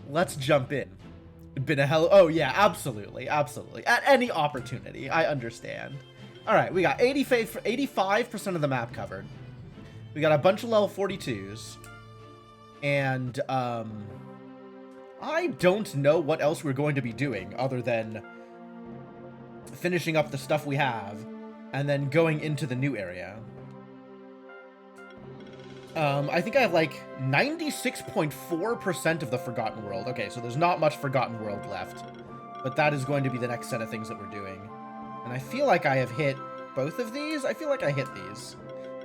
let's jump in. Been a hell. Oh yeah, absolutely, absolutely. At any opportunity, I understand. All right, we got 85% of the map covered. We got a bunch of level 42s, and I don't know what else we're going to be doing other than finishing up the stuff we have, and then going into the new area. I think I have like 96.4% of the Forgotten World. Okay, so there's not much Forgotten World left, but that is going to be the next set of things that we're doing. And I feel like I have hit both of these. I feel like I hit these.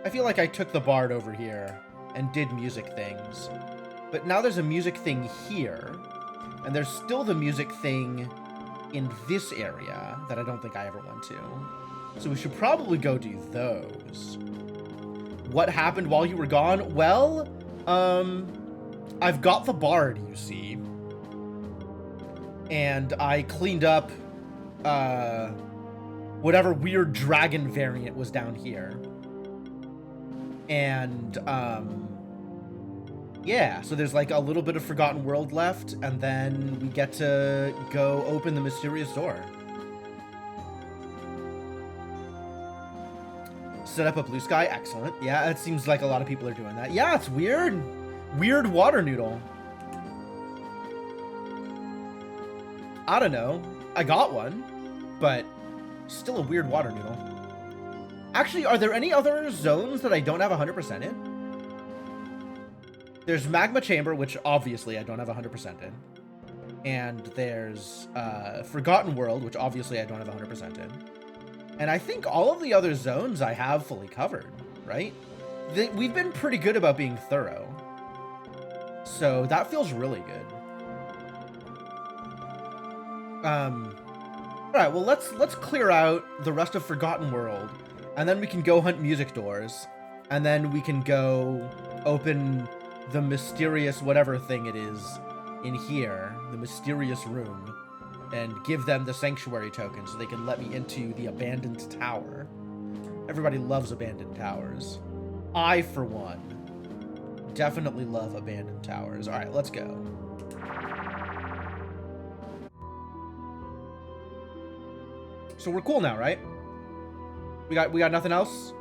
I feel like I took the bard over here and did music things. But now there's a music thing here, and there's still the music thing in this area that I don't think I ever went to. So we should probably go do those. What happened while you were gone? Well, I've got the bard, you see. And I cleaned up, whatever weird dragon variant was down here. And, yeah, so there's like a little bit of Forgotten World left, and then we get to go open the mysterious door. Set up a blue sky, excellent. Yeah, it seems like a lot of people are doing that. Yeah, it's weird. Weird water noodle. I don't know. I got one, but still a weird water noodle. Actually, are there any other zones that I don't have 100% in? There's Magma Chamber, which obviously I don't have 100% in. And there's Forgotten World, which obviously I don't have 100% in. And I think all of the other zones I have fully covered, right? We've been pretty good about being thorough. So that feels really good. Alright, well let's clear out the rest of Forgotten World, and then we can go hunt music doors, and then we can go open the mysterious whatever thing it is in here, the mysterious room, and give them the sanctuary token so they can let me into the abandoned tower. Everybody loves abandoned towers. I, for one, definitely love abandoned towers. All right, let's go. So we're cool now, right? We got nothing else?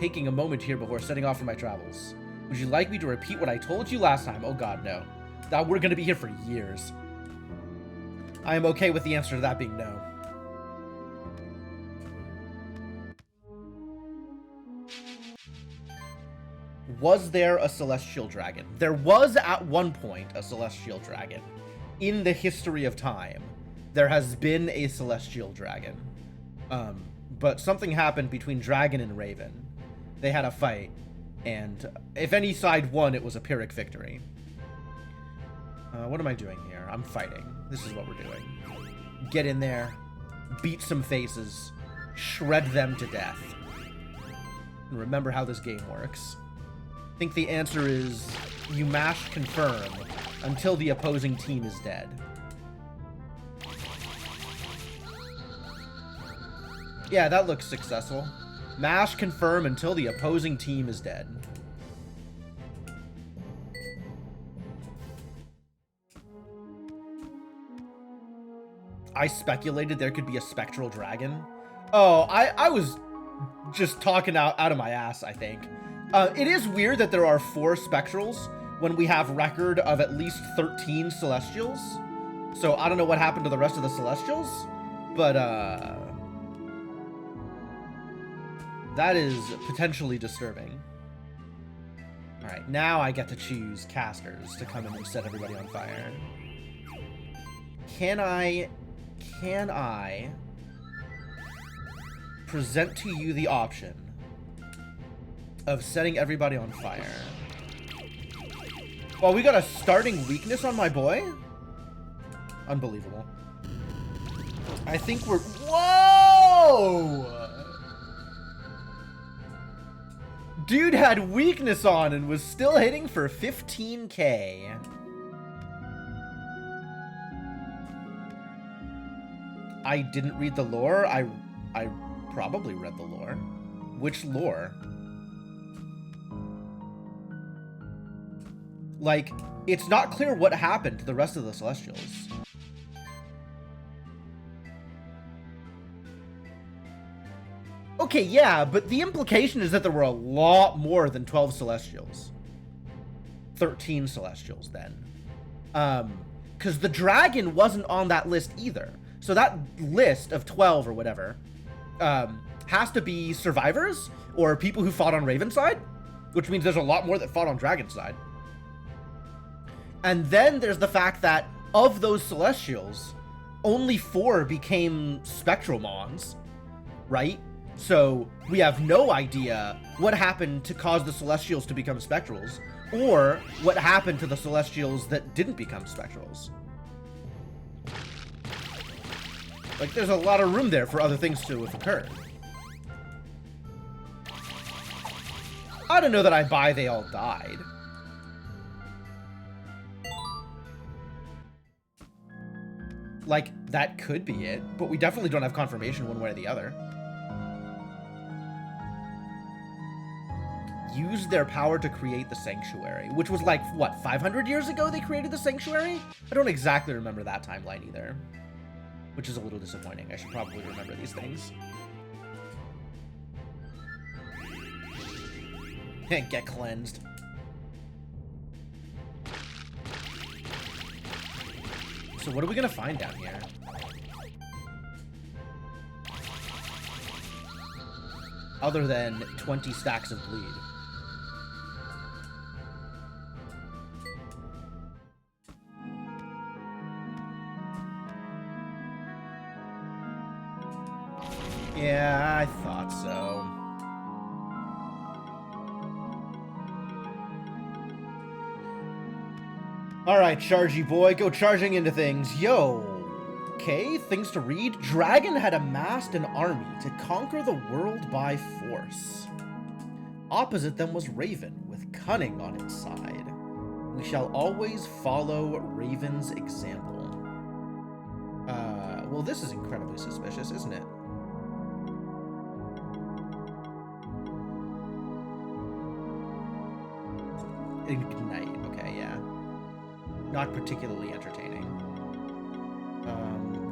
Taking a moment here before setting off for my travels. Would you like me to repeat what I told you last time? Oh god, no. That we're gonna be here for years. I am okay with the answer to that being no. Was there a celestial dragon? There was at one point a celestial dragon. In the history of time, there has been a celestial dragon. But something happened between Dragon and Raven. They had a fight, and if any side won, it was a Pyrrhic victory. What am I doing here? I'm fighting. This is what we're doing. Get in there, beat some faces, shred them to death. And remember how this game works. I think the answer is you mash confirm until the opposing team is dead. Yeah, that looks successful. Mash confirm until the opposing team is dead. I speculated there could be a spectral dragon. Oh, I was just talking out of my ass, I think. It is weird that there are 4 spectrals when we have record of at least 13 celestials. So I don't know what happened to the rest of the celestials, but that is potentially disturbing. All right, now I get to choose casters to come in and set everybody on fire. Can I present to you the option of setting everybody on fire? Well, we got a starting weakness on my boy? Unbelievable. I think we're... Whoa! Dude had weakness on and was still hitting for 15k. I didn't read the lore. I probably read the lore. Which lore? Like, it's not clear what happened to the rest of the Celestials. Okay, yeah, but the implication is that there were a lot more than 12 Celestials. 13 Celestials, then. Because the dragon wasn't on that list either. So that list of 12 or whatever has to be survivors or people who fought on Raven's side, which means there's a lot more that fought on Dragon's side. And then there's the fact that of those Celestials, only 4 became Spectromons, right? So we have no idea what happened to cause the Celestials to become Spectrals, or what happened to the Celestials that didn't become Spectrals. Like, there's a lot of room there for other things to have occurred. I don't know that I buy they all died. Like, that could be it, but we definitely don't have confirmation one way or the other. Used their power to create the Sanctuary, which was like, what, 500 years ago they created the Sanctuary? I don't exactly remember that timeline either, which is a little disappointing. I should probably remember these things. Get cleansed. So what are we gonna find down here? Other than 20 stacks of bleed. Yeah, I thought so. Alright, Chargy boy, go charging into things. Yo. Okay, things to read. Dragon had amassed an army to conquer the world by force. Opposite them was Raven, with cunning on its side. We shall always follow Raven's example. Well, this is incredibly suspicious, isn't it? Ignite. Okay, yeah. Not particularly entertaining.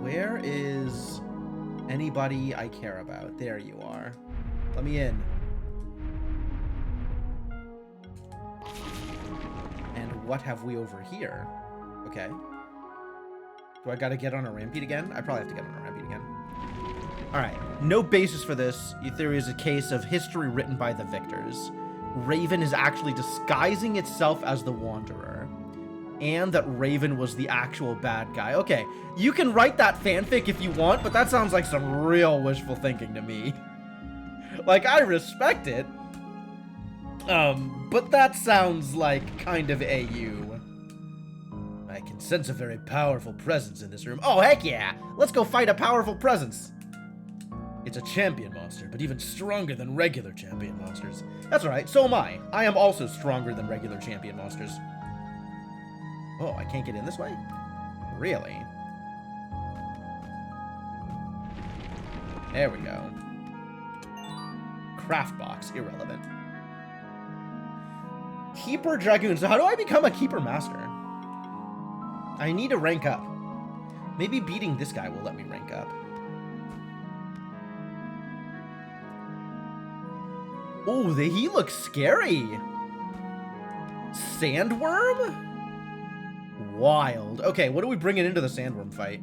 Where is anybody I care about? There you are. Let me in. And what have we over here? Okay. Do I gotta get on a Rampede again? I probably have to get on a Rampede again. Alright. No basis for this. There is a case of history written by the victors. Raven is actually disguising itself as the Wanderer, and that Raven was the actual bad guy. Okay, you can write that fanfic if you want, but that sounds like some real wishful thinking to me. Like, I respect it, but that sounds like kind of AU. I can sense a very powerful presence in this room. Oh, heck yeah! Let's go fight a powerful presence! It's a champion monster, but even stronger than regular champion monsters. That's alright, so am I. I am also stronger than regular champion monsters. Oh, I can't get in this way? Really? There we go. Craft box, irrelevant. Keeper Dragoon. So how do I become a Keeper Master? I need to rank up. Maybe beating this guy will let me rank up. Oh, he looks scary. Sandworm? Wild. Okay, what are we bringing into the Sandworm fight?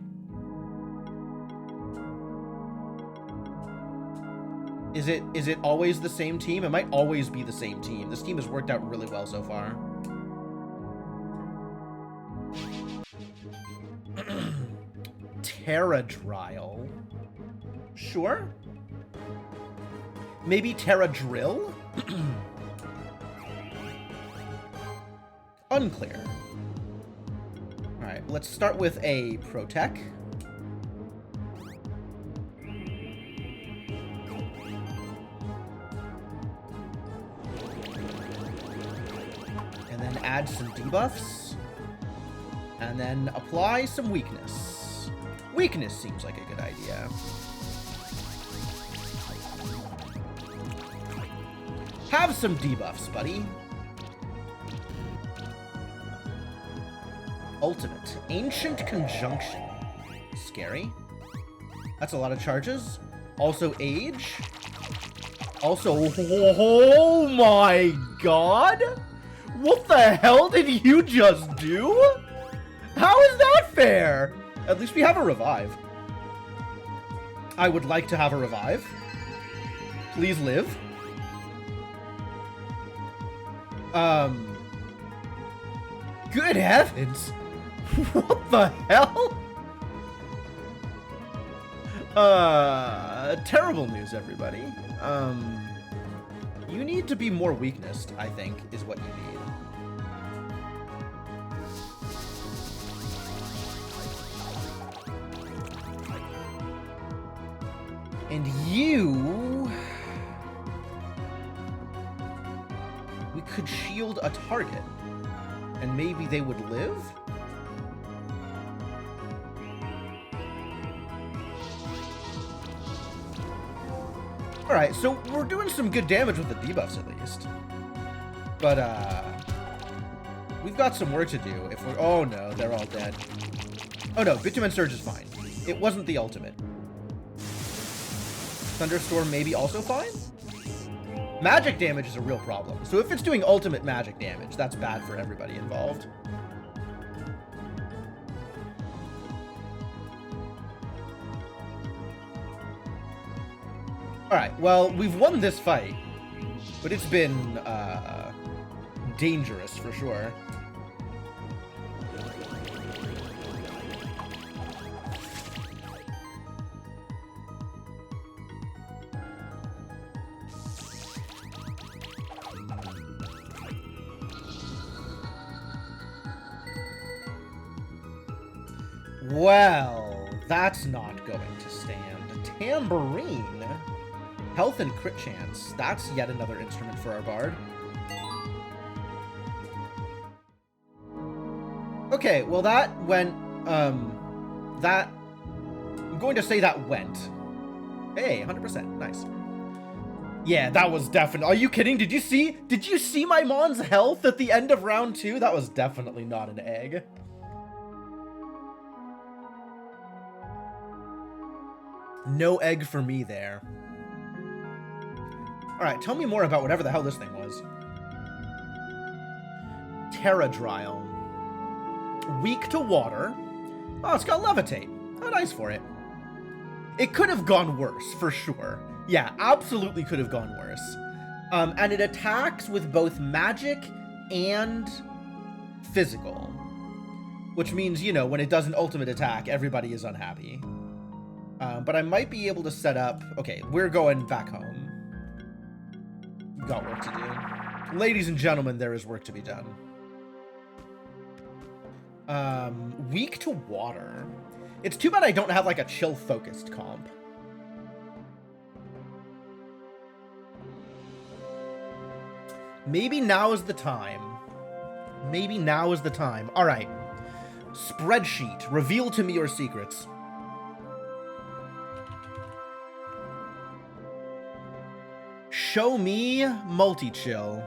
Is it always the same team? It might always be the same team. This team has worked out really well so far. Terradrial. Sure. Maybe Terradrill? Unclear. Alright, let's start with a Protec. And then add some debuffs. And then apply some weakness. Weakness seems like a good idea. Have some debuffs, buddy. Ultimate. Ancient Conjunction. Scary. That's a lot of charges. Also age. Also, oh my god! What the hell did you just do? How is that fair? At least we have a revive. I would like to have a revive. Please live. Good heavens. What the hell? Terrible news, everybody. You need to be more weaknessed, I think, is what you need. And you... We could shield a target, and maybe they would live? Alright, so we're doing some good damage with the debuffs at least. But, we've got some work to do if we're... Oh no, they're all dead. Oh no, Bitumen Surge is fine. It wasn't the ultimate. Thunderstorm maybe also fine? Magic damage is a real problem. So if it's doing ultimate magic damage, that's bad for everybody involved. Alright, well, we've won this fight, but it's been, dangerous for sure. Well, that's not going to stand. Tambourine. Health and crit chance. That's yet another instrument for our bard. Okay, well that went, I'm going to say that went. Hey, 100%, nice. Yeah, that was definitely, are you kidding? Did you see my Mon's health at the end of round 2? That was definitely not an egg. No egg for me there. Alright, tell me more about whatever the hell this thing was. Terradryle. Weak to water. Oh, it's got Levitate. How nice for it. It could have gone worse, for sure. Yeah, absolutely could have gone worse. And it attacks with both magic and physical. Which means, you know, when it does an ultimate attack, everybody is unhappy. But I might be able to set up... Okay, we're going back home. Got work to do. Ladies and gentlemen, there is work to be done. Weak to water. It's too bad I don't have like a chill focused comp. Maybe now is the time. Maybe now is the time. All right. Spreadsheet. Reveal to me your secrets. Show me multi-chill.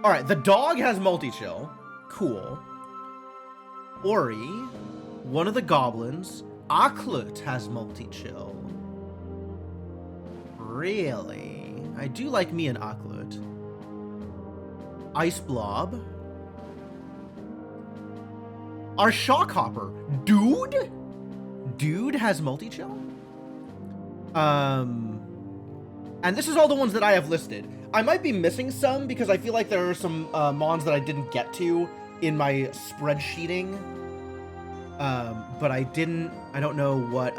Alright, the dog has multi-chill. Cool. Ori, one of the goblins. Aklut has multi-chill. Really? I do like me an Aklut. Ice Blob. Our Shockhopper. Dude? Dude has multi-chill? And this is all the ones that I have listed. I might be missing some because I feel like there are some mons that I didn't get to in my spreadsheeting. But I don't know what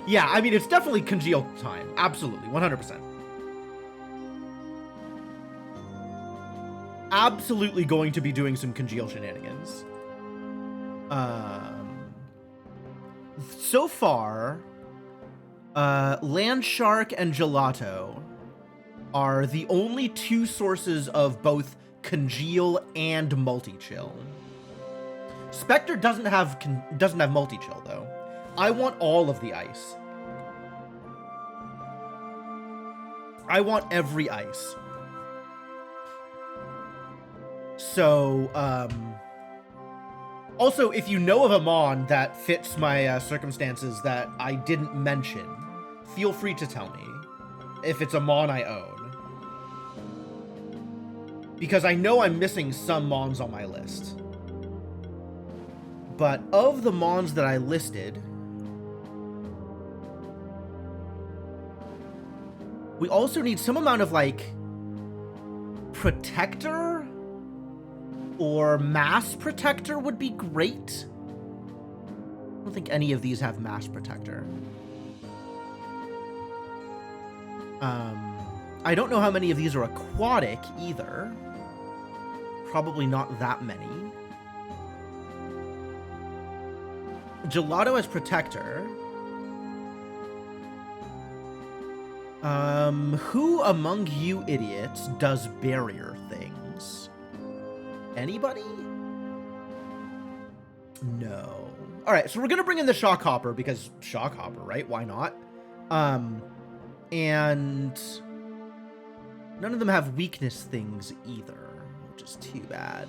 yeah, I mean, it's definitely congeal time. Absolutely, 100%. Absolutely going to be doing some congeal shenanigans. So far, Landshark and Gelato are the only two sources of both congeal and multi-chill. Spectre doesn't have multi-chill though. I want all of the ice. I want every ice. So, also, if you know of a Mon that fits my circumstances that I didn't mention, feel free to tell me if it's a Mon I own. Because I know I'm missing some Mons on my list. But of the Mons that I listed, we also need some amount of, like, Protector or Mass Protector would be great. I don't think any of these have Mass Protector. I don't know how many of these are aquatic either. Probably not that many. Gelato as Protector. Who among you idiots does barrier things? Anybody? No. Alright, so we're gonna bring in the Shockhopper because Shockhopper, right? Why not? And none of them have weakness things either, which is too bad.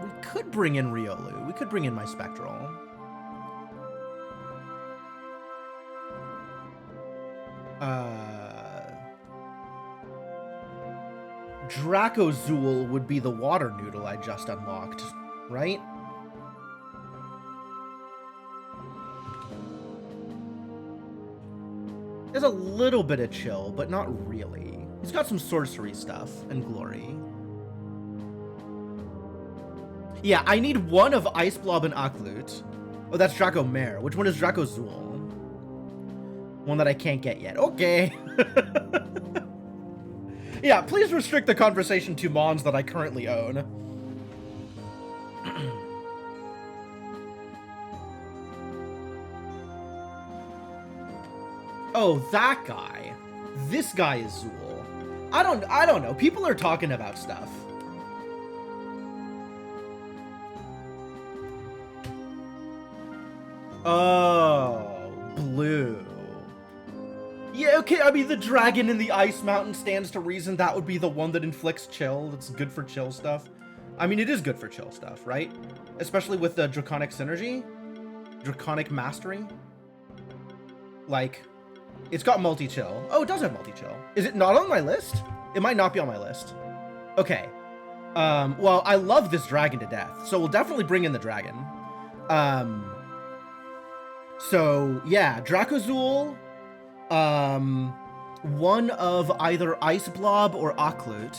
We could bring in Riolu. We could bring in my Spectral. Dracozool would be the water noodle I just unlocked, right? There's a little bit of chill, but not really. He's got some sorcery stuff and glory. Yeah, I need one of Ice Blob and Aklut. Oh, that's Draco Mare. Which one is Dracozool? One that I can't get yet. Okay. Yeah, please restrict the conversation to Mons that I currently own. Oh, that guy. This guy is Zool. I don't know. People are talking about stuff. Oh, blue. Yeah, okay, I mean, the dragon in the Ice Mountain stands to reason that would be the one that inflicts chill. That's good for chill stuff. I mean, it is good for chill stuff, right? Especially with the Draconic Synergy. Draconic Mastery. Like, it's got multi-chill. Oh, it does have multi-chill. Is it not on my list? It might not be on my list. Okay. Well, I love this dragon to death, so we'll definitely bring in the dragon. So, yeah, Dracozool, one of either Ice Blob or Aklut.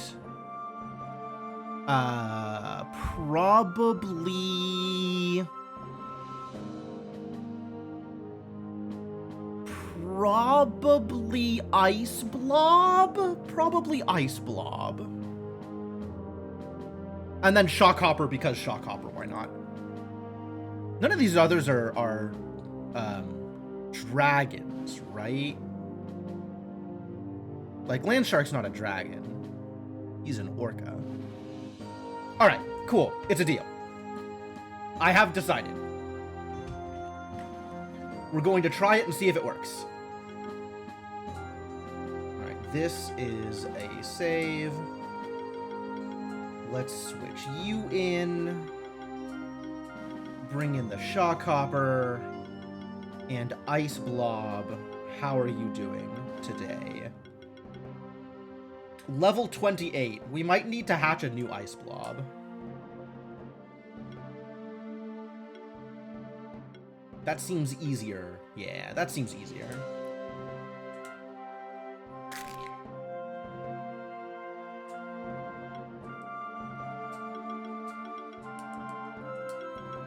Probably Ice Blob? Probably Ice Blob. And then Shockhopper because Shockhopper, why not? None of these others are dragons, right? Like, Landshark's not a dragon. He's an orca. Alright, cool. It's a deal. I have decided. We're going to try it and see if it works. Alright, this is a save. Let's switch you in. Bring in the Shockhopper. And Ice Blob, how are you doing today? Level 28. We might need to hatch a new Ice Blob. That seems easier. Yeah, that seems easier.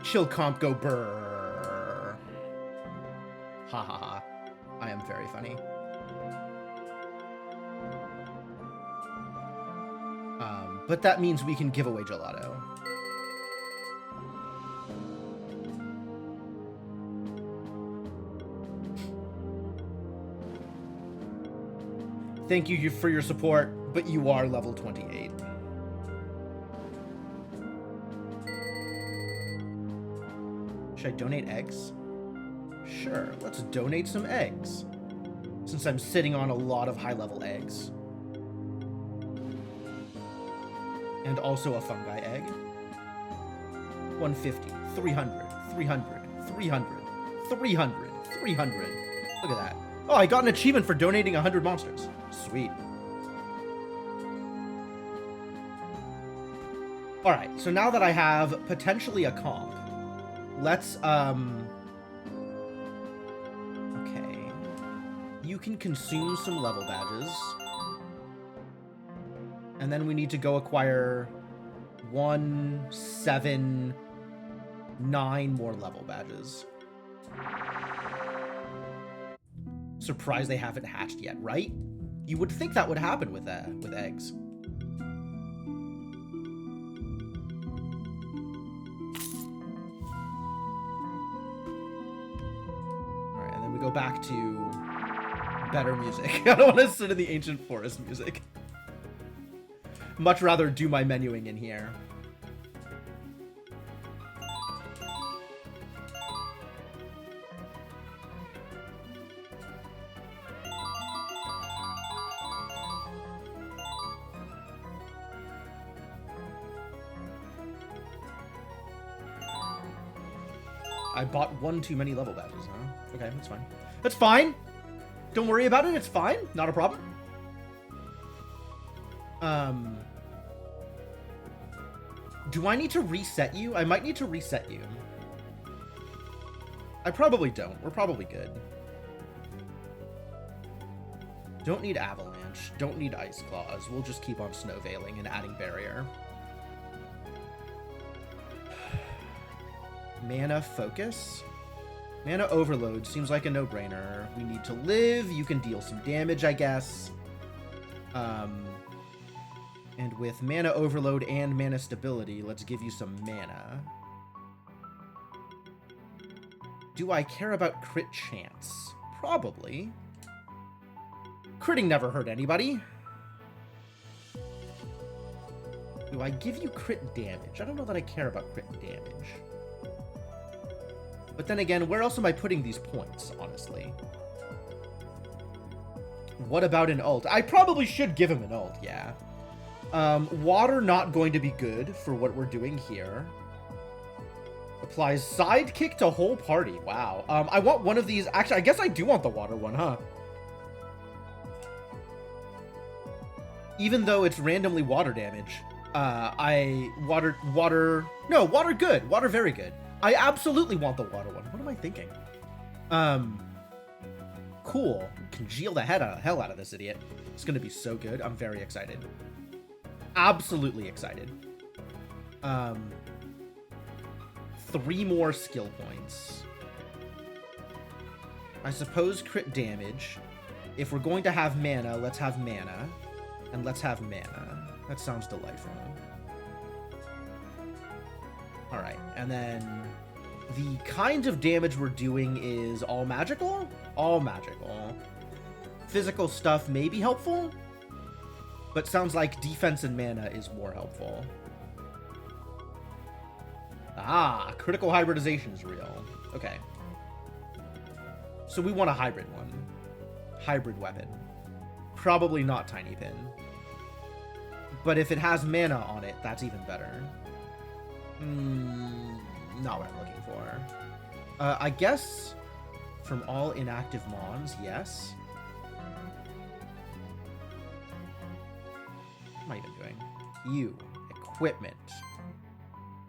Chill comp go brr. Ha ha ha. I am very funny. But that means we can give away Gelato. Thank you for your support, but you are level 28. Should I donate eggs? Sure, let's donate some eggs. Since I'm sitting on a lot of high-level eggs. And also a fungi egg. 150, 300, 300, 300, 300, 300. Look at that. Oh, I got an achievement for donating 100 monsters. Sweet. Alright, so now that I have potentially a comp, let's, okay. You can consume some level badges. And then we need to go acquire 1, 7, 9 more level badges. Surprised they haven't hatched yet, right? You would think that would happen with eggs. Alright, and then we go back to better music. I don't want to sit in the Ancient Forest music. Much rather do my menuing in here. I bought one too many level badges, huh? Okay, that's fine. That's fine! Don't worry about it, it's fine. Not a problem. Do I need to reset you? I might need to reset you. I probably don't. We're probably good. Don't need Avalanche. Don't need Ice Claws. We'll just keep on Snow Veiling and adding Barrier. Mana Focus? Mana Overload seems like a no-brainer. We need to live. You can deal some damage, I guess. And with Mana Overload and Mana Stability, let's give you some mana. Do I care about crit chance? Probably. Critting never hurt anybody. Do I give you crit damage? I don't know that I care about crit damage. But then again, where else am I putting these points, honestly? What about an ult? I probably should give him an ult, yeah. Water not going to be good for what we're doing here. Applies sidekick to whole party. Wow. I want one of these. Actually, I guess I do want the water one, huh? Even though it's randomly water damage. Water good. Water very good. I absolutely want the water one. What am I thinking? Cool. Congeal the hell out of this idiot. It's gonna be so good. I'm very excited. Absolutely excited. 3 more skill points. I suppose crit damage. If we're going to have mana, let's have mana. And let's have mana. That sounds delightful. Alright, and then the kind of damage we're doing is all magical? All magical. Physical stuff may be helpful, but sounds like defense and mana is more helpful. Ah, critical hybridization is real. Okay. So we want a hybrid one. Hybrid weapon. Probably not Tiny Pin. But if it has mana on it, that's even better. Not what I'm looking for. I guess from all inactive mons, yes. What am I even doing? You. Equipment.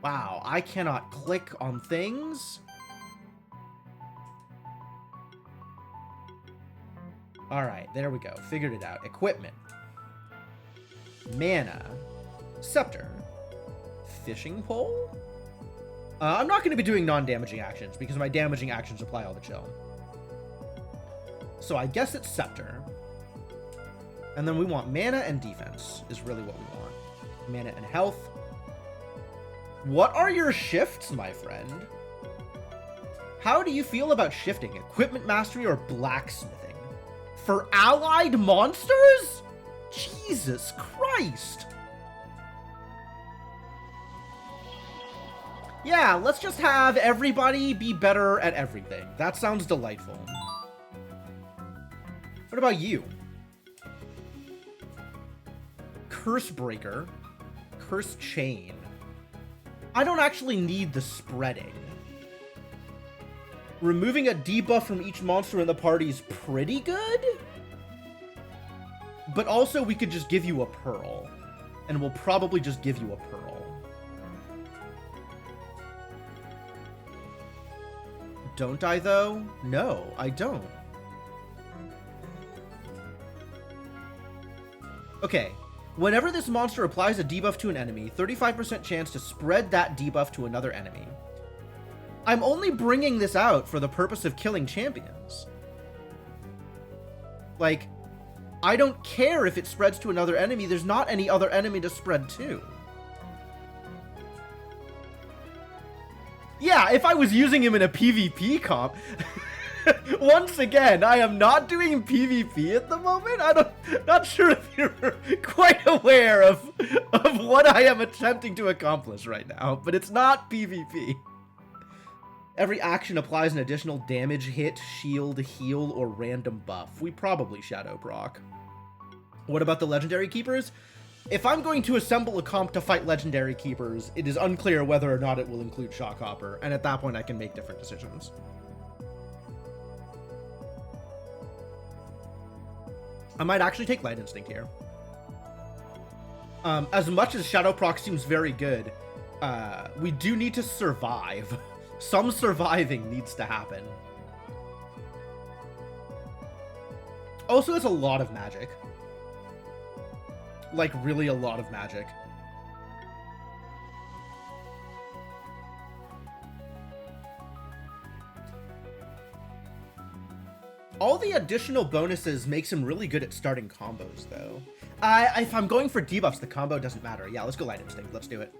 Wow, I cannot click on things. Alright, there we go. Figured it out. Equipment. Mana. Scepter. Fishing pole? I'm not going to be doing non-damaging actions because my damaging actions apply all the chill. So I guess it's Scepter. And then we want mana and defense is really what we want. Mana and health. What are your shifts, my friend? How do you feel about shifting? Equipment mastery or blacksmithing? For allied monsters? Jesus Christ. Yeah, let's just have everybody be better at everything. That sounds delightful. What about you? Curse Breaker. Curse Chain. I don't actually need the spreading. Removing a debuff from each monster in the party is pretty good. But also, we could just give you a pearl. And we'll probably just give you a pearl. Don't I, though? No, I don't. Okay. Whenever this monster applies a debuff to an enemy, 35% chance to spread that debuff to another enemy. I'm only bringing this out for the purpose of killing champions. Like, I don't care if it spreads to another enemy. There's not any other enemy to spread to. Yeah, if I was using him in a PvP comp... Once again, I am not doing PvP at the moment. Not sure if you're quite aware of what I am attempting to accomplish right now, but it's not PvP. Every action applies an additional damage, hit, shield, heal, or random buff. We probably Shadow proc. What about the Legendary Keepers? If I'm going to assemble a comp to fight Legendary Keepers, it is unclear whether or not it will include Shockhopper, and at that point I can make different decisions. I might actually take Light Instinct here. As much as Shadow proc seems very good, we do need to survive. Some surviving needs to happen. Also, it's a lot of magic. Like, really a lot of magic. All the additional bonuses makes him really good at starting combos, though. If I'm going for debuffs, the combo doesn't matter. Yeah, let's go Light Instinct. Let's do it.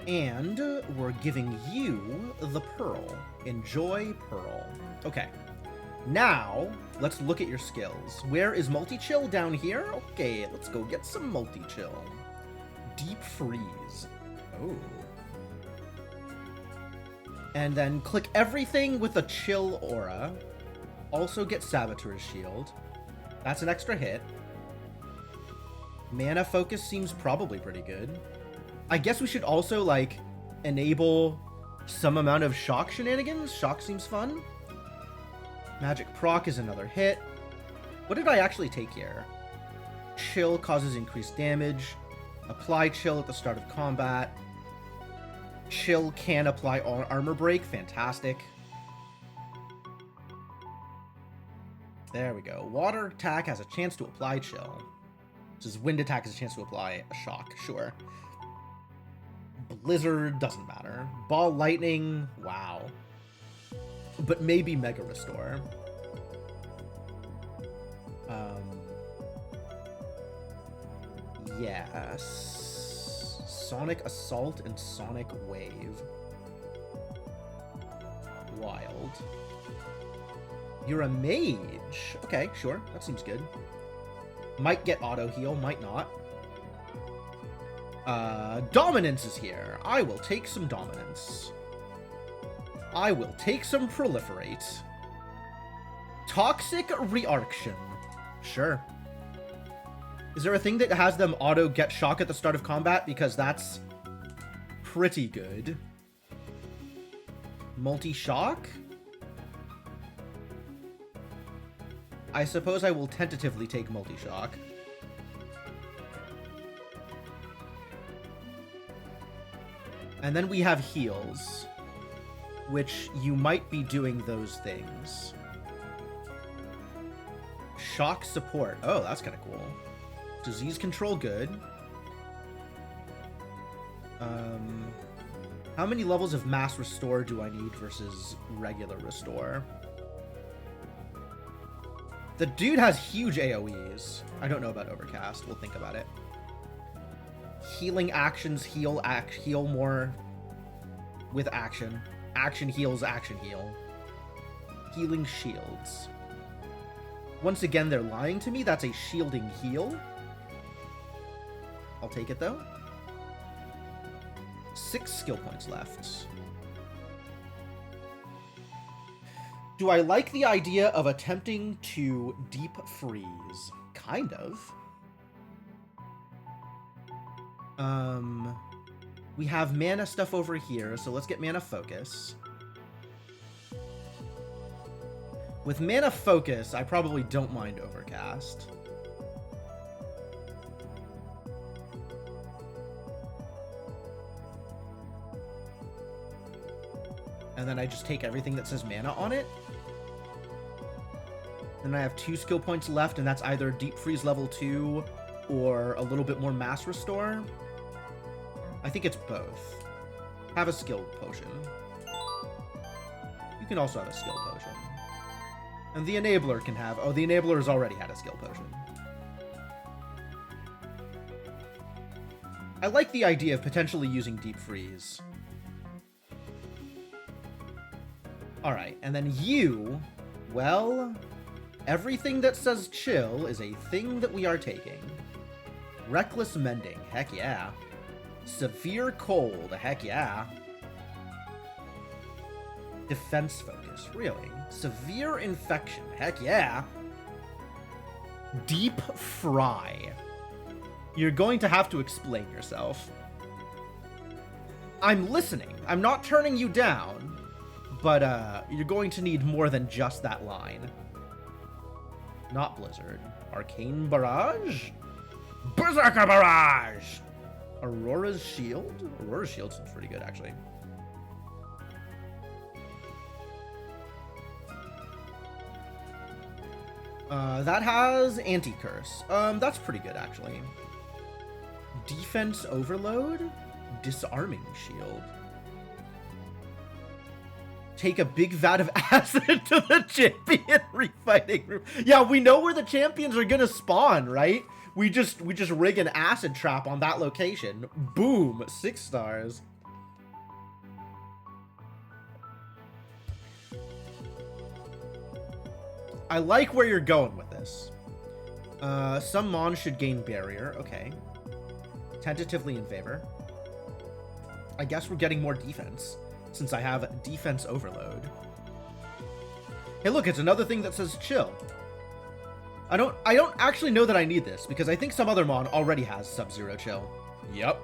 And we're giving you the Pearl. Enjoy Pearl. Okay. Now, let's look at your skills. Where is Multi-Chill? Down here? Okay, let's go get some Multi-Chill. Deep Freeze. Oh. And then click everything with a chill aura. Also get Saboteur's Shield. That's an extra hit. Mana Focus seems probably pretty good. I guess we should also, like, enable some amount of Shock shenanigans. Shock seems fun. Magic Proc is another hit. What did I actually take here? Chill causes increased damage. Apply Chill at the start of combat. Chill can apply Armor Break. Fantastic. There we go. Water attack has a chance to apply Chill. This is Wind attack has a chance to apply a Shock. Sure. Blizzard doesn't matter. Ball Lightning. Wow. But maybe Mega Restore. Yes. Sonic Assault and Sonic Wave. Wild. You're a mage. Okay, sure. That seems good. Might get auto heal, might not. Dominance is here. I will take some Dominance. I will take some Proliferate. Toxic Reaction. Sure. Is there a thing that has them auto get shock at the start of combat? Because that's pretty good. Multi-shock? I suppose I will tentatively take multi-shock. And then we have heals, which you might be doing those things. Shock support. Oh, that's kind of cool. Disease control, good. How many levels of mass restore do I need versus regular restore? The dude has huge AoEs. I don't know about Overcast. We'll think about it. Healing actions heal more with action. Action heals, action heal. Healing shields. Once again, they're lying to me. That's a shielding heal. I'll take it, though. 6 skill points left. Do I like the idea of attempting to deep freeze? Kind of. We have mana stuff over here, so let's get mana focus. With mana focus, I probably don't mind overcast. And then I just take everything that says mana on it. Then I have 2 skill points left, and that's either Deep Freeze level 2 or a little bit more Mass Restore. I think it's both. Have a skill potion. You can also have a skill potion. And the Enabler can have... Oh, the Enabler has already had a skill potion. I like the idea of potentially using Deep Freeze. Alright, and then you... Well... Everything that says chill is a thing that we are taking. Reckless Mending. Heck yeah. Severe Cold. Heck yeah. Defense Focus. Really? Severe Infection. Heck yeah. Deep Fry. You're going to have to explain yourself. I'm listening. I'm not turning you down. But, you're going to need more than just that line. Not Blizzard. Arcane Barrage? Berserker Barrage! Aurora's Shield? Aurora's Shield seems pretty good, actually. That has Anti-Curse. That's pretty good, actually. Defense Overload? Disarming Shield. Take a big vat of acid to the champion refighting room. Yeah, we know where the champions are gonna spawn, right? We just rig an acid trap on that location. Boom, 6 stars. I like where you're going with this. Some Mons should gain barrier. Okay. Tentatively in favor. I guess we're getting more defense, since I have defense overload. Hey, look, it's another thing that says chill. I don't actually know that I need this, because I think some other Mon already has Sub-Zero chill. Yep.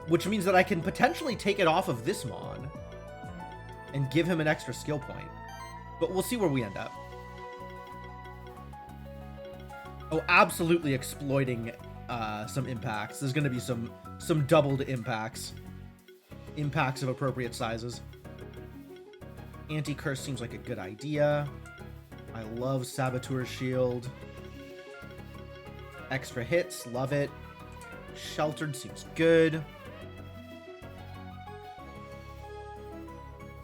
Which means that I can potentially take it off of this Mon and give him an extra skill point. But we'll see where we end up. Oh, absolutely exploiting some impacts. There's going to be some doubled impacts. Impacts of appropriate sizes. Anti-Curse seems like a good idea. I love Saboteur's Shield. Extra hits, love it. Sheltered seems good.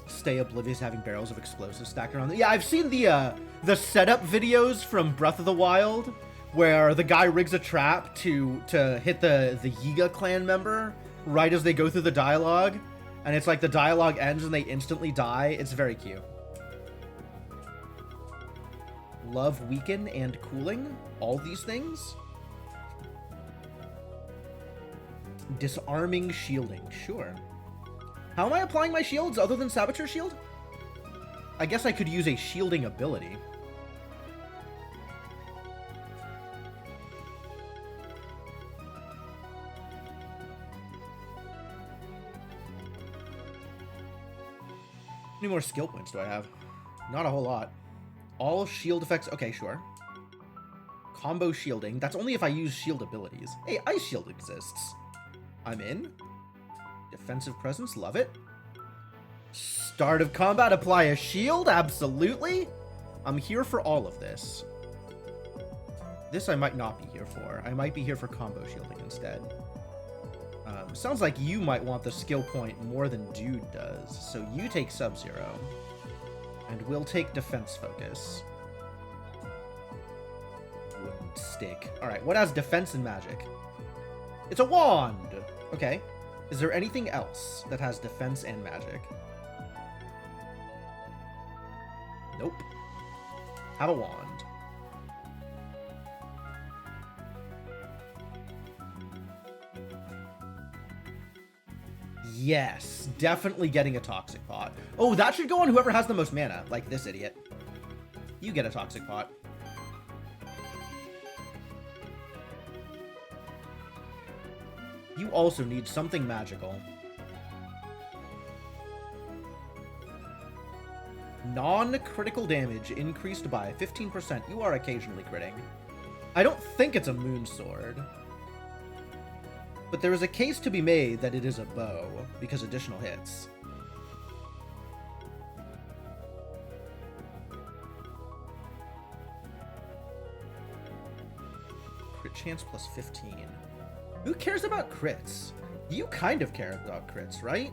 Stay Oblivious having barrels of explosives stacked around. Yeah, I've seen the setup videos from Breath of the Wild where the guy rigs a trap to hit the Yiga clan member right as they go through the dialogue, and it's like the dialogue ends and they instantly die. It's very cute. Love Weaken and Cooling. All these things. Disarming Shielding. Sure. How am I applying my shields other than Saboteur Shield? I guess I could use a shielding ability. How many more skill points do I have? Not a whole lot. All shield effects. Okay, sure. Combo shielding. That's only if I use shield abilities. Hey, Ice Shield exists. I'm in. Defensive presence. Love it. Start of combat. Apply a shield. Absolutely. I'm here for all of this. This I might not be here for. I might be here for combo shielding instead. Sounds like you might want the skill point more than Dude does. So you take Sub-Zero. And we'll take defense focus. Wooden stick. Alright, what has defense and magic? It's a wand! Okay. Is there anything else that has defense and magic? Nope. Have a wand. Yes, definitely getting a Toxic Pot. Oh, that should go on whoever has the most mana, like this idiot. You get a Toxic Pot. You also need something magical. Non-critical damage increased by 15%. You are occasionally critting. I don't think it's a Moon Sword. But there is a case to be made that it is a bow, because additional hits. Crit chance plus 15. Who cares about crits? You kind of care about crits, right?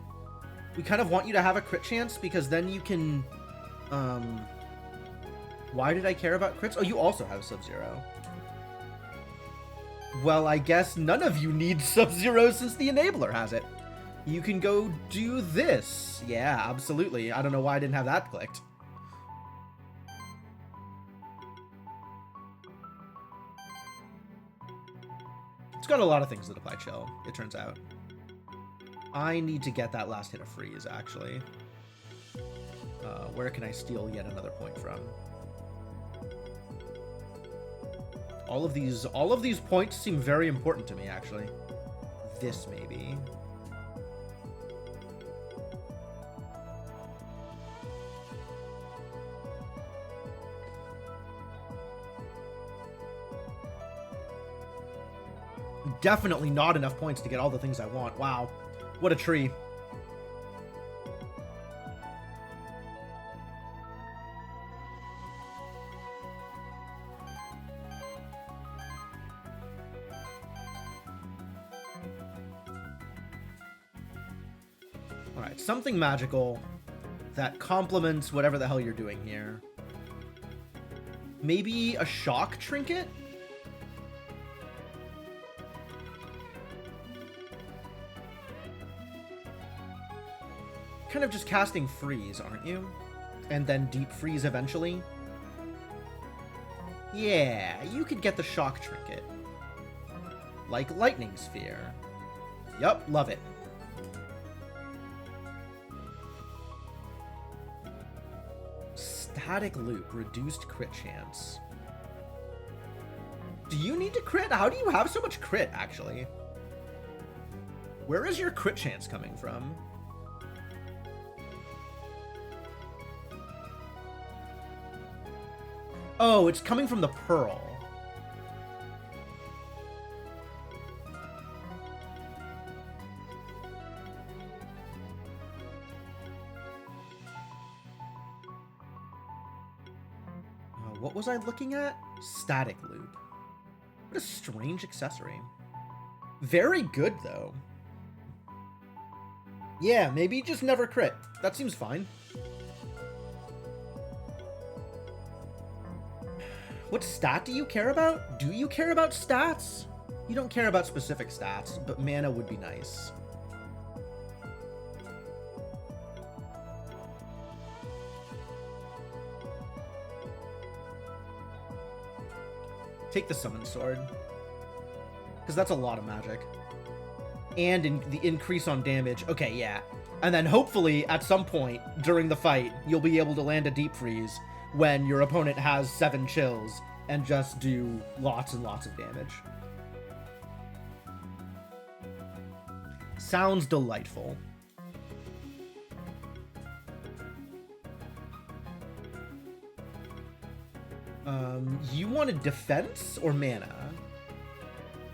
We kind of want you to have a crit chance, because then you can... Why did I care about crits? Oh, you also have Sub-Zero. Well, I guess none of you need Sub-Zero since the Enabler has it. You can go do this. Yeah, absolutely. I don't know why I didn't have that clicked. It's got a lot of things that apply chill, it turns out. I need to get that last hit of freeze, actually. Where can I steal yet another point from? All of these points seem very important to me, actually. This, maybe. Definitely not enough points to get all the things I want. Wow. What a tree. Alright, something magical that complements whatever the hell you're doing here. Maybe a shock trinket? Kind of just casting freeze, aren't you? And then deep freeze eventually? Yeah, you could get the shock trinket. Like lightning sphere. Yup, love it. Static loop, reduced crit chance. Do you need to crit? How do you have so much crit, actually? Where is your crit chance coming from? Oh, it's coming from the pearl. What was I looking at? Static loop. What a strange accessory. Very good, though. Yeah, maybe just never crit. That seems fine. What stat do you care about? Do you care about stats? You don't care about specific stats, but mana would be nice. Take the summon sword. Because that's a lot of magic. And the increase on damage. Okay, yeah. And then hopefully, at some point during the fight, you'll be able to land a deep freeze when your opponent has 7 chills and just do lots and lots of damage. Sounds delightful. You wanted defense or mana?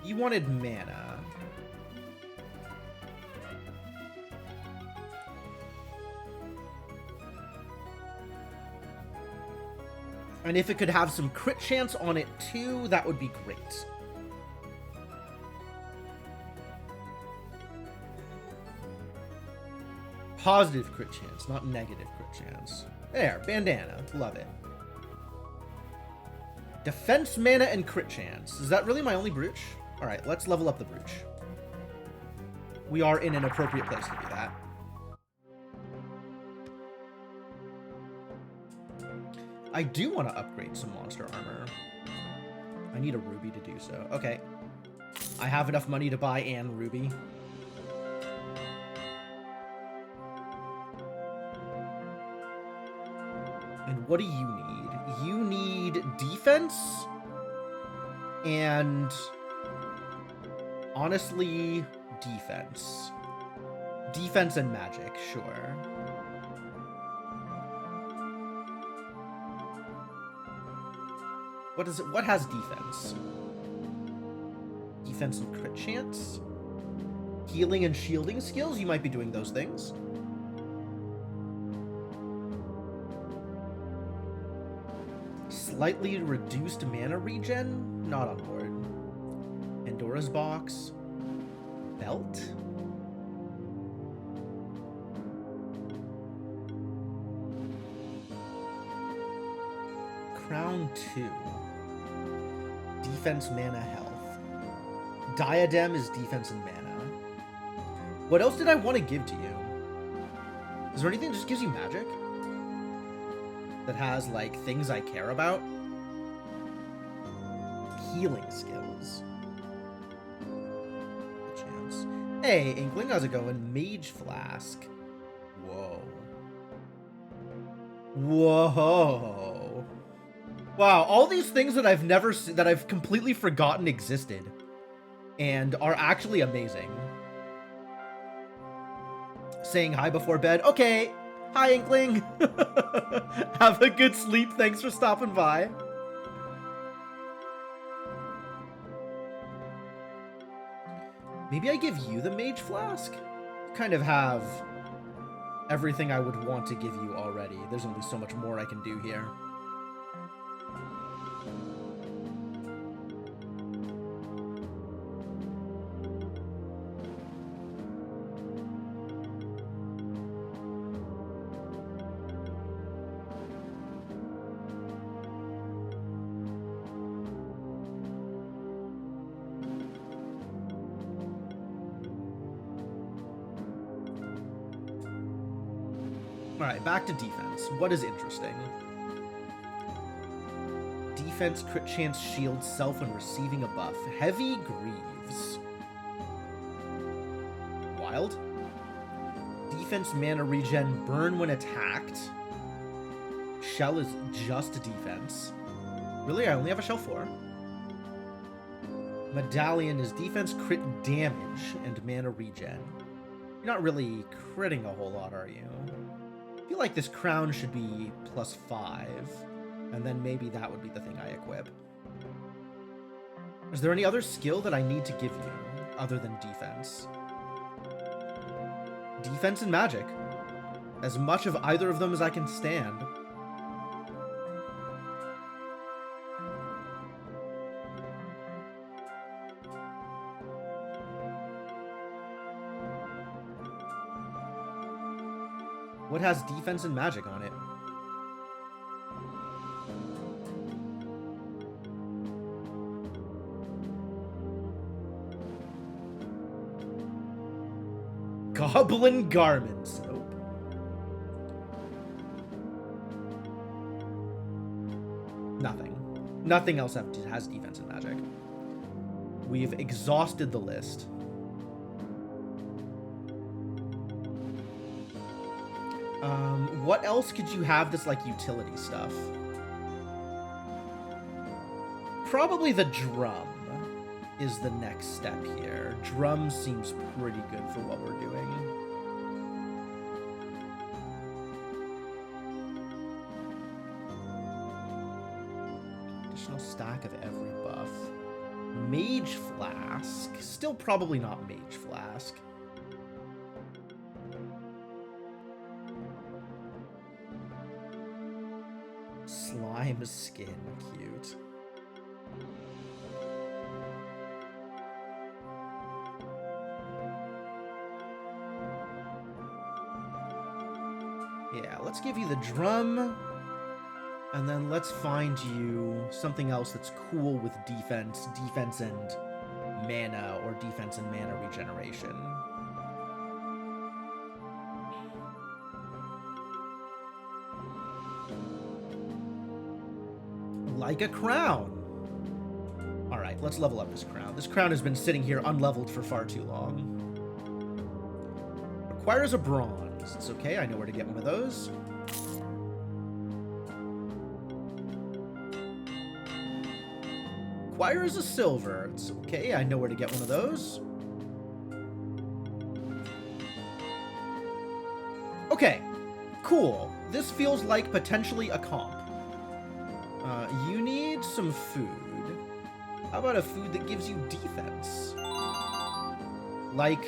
You wanted mana. And if it could have some crit chance on it too, that would be great. Positive crit chance, not negative crit chance. There, bandana. Love it. Defense, mana, and crit chance. Is that really my only brooch? Alright, let's level up the brooch. We are in an appropriate place to do that. I do want to upgrade some monster armor. I need a ruby to do so. Okay. I have enough money to buy an ruby. And what do you need? You need defense and honestly, defense. Defense and magic, sure. What is it? What has defense? Defense and crit chance? Healing and shielding skills? You might be doing those things. Slightly reduced mana regen? Not on board. Pandora's box. Belt? Crown 2. Defense, mana, health. Diadem is defense and mana. What else did I want to give to you? Is there anything that just gives you magic? That has, like, things I care about? Healing skills. Chance. Hey, Inkling, how's it going? Mage Flask. Whoa. Whoa. Wow, all these things that I've never seen, that I've completely forgotten existed. And are actually amazing. Saying hi before bed. Okay. Hi, Inkling. Have a good sleep. Thanks for stopping by. Maybe I give you the Mage Flask? Kind of have everything I would want to give you already. There's only so much more I can do here. Alright, back to defense. What is interesting? Defense, crit chance, shield, self, and receiving a buff. Heavy Greaves. Wild. Defense, mana regen, burn when attacked. Shell is just defense. Really? I only have a shell 4. Medallion is defense, crit damage, and mana regen. You're not really critting a whole lot, are you? I feel like this crown should be +5, and then maybe that would be the thing I equip. Is there any other skill that I need to give you other than defense? Defense and magic. As much of either of them as I can stand. What has defense and magic on it? Goblin garments. Nope. Nothing. Nothing else has defense and magic. We've exhausted the list. What else could you have that's like utility stuff? Probably the drum is the next step here. Drum seems pretty good for what we're doing. Additional stack of every buff. Mage Flask. Still probably not Mage Flask. Slime skin, cute. Yeah, let's give you the drum, and then let's find you something else that's cool with defense and mana, or defense and mana regeneration. like a crown. All right, let's level up this crown. This crown has been sitting here unleveled for far too long. Requires a bronze. It's okay, I know where to get one of those. Requires a silver. It's okay, I know where to get one of those. Okay, cool. This feels like potentially a comp. You need some food. How about a food that gives you defense? Like,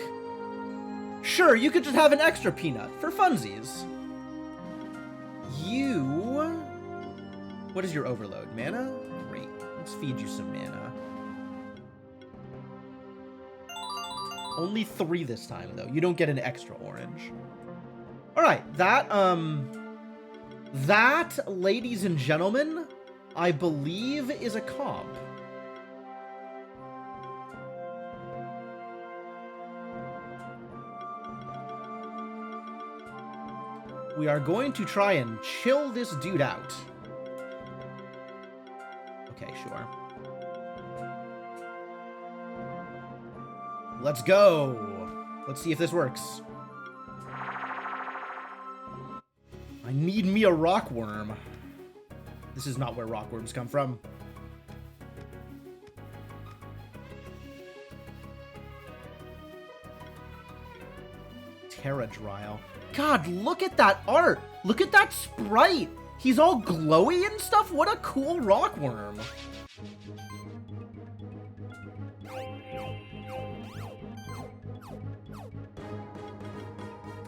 sure, you could just have an extra peanut for funsies. What is your overload? Mana? Great. Let's feed you some mana. Only 3 this time, though. You don't get an extra orange. Alright, that, ladies and gentlemen, I believe is a comp. We are going to try and chill this dude out. Okay, sure. Let's go. Let's see if this works. I need me a rockworm. This is not where rockworms come from. Terradryle. God, look at that art! Look at that sprite! He's all glowy and stuff? What a cool rockworm!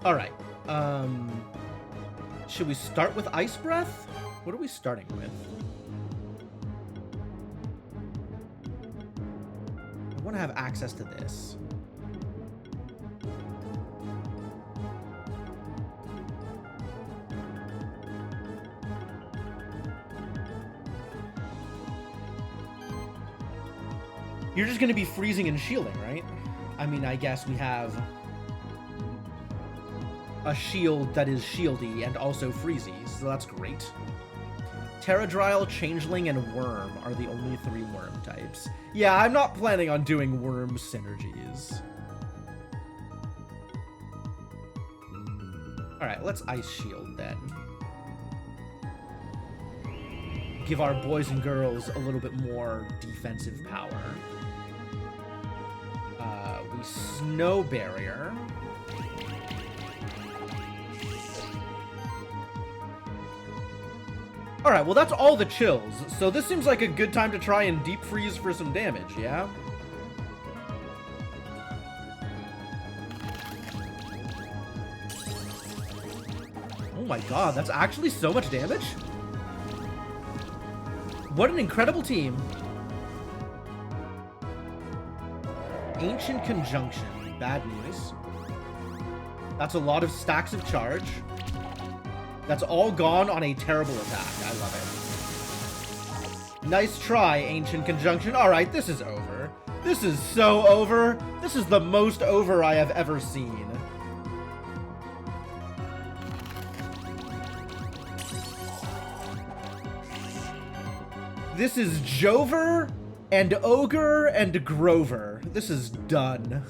Alright, should we start with Ice Breath? What are we starting with? I want to have access to this. You're just going to be freezing and shielding, right? I mean, I guess we have a shield that is shieldy and also freezy, so that's great. Terradryle, Changeling, and Worm are the only 3 worm types. Yeah, I'm not planning on doing worm synergies. Alright, let's Ice Shield then. Give our boys and girls a little bit more defensive power. We Snow Barrier. Alright, well that's all the chills, so this seems like a good time to try and deep freeze for some damage, yeah? Oh my god, that's actually so much damage? What an incredible team. Ancient Conjunction. Bad news. That's a lot of stacks of charge. That's all gone on a terrible attack. I love it. Nice try, Ancient Conjunction. Alright, this is over. This is so over. This is the most over I have ever seen. This is Jover and Ogre and Grover. This is done.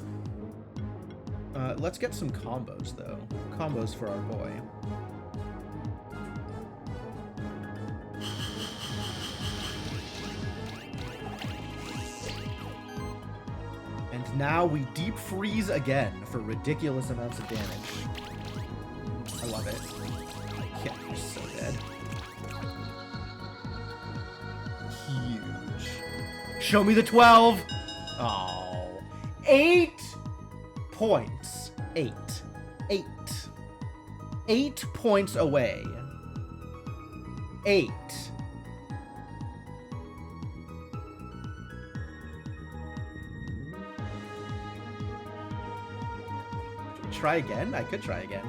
Let's get some combos, though. Combos for our boy. And now we deep freeze again for ridiculous amounts of damage. I love it. Yeah, you're so dead. Huge. Show me the 12! Oh. 8 points. 8. 8. 8 points away. 8. Try again? I could try again.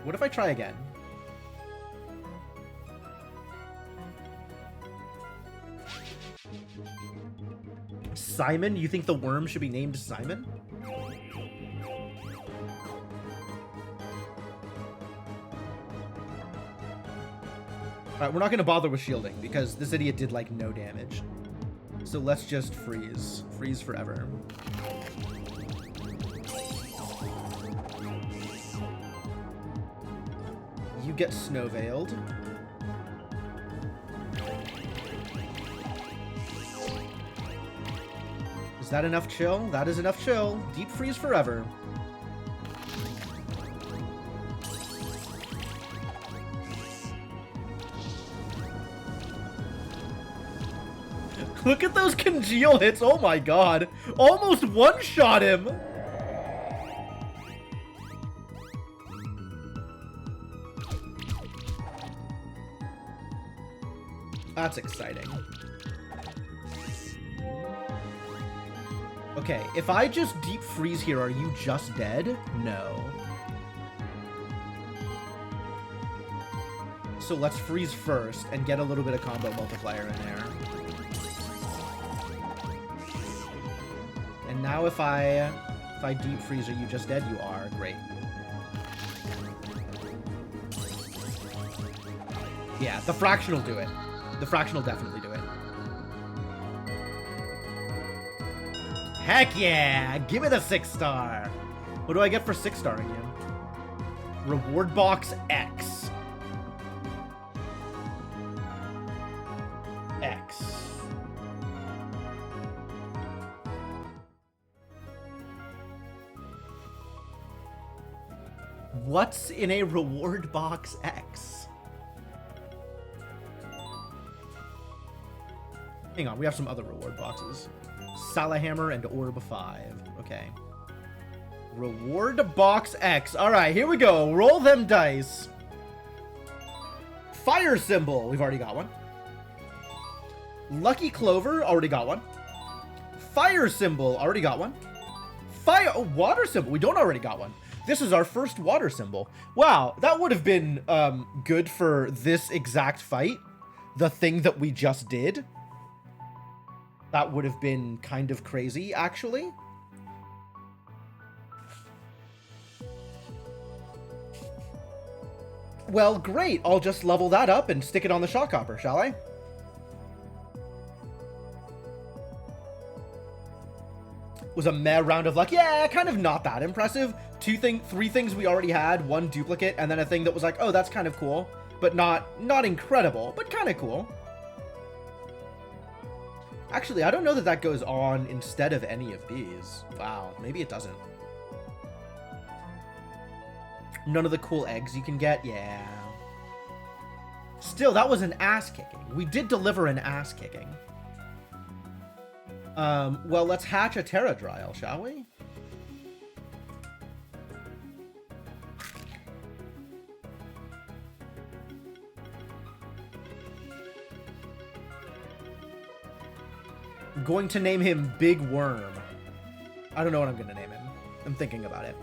What if I try again? Simon? You think the worm should be named Simon? Alright, we're not going to bother with shielding because this idiot did, like, no damage. So let's just freeze. Freeze forever. You get snow veiled. Is that enough chill? That is enough chill. Deep freeze forever. Look at those congeal hits. Oh my god. Almost one-shot him. That's exciting. Okay, if I just deep freeze here, are you just dead? No. So let's freeze first and get a little bit of combo multiplier in there. And now if I deep freeze, are you just dead? You are. Great. Yeah, the fraction will do it. The fraction will definitely do it. Heck yeah! Give me the 6-star! What do I get for 6-starring you? Reward box X. X. What's in a reward box X? Hang on, we have some other reward boxes. Salahammer and Orb 5. Okay. Reward box X. Alright, here we go. Roll them dice. Fire symbol. We've already got one. Lucky Clover. Already got one. Fire symbol. Already got one. Water symbol. We don't already got one. This is our first water symbol. Wow, that would have been good for this exact fight. The thing that we just did. That would have been kind of crazy, actually. Well, great. I'll just level that up and stick it on the Shockhopper, shall I? Was a meh round of luck. Yeah, kind of not that impressive. Three things we already had, one duplicate, and then a thing that was like, oh, that's kind of cool, but not incredible, but kind of cool. Actually, I don't know that that goes on instead of any of these. Wow, maybe it doesn't. None of the cool eggs you can get? Yeah. Still, that was an ass-kicking. We did deliver an ass-kicking. Well, let's hatch a Terradrial, shall we? I'm going to name him Big Worm. I don't know what I'm going to name him. I'm thinking about it.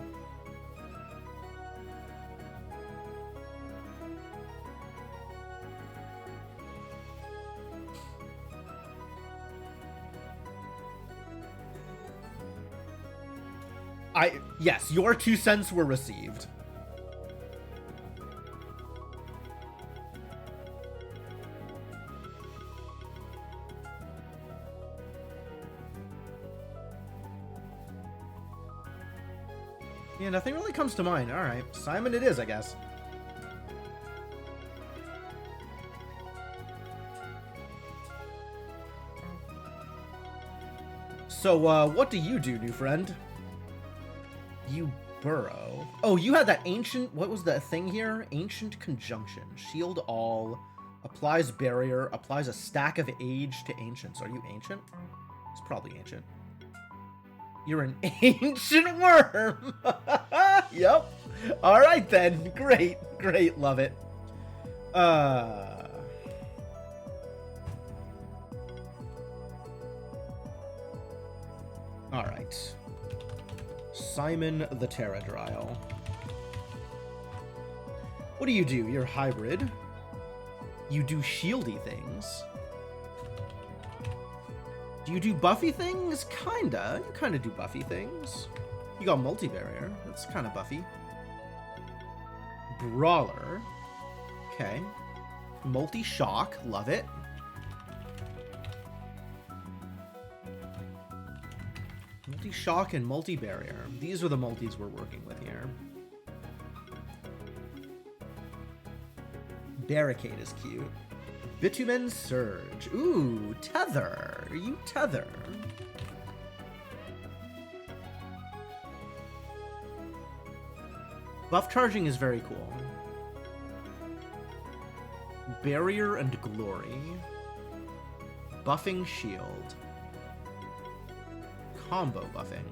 Yes, your 2 cents were received. Yeah, nothing really comes to mind. All right, Simon it is, I guess. So, what do you do, new friend? You burrow. Oh, you had that ancient... What was that thing here? Ancient Conjunction. Shield all. Applies barrier. Applies a stack of age to ancients. Are you ancient? It's probably ancient. You're an ancient worm. Yep. All right, then. Great. Great. Love it. All right. Simon the Terradrial. What do? You're hybrid. You do shieldy things. Do you do buffy things? Kinda. You kinda do buffy things. You got multi-barrier. That's kind of buffy. Brawler. Okay. Multi-shock, love it. Multi-shock and multi-barrier. These are the multis we're working with here. Barricade is cute. Bitumen Surge. Ooh, Tether. You Tether. Buff charging is very cool. Barrier and Glory. Buffing Shield. Combo buffing.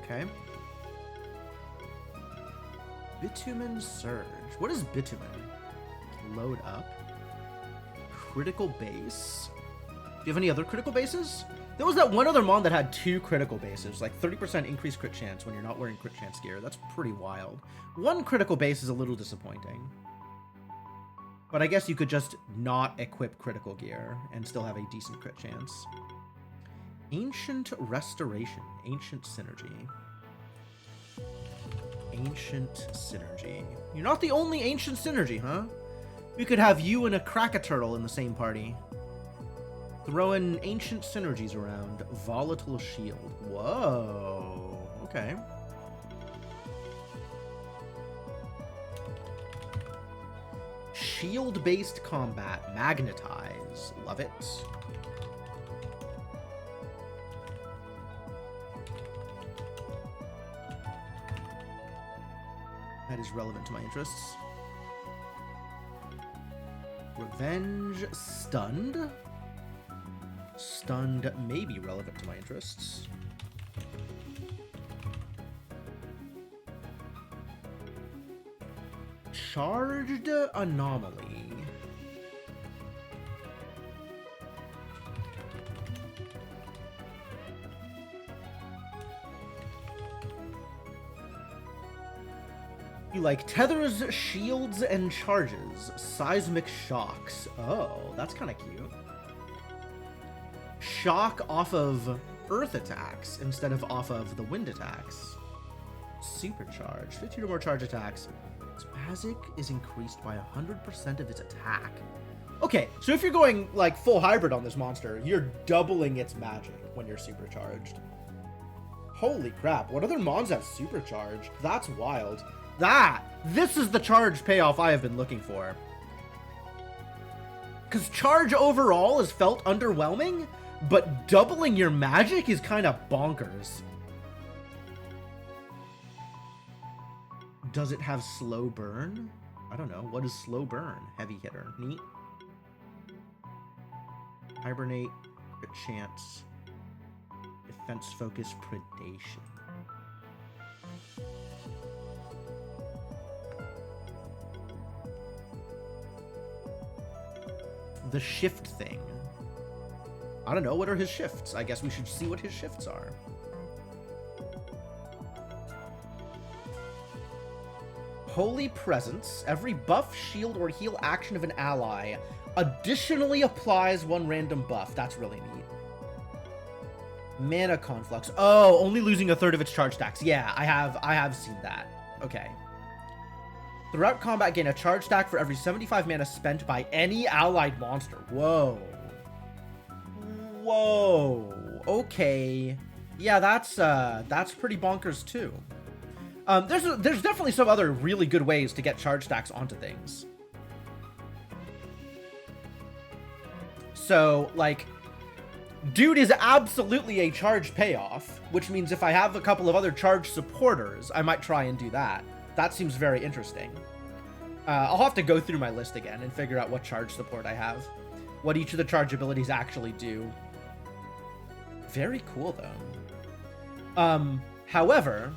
Okay. Bitumen Surge. What is Bitumen? Load up. Critical base. Do you have any other critical bases? There was that one other mon that had 2 critical bases, like 30% increased crit chance when you're not wearing crit chance gear. That's pretty wild. 1 critical base is a little disappointing. But I guess you could just not equip critical gear and still have a decent crit chance. Ancient Restoration. Ancient Synergy. Ancient Synergy. You're not the only Ancient Synergy, huh? We could have you and a Krakaturtle in the same party. Throwing Ancient Synergies around. Volatile Shield. Whoa. Okay. Shield-based combat. Magnetize. Love it. That is relevant to my interests. Revenge. Stunned. Stunned may be relevant to my interests. Charged Anomaly. You like tethers, shields, and charges. Seismic shocks. Oh, that's kind of cute. Shock off of earth attacks instead of off of the wind attacks. Supercharge. 15 or more charge attacks. Spasic is increased by 100% of its attack. Okay, so if you're going like full hybrid on this monster, you're doubling its magic when you're supercharged. Holy crap, what other mons have supercharged? That's wild. This is the charge payoff I have been looking for. Because charge overall is felt underwhelming, but doubling your magic is kind of bonkers. Does it have slow burn? I don't know. What is slow burn? Heavy hitter. Neat. Hibernate. Crit chance. Defense focus. Predation. The shift thing. I don't know. What are his shifts? I guess we should see what his shifts are. Holy Presence. Every buff, shield, or heal action of an ally additionally applies 1 random buff. That's really neat. Mana Conflux. Oh, only losing 1/3 of its charge stacks. Yeah, I have seen that. Okay. Throughout combat, gain a charge stack for every 75 mana spent by any allied monster. Whoa. Whoa. Okay. Yeah, that's pretty bonkers too. There's definitely some other really good ways to get charge stacks onto things. So, like, dude is absolutely a charge payoff, which means if I have a couple of other charge supporters, I might try and do that. That seems very interesting. I'll have to go through my list again and figure out what charge support I have. What each of the charge abilities actually do. Very cool, though. However,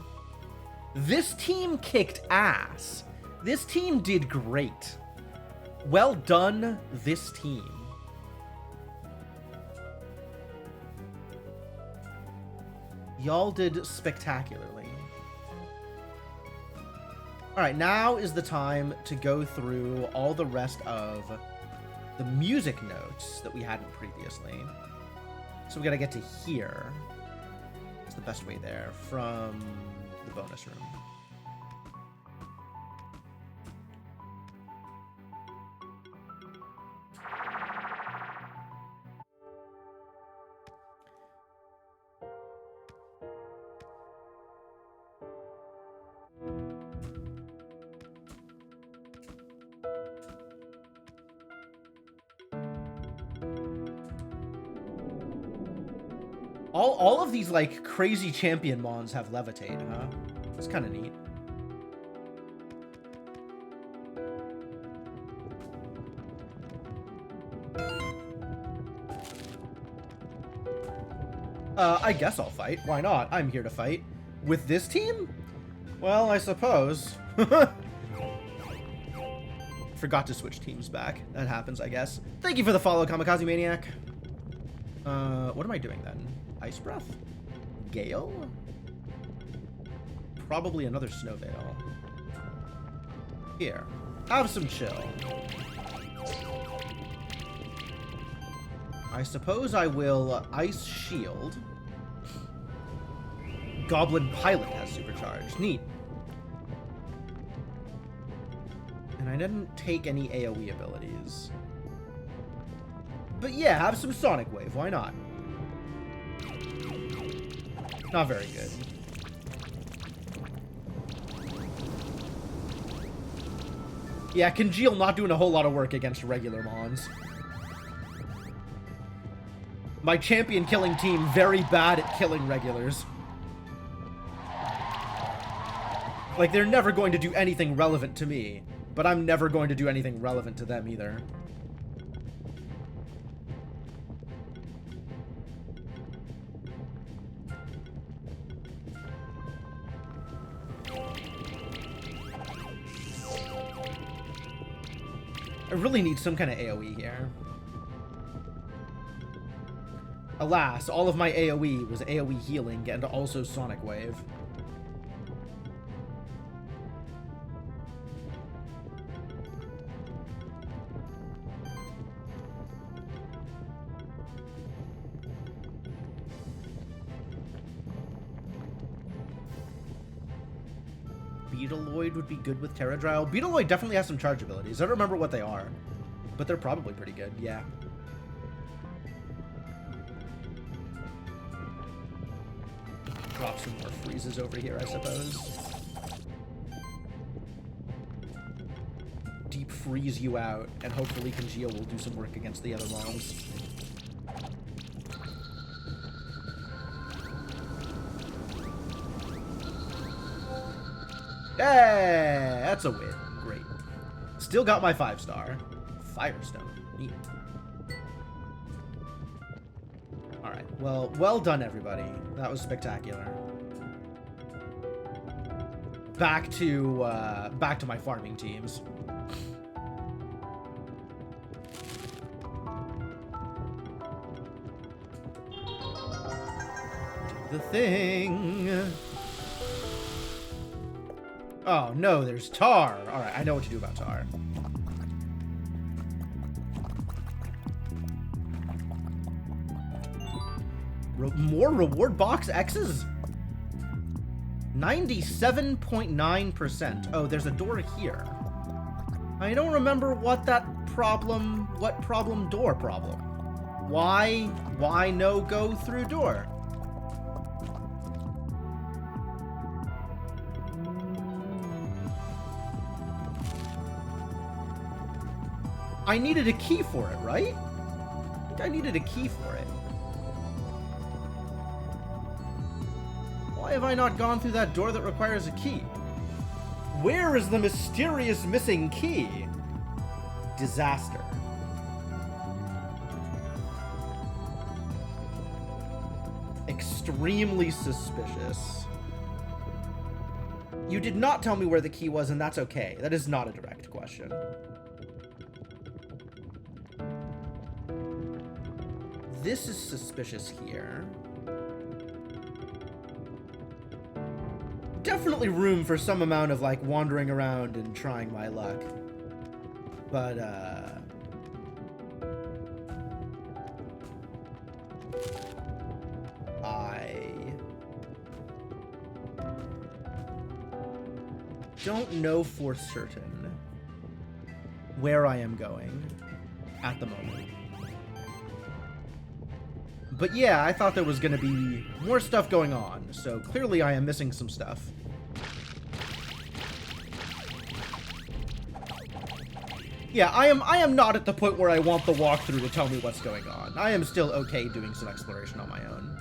this team kicked ass. This team did great. Well done, this team. Y'all did spectacularly. Alright, now is the time to go through all the rest of the music notes that we hadn't previously. So we gotta get to here. It's the best way there, from the bonus room. All of these, like, crazy champion mons have levitate, huh? It's kind of neat. I guess I'll fight. Why not? I'm here to fight. With this team? Well, I suppose. Forgot to switch teams back. That happens, I guess. Thank you for the follow, Kamikaze Maniac. What am I doing then? Ice Breath? Gale? Probably another Snow Veil. Here. Have some chill. I suppose I will Ice Shield. Goblin Pilot has Supercharge. Neat. And I didn't take any AoE abilities. But yeah, have some Sonic Wave. Why not? Not very good. Yeah, Congeal not doing a whole lot of work against regular mons. My champion killing team very bad at killing regulars. Like, they're never going to do anything relevant to me, but I'm never going to do anything relevant to them either. I really need some kind of AoE here. Alas, all of my AoE was AoE healing and also Sonic Wave. Beetleoid would be good with Terradryle. Beetleoid definitely has some charge abilities. I don't remember what they are, but they're probably pretty good, yeah. Drop some more freezes over here, I suppose. Deep freeze you out, and hopefully Congeal will do some work against the other mons. Hey, that's a win. Great. Still got my 5-star. Firestone. Neat. Alright, well done, everybody. That was spectacular. Back to my farming teams. Do the thing. Oh, no, there's Tar. All right, I know what to do about Tar. More reward box X's? 97.9%. Oh, there's a door here. I don't remember what problem door problem. Why no go through door? I needed a key for it, right? I think I needed a key for it. Why have I not gone through that door that requires a key? Where is the mysterious missing key? Disaster. Extremely suspicious. You did not tell me where the key was, and that's okay. That is not a direct question. This is suspicious here. definitely room for some amount of, like, wandering around and trying my luck. But, I don't know for certain where I am going at the moment. But yeah, I thought there was going to be more stuff going on, so clearly I am missing some stuff. Yeah, I am not at the point where I want the walkthrough to tell me what's going on. I am still okay doing some exploration on my own.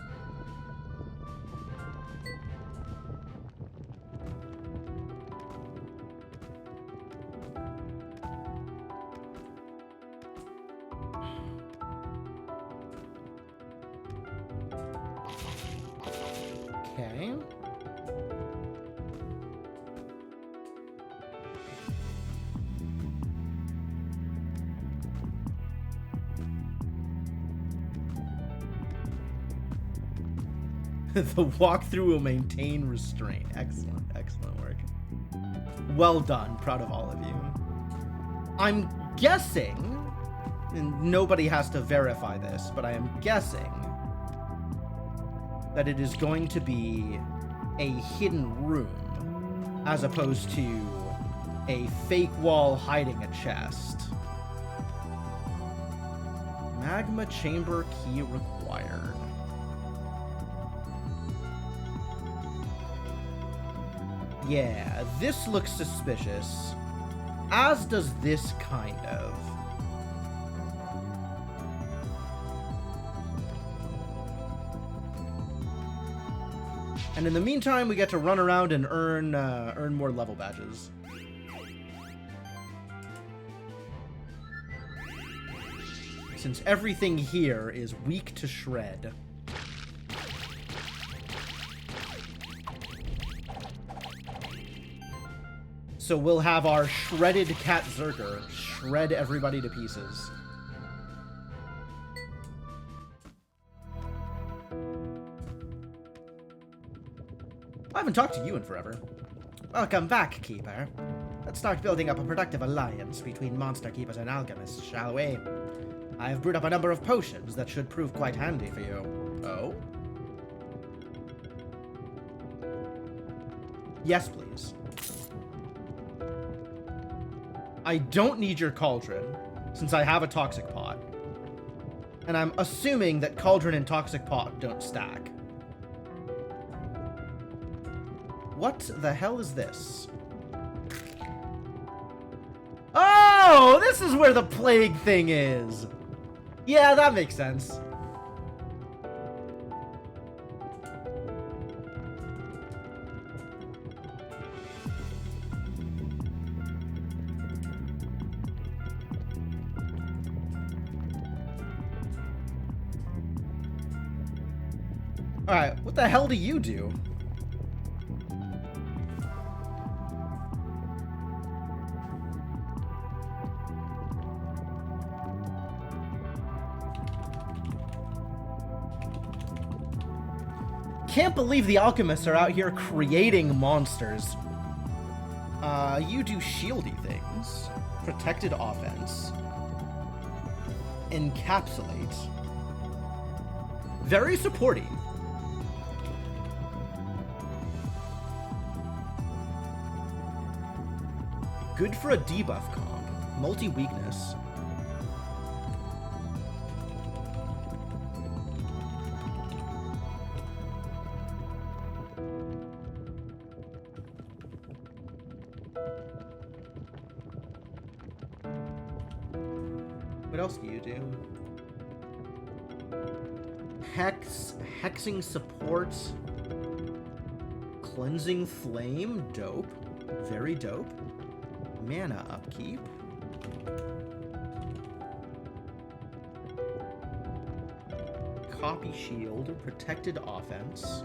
Okay. The walkthrough will maintain restraint. Excellent, excellent work. Well done. Proud of all of you. I'm guessing, and nobody has to verify this, but I am guessing that it is going to be a hidden room as opposed to a fake wall hiding a chest. Magma chamber key required. Yeah, this looks suspicious. As does this, kind of. And in the meantime, we get to run around and earn more level badges. Since everything here is weak to shred. So we'll have our shredded Cat Zerker shred everybody to pieces. I haven't talked to you in forever. Welcome back, Keeper. Let's start building up a productive alliance between Monster Keepers and Alchemists, shall we? I have brewed up a number of potions that should prove quite handy for you. Oh? Yes, please. I don't need your cauldron, since I have a toxic pot. And I'm assuming that cauldron and toxic pot don't stack. What the hell is this? Oh, this is where the plague thing is. Yeah, that makes sense. Alright, what the hell do you do? Can't believe the alchemists are out here creating monsters. You do shieldy things. Protected offense. Encapsulate. Very supporting. Good for a debuff comp. Multi-weakness. What else do you do? Hexing support. Cleansing flame. Dope. Very dope. Mana upkeep. Copy shield. Protected offense.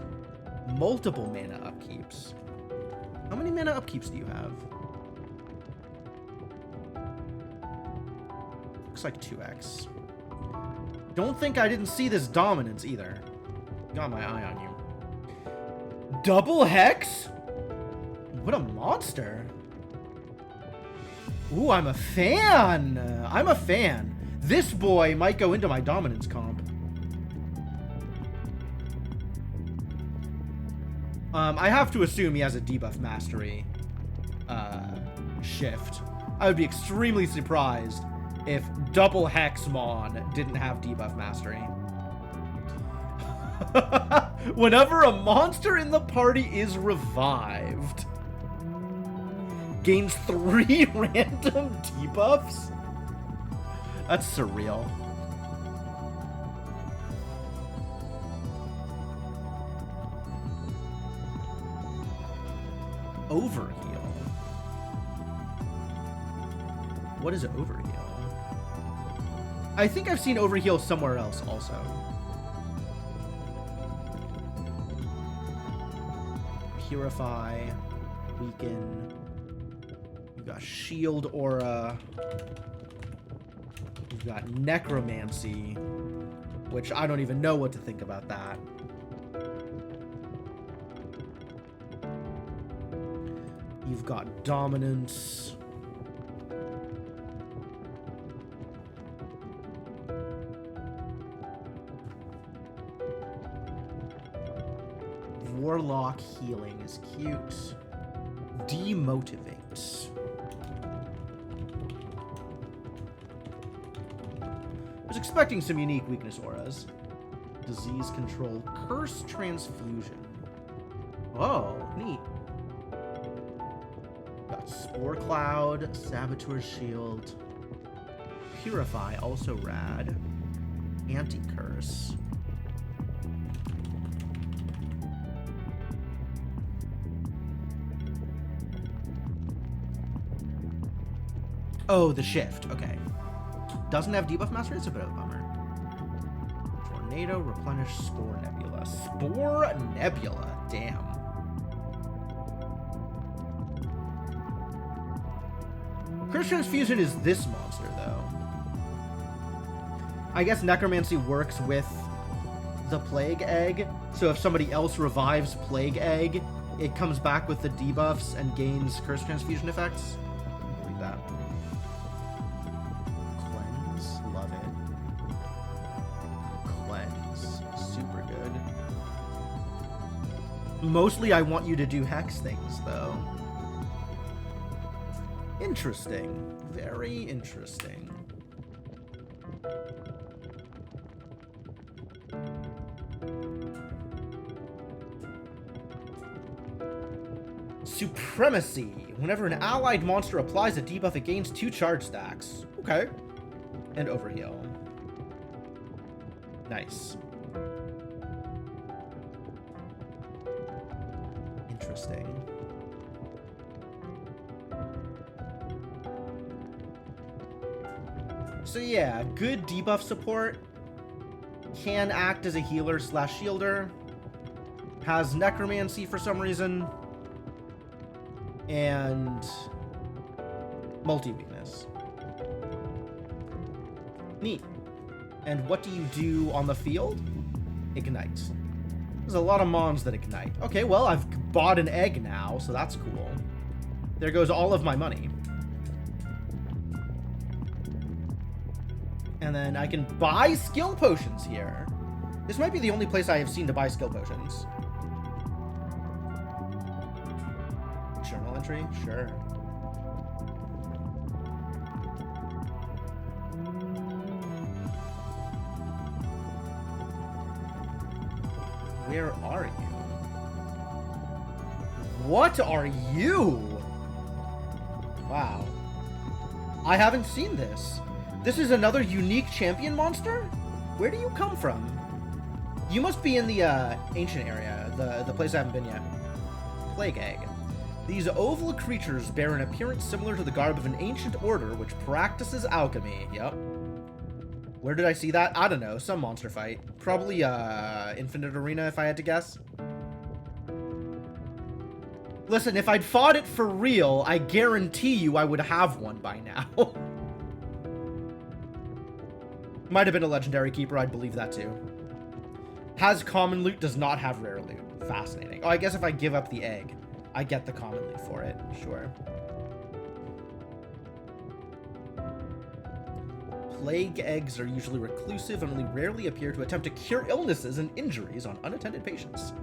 Multiple mana upkeeps. How many mana upkeeps do you have? Looks like 2x. Don't think I didn't see this dominance either. Got my eye on you. Double hex? what a monster. Ooh, I'm a fan. I'm a fan. This boy might go into my dominance comp. I have to assume he has a debuff mastery shift. I would be extremely surprised if double Hexmon didn't have debuff mastery. Whenever a monster in the party is revived, gains 3 random debuffs? That's surreal. Overheal. What is Overheal? I think I've seen Overheal somewhere else also. Purify, Weaken. You've got Shield Aura. You've got Necromancy, which I don't even know what to think about that. You've got Dominance. Warlock Healing is cute. Demotivate. I was expecting some unique weakness auras. Disease Control. Curse Transfusion. Oh, neat. Got Spore Cloud, Saboteur Shield, Purify, also rad, Anti-Curse. Oh, the shift, okay. Doesn't have debuff mastery, it's a bit of a bummer. Tornado, Replenish, Spore Nebula. Spore Nebula, damn. Curse Transfusion is this monster, though. I guess Necromancy works with the Plague Egg, so if somebody else revives Plague Egg, it comes back with the debuffs and gains Curse Transfusion effects. I believe that. Cleanse, love it. Cleanse, super good. Mostly I want you to do Hex things, though. Interesting. Very interesting. Supremacy. Whenever an allied monster applies a debuff, it gains 2 charge stacks. Okay. And Overheal. Nice. Interesting. So yeah, good debuff support. Can act as a healer / shielder. Has Necromancy for some reason. And multi-weakness. Neat. And what do you do on the field? Ignite. There's a lot of mons that ignite. Okay, well, I've bought an egg now, so that's cool. There goes all of my money. And then I can buy skill potions here. This might be the only place I have seen to buy skill potions. Journal entry? Sure. Where are you? What are you? Wow. I haven't seen this. This is another unique champion monster? Where do you come from? You must be in the ancient area, the place I haven't been yet. Plague Egg. These oval creatures bear an appearance similar to the garb of an ancient order which practices alchemy. Yep. Where did I see that? I don't know. Some monster fight. Probably Infinite Arena if I had to guess. Listen, if I'd fought it for real, I guarantee you I would have one by now. Might have been a legendary keeper, I'd believe that too. Has common loot, does not have rare loot. Fascinating. Oh, I guess if I give up the egg. I get the commonly for it, sure. Plague eggs are usually reclusive and only rarely appear to attempt to cure illnesses and injuries on unattended patients.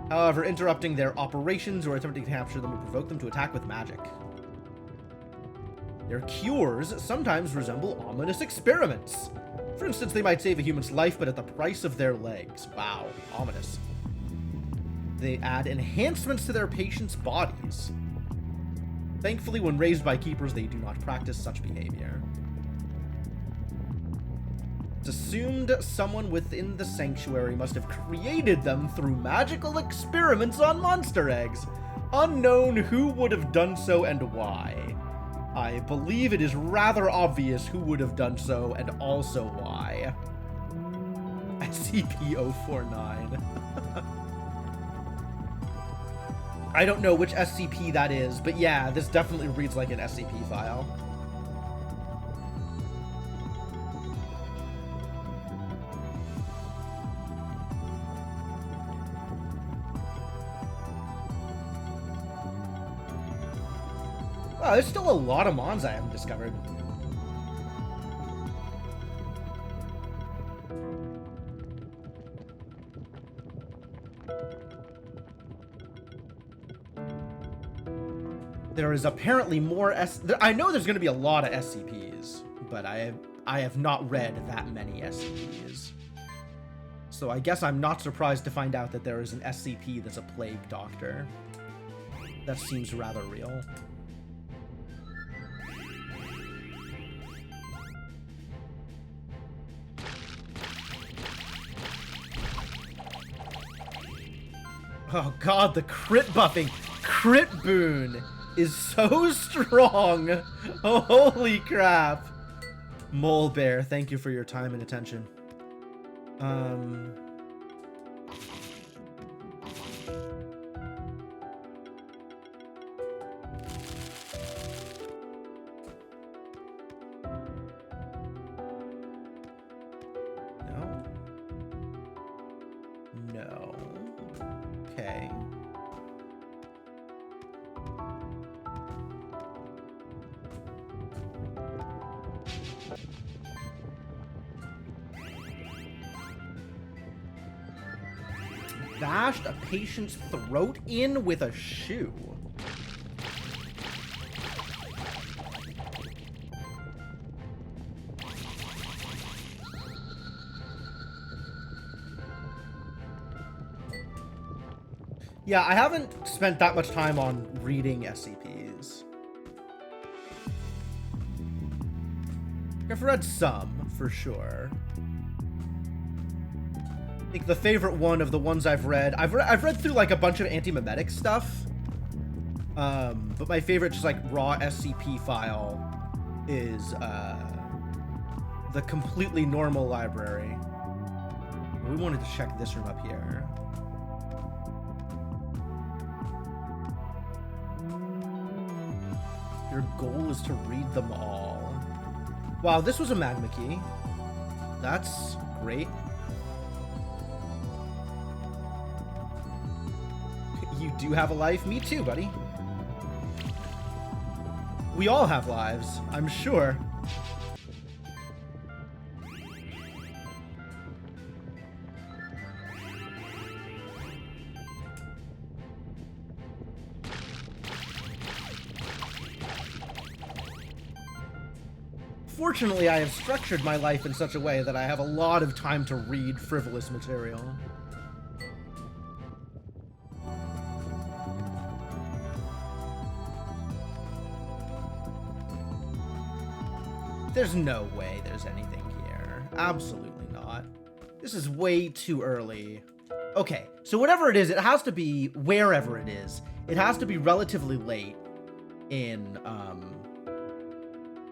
However, interrupting their operations or attempting to capture them will provoke them to attack with magic. Their cures sometimes resemble ominous experiments. For instance, they might save a human's life, but at the price of their legs. Wow, ominous. They add enhancements to their patients' bodies. Thankfully, when raised by keepers, they do not practice such behavior. It's assumed someone within the sanctuary must have created them through magical experiments on monster eggs. Unknown who would have done so and why. I believe it is rather obvious who would have done so and also why. SCP-049. I don't know which SCP that is, but yeah, this definitely reads like an SCP file. Wow, there's still a lot of mons I haven't discovered. There is apparently more I know there's going to be a lot of SCPs, but I have not read that many SCPs. So I guess I'm not surprised to find out that there is an SCP that's a plague doctor. That seems rather real. Oh god, the crit buffing! Crit boon is so strong! Oh, holy crap! Mole Bear, thank you for your time and attention. No. No. Okay. Bashed a patient's throat in with a shoe. Yeah, I haven't spent that much time on reading SCPs. I've read some, for sure. I think the favorite one of the ones I've read through like a bunch of anti-memetic stuff. But my favorite just like raw SCP file is the completely normal library. We wanted to check this room up here. Your goal is to read them all. Wow, this was a magma key. That's great. You do have a life? Me too, buddy. We all have lives, I'm sure. Fortunately, I have structured my life in such a way that I have a lot of time to read frivolous material. There's no way there's anything here. Absolutely not. This is way too early. Okay, so whatever it is, it has to be, wherever it is, it has to be relatively late in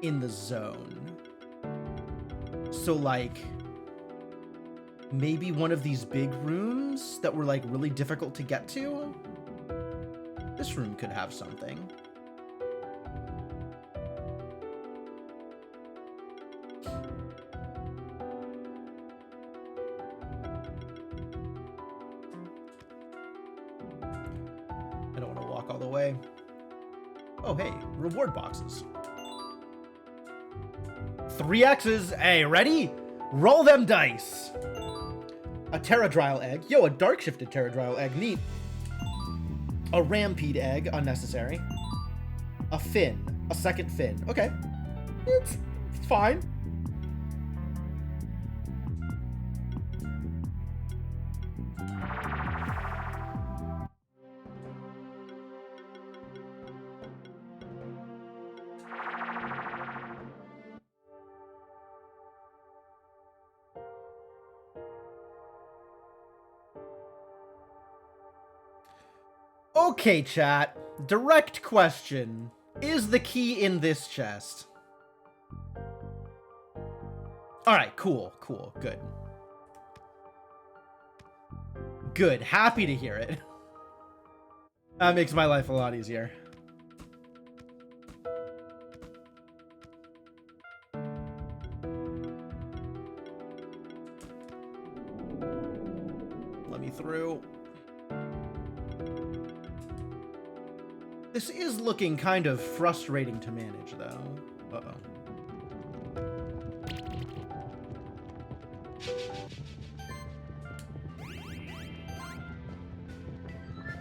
the zone. So like, maybe one of these big rooms that were like really difficult to get to? This room could have something. walk all the way. Oh, hey, reward boxes. 3 X's. Hey, ready? Roll them dice. A Terradryle egg. Yo, a dark shifted Terradryle egg. Neat. A Rampede egg. Unnecessary. A fin. A second fin. Okay. It's fine. Okay, chat. Direct question. Is the key in this chest? Alright, cool, good. Good, happy to hear it. That makes my life a lot easier. Let me through. This is looking kind of frustrating to manage, though. Uh-oh.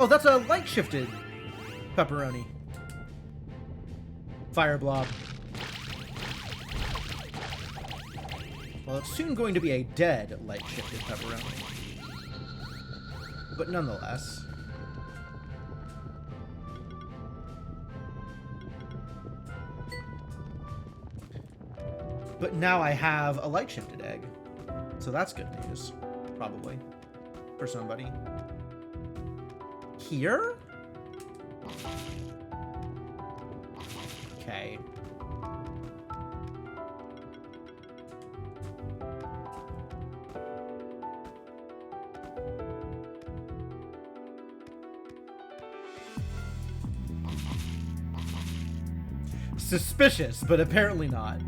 Oh, that's a light-shifted pepperoni. Fire blob. Well, it's soon going to be a dead light-shifted pepperoni. But nonetheless... But now I have a light-shifted egg. So that's good news. Probably. For somebody. Here? Okay. Suspicious, but apparently not.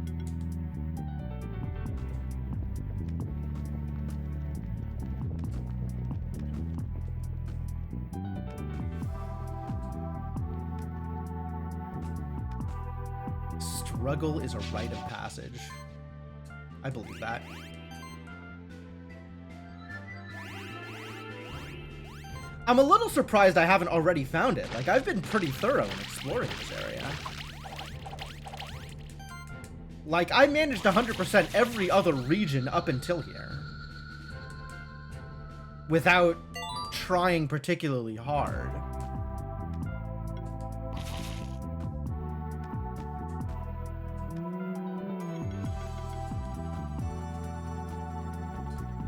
Struggle is a rite of passage. I believe that. I'm a little surprised I haven't already found it. Like, I've been pretty thorough in exploring this area. Like, I managed 100% every other region up until here. Without trying particularly hard.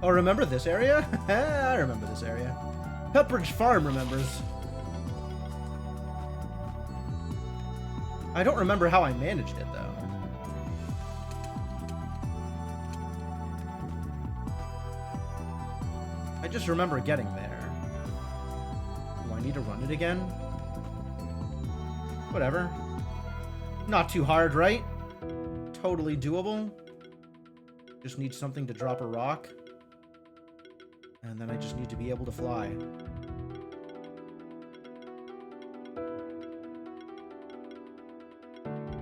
Oh, remember this area? I remember this area. Pepperidge Farm remembers. I don't remember how I managed it, though. I just remember getting there. Do I need to run it again? Whatever. Not too hard, right? Totally doable. Just need something to drop a rock. And then I just need to be able to fly.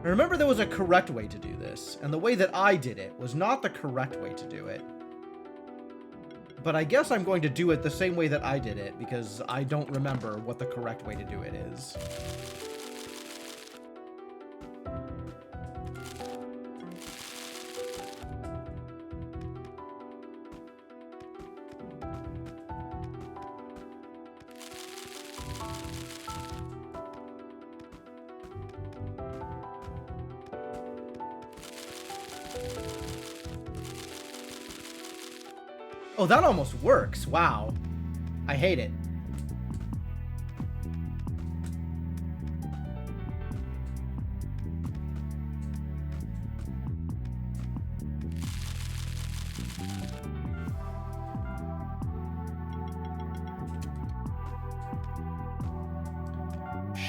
I remember there was a correct way to do this, and the way that I did it was not the correct way to do it. But I guess I'm going to do it the same way that I did it, because I don't remember what the correct way to do it is. Oh, that almost works. Wow. I hate it.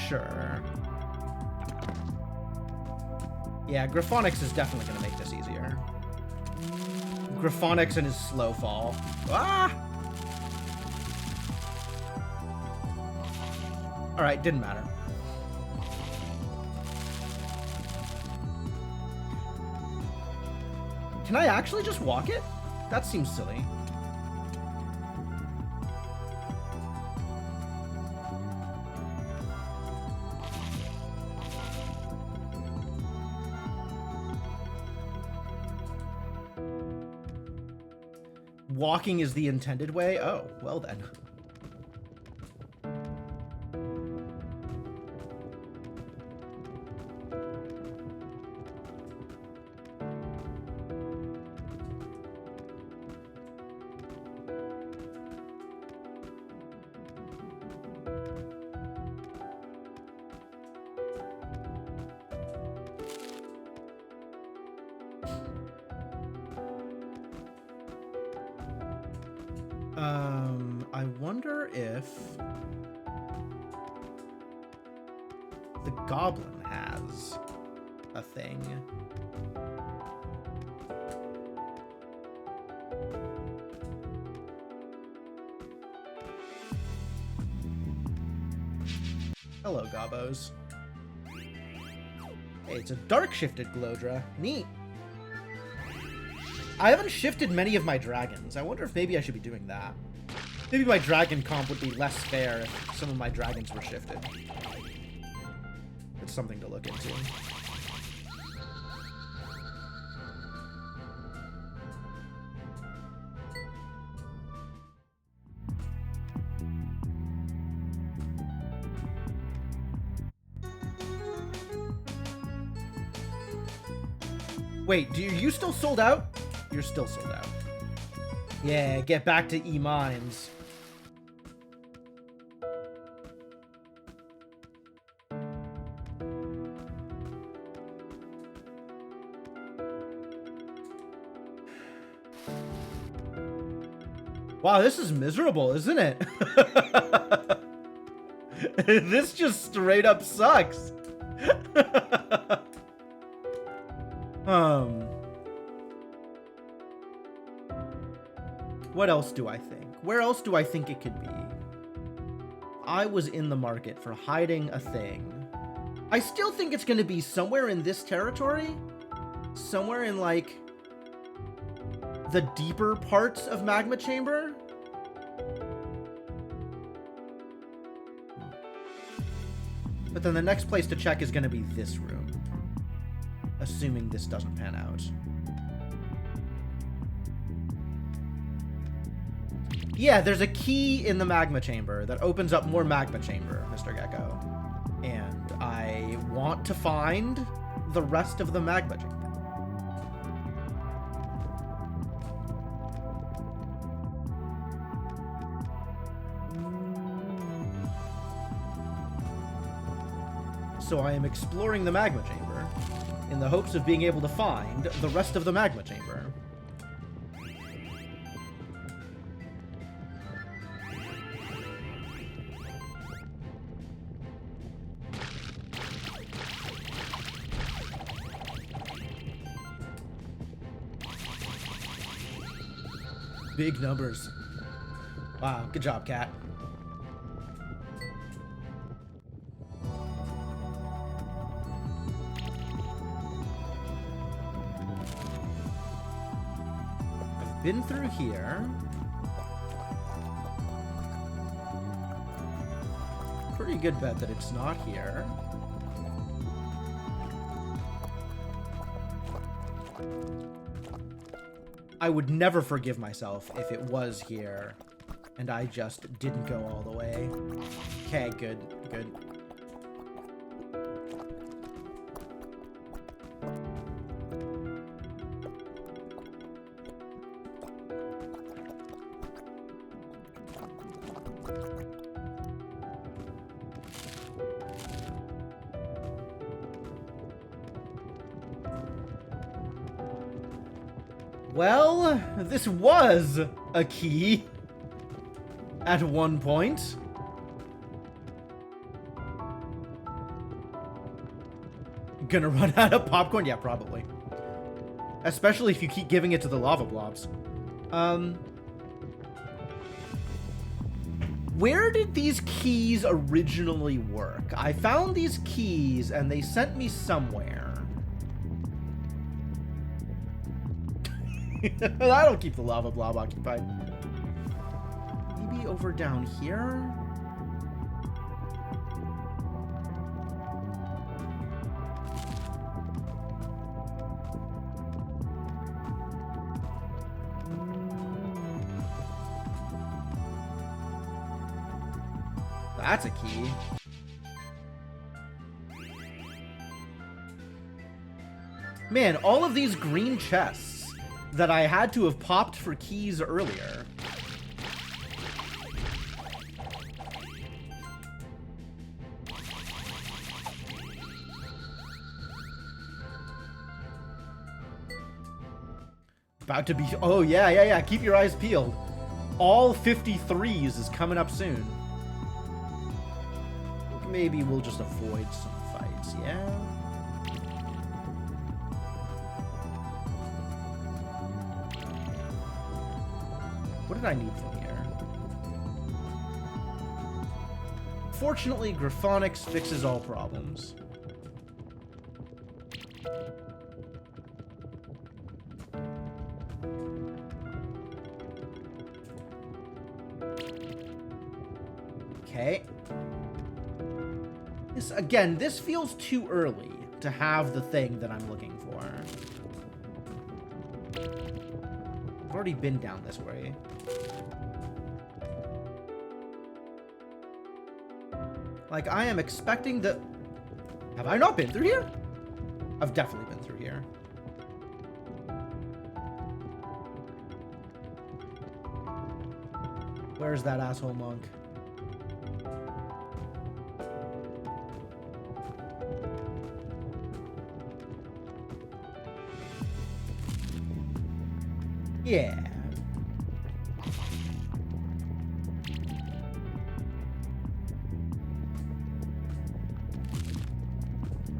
Sure. Yeah, Graphonics is definitely going to make this easier. Graphonics and his slow fall. Ah! Alright, didn't matter. Can I actually just walk it? That seems silly. Walking is the intended way? Oh, well then. I wonder if the goblin has a thing. Hello, Gobbos. Hey, it's a dark shifted Glodra. Neat. I haven't shifted many of my dragons. I wonder if maybe I should be doing that. Maybe my dragon comp would be less fair if some of my dragons were shifted. It's something to look into. Wait, are you still sold out? You're still sold out. Yeah, get back to E-Mines. Wow, this is miserable, isn't it? This just straight up sucks. What else do I think? Where else do I think it could be? I was in the market for hiding a thing. I still think it's going to be somewhere in this territory. Somewhere in, like, the deeper parts of Magma Chamber. But then the next place to check is going to be this room. Assuming this doesn't pan out. Yeah, there's a key in the Magma Chamber that opens up more Magma Chamber, Mr. Gecko. And I want to find the rest of the Magma Chamber. So I am exploring the Magma Chamber in the hopes of being able to find the rest of the Magma Chamber. Big numbers. Wow, good job, Cat. I've been through here. Pretty good bet that it's not here. I would never forgive myself if it was here and I just didn't go all the way. Okay, good, good. Well, this was a key at one point. Gonna run out of popcorn? Yeah, probably. Especially if you keep giving it to the lava blobs. Where did these keys originally work? I found these keys and they sent me somewhere. That'll keep the lava blob occupied. Maybe over down here? That's a key. Man, all of these green chests that I had to have popped for keys earlier. About to be... Oh, yeah. Keep your eyes peeled. All 53s is coming up soon. Maybe we'll just avoid some fights, yeah? What did I need from here? Fortunately, Graphonics fixes all problems. Okay. Again, this feels too early to have the thing that I'm looking for. I've already been down this way. Like, I am expecting the... Have I not been through here? I've definitely been through here. Where's that asshole monk? Yeah.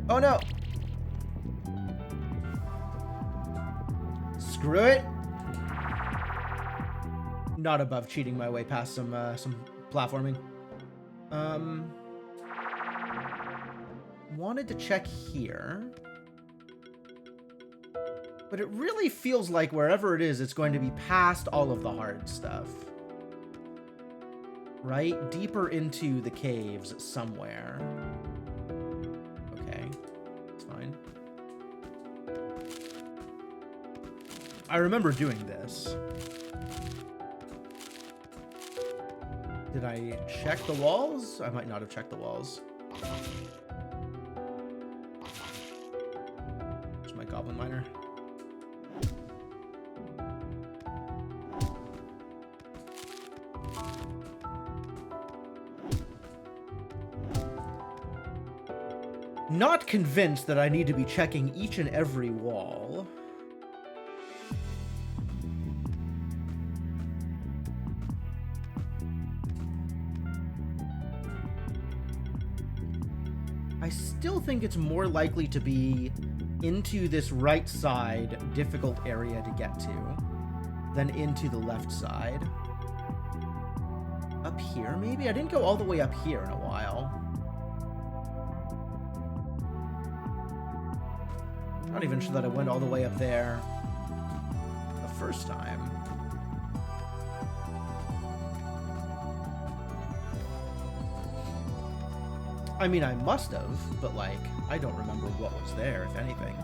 Oh no. Screw it. Not above cheating my way past some platforming. Wanted to check here. But it really feels like wherever it is, it's going to be past all of the hard stuff. Right? Deeper into the caves somewhere. Okay. It's fine. I remember doing this. Did I check the walls? I might not have checked the walls. There's my goblin miner. Not convinced that I need to be checking each and every wall. I still think it's more likely to be into this right side difficult area to get to than into the left side. Up here, maybe? I didn't go all the way up here in a while. Not even sure that I went all the way up there the first time. I mean, I must have, but like, I don't remember what was there, if anything.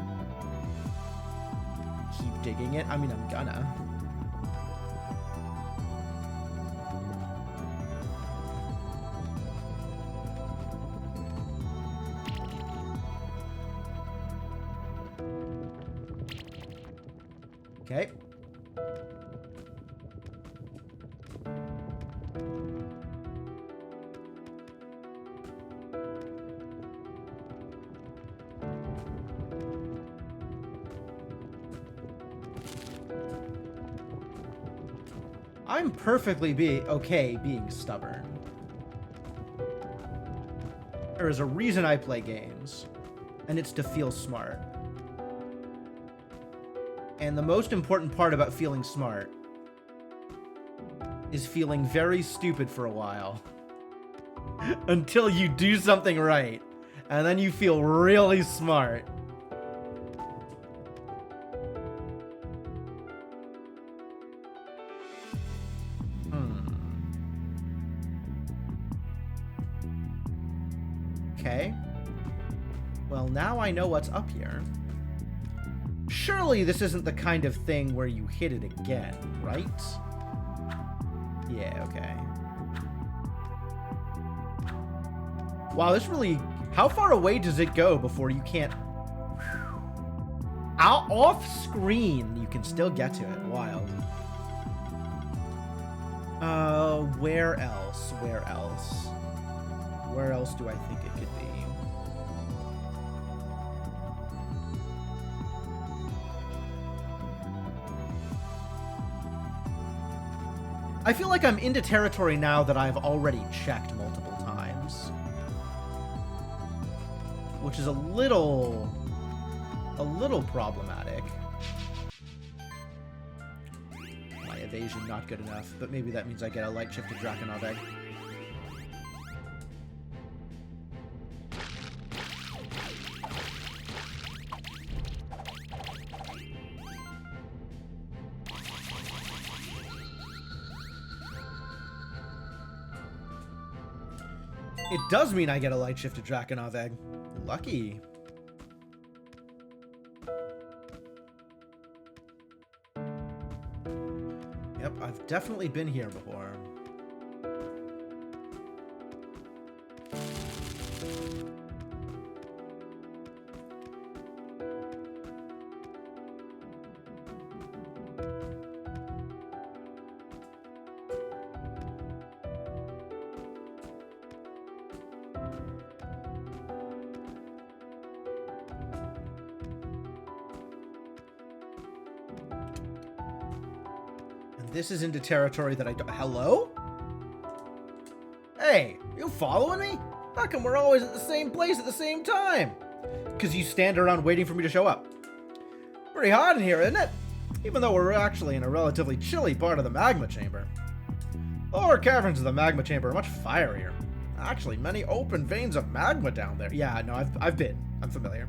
Keep digging it? I mean, I'm gonna. Okay. I'm perfectly okay being stubborn. There is a reason I play games, and it's to feel smart. And the most important part about feeling smart is feeling very stupid for a while. Until you do something right. And then you feel really smart. Okay. Well, now I know what's up here. Surely this isn't the kind of thing where you hit it again, right? Yeah, okay. Wow, this really... How far away does it go before you can't... Out off screen, you can still get to it. Wild. Where else? Where else? Where else do I think it could be? I feel like I'm into territory now that I've already checked multiple times. Which is a little problematic. My evasion not good enough, but maybe that means I get a light shift to Drakenov Egg. It does mean I get a light shift to Drakenov Egg. Lucky. Yep, I've definitely been here before. This is into territory that I don't... Hello? Hey, you following me? How come we're always at the same place at the same time? Because you stand around waiting for me to show up. Pretty hot in here, isn't it? Even though we're actually in a relatively chilly part of the magma chamber. Lower caverns of the magma chamber are much fierier. Actually, many open veins of magma down there. Yeah, no, I've been. I'm familiar.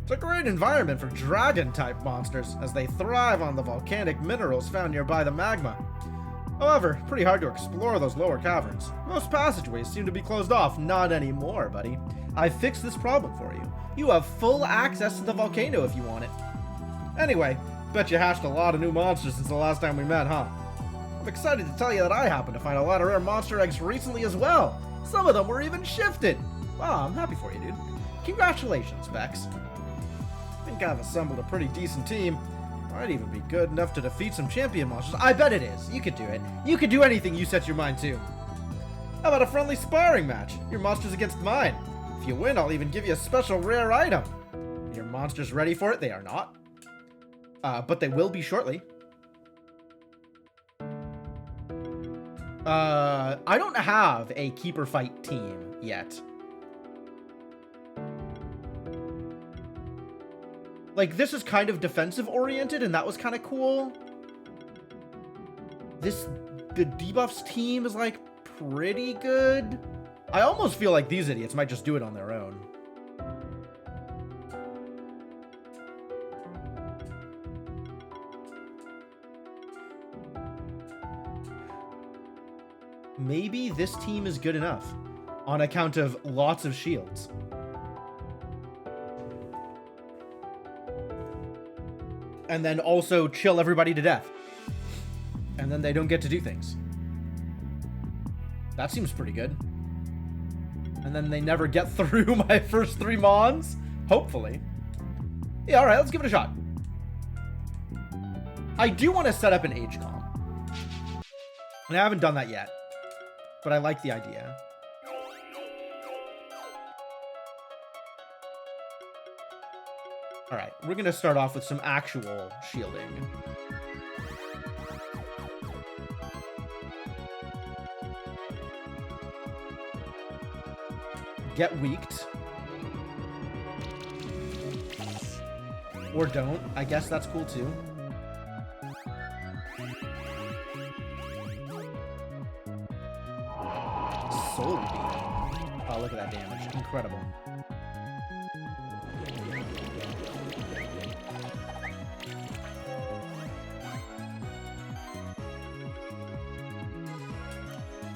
It's a great environment for dragon-type monsters, as they thrive on the volcanic minerals found nearby the magma. However, pretty hard to explore those lower caverns. Most passageways seem to be closed off. Not anymore, buddy. I fixed this problem for you. You have full access to the volcano if you want it. Anyway, bet you hatched a lot of new monsters since the last time we met, huh? I'm excited to tell you that I happened to find a lot of rare monster eggs recently as well. Some of them were even shifted. Wow, I'm happy for you, dude. Congratulations, Vex. I think I've assembled a pretty decent team. Might even be good enough to defeat some champion monsters. I bet it is. You could do it. You could do anything you set your mind to. How about a friendly sparring match? Your monsters against mine. If you win, I'll even give you a special rare item. Are your monsters ready for it? They are not. But they will be shortly. I don't have a keeper fight team yet. Like, this is kind of defensive-oriented, and that was kind of cool. The debuffs team is, like, pretty good. I almost feel like these idiots might just do it on their own. Maybe this team is good enough, on account of lots of shields. And then also chill everybody to death. And then they don't get to do things. That seems pretty good. And then they never get through my first 3 mons? Hopefully. Yeah, alright, let's give it a shot. I do want to set up an HCOM. And I haven't done that yet. But I like the idea. Alright, we're going to start off with some actual shielding. Get weaked. Or don't. I guess that's cool too. Soul Beam. Oh, look at that damage. Incredible.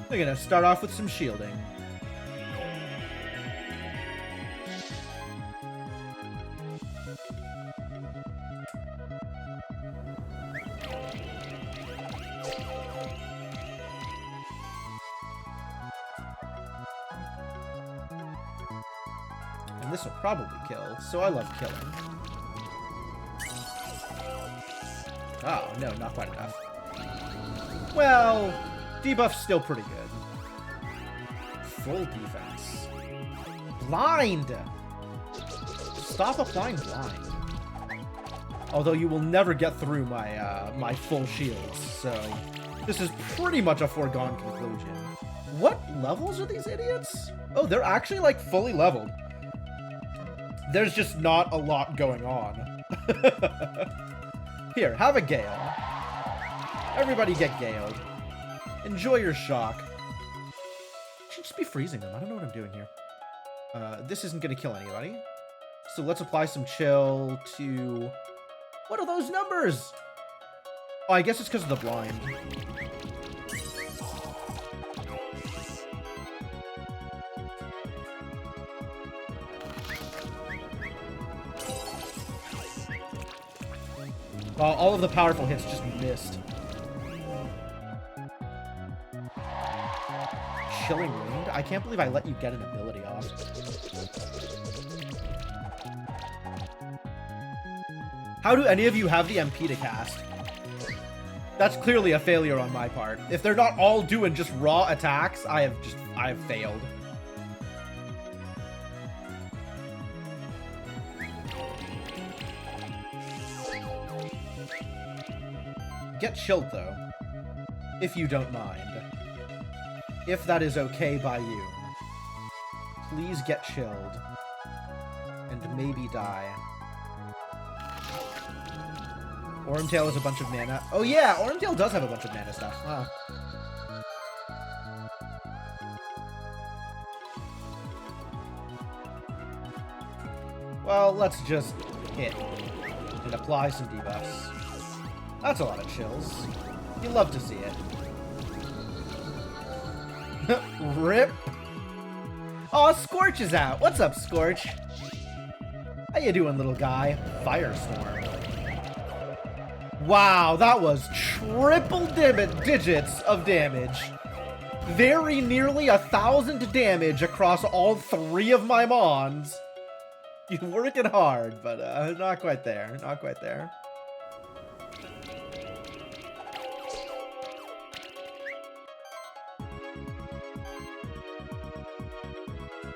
We're gonna start off with some shielding. And this will probably kill, so I love killing. Oh, no, not quite enough. Well, debuff's still pretty good. Full defense. Blind! Stop applying blind. Although you will never get through my my full shields, so this is pretty much a foregone conclusion. What levels are these idiots? Oh, they're actually like fully leveled. There's just not a lot going on. Here, have a gale. Everybody get galed. Enjoy your shock. I should just be freezing them. I don't know what I'm doing here. This isn't going to kill anybody. So let's apply some chill to... What are those numbers? Oh, I guess it's because of the blind. Well, all of the powerful hits just missed. Chilling Wind? I can't believe I let you get an ability off. How do any of you have the MP to cast? That's clearly a failure on my part. If they're not all doing just raw attacks, I have failed. Get chilled though, if you don't mind. If that is okay by you. Please get chilled. And maybe die. Ormtail has a bunch of mana. Oh yeah, Ormtail does have a bunch of mana stuff. Huh. Well, let's just hit and apply some debuffs. That's a lot of chills. You love to see it. Rip. Aw, Scorch is out. What's up, Scorch? How you doing, little guy? Firestorm. Wow, that was triple digits of damage. Very nearly 1,000 damage across all 3 of my mons. You're working hard, but not quite there. Not quite there.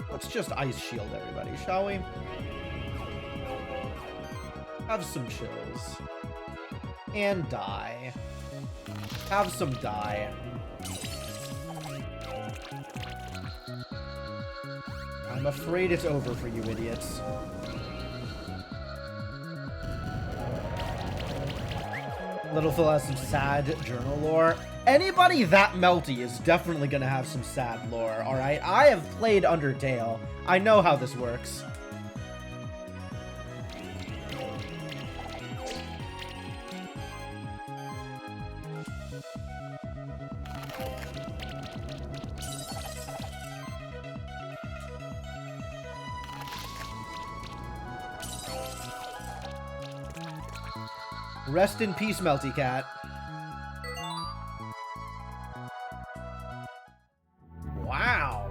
Let's just Ice Shield everybody, shall we? Have some chills. And die. Have some die. I'm afraid it's over for you idiots. Little Phil has some sad journal lore. Anybody that melty is definitely gonna have some sad lore, alright? I have played Undertale. I know how this works. Rest in peace, Melty Cat. Wow.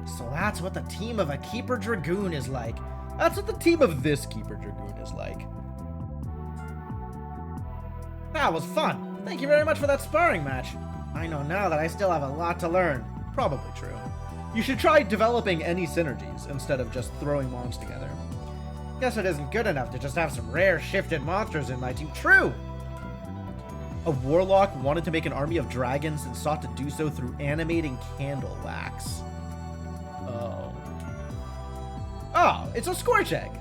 So that's what the team of a Keeper Dragoon is like. That's what the team of this Keeper Dragoon is like. That was fun. Thank you very much for that sparring match. I know now that I still have a lot to learn. Probably true. You should try developing any synergies instead of just throwing mons together. Guess it isn't good enough to just have some rare shifted monsters in my team. True! A warlock wanted to make an army of dragons and sought to do so through animating candle wax. Oh. Oh, it's a Scorch Egg!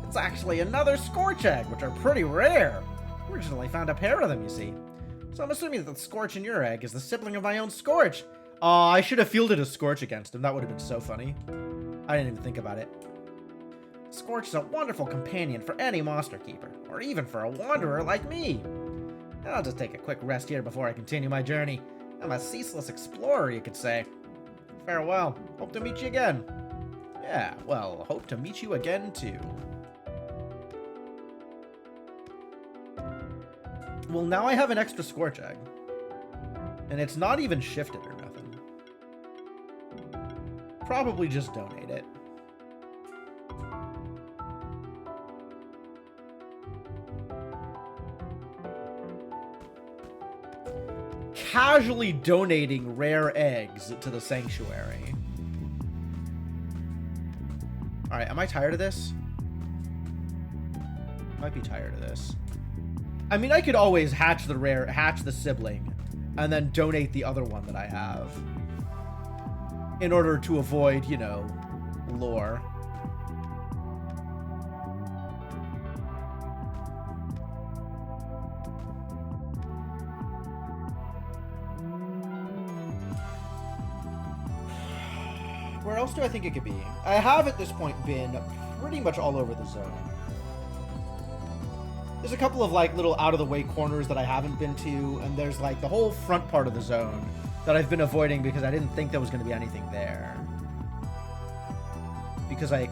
It's actually another Scorch Egg, which are pretty rare. Originally found a pair of them, you see. So I'm assuming that the Scorch in your egg is the sibling of my own Scorch. I should have fielded a Scorch against him. That would have been so funny. I didn't even think about it. Scorch is a wonderful companion for any monster keeper, or even for a wanderer like me. I'll just take a quick rest here before I continue my journey. I'm a ceaseless explorer, you could say. Farewell. Hope to meet you again. Yeah, well, hope to meet you again, too. Well, now I have an extra Scorch Egg. And it's not even shifted or nothing. Probably just donate it. Casually donating rare eggs to the sanctuary. Alright, am I tired of this? Might be tired of this. I mean, I could always hatch the sibling, and then donate the other one that I have. In order to avoid, you know, lore. Where else do I think it could be? I have at this point been pretty much all over the zone. There's a couple of like little out of the way corners that I haven't been to, and there's like the whole front part of the zone that I've been avoiding because I didn't think there was going to be anything there. Because I'm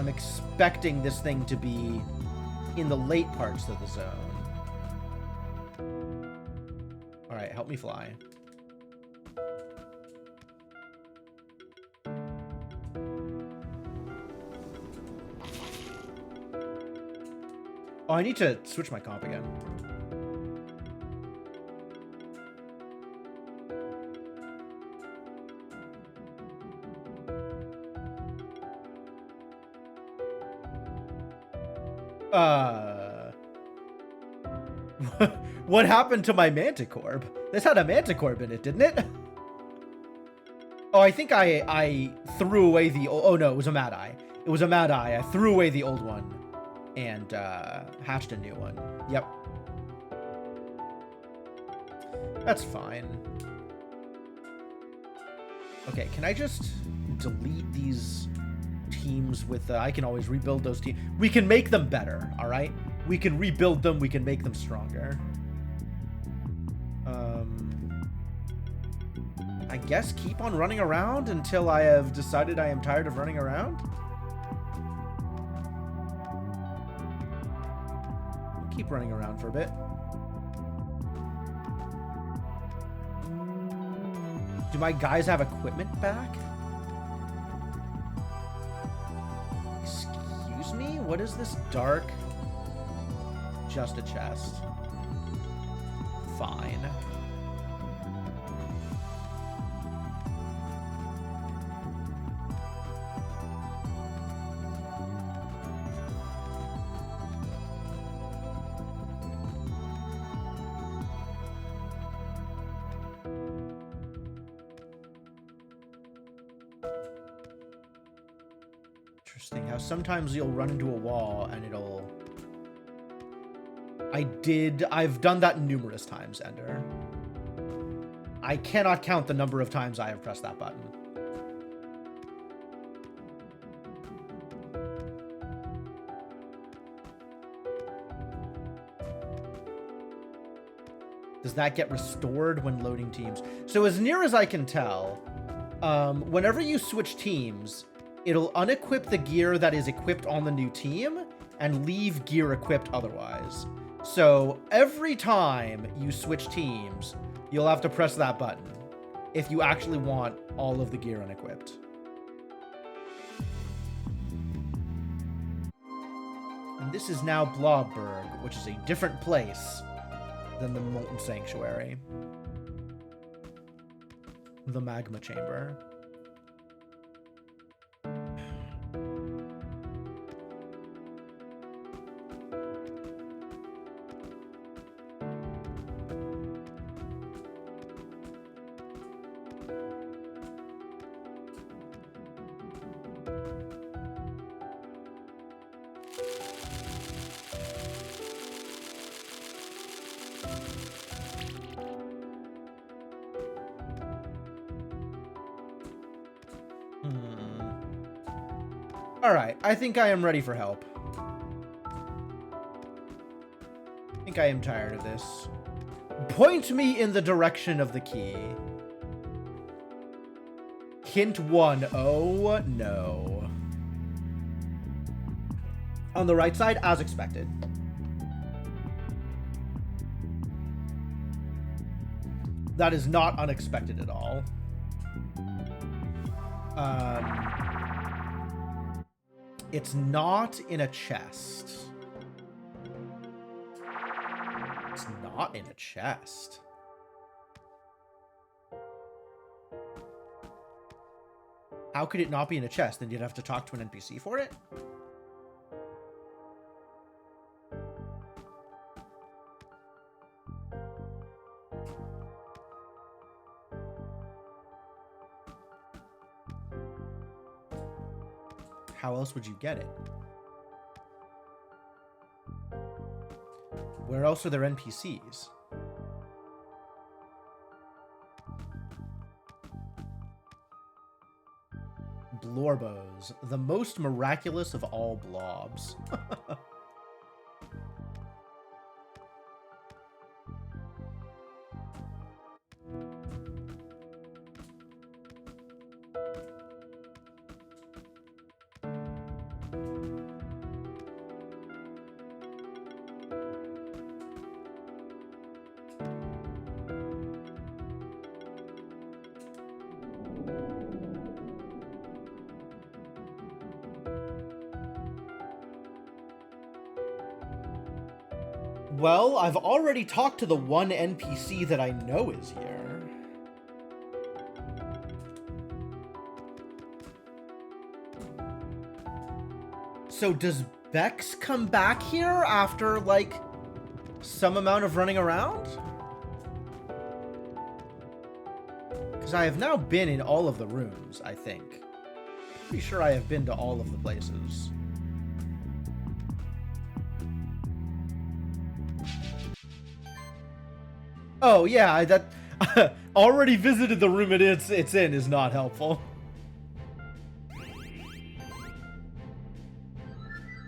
expecting this thing to be in the late parts of the zone. Alright, help me fly. Oh, I need to switch my comp again. What happened to my Manticorp? This had a Manticorp in it, didn't it? Oh, I think I threw away the... Oh, no, it was a Mad Eye. It was a Mad Eye. I threw away the old one and hatched a new one. Yep. That's fine. Okay, can I just delete these teams with... I can always rebuild those teams. We can make them better, all right? We can rebuild them. We can make them stronger. I guess keep on running around until I have decided I am tired of running around. Keep running around for a bit. Do my guys have equipment back? Excuse me? What is this dark? Just a chest. Fine. Interesting how sometimes you'll run into a wall and it'll... I've done that numerous times, Ender. I cannot count the number of times I have pressed that button. Does that get restored when loading teams? So as near as I can tell, whenever you switch teams, it'll unequip the gear that is equipped on the new team and leave gear equipped otherwise. So every time you switch teams, you'll have to press that button if you actually want all of the gear unequipped. And this is now Blobberg, which is a different place than the Molten Sanctuary. The Magma Chamber. Alright, I think I am ready for help. I think I am tired of this. Point me in the direction of the key. Hint 1. Oh, no. On the right side, as expected. That is not unexpected at all. It's not in a chest. It's not in a chest. How could it not be in a chest? Then you'd have to talk to an NPC for it? How else would you get it? Where else are there NPCs? Blorbos, the most miraculous of all blobs. Well, I've already talked to the one NPC that I know is here. So does Bex come back here after, like, some amount of running around? Because I have now been in all of the rooms, I think. Pretty sure I have been to all of the places. Oh, yeah, that already visited the room it's in is not helpful.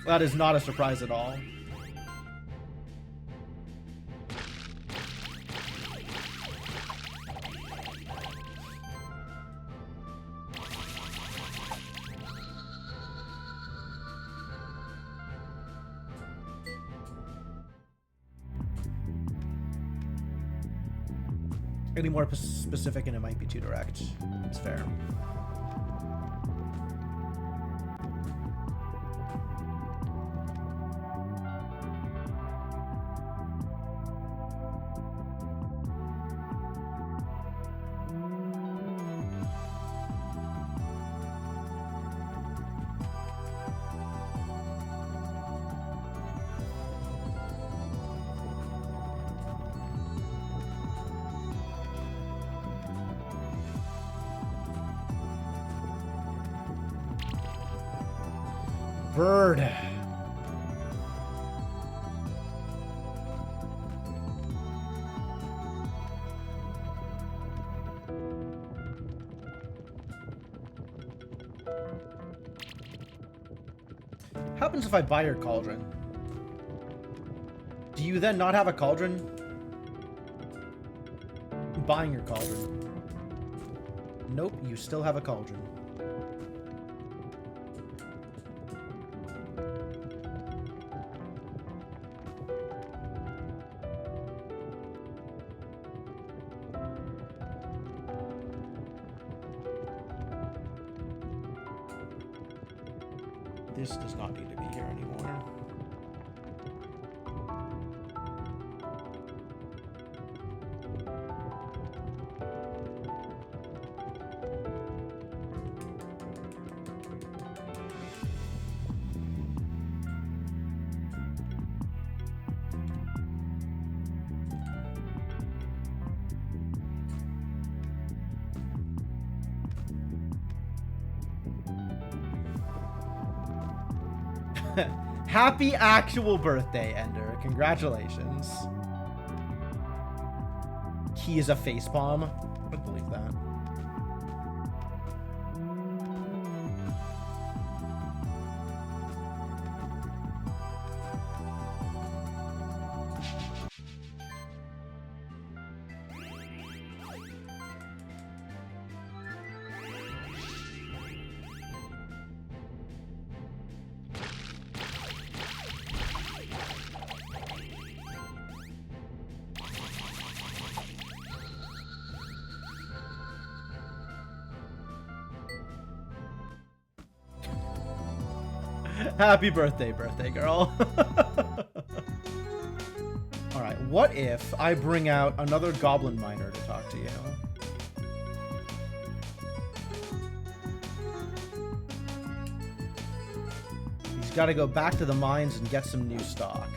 That is not a surprise at all. Any more specific and it might be too direct. It's fair. Bird. Happens if I buy your cauldron? Do you then not have a cauldron? I'm buying your cauldron. Nope, you still have a cauldron. This does not need to be here anymore. Happy actual birthday, Ender. Congratulations. He is a facepalm. I don't believe that. Happy birthday, birthday girl. Alright, what if I bring out another goblin miner to talk to you? He's got to go back to the mines and get some new stock.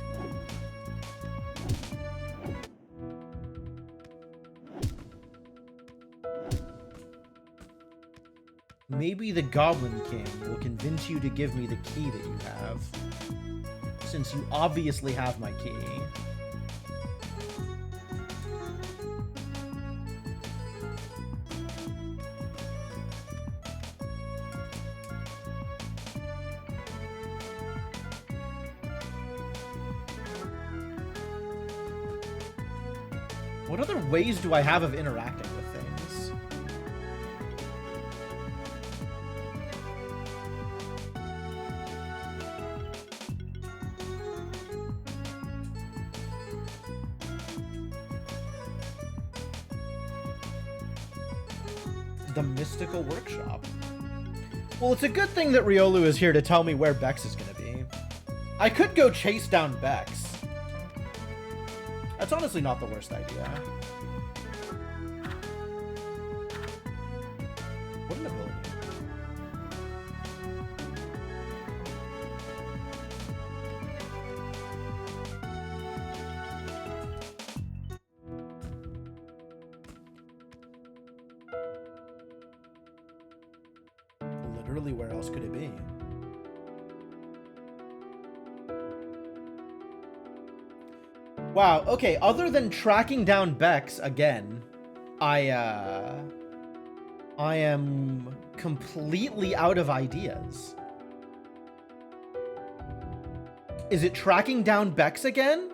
Maybe the Goblin King will convince you to give me the key that you have, since you obviously have my key. What other ways do I have of interacting with things? The Mystical Workshop. Well, it's a good thing that Riolu is here to tell me where Bex is going to be. I could go chase down Bex. That's honestly not the worst idea. What an ability. Literally, where else could it be? Wow, okay, other than tracking down Bex again, I am completely out of ideas. Is it tracking down Bex again?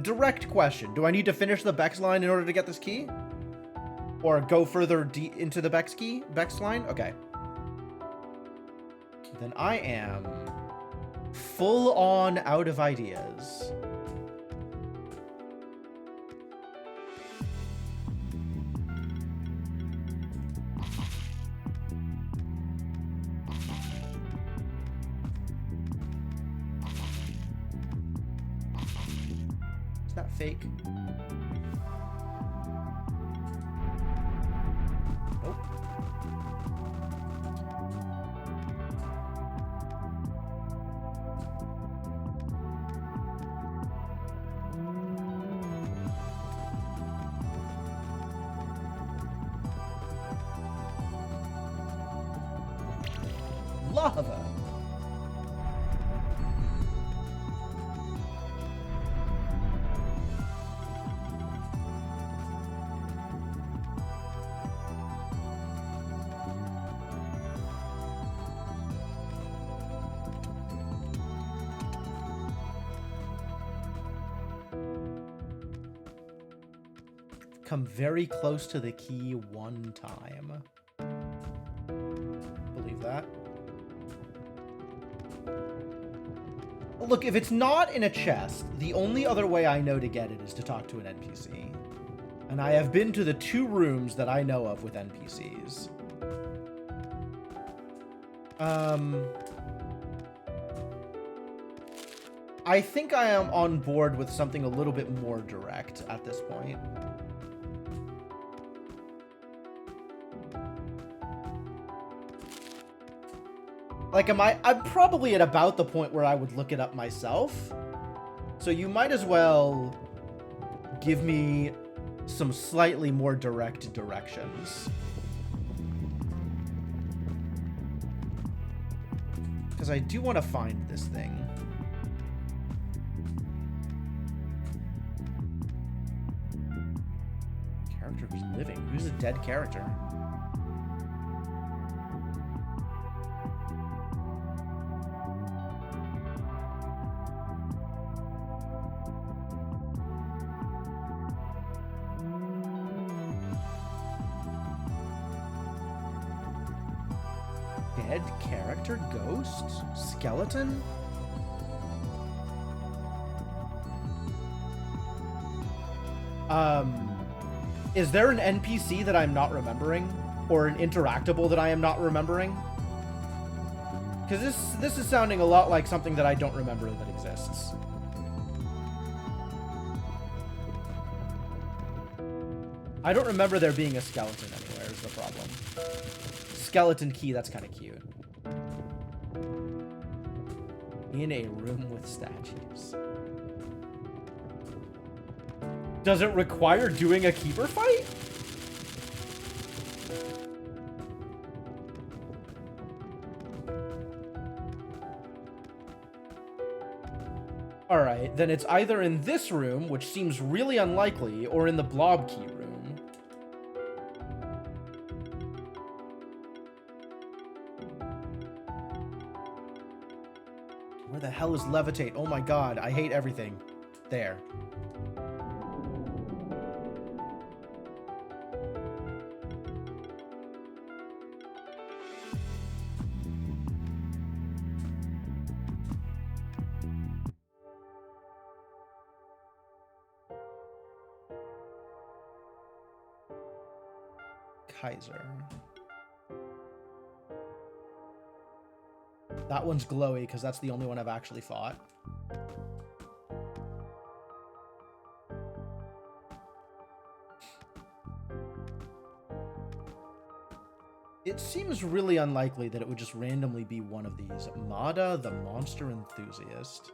Direct question. Do I need to finish the Bex line in order to get this key? Or go further into the Bex line? Okay. Then I am full on out of ideas. Is that fake? Nope. Lava. Come very close to the key one time. Believe that. Look, if it's not in a chest, the only other way I know to get it is to talk to an NPC. And I have been to the 2 rooms that I know of with NPCs. I think I am on board with something a little bit more direct at this point. Like, I'm probably at about the point where I would look it up myself. So you might as well give me some slightly more direct directions. Because I do want to find this thing. Character who's living. Who's a dead character? Dead character? Ghost? Skeleton? Is there an NPC that I'm not remembering or an interactable that I am not remembering. Because this is sounding a lot like something that I don't remember that exists. I don't remember there being a skeleton anywhere is the problem. Skeleton key, that's kind of cute. In a room with statues. Does it require doing a keeper fight? Alright, then it's either in this room, which seems really unlikely, or in the blob key room. Where the hell is levitate? Oh my god, I hate everything. There. Kaiser. That one's glowy because that's the only one I've actually fought. It seems really unlikely that it would just randomly be one of these. Mada, the monster enthusiast.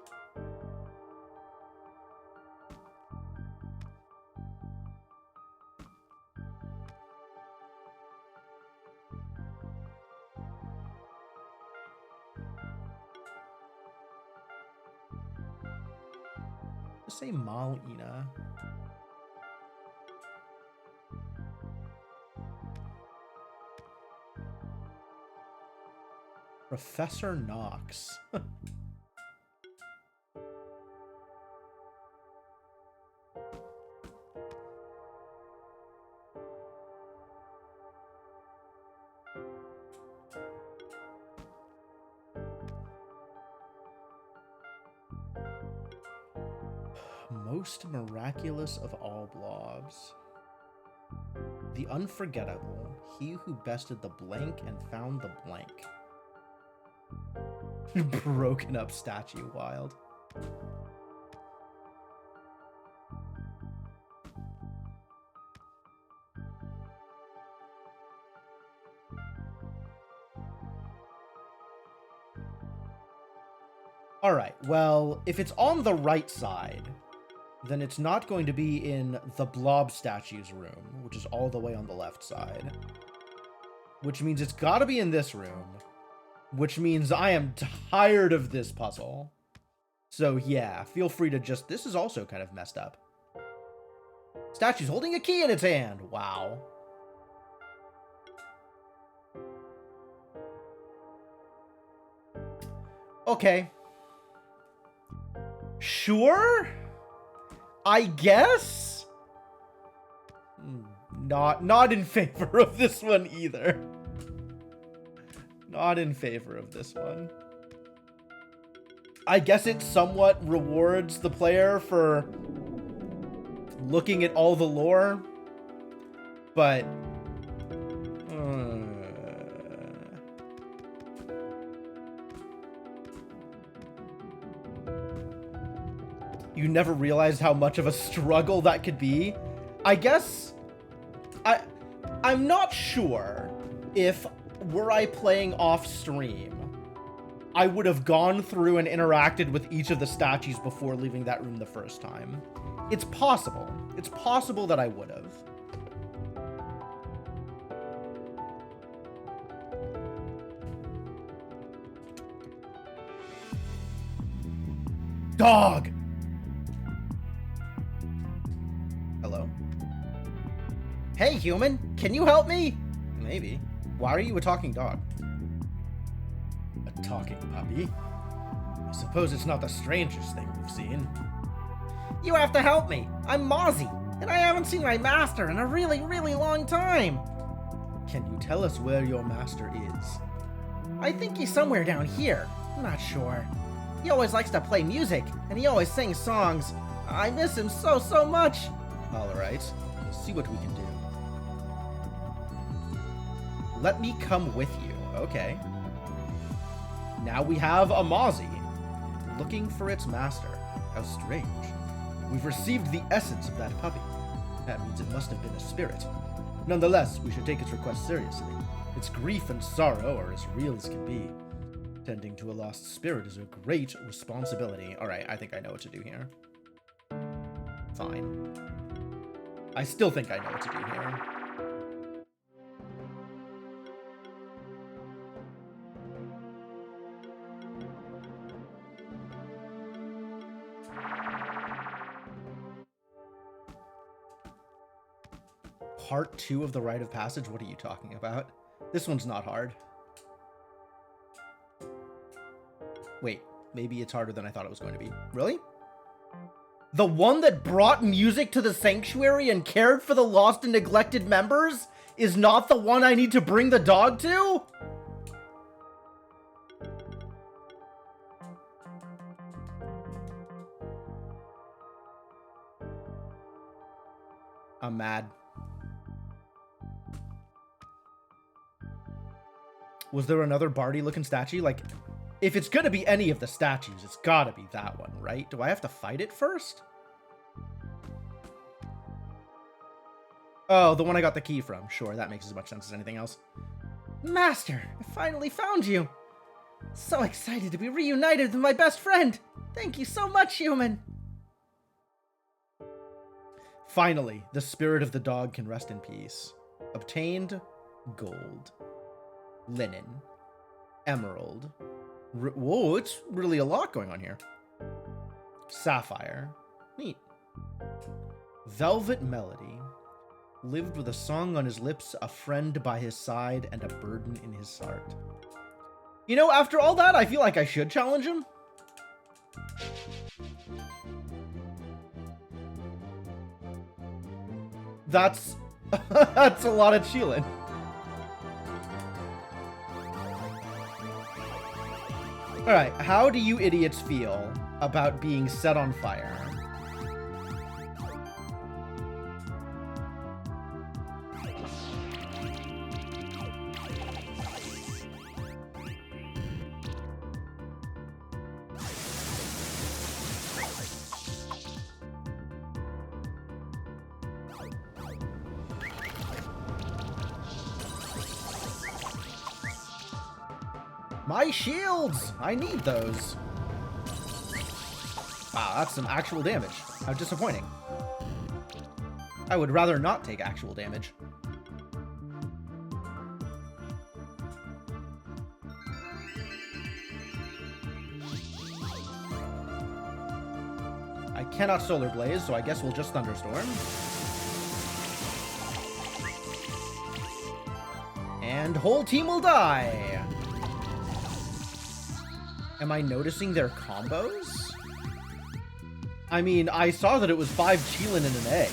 Say Malina. Professor Knox. Most miraculous of all blobs. The unforgettable, he who bested the blank and found the blank. Broken up statue, wild. Alright, well, if it's on the right side, then it's not going to be in the blob statue's room, which is all the way on the left side. Which means it's gotta be in this room, which means I am tired of this puzzle. So yeah, feel free to just... This is also kind of messed up. Statue's holding a key in its hand. Wow. Okay. Sure? I guess? Not in favor of this one either. Not in favor of this one. I guess it somewhat rewards the player for looking at all the lore, but you never realized how much of a struggle that could be. I guess I'm not sure if, were I playing off stream, I would have gone through and interacted with each of the statues before leaving that room the first time. It's possible. It's possible that I would have. Dog! Hello? Hey, human! Can you help me? Maybe. Why are you a talking dog? A talking puppy? I suppose it's not the strangest thing we've seen. You have to help me! I'm Mozzie, and I haven't seen my master in a really, really long time! Can you tell us where your master is? I think he's somewhere down here. I'm not sure. He always likes to play music, and he always sings songs. I miss him so, so much! Alright, we'll see what we can do. Let me come with you. Okay. Now we have a Mozzie. Looking for its master. How strange. We've received the essence of that puppy. That means it must have been a spirit. Nonetheless, we should take its request seriously. Its grief and sorrow are as real as can be. Tending to a lost spirit is a great responsibility. Alright, I think I know what to do here. Fine. I still think I know what to do here. Part 2 of the Rite of Passage? What are you talking about? This one's not hard. Wait, maybe it's harder than I thought it was going to be. Really? The one that brought music to the sanctuary and cared for the lost and neglected members is not the one I need to bring the dog to? I'm mad. Was there another Barty-looking statue? Like, if it's gonna be any of the statues, it's gotta be that one, right? Do I have to fight it first? Oh, the one I got the key from. Sure, that makes as much sense as anything else. Master, I finally found you. So excited to be reunited with my best friend. Thank you so much, human. Finally, the spirit of the dog can rest in peace. Obtained gold. Linen, emerald. Whoa, it's really a lot going on here. Sapphire, neat. Velvet melody, lived with a song on his lips, a friend by his side, and a burden in his heart. You know, after all that, I feel like I should challenge him. That's that's a lot of chillin'. Alright, how do you idiots feel about being set on fire? My shields! I need those. Wow, that's some actual damage. How disappointing. I would rather not take actual damage. I cannot Solar Blaze, so I guess we'll just Thunderstorm. And whole team will die. Am I noticing their combos? I mean, I saw that it was 5 Chilin and an egg.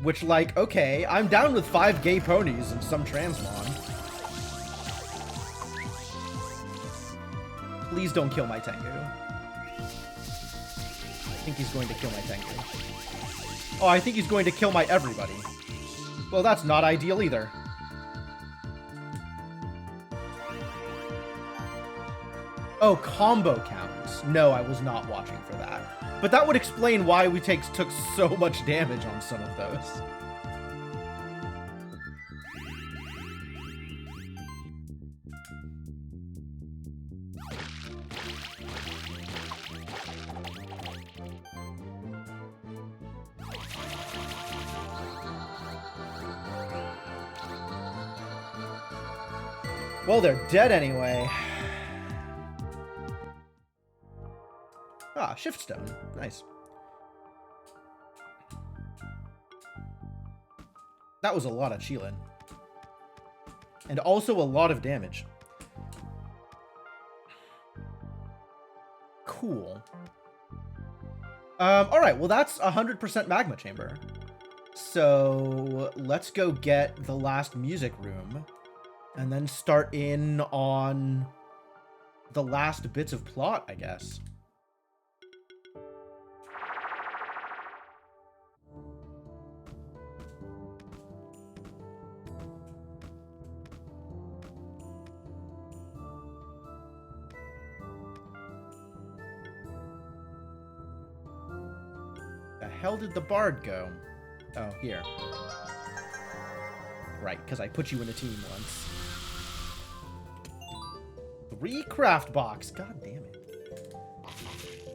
Which, like, okay, I'm down with 5 gay ponies and some transmon. Please don't kill my Tengu. I think he's going to kill my Tengu. Oh, I think he's going to kill my everybody. Well, that's not ideal either. Oh, combo counts. No, I was not watching for that. But that would explain why we took so much damage on some of those. Well, they're dead anyway. Ah, Shift Stone. Nice. That was a lot of Chilin. And also a lot of damage. Cool. Alright, well that's 100% Magma Chamber. So, let's go get the last music room. And then start in on the last bits of plot, I guess. hell did the bard go? Oh, here. Right, because I put you in a team once. 3 craft box. God damn it.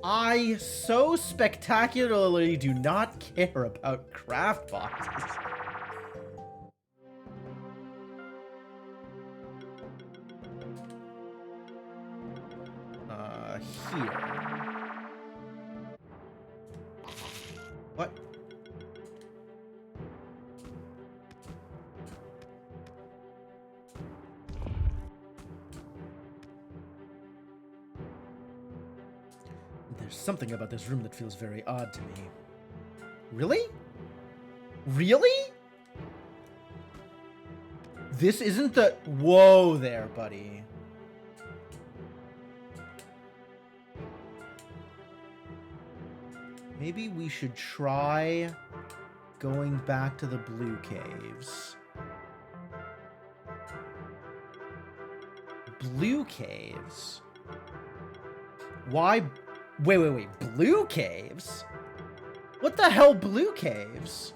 I so spectacularly do not care about craft boxes. Here. What? There's something about this room that feels very odd to me. Really? Really? This isn't the... Whoa there, buddy. Maybe we should try going back to the blue caves. Blue caves? Why? Wait. Blue caves? What the hell, blue caves?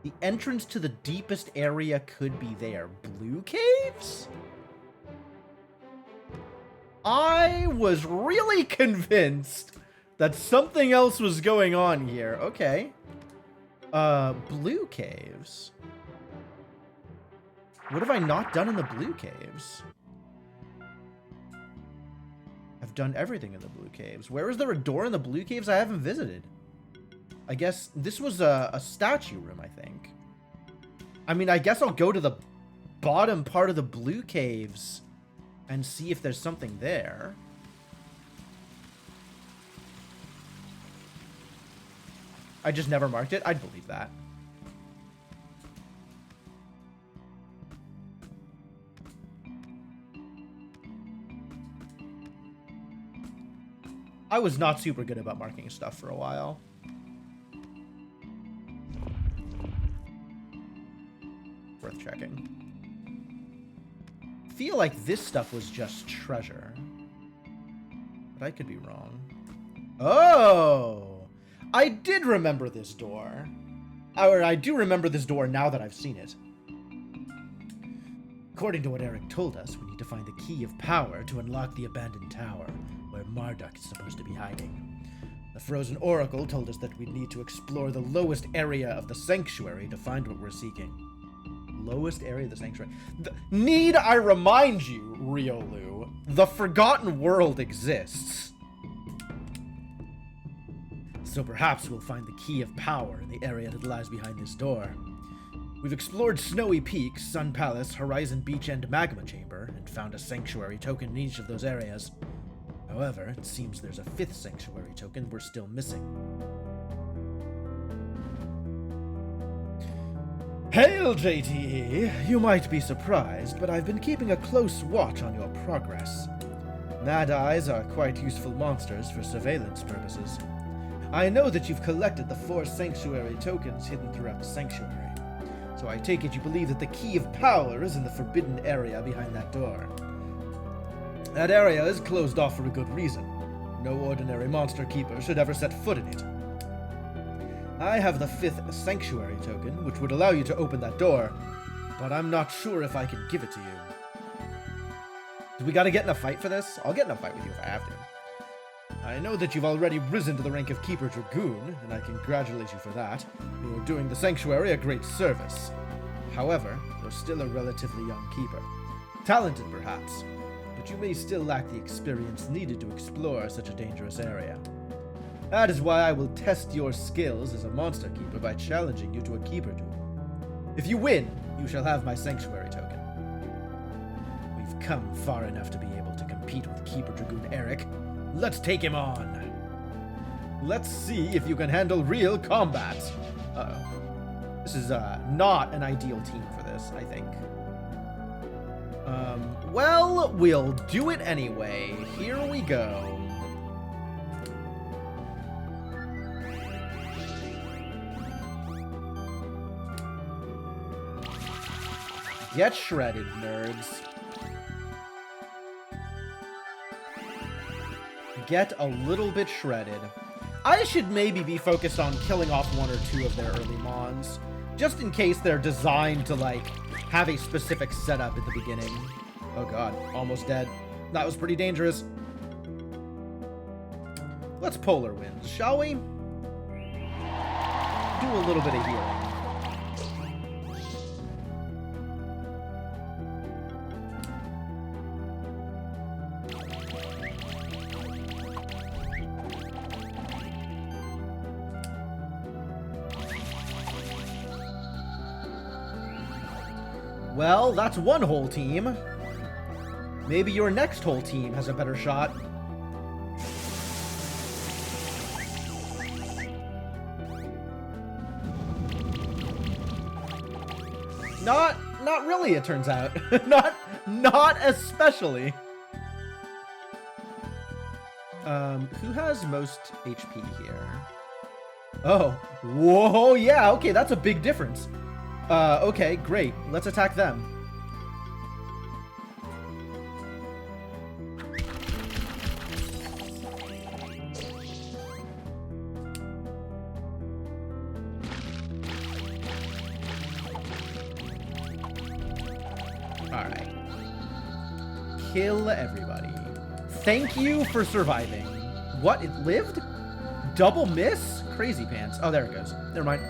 The entrance to the deepest area could be there. Blue caves? I was really convinced that something else was going on here. Okay. Blue caves. What have I not done in the blue caves? I've done everything in the blue caves. Where is there a door in the blue caves I haven't visited? I guess this was a statue room, I think. I mean, I guess I'll go to the bottom part of the blue caves and see if there's something there. I just never marked it? I'd believe that. I was not super good about marking stuff for a while. Worth checking. I feel like this stuff was just treasure. But I could be wrong. Oh! I did remember this door. Or I do remember this door now that I've seen it. According to what Eric told us, we need to find the key of power to unlock the abandoned tower, where Marduk is supposed to be hiding. The Frozen Oracle told us that we'd need to explore the lowest area of the sanctuary to find what we're seeking. Lowest area of the sanctuary. Need I remind you, Riolu, the Forgotten World exists. So perhaps we'll find the key of power in the area that lies behind this door. We've explored Snowy Peak, Sun Palace, Horizon Beach, and Magma Chamber, and found a sanctuary token in each of those areas. However, it seems there's a 5th sanctuary token we're still missing. Hail, JTE! You might be surprised, but I've been keeping a close watch on your progress. Mad Eyes are quite useful monsters for surveillance purposes. I know that you've collected the 4 sanctuary tokens hidden throughout the sanctuary, so I take it you believe that the key of power is in the forbidden area behind that door. That area is closed off for a good reason. No ordinary monster keeper should ever set foot in it. I have the 5th sanctuary token, which would allow you to open that door, but I'm not sure if I can give it to you. Do we gotta get in a fight for this? I'll get in a fight with you if I have to. I know that you've already risen to the rank of Keeper Dragoon, and I congratulate you for that. You are doing the sanctuary a great service. However, you're still a relatively young keeper. Talented, perhaps, but you may still lack the experience needed to explore such a dangerous area. That is why I will test your skills as a monster keeper by challenging you to a keeper duel. If you win, you shall have my sanctuary token. We've come far enough to be able to compete with Keeper Dragoon Eric. Let's take him on. Let's see if you can handle real combat. Uh-oh. This is not an ideal team for this, I think. Well, we'll do it anyway. Here we go. Get shredded, nerds. get a little bit shredded. I should maybe be focused on killing off 1 or 2 of their early mons, just in case they're designed to, like, have a specific setup at the beginning. Oh god, almost dead. That was pretty dangerous. Let's Polar Winds, shall we? Do a little bit of healing. Well, that's one whole team. Maybe your next whole team has a better shot. Not really, it turns out. not especially. Who has most HP here? Oh, whoa, yeah, okay, that's a big difference. Okay, great. Let's attack them. Alright. Kill everybody. Thank you for surviving. What? It lived? Double miss? Crazy pants. Oh, there it goes. Never mind.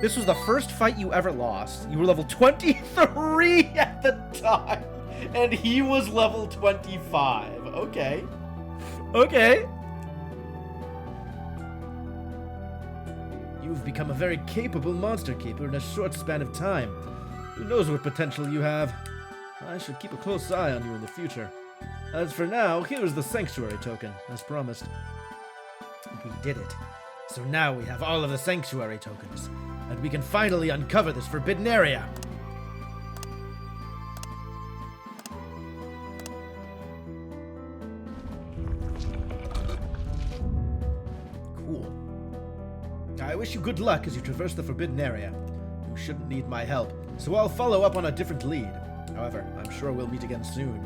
This was the first fight you ever lost. You were level 23 at the time, and he was level 25. Okay. Okay. You've become a very capable monster keeper in a short span of time. Who knows what potential you have? I should keep a close eye on you in the future. As for now, here's the Sanctuary token, as promised. We did it. So now we have all of the Sanctuary tokens, and we can finally uncover this forbidden area. Cool. I wish you good luck as you traverse the forbidden area. You shouldn't need my help, so I'll follow up on a different lead. However, I'm sure we'll meet again soon.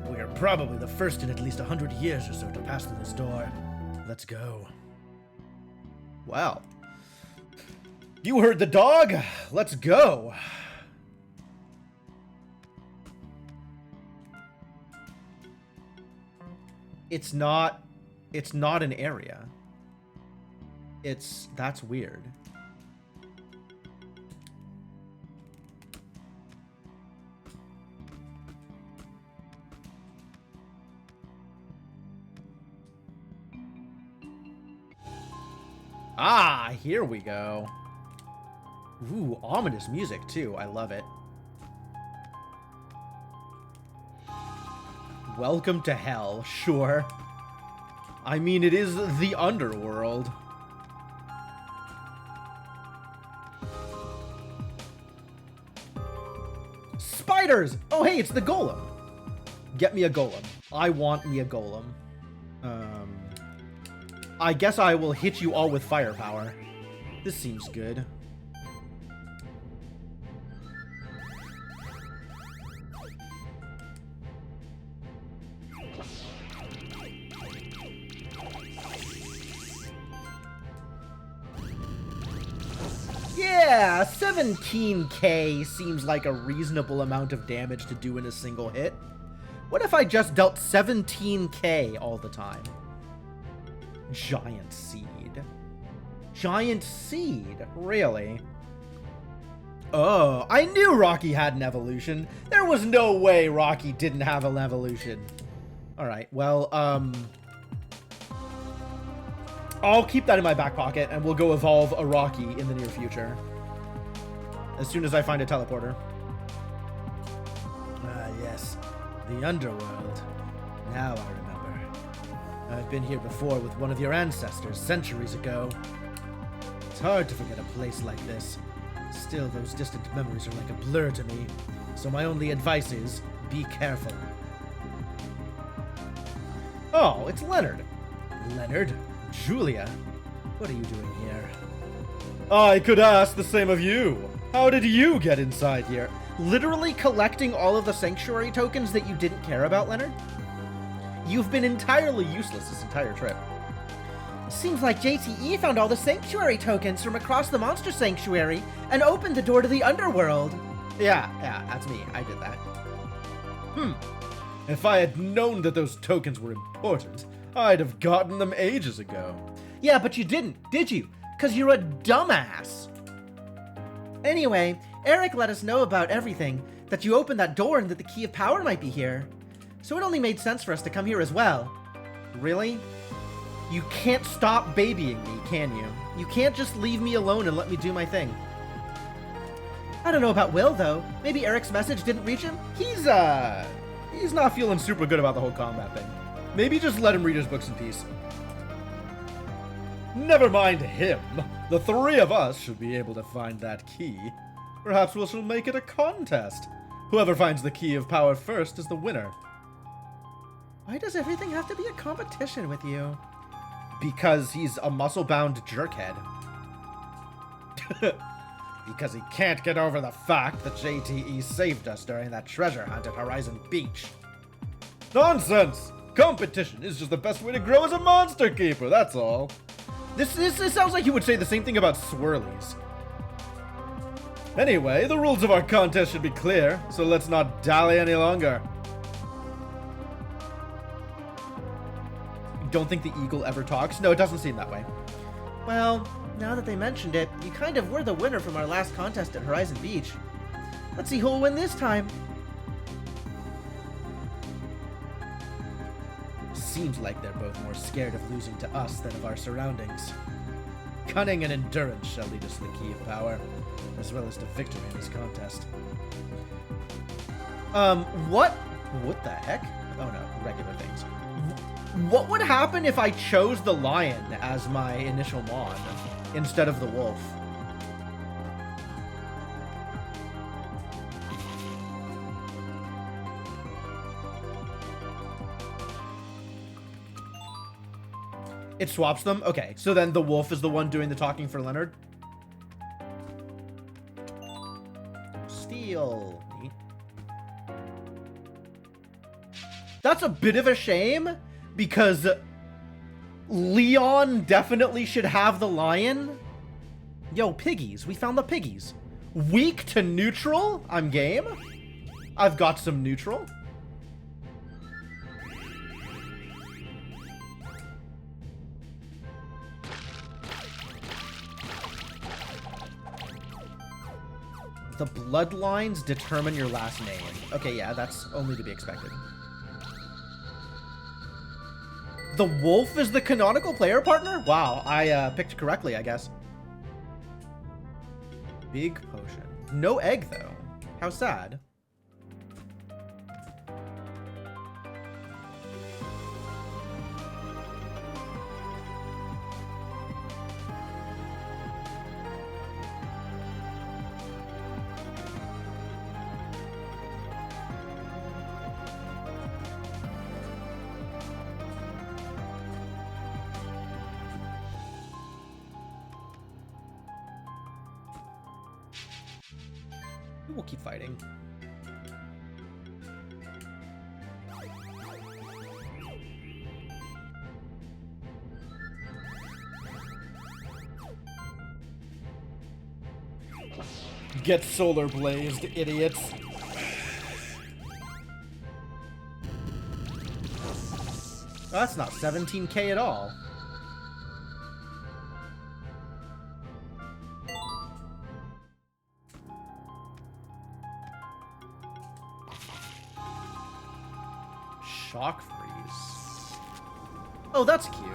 We are probably the first in at least 100 years or so to pass through this door. Let's go. Wow. You heard the dog. Let's go. It's not an area. That's weird. Ah, here we go. Ooh, ominous music too. I love it. Welcome to hell, sure. I mean, it is the underworld. Spiders! Oh, hey, it's the golem. Get me a golem. I want me a golem. I guess I will hit you all with firepower. This seems good. Yeah, 17k seems like a reasonable amount of damage to do in a single hit. What if I just dealt 17k all the time? Giant Seed. Giant Seed? Really? Oh, I knew Rocky had an evolution. There was no way Rocky didn't have an evolution. Alright, well, I'll keep that in my back pocket, and we'll go evolve a Rocky in the near future. As soon as I find a teleporter. Ah, yes. The underworld. Now I remember. I've been here before with one of your ancestors centuries ago. It's hard to forget a place like this. Still, those distant memories are like a blur to me. So my only advice is, be careful. Oh, it's Leonard. Leonard? Julia? What are you doing here? I could ask the same of you. How did you get inside here? Literally collecting all of the Sanctuary tokens that you didn't care about, Leonard? You've been entirely useless this entire trip. Seems like JTE found all the Sanctuary tokens from across the Monster Sanctuary and opened the door to the Underworld. Yeah, that's me. I did that. If I had known that those tokens were important, I'd have gotten them ages ago. Yeah, but you didn't, did you? 'Cause you're a dumbass. Anyway, Eric let us know about everything, that you opened that door and that the Key of Power might be here. So it only made sense for us to come here as well. Really? You can't stop babying me, can you? You can't just leave me alone and let me do my thing. I don't know about Will, though. Maybe Eric's message didn't reach him? He's not feeling super good about the whole combat thing. Maybe just let him read his books in peace. Never mind him. The three of us should be able to find that key. Perhaps we shall make it a contest. Whoever finds the Key of Power first is the winner. Why does everything have to be a competition with you? Because he's a muscle-bound jerkhead. Because he can't get over the fact that JTE saved us during that treasure hunt at Horizon Beach. Nonsense! Competition is just the best way to grow as a monster keeper, that's all. This sounds like you would say the same thing about swirlies. Anyway, the rules of our contest should be clear, so let's not dally any longer. Don't think the eagle ever talks? No, it doesn't seem that way. Well, now that they mentioned it, you kind of were the winner from our last contest at Horizon Beach. Let's see who'll win this time. Seems like they're both more scared of losing to us than of our surroundings. Cunning and endurance shall lead us to the Key of Power, as well as to victory in this contest. What the heck? Oh no, regular things. What would happen if I chose the lion as my initial mon instead of the wolf? It swaps them? Okay, so then the wolf is the one doing the talking for Leonard? Steel. Neat. That's a bit of a shame, because Leon definitely should have the lion. Yo, piggies. We found the piggies. Weak to neutral? I'm game. I've got some neutral. The bloodlines determine your last name. Okay, yeah, that's only to be expected. The wolf is the canonical player partner? Wow, I picked correctly, I guess. Big potion. No egg, though. How sad. We'll keep fighting. Get solar blazed, idiots. That's not 17k at all. Shock freeze. Oh, that's cute.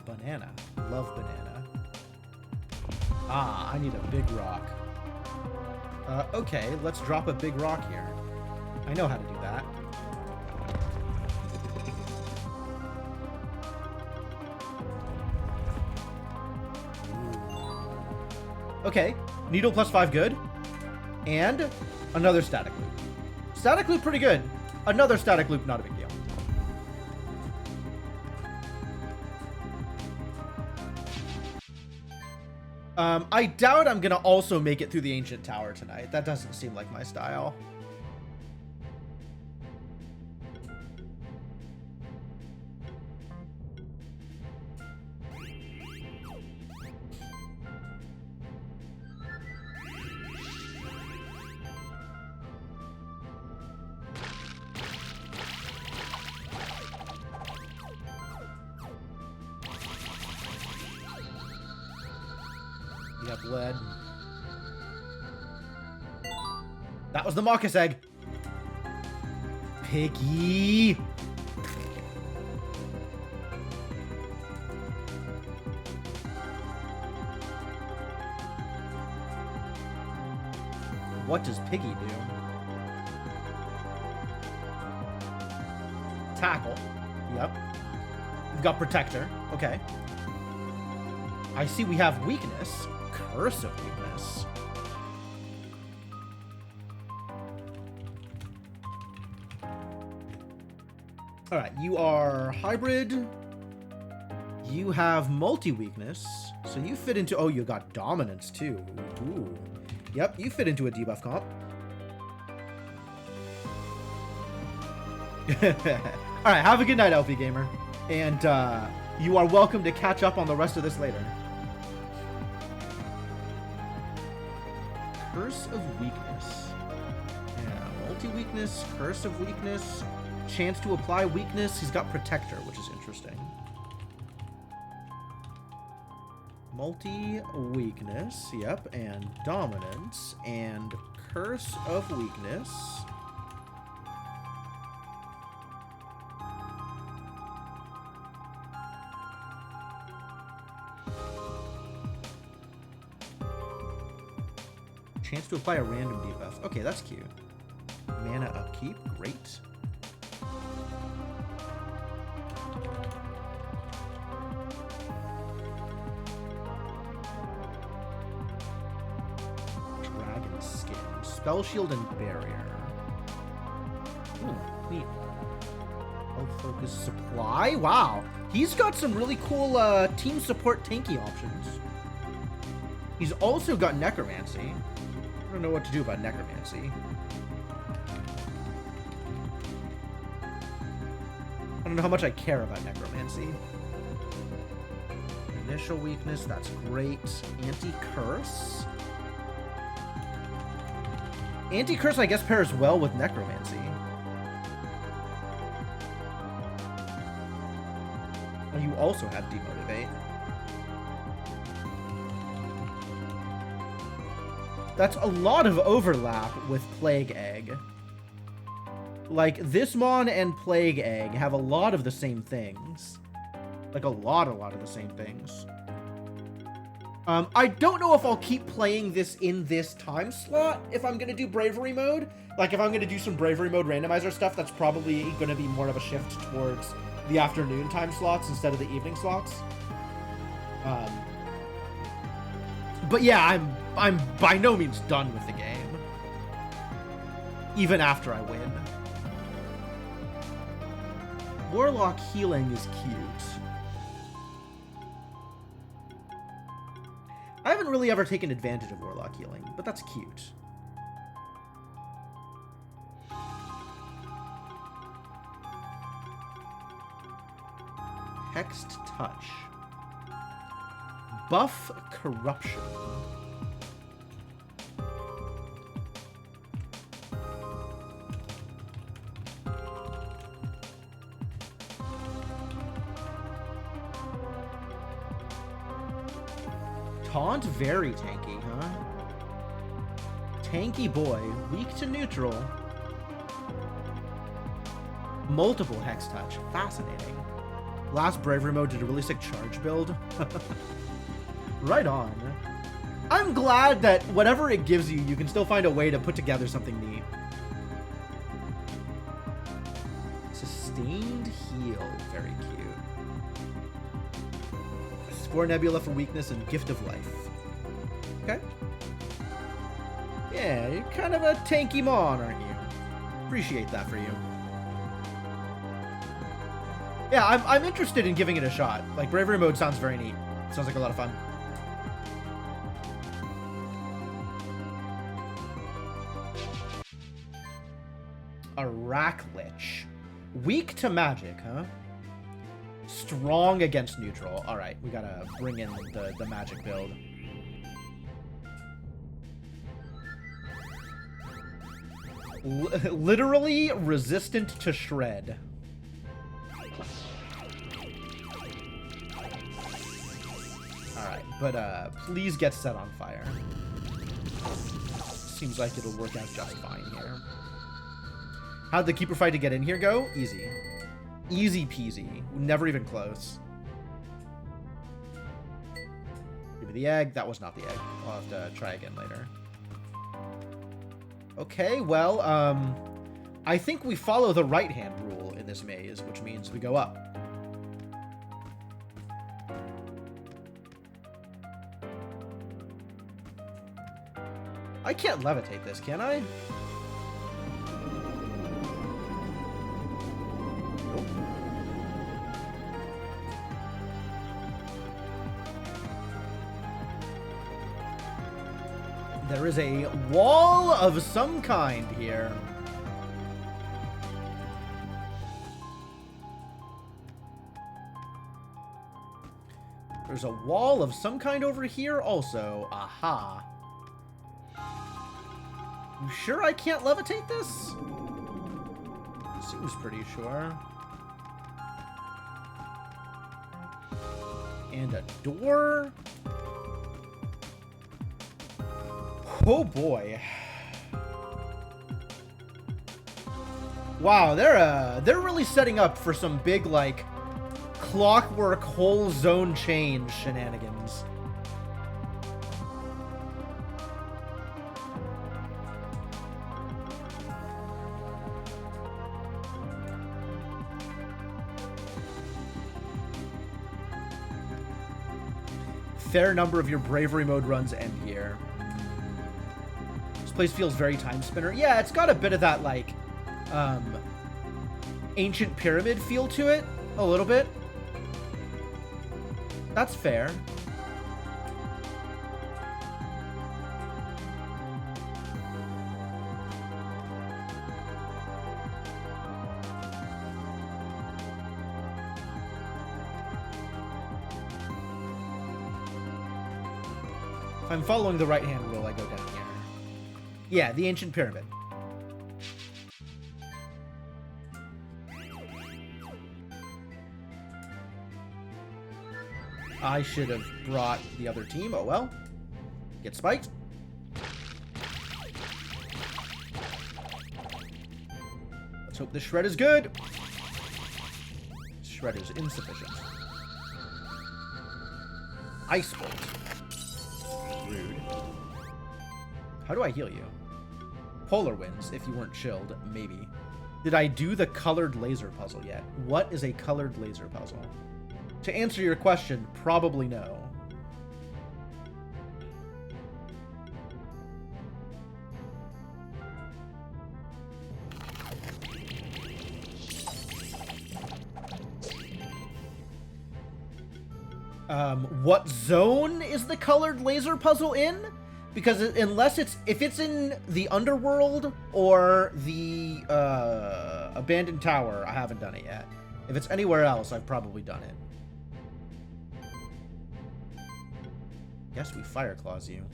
Banana. Love banana. Ah, I need a big rock. Okay, let's drop a big rock here. I know how to do that. Okay, needle plus 5 good. And another static loop. Static loop pretty good. Another static loop, not a big deal. I doubt I'm gonna also make it through the Ancient Tower tonight. That doesn't seem like my style. Yep, lead. That was the Marcus egg. Piggy. What does Piggy do? Tackle. Yep. We've got Protector. Okay. I see we have weakness. Curse of weakness. Alright, you are hybrid. You have multi-weakness. So you fit into... Oh, you got dominance too. Ooh. Yep, you fit into a debuff comp. Alright, have a good night, LP Gamer. And you are welcome to catch up on the rest of this later. Curse of weakness. Yeah, multi-weakness, curse of weakness, chance to apply weakness. He's got protector, which is interesting. Multi-weakness, yep, and dominance, and curse of weakness. Chance to apply a random debuff. Okay, that's cute. Mana upkeep, great. Dragon skin. Spell shield and barrier. Ooh, neat. Health focus supply. Wow. He's got some really cool team support tanky options. He's also got necromancy. I don't know what to do about necromancy. I don't know how much I care about necromancy. Initial weakness, that's great. Anti-curse. Anti-curse, I guess, pairs well with necromancy. Oh, you also have demotivate. That's a lot of overlap with Plague Egg. Like, this Mon and Plague Egg have a lot of the same things. Like, a lot of the same things. I don't know if I'll keep playing this in this time slot if I'm going to do Bravery Mode. Like, if I'm going to do some Bravery Mode randomizer stuff, that's probably going to be more of a shift towards the afternoon time slots instead of the evening slots. But yeah, I'm by no means done with the game. Even after I win. Warlock healing is cute. I haven't really ever taken advantage of Warlock healing, but that's cute. Hexed Touch. Buff Corruption. Taunt very tanky, huh? Tanky boy, weak to neutral. Multiple Hex Touch, fascinating. Last Bravery Mode did a really sick charge build. Right on. I'm glad that whatever it gives you, you can still find a way to put together something neat. Sustained Heal, very cute. Spore Nebula for weakness and Gift of Life. Okay. Yeah, you're kind of a tanky Mon, aren't you? Appreciate that for you. Yeah, I'm interested in giving it a shot. Like, Bravery Mode sounds very neat. Sounds like a lot of fun. Araclich. Weak to magic, huh? Strong against neutral. Alright, we gotta bring in the magic build. Literally resistant to shred. Alright, but please get set on fire. Seems like it'll work out just fine here. How'd the keeper fight to get in here go? Easy. Easy peasy. Never even close. Give me the egg. That was not the egg. I'll have to try again later. Okay, well, I think we follow the right-hand rule in this maze, which means we go up. I can't levitate this, can I? Nope. There is a wall of some kind here. There's a wall of some kind over here also. Aha. You sure I can't levitate this? Seems pretty sure. And a door. Oh boy. Wow, they're really setting up for some big, like, clockwork whole zone change shenanigans. Fair number of your bravery mode runs end here. This place feels very time spinner. Yeah, it's got a bit of that, like, ancient pyramid feel to it. A little bit. That's fair. If I'm following the right-hand rule, I go down here. Yeah, the ancient pyramid. I should have brought the other team. Oh well. Get spiked. Let's hope the shred is good. Shred is insufficient. Ice bolt. Rude. How do I heal you? Polar winds, if you weren't chilled, maybe. Did I do the colored laser puzzle yet? What is a colored laser puzzle? To answer your question, probably no. What zone is the colored laser puzzle in? Because unless if it's in the underworld or the abandoned tower, I haven't done it yet. If it's anywhere else, I've probably done it. Guess we fire claws you.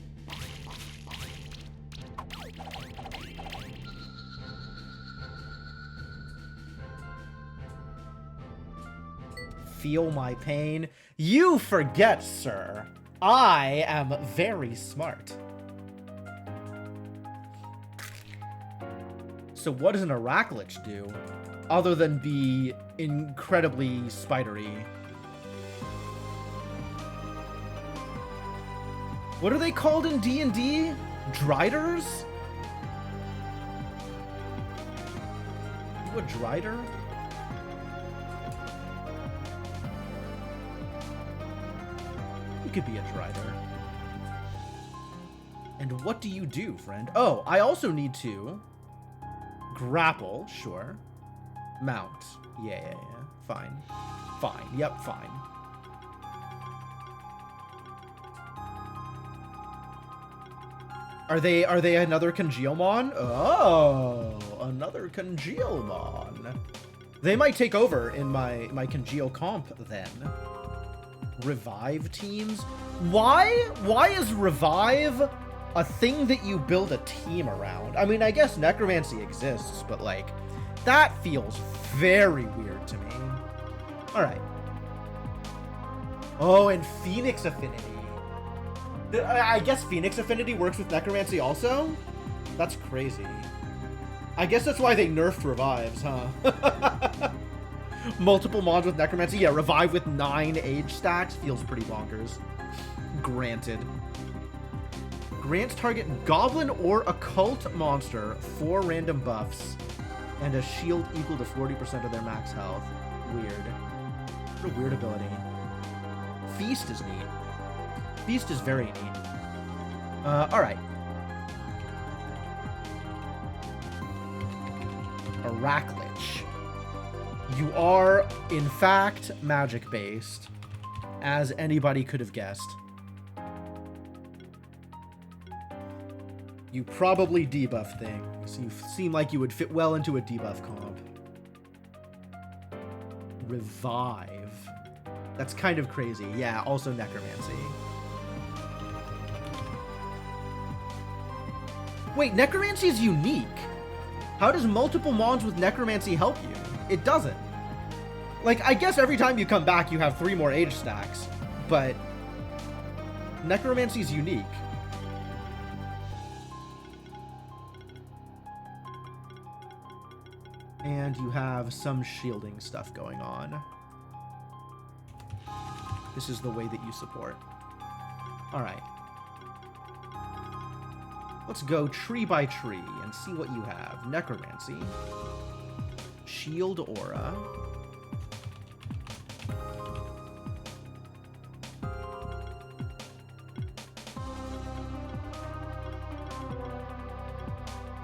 Feel my pain? You forget, sir. I am very smart. So what does an Araclich do, other than be incredibly spidery? What are they called in D&D? Driders? You a Drider? You could be a Drider. And what do you do, friend? Oh, I also need to grapple, sure. Mount. Yeah. Fine. Fine. Yep, fine. Are they another Congealmon? Oh, another Congealmon. They might take over in my Congeal comp then. Revive teams? Why is Revive a thing that you build a team around? I mean, I guess Necromancy exists, but like, that feels very weird to me. All right. Oh, and Phoenix Affinity. I guess Phoenix Affinity works with Necromancy also? That's crazy. I guess that's why they nerfed Revives, huh? Multiple mods with Necromancy? Yeah, Revive with 9 age stacks feels pretty bonkers. Granted. Grants target Goblin or Occult monster 4 random buffs and a shield equal to 40% of their max health. Weird. What a weird ability. Feast is neat. Feast is very neat. Alright. Arachlich. You are, in fact, magic-based, as anybody could have guessed. You probably debuff things. You seem like you would fit well into a debuff comp. Revive. That's kind of crazy. Yeah, also Necromancy. Wait, Necromancy is unique. How does multiple mons with Necromancy help you? It doesn't. Like, I guess every time you come back, you have 3 more age stacks, but Necromancy is unique. And you have some shielding stuff going on. This is the way that you support. Alright. Let's go tree by tree and see what you have. Necromancy. Shield Aura.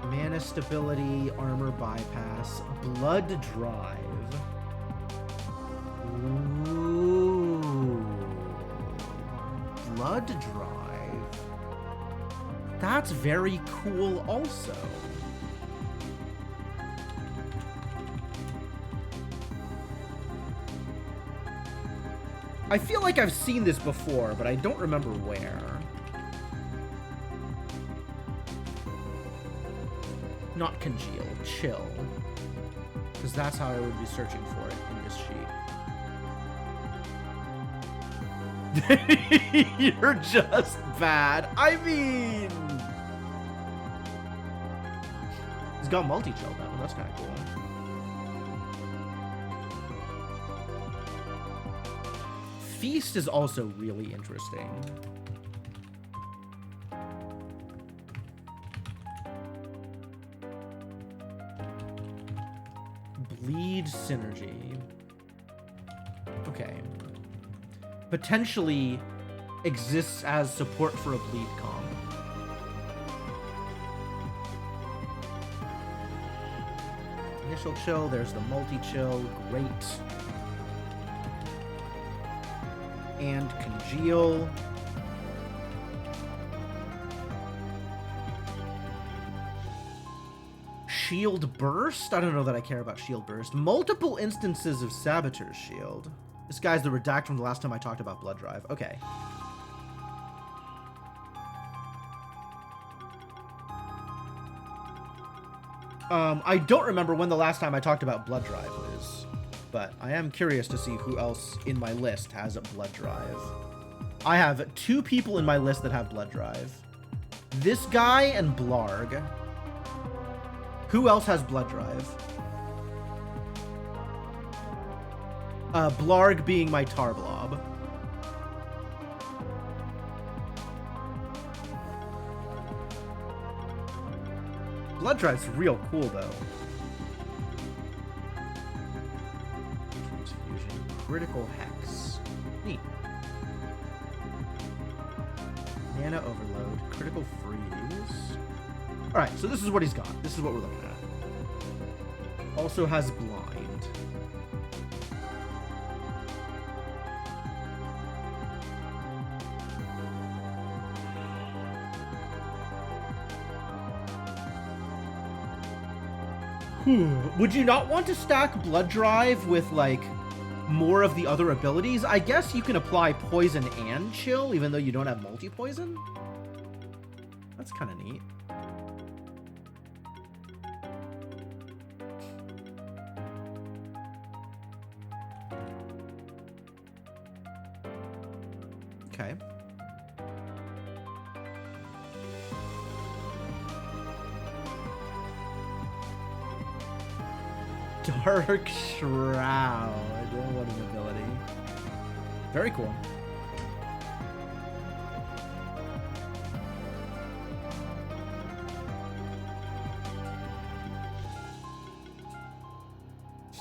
Mana Stability, Armor Bypass, Blood Drive. Ooh. Blood Drive. That's very cool also. I feel like I've seen this before, but I don't remember where. Not Congeal, Chill. Because that's how I would be searching for it in this sheet. You're just bad. I mean... He's got multi-chill now. That's kind of cool. Feast is also really interesting. Bleed Synergy. Okay. Potentially exists as support for a bleed comp. Initial chill, there's the multi-chill, great. And Congeal. Shield Burst? I don't know that I care about Shield Burst. Multiple instances of Saboteur's Shield. This guy's the redact from the last time I talked about Blood Drive. Okay. I don't remember when the last time I talked about Blood Drive was, but I am curious to see who else in my list has a Blood Drive. I have 2 people in my list that have Blood Drive. This guy and Blarg. Who else has Blood Drive? Blarg being my Tarblob. Blood Drive's real cool, though. Transfusion. Critical Hex. Neat. Mana Overload. Critical Freeze. Alright, so this is what he's got. This is what we're looking at. Also has Blind. Would you not want to stack Blood Drive with, like, more of the other abilities? I guess you can apply Poison and Chill, even though you don't have multi-poison? That's kind of neat. Okay. Dark Shroud. What an ability. Very cool.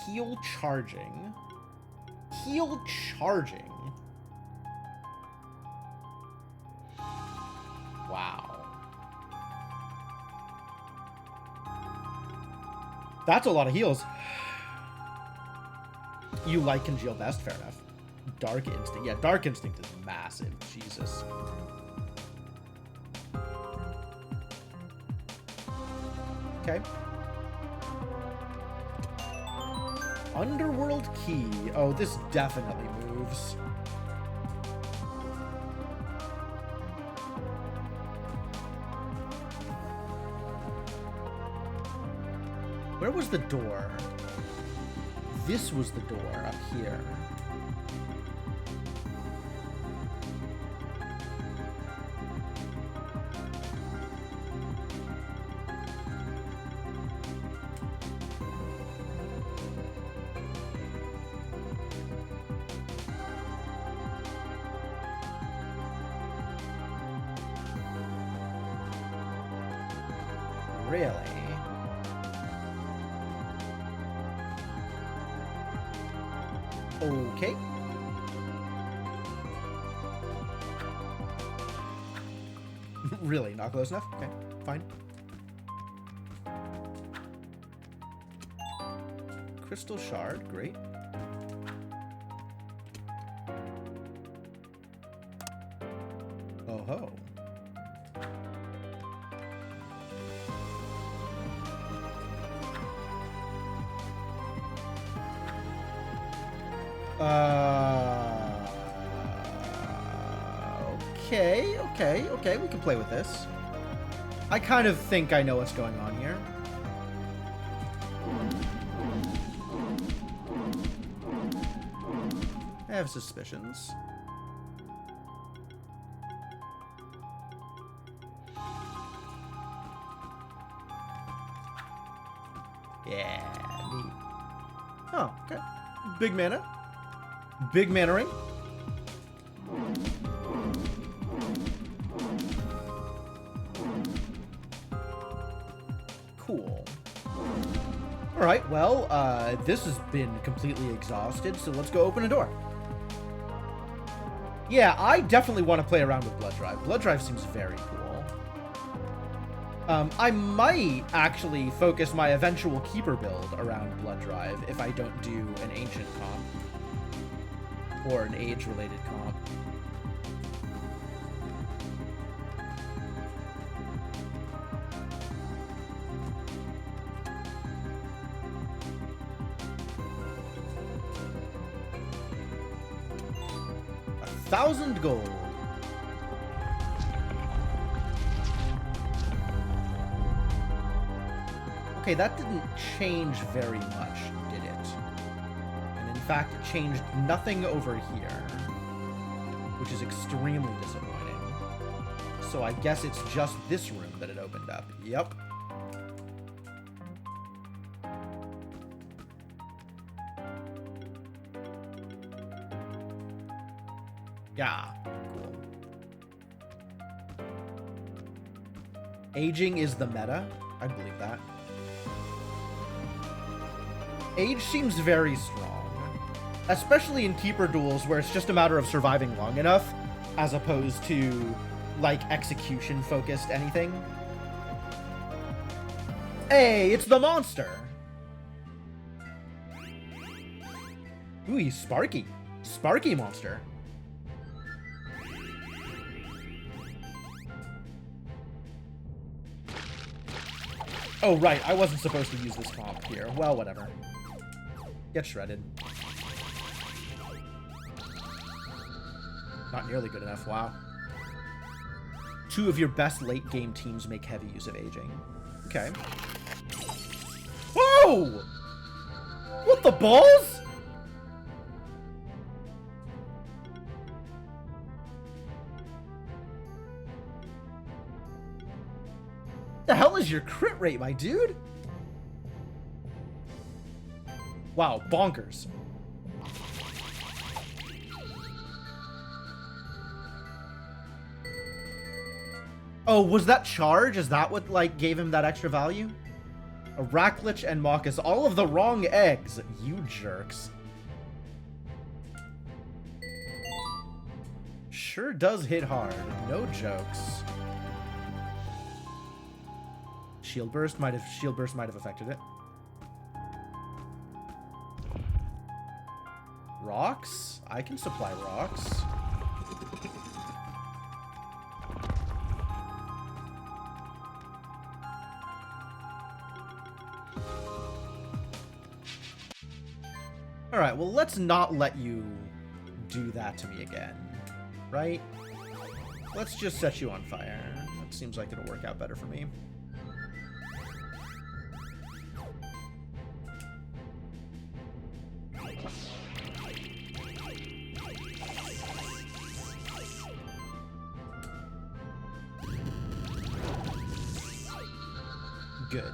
Heal charging. Heal charging. Wow. That's a lot of heals. You like Congeal best? Fair enough. Dark Instinct. Yeah, Dark Instinct is massive. Jesus. Okay. Underworld Key. Oh, this definitely moves. Where was the door? This was the door up here. Really? Okay. Really? Not close enough? Okay, fine. Crystal Shard, great. Oh ho. Okay, we can play with this. I kind of think I know what's going on here. I have suspicions. Yeah, neat. Oh, okay. Big mana. Big mana ring. Cool. Alright, well, this has been completely exhausted, so let's go open a door. Yeah, I definitely want to play around with Blood Drive. Blood Drive seems very cool. I might actually focus my eventual Keeper build around Blood Drive if I don't do an Ancient comp. Or an age-related comp. $1,000 gold. Okay, that didn't change very much, did it? And in fact, it changed nothing over here, which is extremely disappointing. So I guess it's just this room that it opened up. Yep. Yeah, cool. Aging is the meta. I believe that. Age seems very strong, especially in Keeper duels where it's just a matter of surviving long enough, as opposed to, like, execution-focused anything. Hey, it's the monster! Ooh, he's Sparky. Sparky monster. Oh, right. I wasn't supposed to use this comp here. Well, whatever. Get shredded. Not nearly good enough. Wow. 2 of your best late game teams make heavy use of aging. Okay. Whoa! What the balls? The hell is your crit rate, my dude? Wow, bonkers. Oh, was that charge? Is that what, like, gave him that extra value? A Raklich and Mawkus. All of the wrong eggs. You jerks. Sure does hit hard. No jokes. Shield Burst might have affected it. Rocks? I can supply rocks. Alright, well, let's not let you do that to me again. Right? Let's just set you on fire. That seems like it'll work out better for me. Good.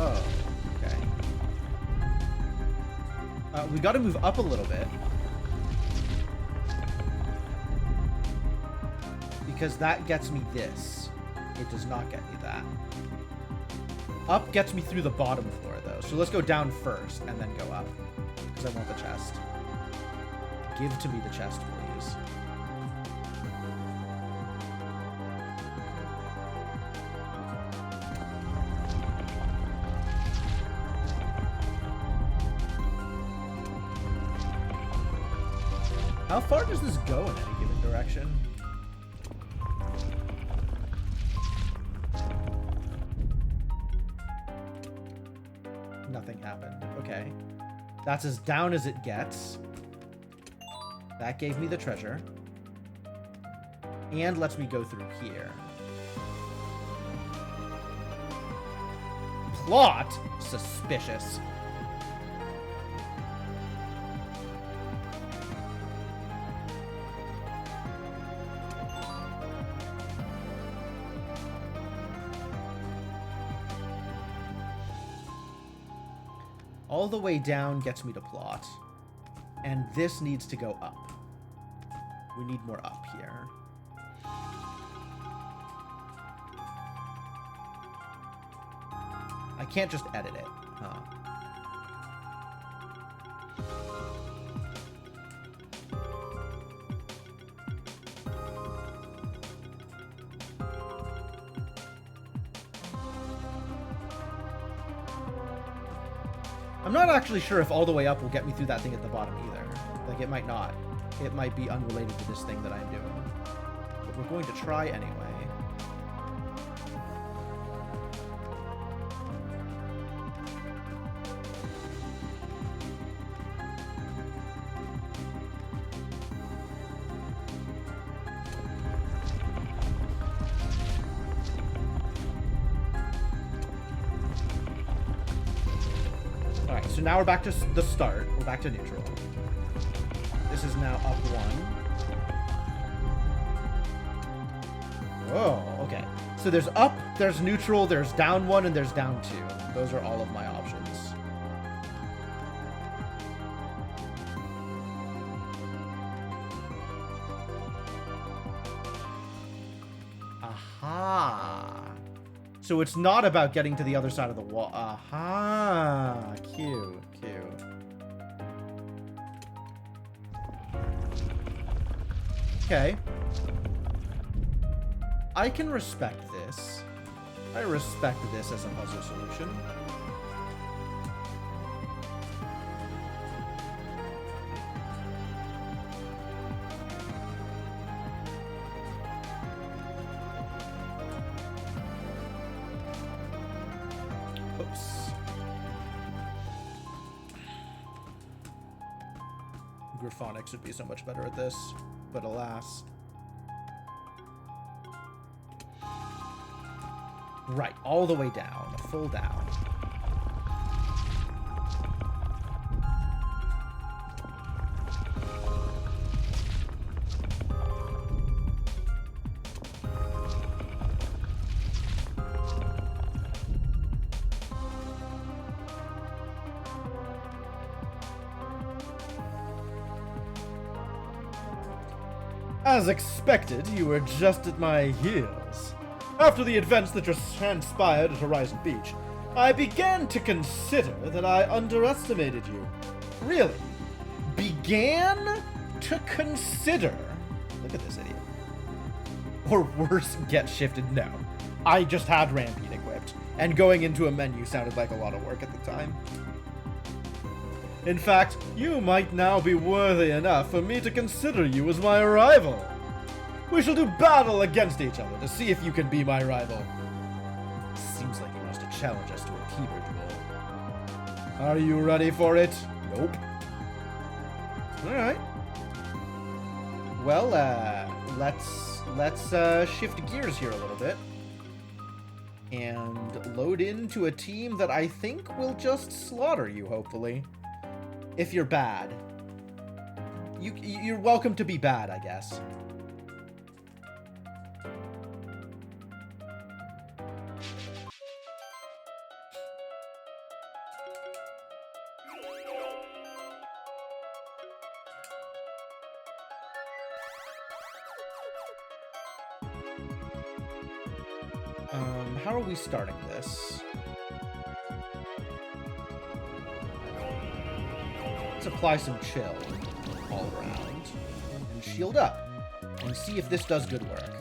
Oh, okay. We gotta move up a little bit. Because that gets me this. It does not get me that. Up gets me through the bottom floor, though. So let's go down first and then go up. Because I want the chest. Give to me the chest, please. How far does this go in any given direction? Nothing happened. Okay. That's as down as it gets. That gave me the treasure. And lets me go through here. Plot? Suspicious. All the way down gets me to plot. And this needs to go up. We need more up here. I can't just edit it, huh? I'm not actually sure if all the way up will get me through that thing at the bottom either. Like, it might not. It might be unrelated to this thing that I'm doing. But we're going to try anyway. Alright, so now we're back to the start. We're back to neutral. This is now up 1. Oh, okay. So there's up, there's neutral, there's down 1, and there's down 2. Those are all of my options. Aha! So it's not about getting to the other side of the wall. Aha! Cute, cute. Okay. I can respect this. I respect this as a puzzle solution. Oops. Graphonics would be so much better at this, but alas. Right, all the way down, full down. As expected, you were just at my heels. After the events that just transpired at Horizon Beach, I began to consider that I underestimated you. Really? Began to consider? Look at this idiot. Or worse, get shifted? No. I just had Rampede equipped, and going into a menu sounded like a lot of work at the time. In fact, you might now be worthy enough for me to consider you as my rival. We shall do battle against each other to see if you can be my rival. Seems like he wants to challenge us to a keyboard duel. Are you ready for it? Nope. Alright. Well, let's shift gears here a little bit. And load into a team that I think will just slaughter you, hopefully. If you're bad. You're welcome to be bad, I guess. How are we starting this? Let's apply some chill all around. And shield up. And see if this does good work.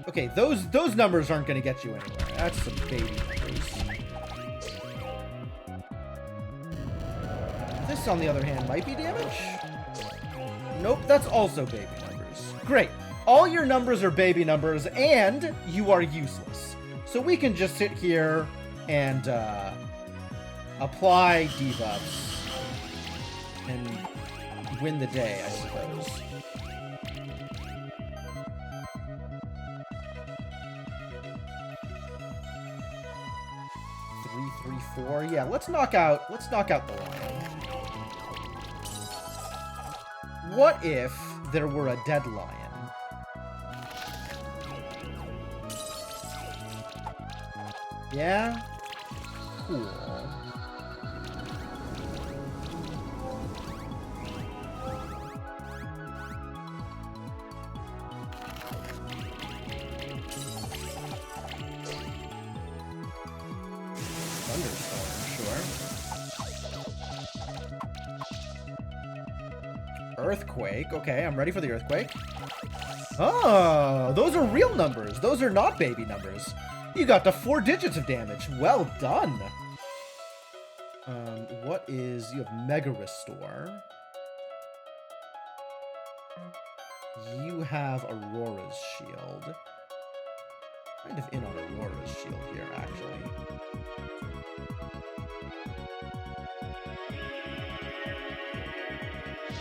Okay, those numbers aren't going to get you anywhere. That's some baby numbers. This, on the other hand, might be damage. Nope, that's also baby numbers. Great. All your numbers are baby numbers, and you are useless. So we can just sit here and apply debuffs and win the day, I suppose. 3, 3, 4. Yeah, let's knock out the lion. What if there were a dead lion? Yeah? Cool. Earthquake. Okay, I'm ready for the earthquake. Oh, those are real numbers. Those are not baby numbers. You got to 4 digits of damage. Well done. What is... You have Mega Restore. You have Aurora's Shield. Kind of in on Aurora's Shield here, actually.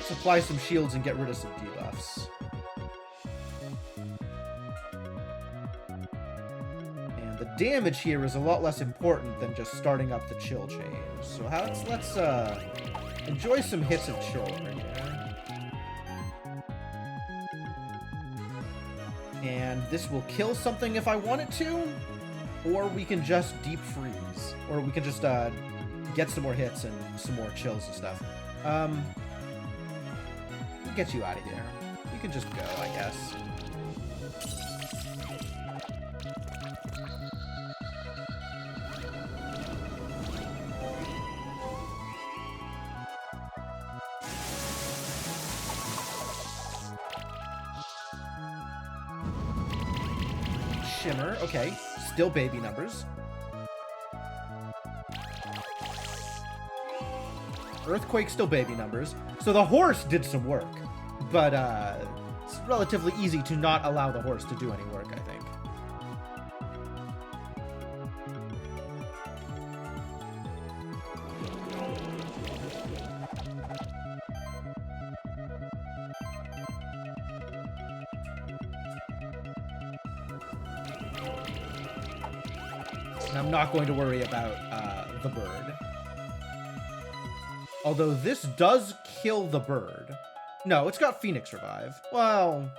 Supply some shields and get rid of some debuffs. And the damage here is a lot less important than just starting up the chill chain. So let's enjoy some hits of chill right here. And this will kill something if I want it to, or we can just deep freeze, or we can just get some more hits and some more chills and stuff. Get you out of here. You can just go, I guess. Shimmer. Okay, still baby numbers. Earthquake, still baby numbers. So the horse did some work, but it's relatively easy to not allow the horse to do any work, I think. And I'm not going to worry about the bird. Although this does kill the bird. No, it's got Phoenix Revive. Well,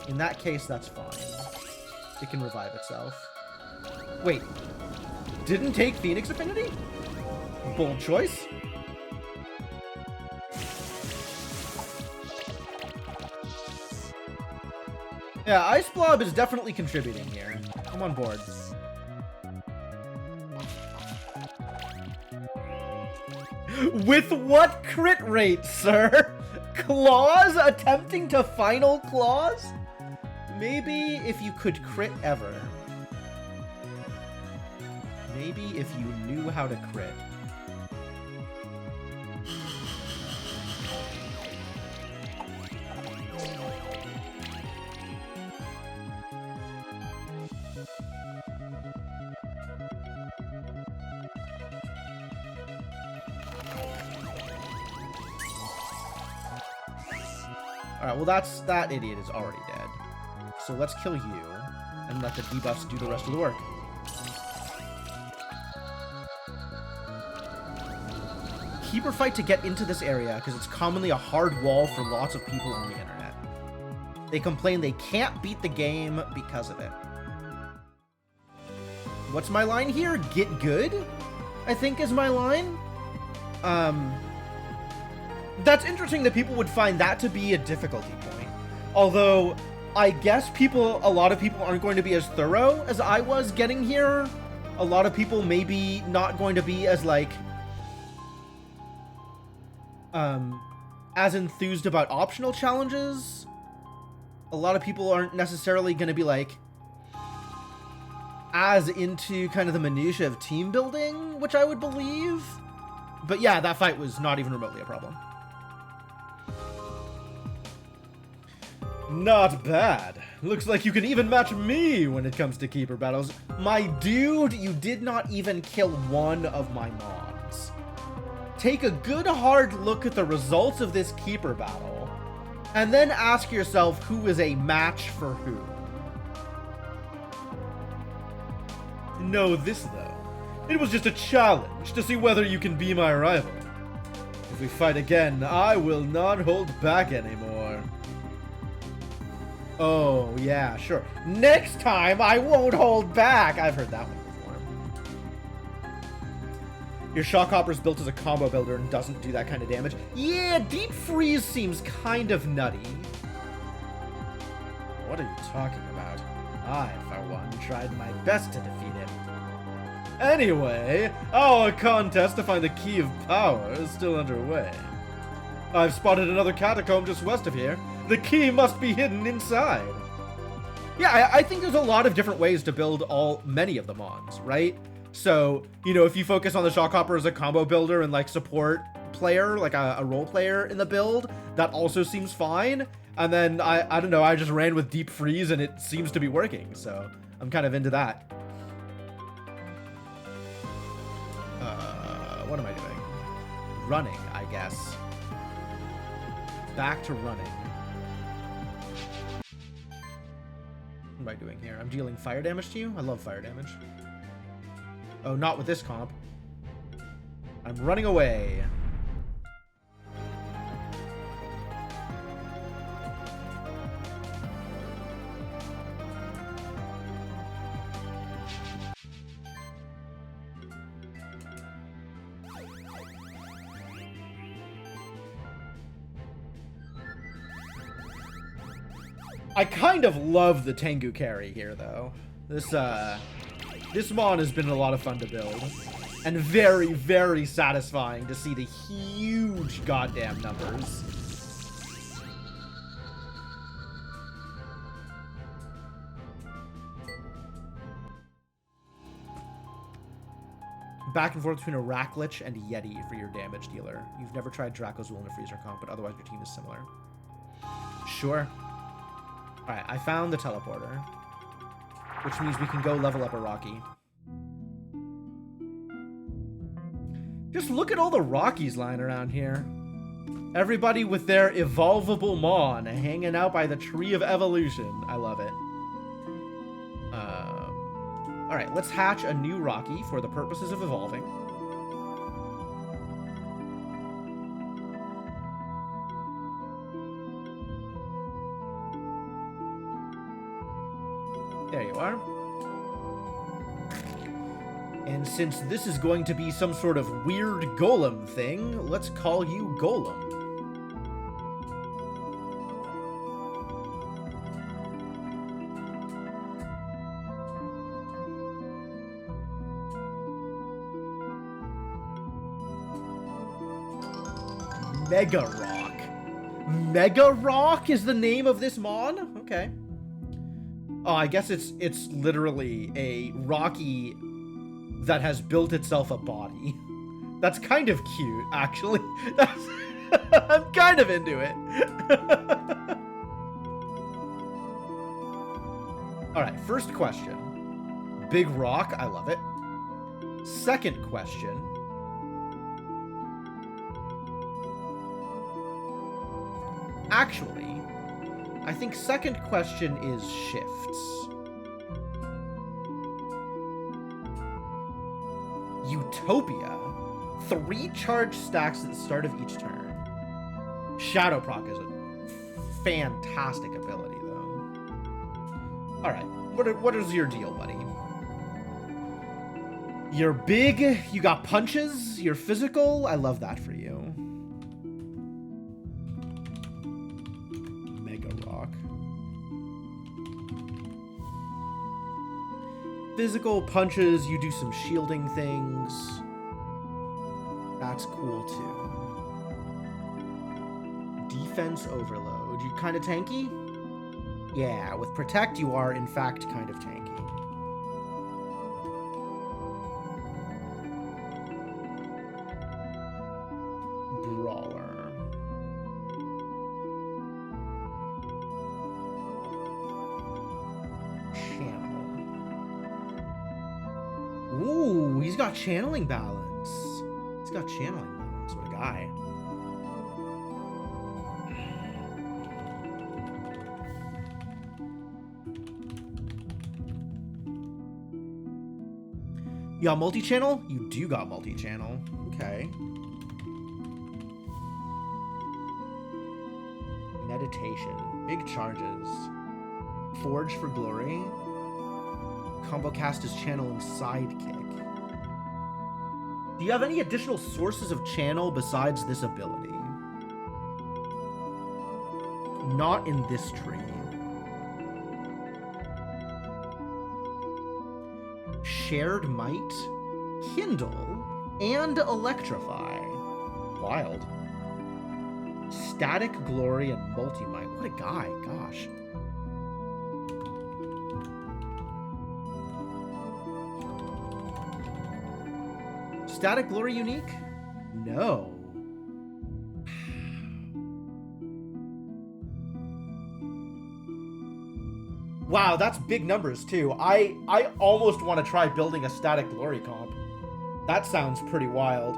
in that case, that's fine. It can revive itself. Wait, didn't take Phoenix Affinity? Bold choice. Yeah, Ice Blob is definitely contributing here. I'm on board. With what crit rate, sir? Claws attempting to final claws? Maybe if you could crit ever. Maybe if you knew how to crit. Alright, well that idiot is already dead. So let's kill you, and let the debuffs do the rest of the work. Keeper fight to get into this area, because it's commonly a hard wall for lots of people on the internet. They complain they can't beat the game because of it. What's my line here? Get good? I think is my line. That's interesting that people would find that to be a difficulty point. Although, I guess a lot of people aren't going to be as thorough as I was getting here. A lot of people maybe not going to be as, like, as enthused about optional challenges. A lot of people aren't necessarily going to be, like, as into kind of the minutiae of team building, which I would believe. But yeah, that fight was not even remotely a problem. Not bad. Looks like you can even match me when it comes to keeper battles. My dude, you did not even kill one of my mons. Take a good hard look at the results of this keeper battle, and then ask yourself who is a match for who. Know this, though. It was just a challenge to see whether you can be my rival. If we fight again, I will not hold back anymore. Oh, yeah, sure. Next time, I won't hold back! I've heard that one before. Your Shock Hopper's built as a combo builder and doesn't do that kind of damage. Yeah, Deep Freeze seems kind of nutty. What are you talking about? I, for one, tried my best to defeat it. Anyway, our contest to find the Key of Power is still underway. I've spotted another catacomb just west of here. The key must be hidden inside. Yeah, I think there's a lot of different ways to build many of the mons, right? So, you know, if you focus on the Shock Hopper as a combo builder and like support player, like a role player in the build, that also seems fine. And then, I don't know, I just ran with Deep Freeze and it seems to be working, so I'm kind of into that. What am I doing? Running, I guess. Back to running. What am I doing here? I'm dealing fire damage to you? I love fire damage. Oh, not with this comp. I'm running away. I kind of love the Tengu carry here, though. This mon has been a lot of fun to build. And very, very satisfying to see the huge goddamn numbers. back and forth between a Raklich and Yeti for your damage dealer. You've never tried Dracozool in a freezer comp, but otherwise your team is similar. Sure. Alright, I found the teleporter, which means we can go level up a Rocky. Just look at all the Rockies lying around here. Everybody with their evolvable Mon hanging out by the Tree of Evolution. I love it. Alright, let's hatch a new Rocky for the purposes of evolving. There you are. And since this is going to be some sort of weird golem thing, let's call you Golem. Mega Rock. Mega Rock is the name of this Mon? Okay. Oh, I guess it's literally a Rocky that has built itself a body. That's kind of cute, actually. I'm kind of into it. Alright, first question. Big Rock, I love it. Second question. Actually, I think second question is shifts. Utopia. 3 charge stacks at the start of each turn. Shadow Proc is a fantastic ability, though. Alright, what is your deal, buddy? You're big, you got punches, you're physical. I love that for you. Physical punches, you do some shielding things. That's cool too. Defense overload. You kind of tanky? Yeah, with protect you are in fact kind of tanky. Brawler. Ooh, he's got channeling balance. He's got channeling balance. What a guy. You got multi-channel? You do got multi-channel. Okay. Meditation. Big charges. Forge for glory. Combo cast his channel and sidekick. Do you have any additional sources of channel besides this ability? Not in this tree. Shared Might, Kindle, and Electrify. Wild. Static Glory and Multi-Might. What a guy, gosh. Static Glory unique? No. Wow, that's big numbers too. I almost want to try building a Static Glory comp. That sounds pretty wild.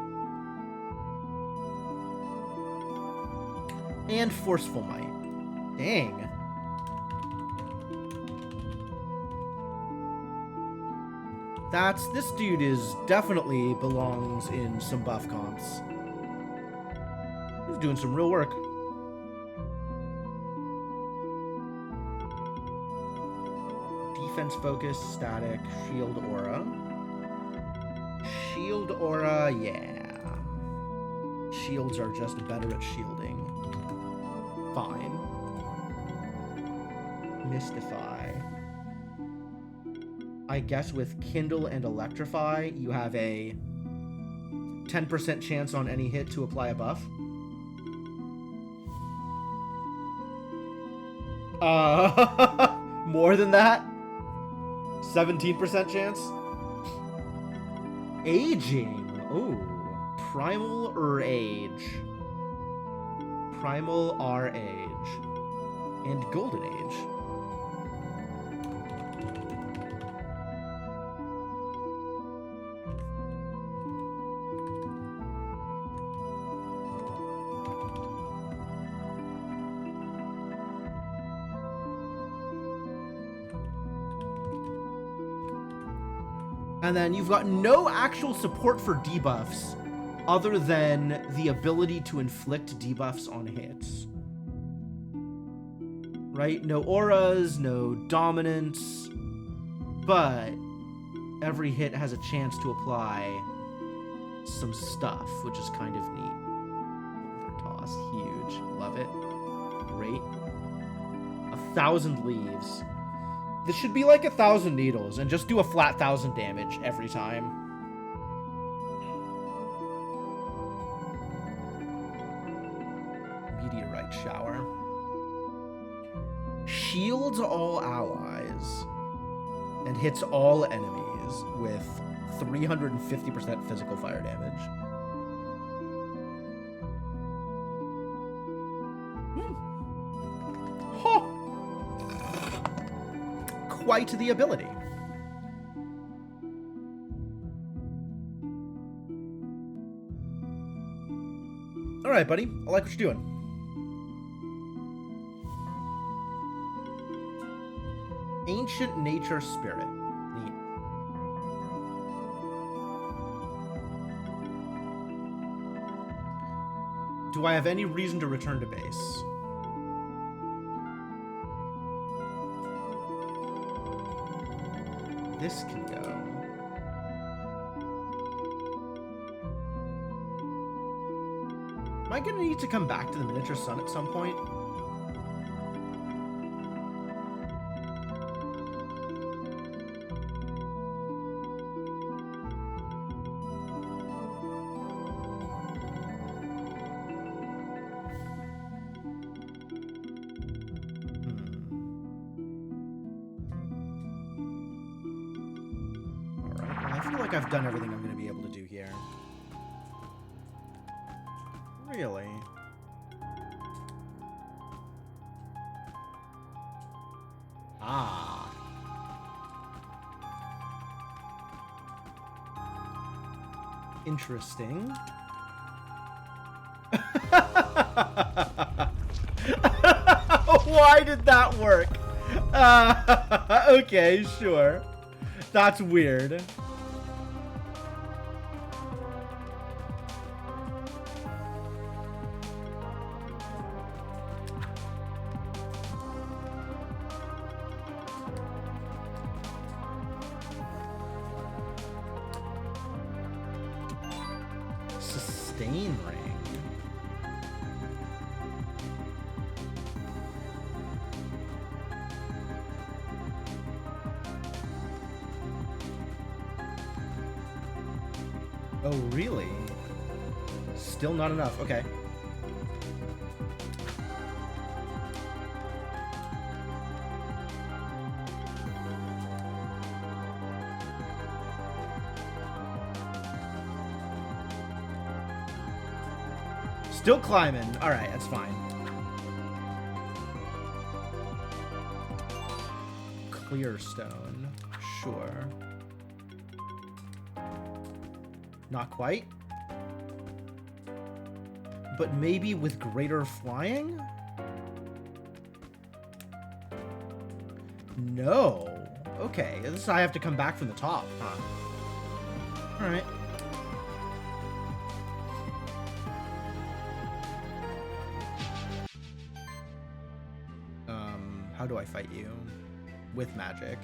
And Forceful Might. Dang. This dude is definitely belongs in some buff comps. He's doing some real work. Defense focus, static, shield aura. Shield aura, yeah. Shields are just better at shielding. Fine. Mystify. I guess with Kindle and Electrify, you have a 10% chance on any hit to apply a buff. More than that? 17% chance? Aging. Oh, primal or age. Primal or age. And golden age. And then you've got no actual support for debuffs other than the ability to inflict debuffs on hits. Right? No auras, no dominance, but every hit has a chance to apply some stuff, which is kind of neat. Boulder toss, huge. Love it. Great. 1,000 leaves. This should be like 1,000 needles, and just do a flat 1,000 damage every time. Meteorite shower. Shields all allies and hits all enemies with 350% physical fire damage. Huh. Quite the ability. All right, buddy. I like what you're doing. Ancient Nature Spirit. Neat. Do I have any reason to return to base? This can go. Am I gonna need to come back to the miniature sun at some point? I've done everything I'm going to be able to do here. Really? Ah. Interesting. Why did that work? Okay, sure. That's weird. Sustain ring. Oh, really? Still not enough. Okay. Still climbing. All right, that's fine. Clear stone. Sure. Not quite. But maybe with greater flying? No. Okay, this I have to come back from the top, huh? All right. How do I fight you? With magic.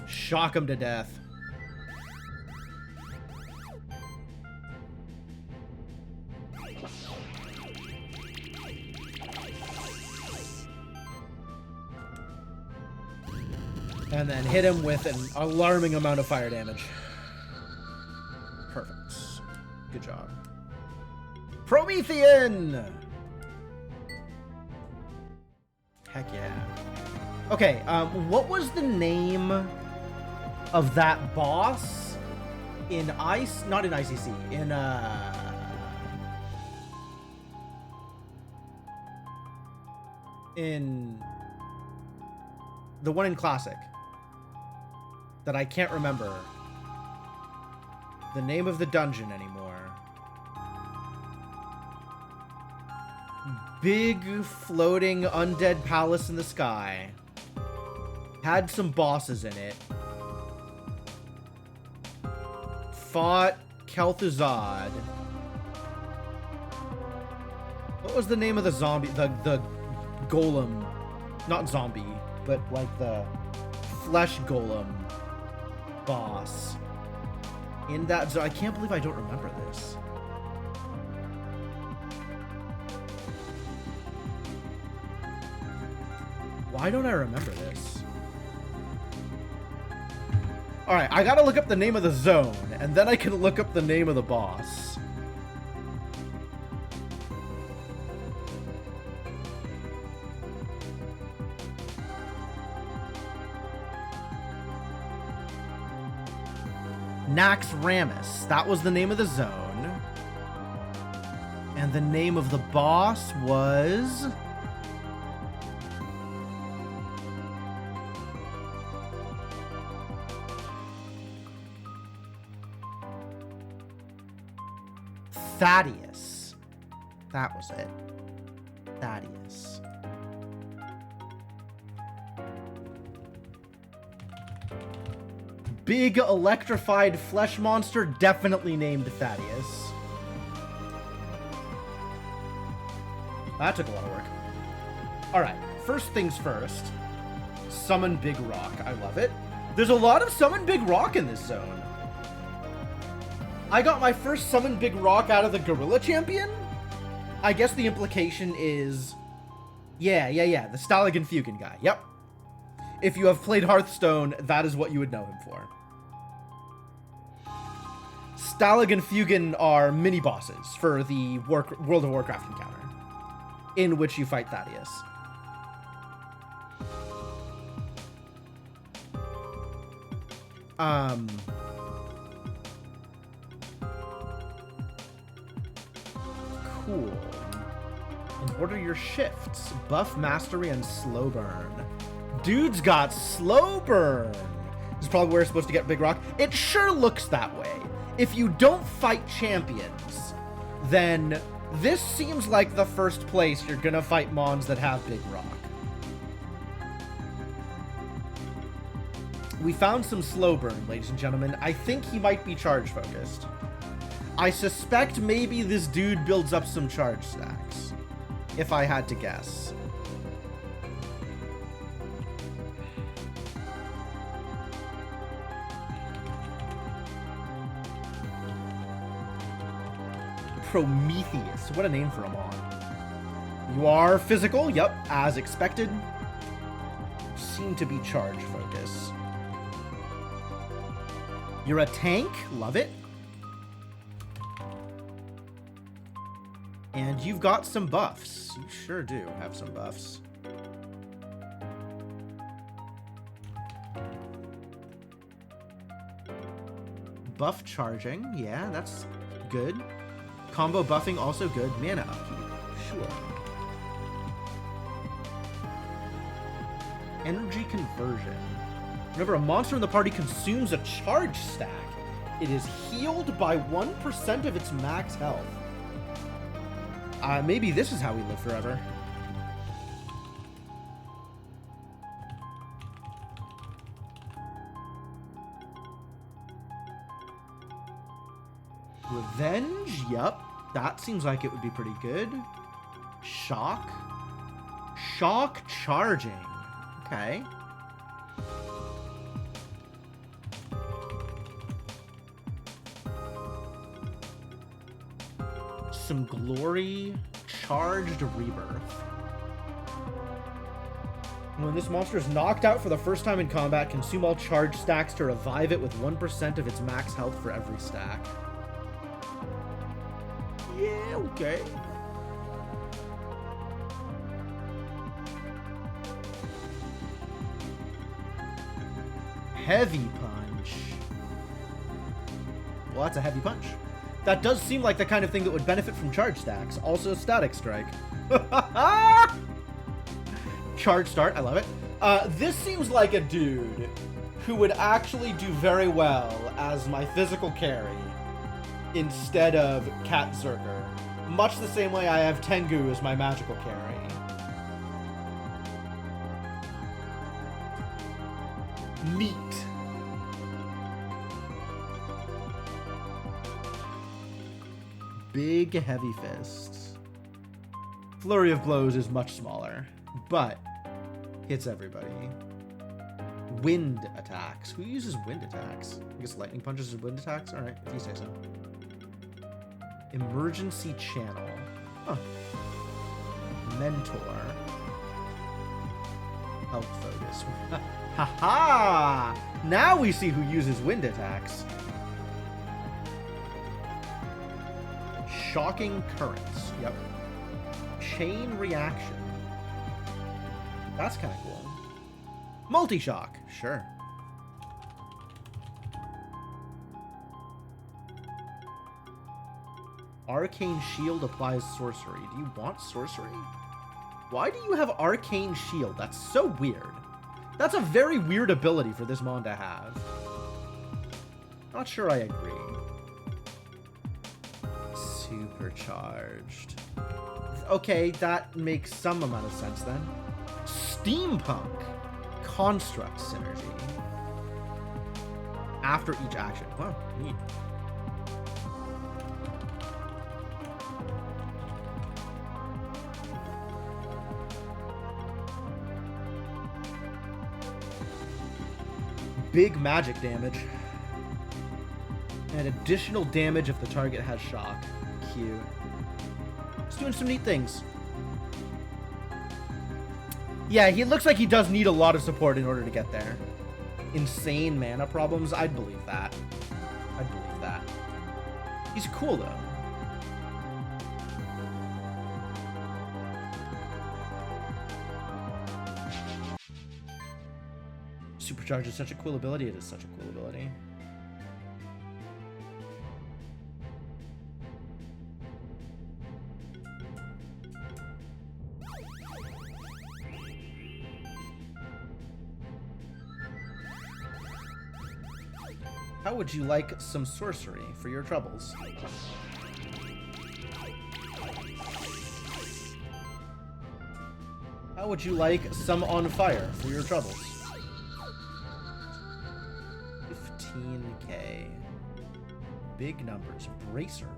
Shock him to death. And then hit him with an alarming amount of fire damage. Perfect. Good job. Promethean! Heck yeah. Okay, what was the name of that boss in Ice? Not in ICC. In the one in Classic that I can't remember the name of the dungeon anymore. Big floating undead palace in the sky. Had some bosses in it. Fought Kel'Thuzad. What was the name of the zombie? The golem. Not zombie, but like the flesh golem boss. In that zone. I can't believe I don't remember this. Why don't I remember this? Alright, I gotta look up the name of the zone, and then I can look up the name of the boss. Naxxramas. That was the name of the zone. And the name of the boss was... Thaddeus. That was it. Thaddeus. Big electrified flesh monster, definitely named Thaddeus. That took a lot of work. Alright, first things first. Summon Big Rock. I love it. There's a lot of Summon Big Rock in this zone. I got my first Summon Big Rock out of the Gorilla Champion? I guess the implication is... Yeah, the Stalagan Fugen guy. Yep. If you have played Hearthstone, that is what you would know him for. Stalagan Fugen are mini-bosses for the World of Warcraft encounter, in which you fight Thaddeus. Cool. And what are your shifts? Buff, Mastery, and Slow Burn. Dude's got Slow Burn. This is probably where you're supposed to get Big Rock. It sure looks that way. If you don't fight champions, then this seems like the first place you're gonna fight mons that have Big Rock. We found some Slow Burn, ladies and gentlemen. I think he might be charge focused. I suspect maybe this dude builds up some charge stacks, if I had to guess. Prometheus. What a name for a mon. You are physical. Yep, as expected. Seem to be charge focus. You're a tank. Love it. And you've got some buffs. You sure do have some buffs. Buff charging. Yeah, that's good. Combo buffing, also good. Mana upkeep. Sure. Energy conversion. Whenever a monster in the party consumes a charge stack, it is healed by 1% of its max health. Maybe this is how we live forever. Revenge? Yup. That seems like it would be pretty good. Shock? Shock charging. Okay. Some glory. Charged rebirth. When this monster is knocked out for the first time in combat, consume all charge stacks to revive it with 1% of its max health for every stack. Yeah, okay. Heavy punch. Well, that's a heavy punch. That does seem like the kind of thing that would benefit from charge stacks. Also, static strike. Charge start, I love it. This seems like a dude who would actually do very well as my physical carry instead of Cat Zerker. Much the same way I have Tengu as my magical carry. Neat. Big heavy fists. Flurry of blows is much smaller, but hits everybody. Wind attacks. Who uses wind attacks? I guess lightning punches are wind attacks? Alright, if you say so. Emergency channel. Huh. Mentor. Health focus. Haha! Now we see who uses wind attacks. Shocking currents. Yep. Chain reaction. That's kind of cool. Multi-shock. Sure. Arcane shield applies sorcery. Do you want sorcery? Why do you have arcane shield? That's so weird. That's a very weird ability for this mon to have. Not sure I agree. Supercharged. Okay, that makes some amount of sense then. Steampunk. Construct synergy. After each action. Wow, neat. Big magic damage. And additional damage if the target has shock. Cute. It's doing some neat things. Yeah, he looks like he does need a lot of support in order to get there. Insane mana problems? I'd believe that. I'd believe that. He's cool, though. Supercharge is such a cool ability. It is such a cool ability. How would you like some sorcery for your troubles? How would you like some on fire for your troubles? 15k. Big numbers. Bracer.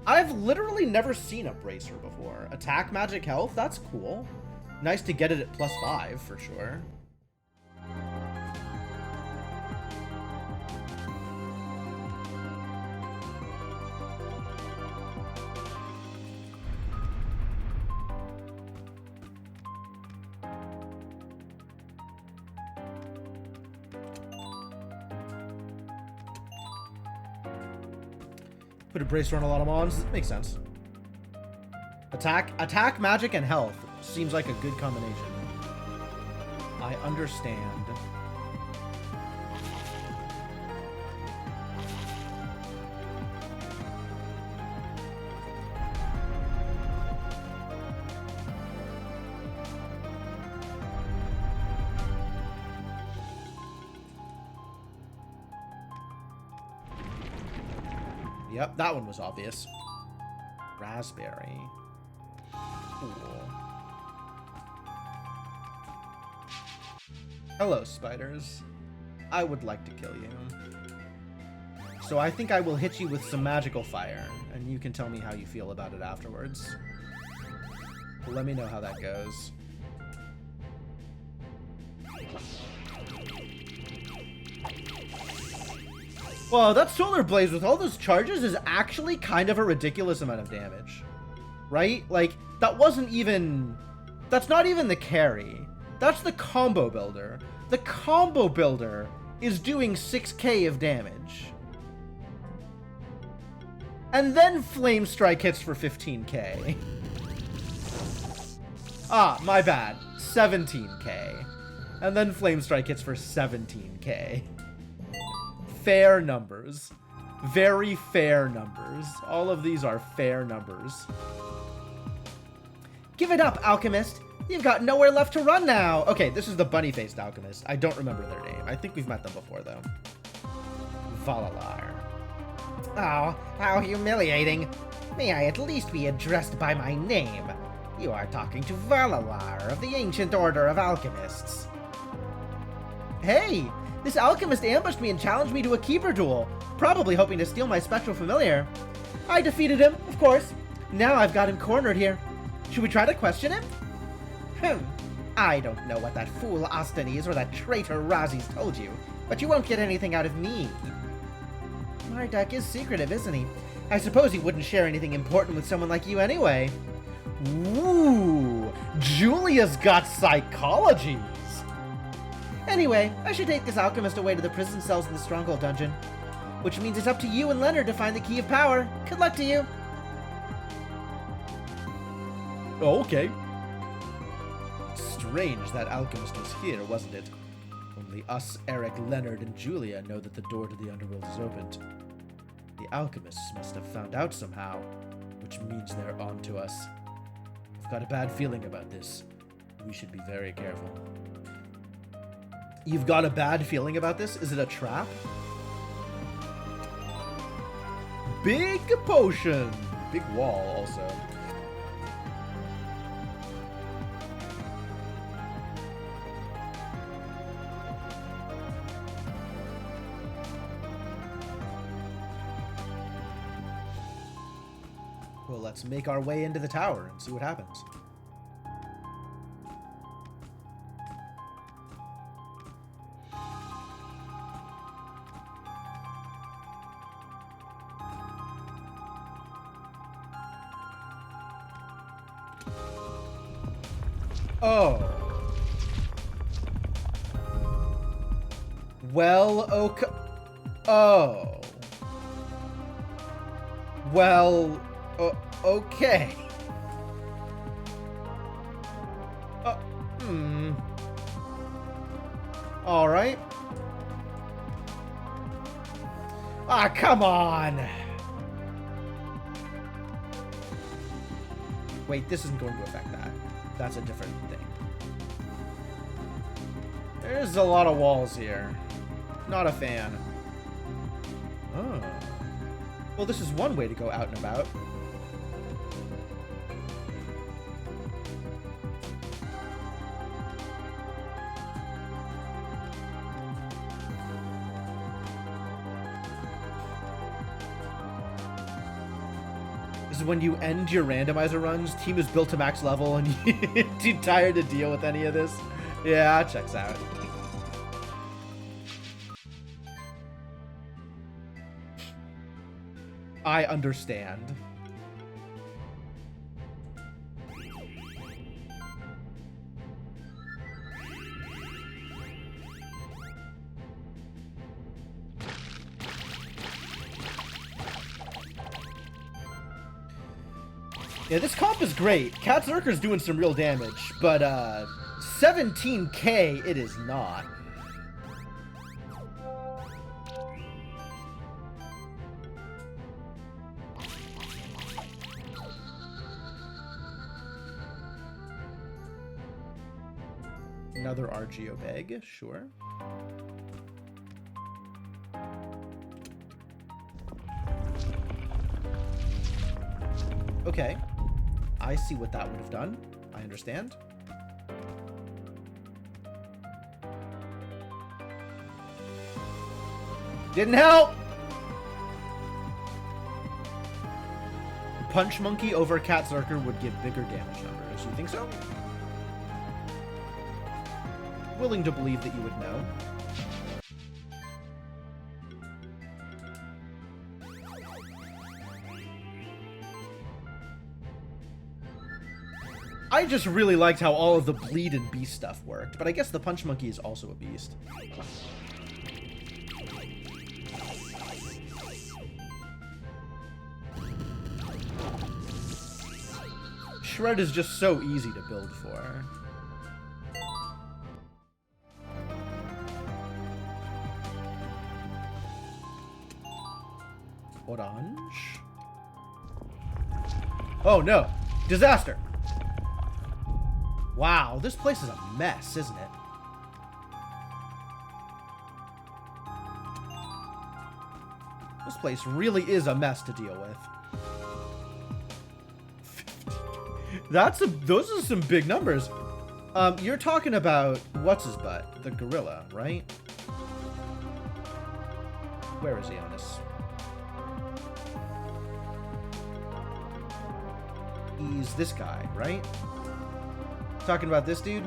I've literally never seen a bracer before. Attack magic health? That's cool. Nice to get it at +5 for sure. Put a bracer on a lot of mons. Makes sense. Attack, magic, and health seems like a good combination. I understand. Yep, that one was obvious. Raspberry. Cool. Hello, spiders. I would like to kill you. So I think I will hit you with some magical fire, and you can tell me how you feel about it afterwards. Let me know how that goes. Well, that Solar Blaze with all those charges is actually kind of a ridiculous amount of damage. Right? Like, that wasn't even... That's not even the carry. That's the combo builder. The combo builder is doing 6k of damage. And then Flame Strike hits for 15k. Ah, my bad. 17k. And then Flame Strike hits for 17k. fair numbers. Very fair numbers. All of these are fair numbers. Give it up, alchemist. You've got nowhere left to run now. Okay, this is the bunny-faced alchemist. I don't remember their name. I think we've met them before, though. Valalar. Oh, how humiliating. May I at least be addressed by my name? You are talking to Valalar of the Ancient Order of Alchemists. Hey, this alchemist ambushed me and challenged me to a keeper duel, probably hoping to steal my spectral familiar. I defeated him, of course. Now I've got him cornered here. Should we try to question him? I don't know what that fool Ostanes or that traitor Razzi's told you, but you won't get anything out of me. Marduk is secretive, isn't he? I suppose he wouldn't share anything important with someone like you anyway. Ooh, Julia's got psychologies. Anyway, I should take this alchemist away to the prison cells in the Stronghold dungeon. Which means it's up to you and Leonard to find the key of power. Good luck to you. Oh, okay. Strange that alchemist was here, wasn't it? Only us, Eric, Leonard, and Julia know that the door to the underworld is opened. The alchemists must have found out somehow, which means they're on to us. I've got a bad feeling about this. We should be very careful. You've got a bad feeling about this? Is it a trap? Big potion! Big wall, also. Well, let's make our way into the tower and see what happens. Oh. Well, okay. Oh. Well, okay. All right. Ah, come on. Wait, this isn't going to affect that. That's a different thing. There's a lot of walls here. Not a fan. Oh. Well, this is one way to go out and about. This is when you end your randomizer runs, team is built to max level, and you're too tired to deal with any of this. Yeah, checks out. I understand. Yeah, this comp is great. Cat Zerker's doing some real damage, but 17k it is not. Another Argeo bag, sure. Okay. I see what that would have done. I understand. Didn't help! Punch Monkey over Cat Zerker would give bigger damage numbers. You think so? Willing to believe that you would know. I just really liked how all of the bleed and beast stuff worked, but I guess the Punch Monkey is also a beast. Shred is just so easy to build for. Orange. Oh no. Disaster. Wow, this place is a mess, isn't it? This place really is a mess to deal with. Those are some big numbers. You're talking about what's his butt? The gorilla, right? Where is he on this? He's this guy, right? Talking about this dude?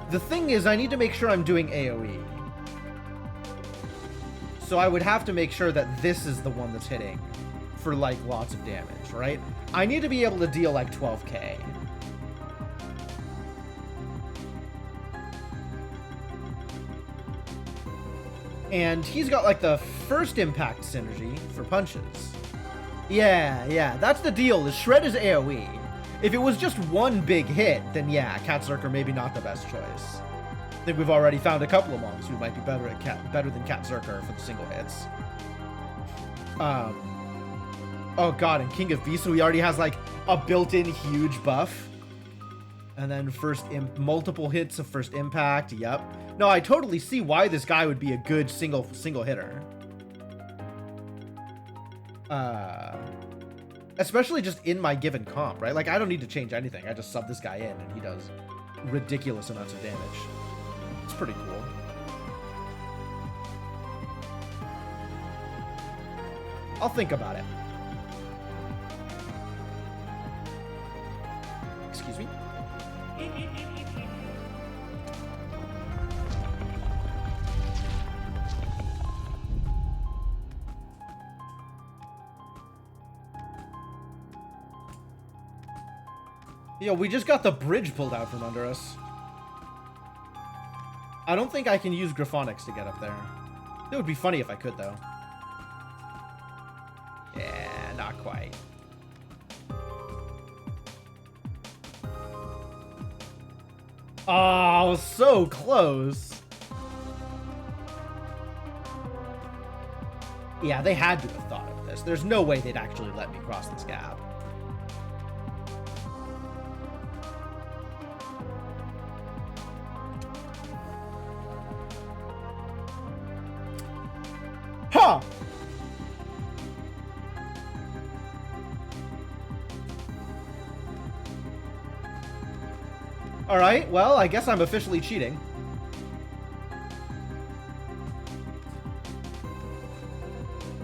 The thing is, I need to make sure I'm doing AoE. So I would have to make sure that this is the one that's hitting for, like, lots of damage, right? I need to be able to deal, like, 12k. And he's got, like, the first impact synergy for punches. Yeah, that's the deal. The Shred is AoE. If it was just one big hit, then yeah, Cat Zerker maybe not the best choice. I think we've already found a couple of monks who might be better than Cat Zerker for the single hits. Oh god, and King of Beasts, so he already has like a built-in huge buff. And then multiple hits of first impact, yep. No, I totally see why this guy would be a good single hitter. Especially just in my given comp, right? Like, I don't need to change anything. I just sub this guy in and he does ridiculous amounts of damage. It's pretty cool. I'll think about it. Excuse me? Yo, we just got the bridge pulled out from under us. I don't think I can use Graphonics to get up there. It would be funny if I could, though. Yeah, not quite. Oh, so close. Yeah, they had to have thought of this. There's no way they'd actually let me cross this gap. Huh! Alright, well, I guess I'm officially cheating.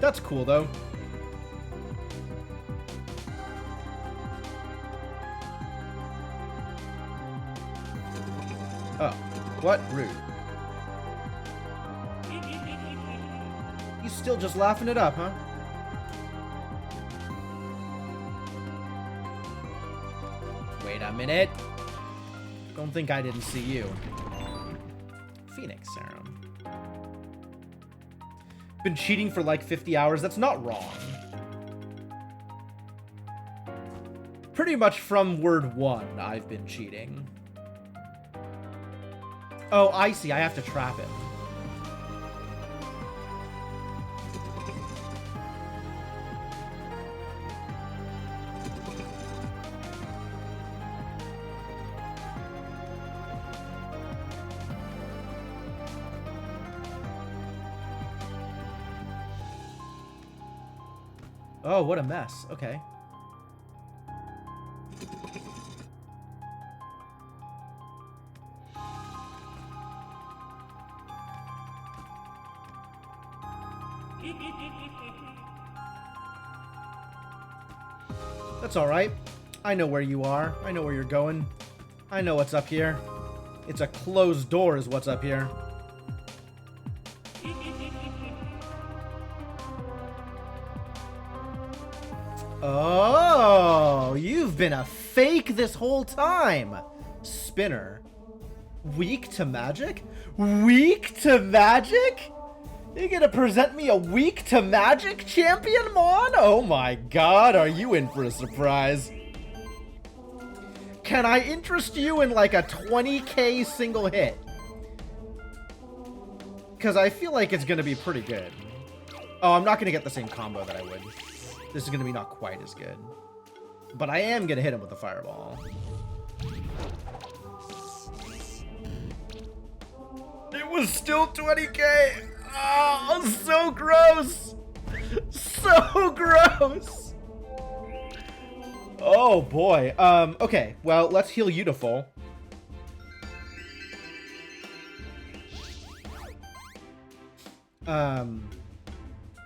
That's cool, though. Oh, what? Rude. He's still just laughing it up, huh? Wait a minute. Don't think I didn't see you. Phoenix Serum. Been cheating for like 50 hours. That's not wrong. Pretty much from word one, I've been cheating. Oh, I see. I have to trap him. Oh, what a mess. Okay. That's all right. I know where you are. I know where you're going. I know what's up here. It's a closed door is what's up here. Oh, you've been a fake this whole time. Spinner. Weak to magic? Weak to magic? You gonna present me a weak to magic champion, Mon? Oh my god, are you in for a surprise? Can I interest you in like a 20k single hit? Because I feel like it's going to be pretty good. Oh, I'm not going to get the same combo that I would. This is going to be not quite as good. But I am going to hit him with a fireball. It was still 20k! Oh, so gross! So gross! Oh, boy. Okay. Well, let's heal you to full.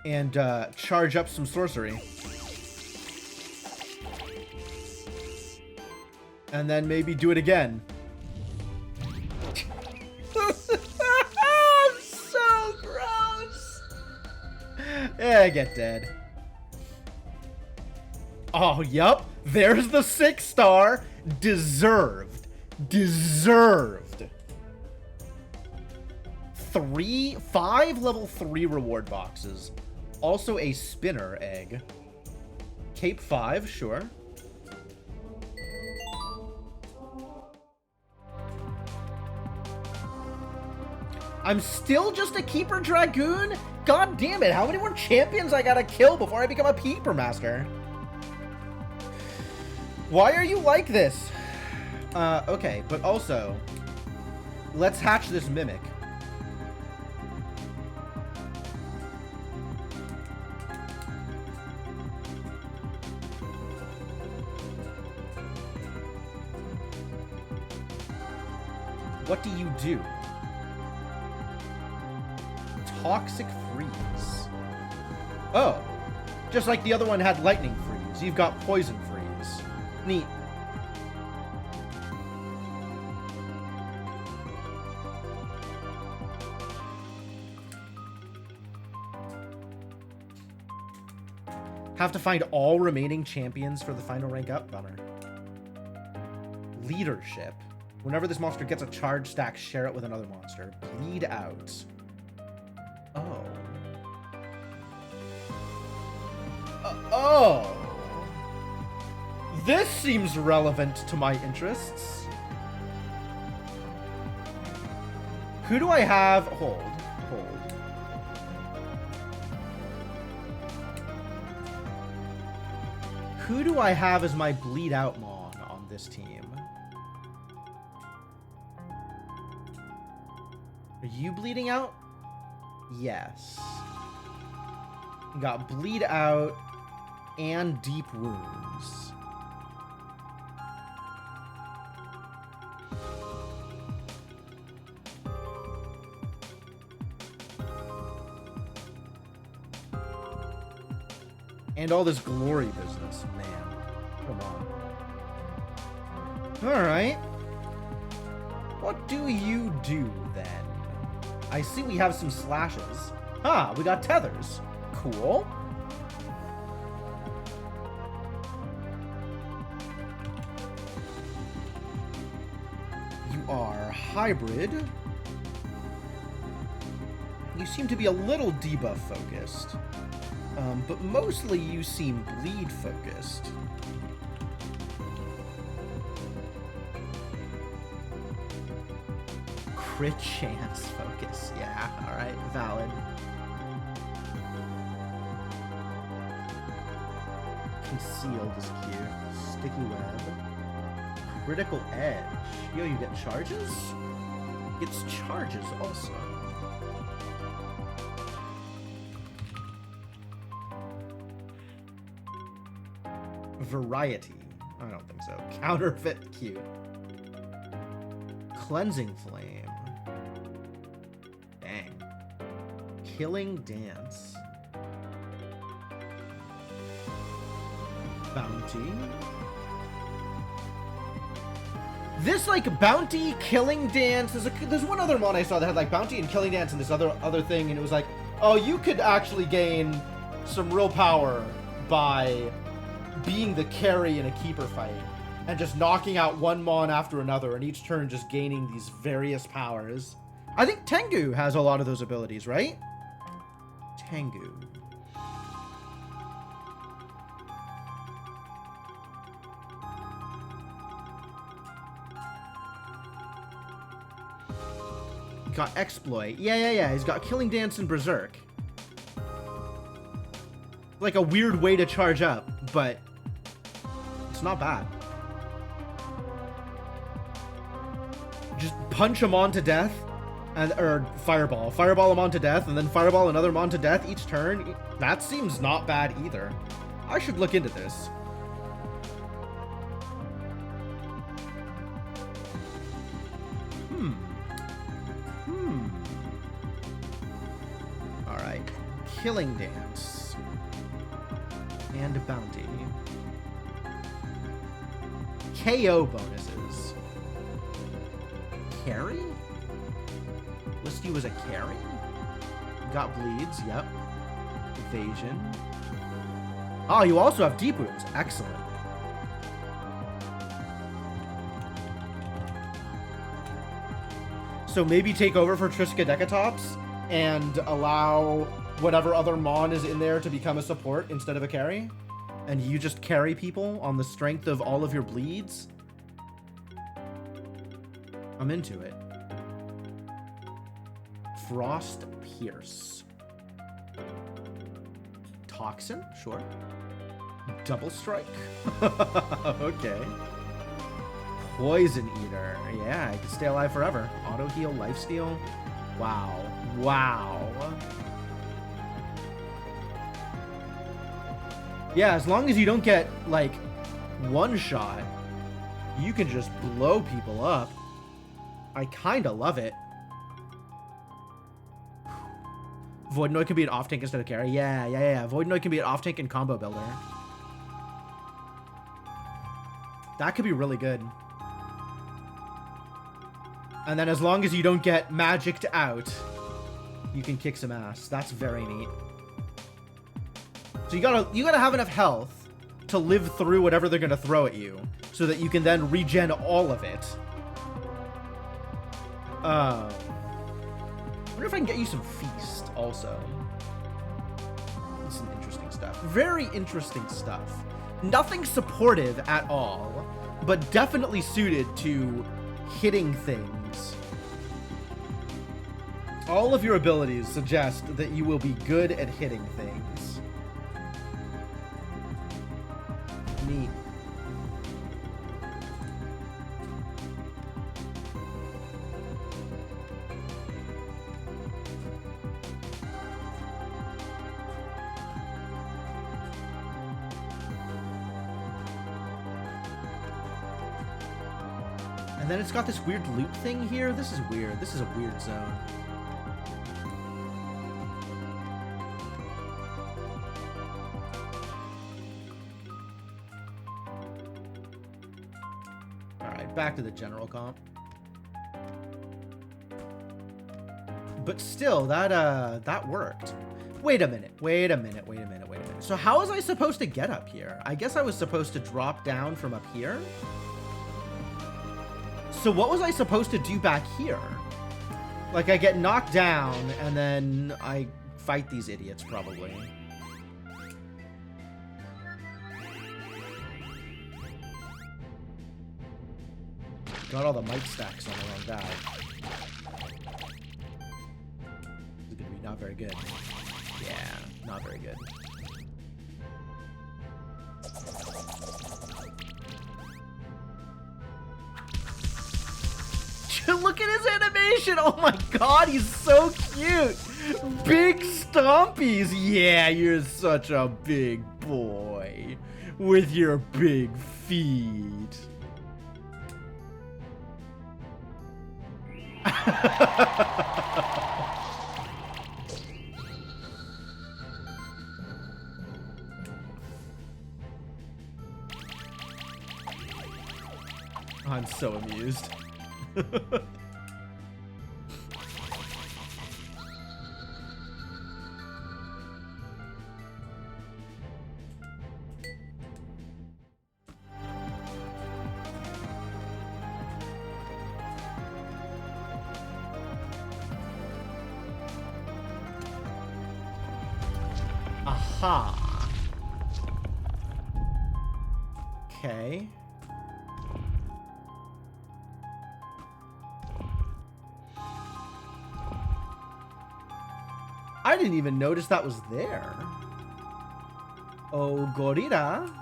And charge up some sorcery. And then maybe do it again. So gross. Yeah, get dead. Oh, yup. There's the 6-star. Deserved. Deserved. 5 level 3 reward boxes. Also a spinner egg. Cape 5, sure. I'm still just a Keeper Dragoon? God damn it, how many more champions I gotta kill before I become a Keeper Master? Why are you like this? Okay, but also, let's hatch this Mimic. What do you do? Toxic Freeze. Oh, just like the other one had Lightning Freeze, you've got Poison Freeze. Neat. Have to find all remaining champions for the final rank up? Bummer. Leadership. Whenever this monster gets a charge stack, share it with another monster. Bleed out. Oh. Oh. This seems relevant to my interests. Who do I have? Hold. Who do I have as my bleed out mon on this team? Are you bleeding out? Yes. You got bleed out and deep wounds. And all this glory business, man. Come on. Alright. What do you do, then? I see we have some slashes. Ah, we got tethers. Cool. You are hybrid. You seem to be a little debuff focused. But mostly you seem bleed focused. Crit chance focus. Yeah, alright, valid. Concealed is cute. Sticky web. Critical edge. Yo, you get charges? It's charges also. Variety. I don't think so. Counterfeit cute. Cleansing flame. Dang. Killing dance. Bounty. This like bounty killing dance. There's one other mod I saw that had like bounty and killing dance and this other thing, and it was like, oh, you could actually gain some real power by being the carry in a keeper fight and just knocking out one mon after another, and each turn just gaining these various powers. I think Tengu has a lot of those abilities, right? Tengu. got Exploit. Yeah. He's got Killing Dance and Berserk. Like a weird way to charge up, but it's not bad. Just punch him on to death, or fireball him on to death, and then fireball another mon to death each turn. That seems not bad either. I should look into this. All right, Killing Dance and Bounty. KO bonuses. Carry? List you as a carry? Got bleeds, yep. Evasion. Oh, you also have deep wounds. Excellent. So maybe take over for Triska Decatops and allow whatever other mon is in there to become a support instead of a carry? And you just carry people on the strength of all of your bleeds? I'm into it. Frost Pierce. Toxin? Sure. Double Strike? Okay. Poison Eater. Yeah, I can stay alive forever. Auto heal, lifesteal. Wow. Wow. Yeah, as long as you don't get, like, one shot, you can just blow people up. I kinda love it. Void Noid can be an off tank instead of carry. Yeah. Void Noid can be an off tank and combo builder. That could be really good. And then as long as you don't get magicked out, you can kick some ass. That's very neat. So you gotta have enough health to live through whatever they're gonna throw at you, so that you can then regen all of it. I wonder if I can get you some feast also. That's some interesting stuff. Very interesting stuff. Nothing supportive at all, but definitely suited to hitting things. All of your abilities suggest that you will be good at hitting things. Neat. And then it's got this weird loot thing here. This is weird. This is a weird zone. Alright, back to the general comp. But still, that worked. Wait a minute. So how was I supposed to get up here? I guess I was supposed to drop down from up here? So what was I supposed to do back here? Like, I get knocked down, and then I fight these idiots, probably. Got all the might stacks on the wrong guy. This is gonna be not very good. Yeah, not very good. Look at his animation! Oh my god, he's so cute! Big stompies! Yeah, you're such a big boy. With your big feet. I'm so amused. Aha. Okay. I didn't even notice that was there. Oh, Gorita.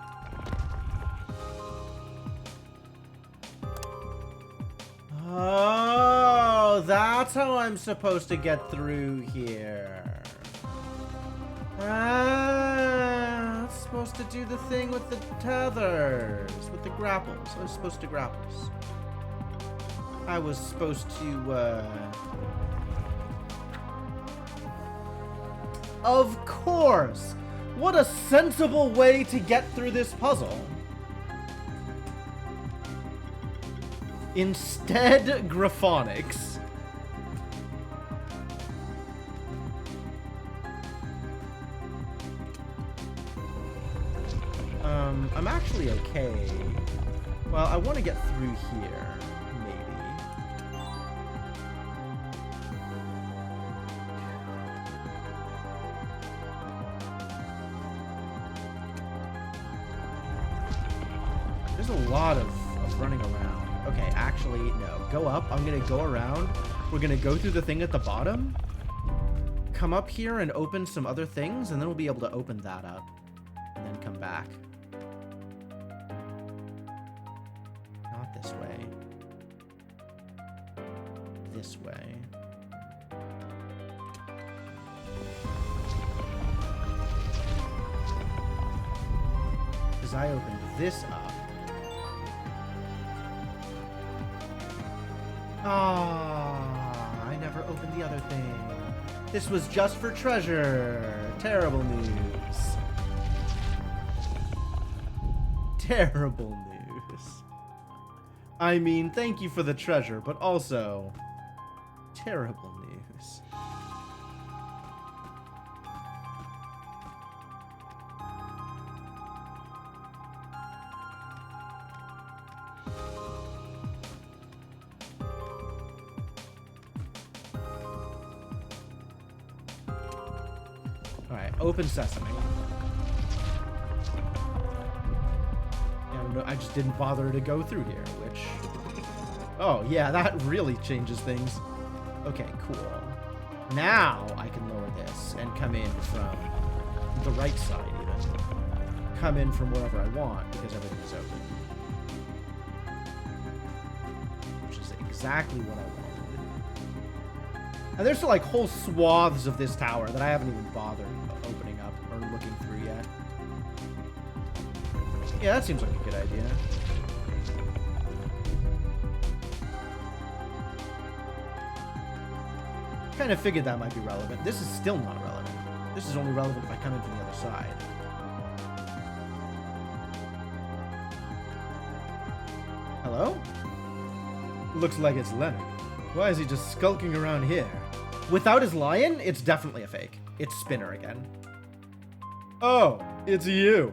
Oh, that's how I'm supposed to get through here. Ah, I'm supposed to do the thing with the tethers, with the grapples. I was supposed to grapples. I was supposed to, Of course! What a sensible way to get through this puzzle. Instead, Graphonics. I'm actually okay. Well, I want to get through here, maybe. There's a lot of running around. Okay, actually, no. Go up. I'm going to go around. We're going to go through the thing at the bottom. Come up here and open some other things, and then we'll be able to open that up. And then come back. Not this way. This way. Because I opened this up. Ah, I never opened the other thing. This was just for treasure. Terrible news. Terrible news. I mean, thank you for the treasure, but also terrible news. Alright, open sesame. Yeah, I just didn't bother to go through here, which... Oh, yeah, that really changes things. Okay, cool. Now I can lower this and come in from the right side, even. Come in from wherever I want, because everything is open. Which is exactly what I wanted. And there's still, like, whole swaths of this tower that I haven't even bothered opening up or looking through yet. Yeah, that seems like a good idea. Kind of figured that might be relevant. This is still not relevant. This is only relevant if I come in from the other side. Hello? Looks like it's Leonard. Why is he just skulking around here? Without his lion, it's definitely a fake. It's Spinner again. Oh, it's you.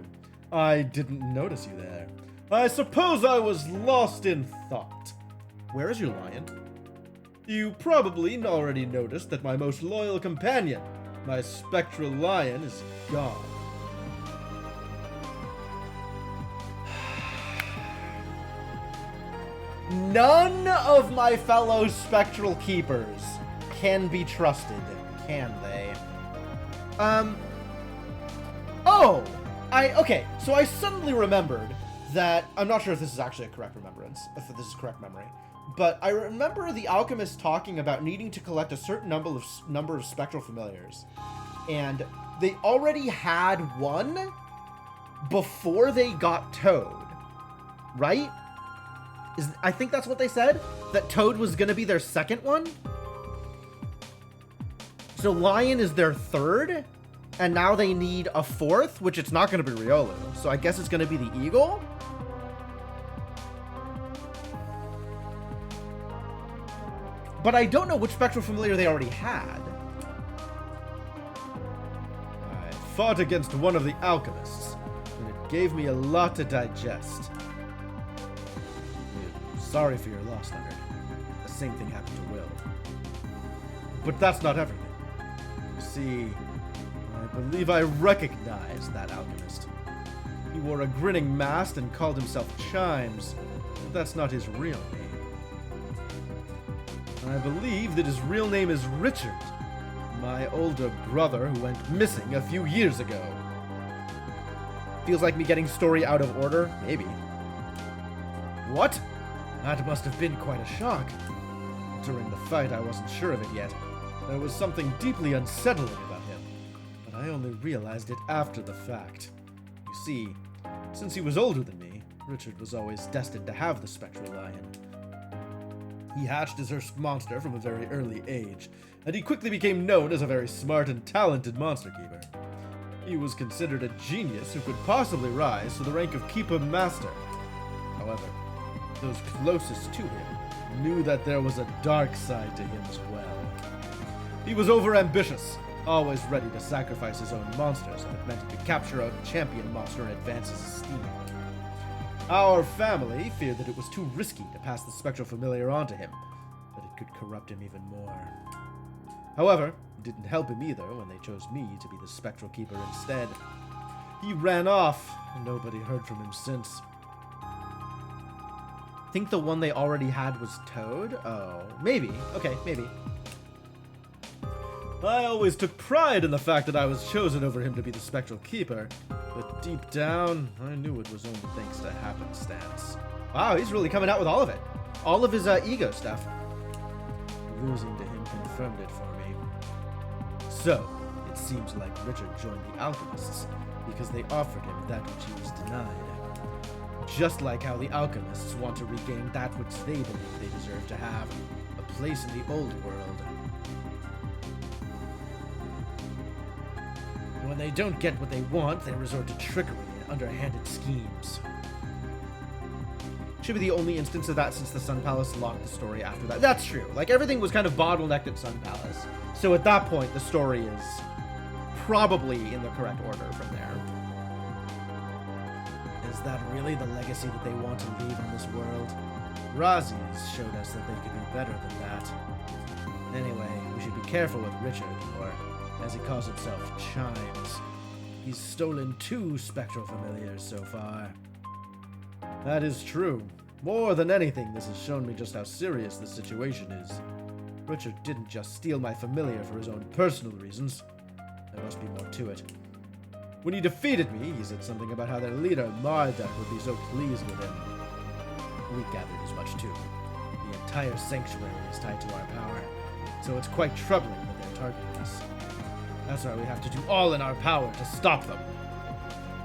I didn't notice you there. I suppose I was lost in thought. Where is your lion? You probably already noticed that my most loyal companion, my spectral lion, is gone. None of my fellow spectral keepers can be trusted, can they? Okay, so I suddenly remembered that, I'm not sure if this is actually a correct remembrance, if this is correct memory, but I remember the alchemist talking about needing to collect a certain number of spectral familiars, and they already had one before they got Toad, right? I think that's what they said? That Toad was gonna be their second one? So Lion is their third? And now they need a fourth, which it's not gonna be Riolu. So I guess it's gonna be the Eagle? But I don't know which Spectral Familiar they already had. I fought against one of the alchemists, and it gave me a lot to digest. Sorry for your loss, Leonard. The same thing happened to Will. But that's not everything. You see, I believe I recognize that alchemist. He wore a grinning mask and called himself Chimes, but that's not his real name. I believe that his real name is Richard. My older brother who went missing a few years ago. Feels like me getting story out of order? Maybe. What? That must have been quite a shock. During the fight, I wasn't sure of it yet. There was something deeply unsettling about him, but I only realized it after the fact. You see, since he was older than me, Richard was always destined to have the Spectral Lion. He hatched as her monster from a very early age, and he quickly became known as a very smart and talented monster keeper. He was considered a genius who could possibly rise to the rank of Keeper Master. However, those closest to him knew that there was a dark side to him as well. He was overambitious, always ready to sacrifice his own monsters if it meant he could capture a champion monster and advance his esteem. Our family feared that it was too risky to pass the Spectral Familiar on to him, that it could corrupt him even more. However, it didn't help him either when they chose me to be the Spectral Keeper instead. He ran off, and nobody heard from him since. Think the one they already had was Toad? Oh, maybe. Okay, maybe. I always took pride in the fact that I was chosen over him to be the Spectral Keeper, but deep down, I knew it was only thanks to happenstance. Wow, he's really coming out with all of it. All of his ego stuff. Losing to him confirmed it for me. So, it seems like Richard joined the Alchemists because they offered him that which he was denied. Just like how the Alchemists want to regain that which they believe they deserve to have, a place in the old world. When they don't get what they want, they resort to trickery and underhanded schemes. Should be the only instance of that since the Sun Palace locked the story after that. That's true. Like, everything was kind of bottlenecked at Sun Palace. So at that point, the story is probably in the correct order from there. Is that really the legacy that they want to leave on this world? Razi's showed us that they could be better than that. Anyway, we should be careful with Richard, or, as he calls himself, Chimes. He's stolen 2 Spectral Familiars so far. That is true. More than anything, this has shown me just how serious the situation is. Richard didn't just steal my familiar for his own personal reasons. There must be more to it. When he defeated me, he said something about how their leader, Marduk, would be so pleased with him. We gathered as much too. The entire sanctuary is tied to our power, so it's quite troubling that they're targeting us. That's why we have to do all in our power to stop them.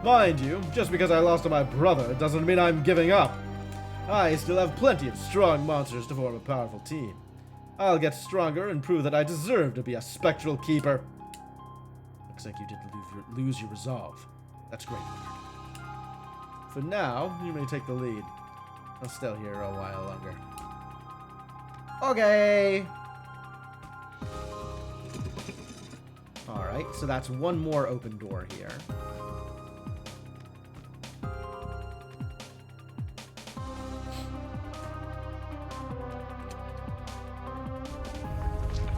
Mind you, just because I lost to my brother doesn't mean I'm giving up. I still have plenty of strong monsters to form a powerful team. I'll get stronger and prove that I deserve to be a Spectral Keeper. Looks like you did lose your resolve. That's great. For now, you may take the lead. I'll stay here a while longer. Okay. Alright, so that's one more open door here.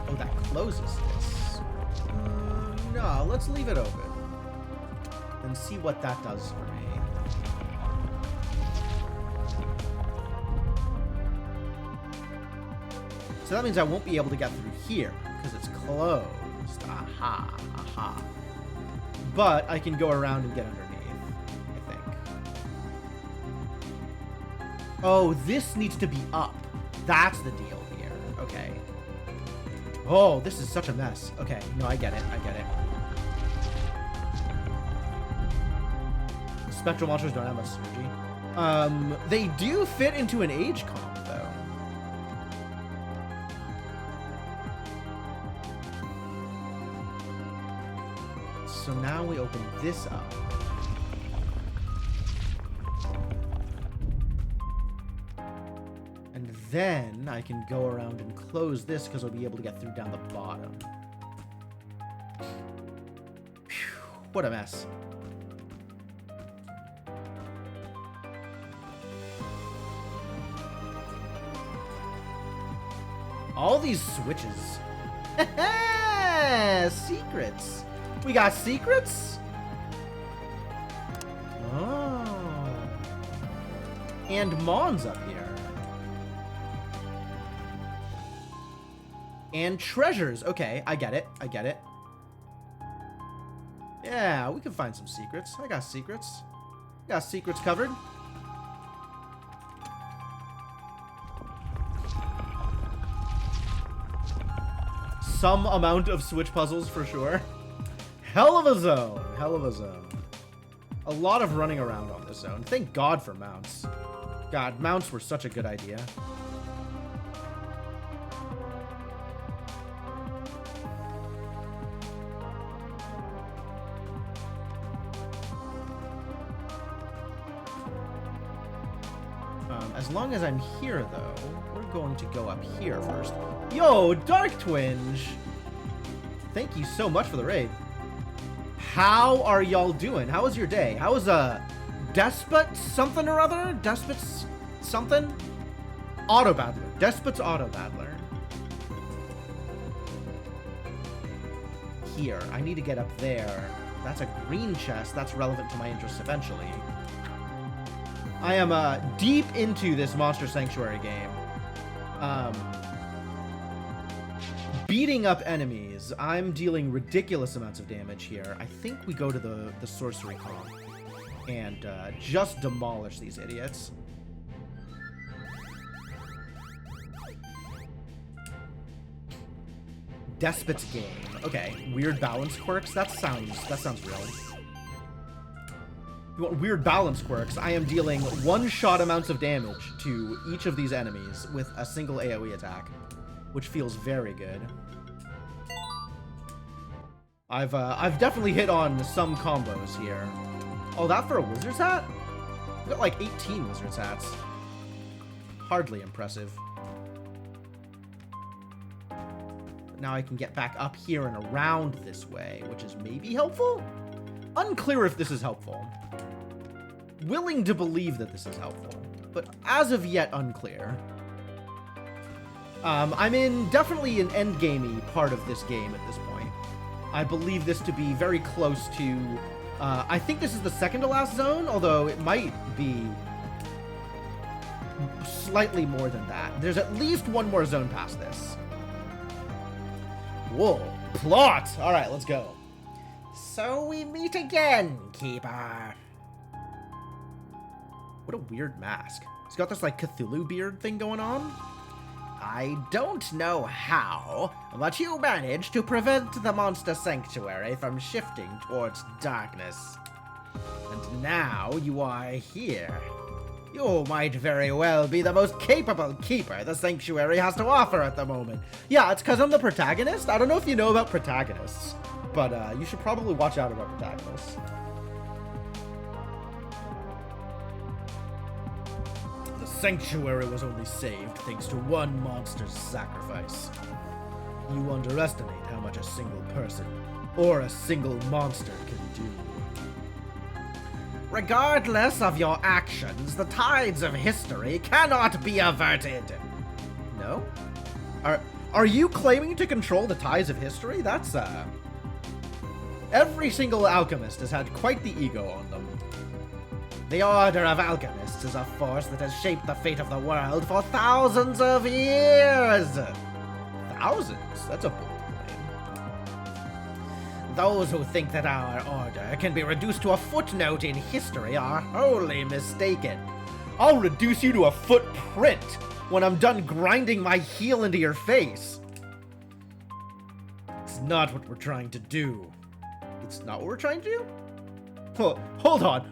Oh, that closes this. No, let's leave it open. And see what that does for me. So that means I won't be able to get through here, because it's closed. Aha, aha. But I can go around and get underneath, I think. Oh, this needs to be up. That's the deal here. Okay. Oh, this is such a mess. Okay, no, I get it. I get it. Spectral monsters don't have much synergy. They do fit into an age comp, though. So now we open this up. And then I can go around and close this because I'll be able to get through down the bottom. Phew, what a mess. All these switches. Secrets. We got secrets? Oh. And Mon's up here. And treasures. Okay, I get it. I get it. Yeah, we can find some secrets. I got secrets. Got secrets covered. Some amount of Switch puzzles for sure. Hell of a zone. Hell of a zone. A lot of running around on this zone. Thank God for mounts. God, mounts were such a good idea. As long as I'm here, though, we're going to go up here first. Yo, Dark Twinge! Thank you so much for the raid. How are y'all doing? How was your day? How was, Despot something or other? Despot's something? Auto Battler. Despot's Auto Battler. Here. I need to get up there. That's a green chest. That's relevant to my interests eventually. I am deep into this Monster Sanctuary game. Beating up enemies. I'm dealing ridiculous amounts of damage here. I think we go to the Sorcery Hall and just demolish these idiots. Despot's game. Okay, weird balance quirks. That sounds real. You want weird balance quirks? I am dealing one-shot amounts of damage to each of these enemies with a single AoE attack, which feels very good. I've definitely hit on some combos here. Oh, that for a wizard's hat? I've got like 18 wizard's hats. Hardly impressive. But now I can get back up here and around this way, which is maybe helpful? Unclear if this is helpful. Willing to believe that this is helpful, but as of yet unclear. I'm in definitely an endgamey part of this game at this point. I believe this to be very close to, I think this is the second to last zone, although it might be slightly more than that. There's at least one more zone past this. Whoa, plot! All right, let's go. So we meet again, Keeper. What a weird mask. He's got this, like, Cthulhu beard thing going on. I don't know how, but you managed to prevent the Monster Sanctuary from shifting towards darkness. And now you are here. You might very well be the most capable keeper the Sanctuary has to offer at the moment. Yeah, it's because I'm the protagonist. I don't know if you know about protagonists, but you should probably watch out about protagonists. Sanctuary was only saved thanks to one monster's sacrifice. You underestimate how much a single person or a single monster can do. Regardless of your actions, the tides of history cannot be averted. No? Are you claiming to control the tides of history? That's, every single alchemist has had quite the ego on them. The Order of Alchemists is a force that has shaped the fate of the world for thousands of years! Thousands? That's a bold claim. Those who think that our order can be reduced to a footnote in history are wholly mistaken. I'll reduce you to a footprint when I'm done grinding my heel into your face. It's not what we're trying to do. It's not what we're trying to do? Hold on.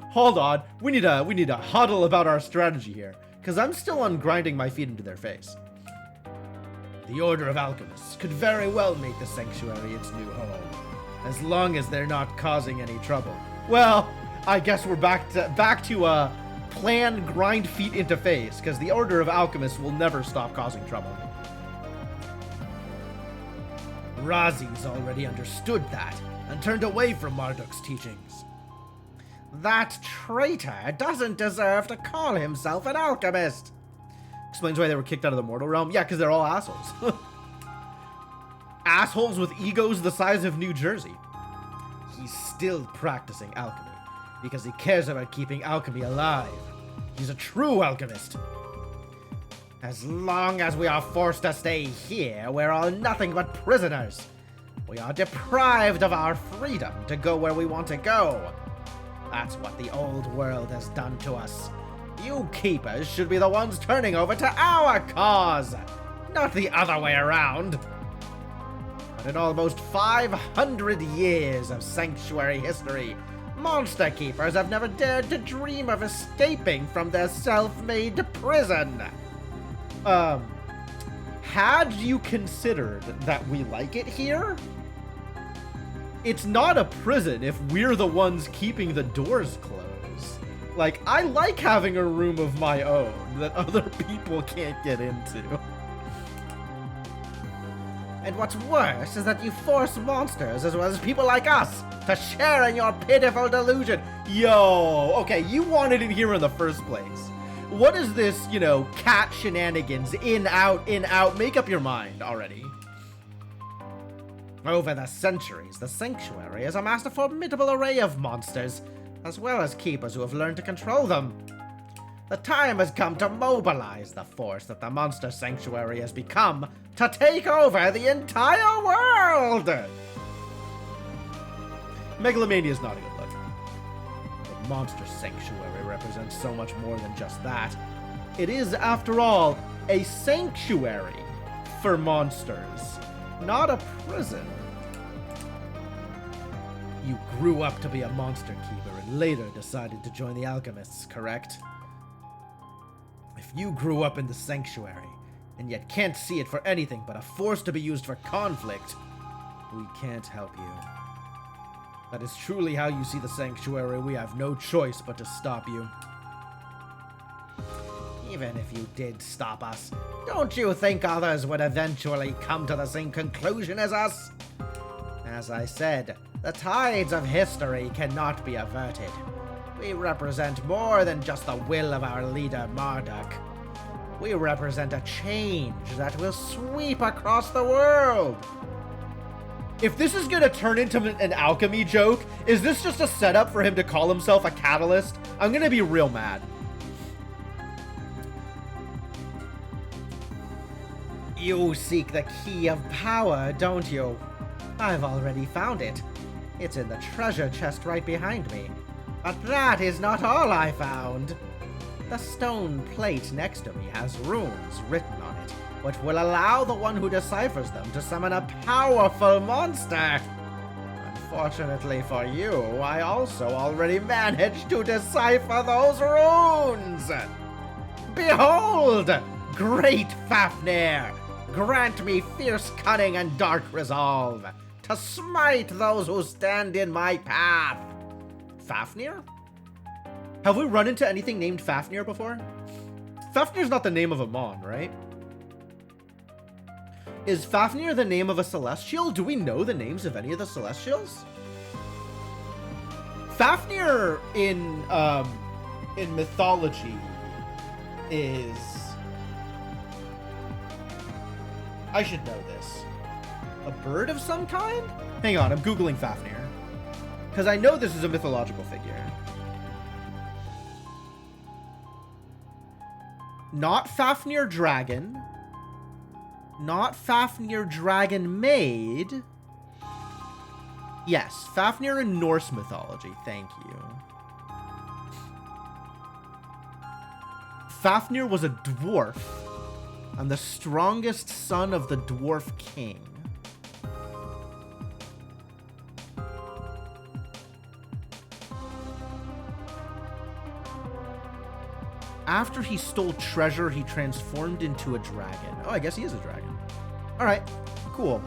We need to huddle about our strategy here, because I'm still on grinding my feet into their face. The Order of Alchemists could very well make the Sanctuary its new home, as long as they're not causing any trouble. Well, I guess we're back to plan grind feet into face, because the Order of Alchemists will never stop causing trouble. Razi's already understood that, and turned away from Marduk's teachings. That traitor doesn't deserve to call himself an alchemist. Explains why they were kicked out of the mortal realm. Yeah, because they're all assholes. Assholes with egos the size of New Jersey. He's still practicing alchemy because he cares about keeping alchemy alive. He's a true alchemist. As long as we are forced to stay here, we're all nothing but prisoners. We are deprived of our freedom to go where we want to go. That's what the old world has done to us. You keepers should be the ones turning over to our cause, not the other way around. But in almost 500 years of sanctuary history, monster keepers have never dared to dream of escaping from their self-made prison. Had you considered that we like it here? It's not a prison if we're the ones keeping the doors closed. Like, I like having a room of my own that other people can't get into. And what's worse is that you force monsters as well as people like us to share in your pitiful delusion. Yo, okay, you wanted it here in the first place. What is this, you know, cat shenanigans, in, out, make up your mind already. Over the centuries, the Sanctuary has amassed a formidable array of monsters, as well as keepers who have learned to control them. The time has come to mobilize the force that the Monster Sanctuary has become to take over the entire world! Megalomania is not a good look. The Monster Sanctuary represents so much more than just that. It is, after all, a sanctuary for monsters, not a prison. You grew up to be a monster keeper and later decided to join the alchemists, correct? If you grew up in the sanctuary and yet can't see it for anything but a force to be used for conflict, we can't help you. That is truly how you see the sanctuary. We have no choice but to stop you. Even if you did stop us, don't you think others would eventually come to the same conclusion as us? As I said, the tides of history cannot be averted. We represent more than just the will of our leader, Marduk. We represent a change that will sweep across the world. If this is gonna turn into an alchemy joke, is this just a setup for him to call himself a catalyst? I'm gonna be real mad. You seek the key of power, don't you? I've already found it. It's in the treasure chest right behind me. But that is not all I found. The stone plate next to me has runes written on it, which will allow the one who deciphers them to summon a powerful monster. Unfortunately for you, I also already managed to decipher those runes. Behold, great Fafnir, grant me fierce cunning and dark resolve to smite those who stand in my path. Fafnir? Have we run into anything named Fafnir before? Fafnir's not the name of a mon, right? Is Fafnir the name of a celestial? Do we know the names of any of the celestials? Fafnir in mythology is... I should know this. A bird of some kind? Hang on, I'm Googling Fafnir. Because I know this is a mythological figure. Not Fafnir dragon. Not Fafnir dragon maid. Yes, Fafnir in Norse mythology. Thank you. Fafnir was a dwarf and the strongest son of the dwarf king. After he stole treasure, he transformed into a dragon. Oh, I guess he is a dragon. All right, cool.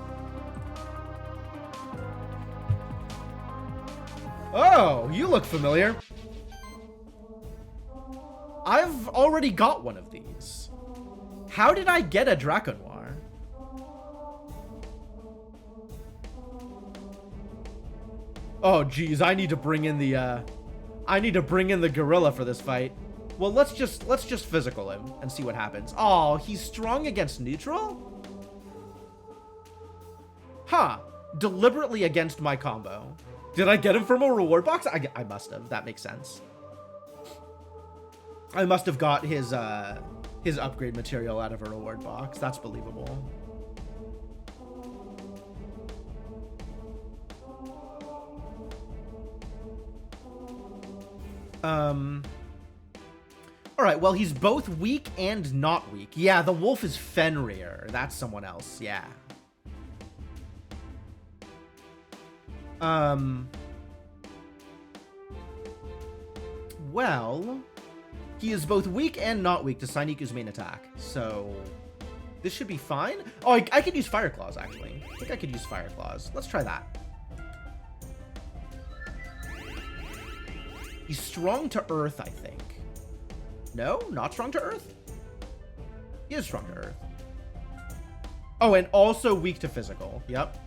Oh, you look familiar. I've already got one of these. How did I get a Draconoir? Oh, geez, I need to bring in the gorilla for this fight. Well, let's just physical him and see what happens. Oh, he's strong against neutral? Huh. Deliberately against my combo. Did I get him from a reward box? I must have. That makes sense. I must have got his his upgrade material out of a reward box. That's believable. All right, well, he's both weak and not weak. Yeah, the wolf is Fenrir. That's someone else. Yeah. Well, he is both weak and not weak to Sainiku's main attack, so this should be fine. Oh, I could use Fire Claws, actually. I think I could use Fire Claws. Let's try that. He's strong to Earth, I think. No, not strong to Earth? He is strong to Earth. Oh, and also weak to physical. Yep.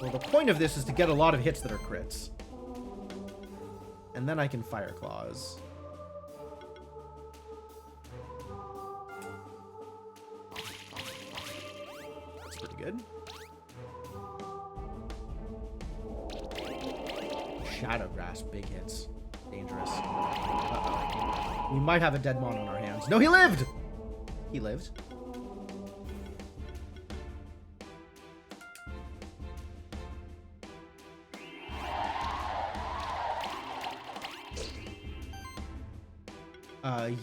Well, the point of this is to get a lot of hits that are crits. And then I can Fire Claws. That's pretty good. Shadow Grasp, big hits. Dangerous. Uh-oh. We might have a dead mon on our hands. No, he lived! He lived.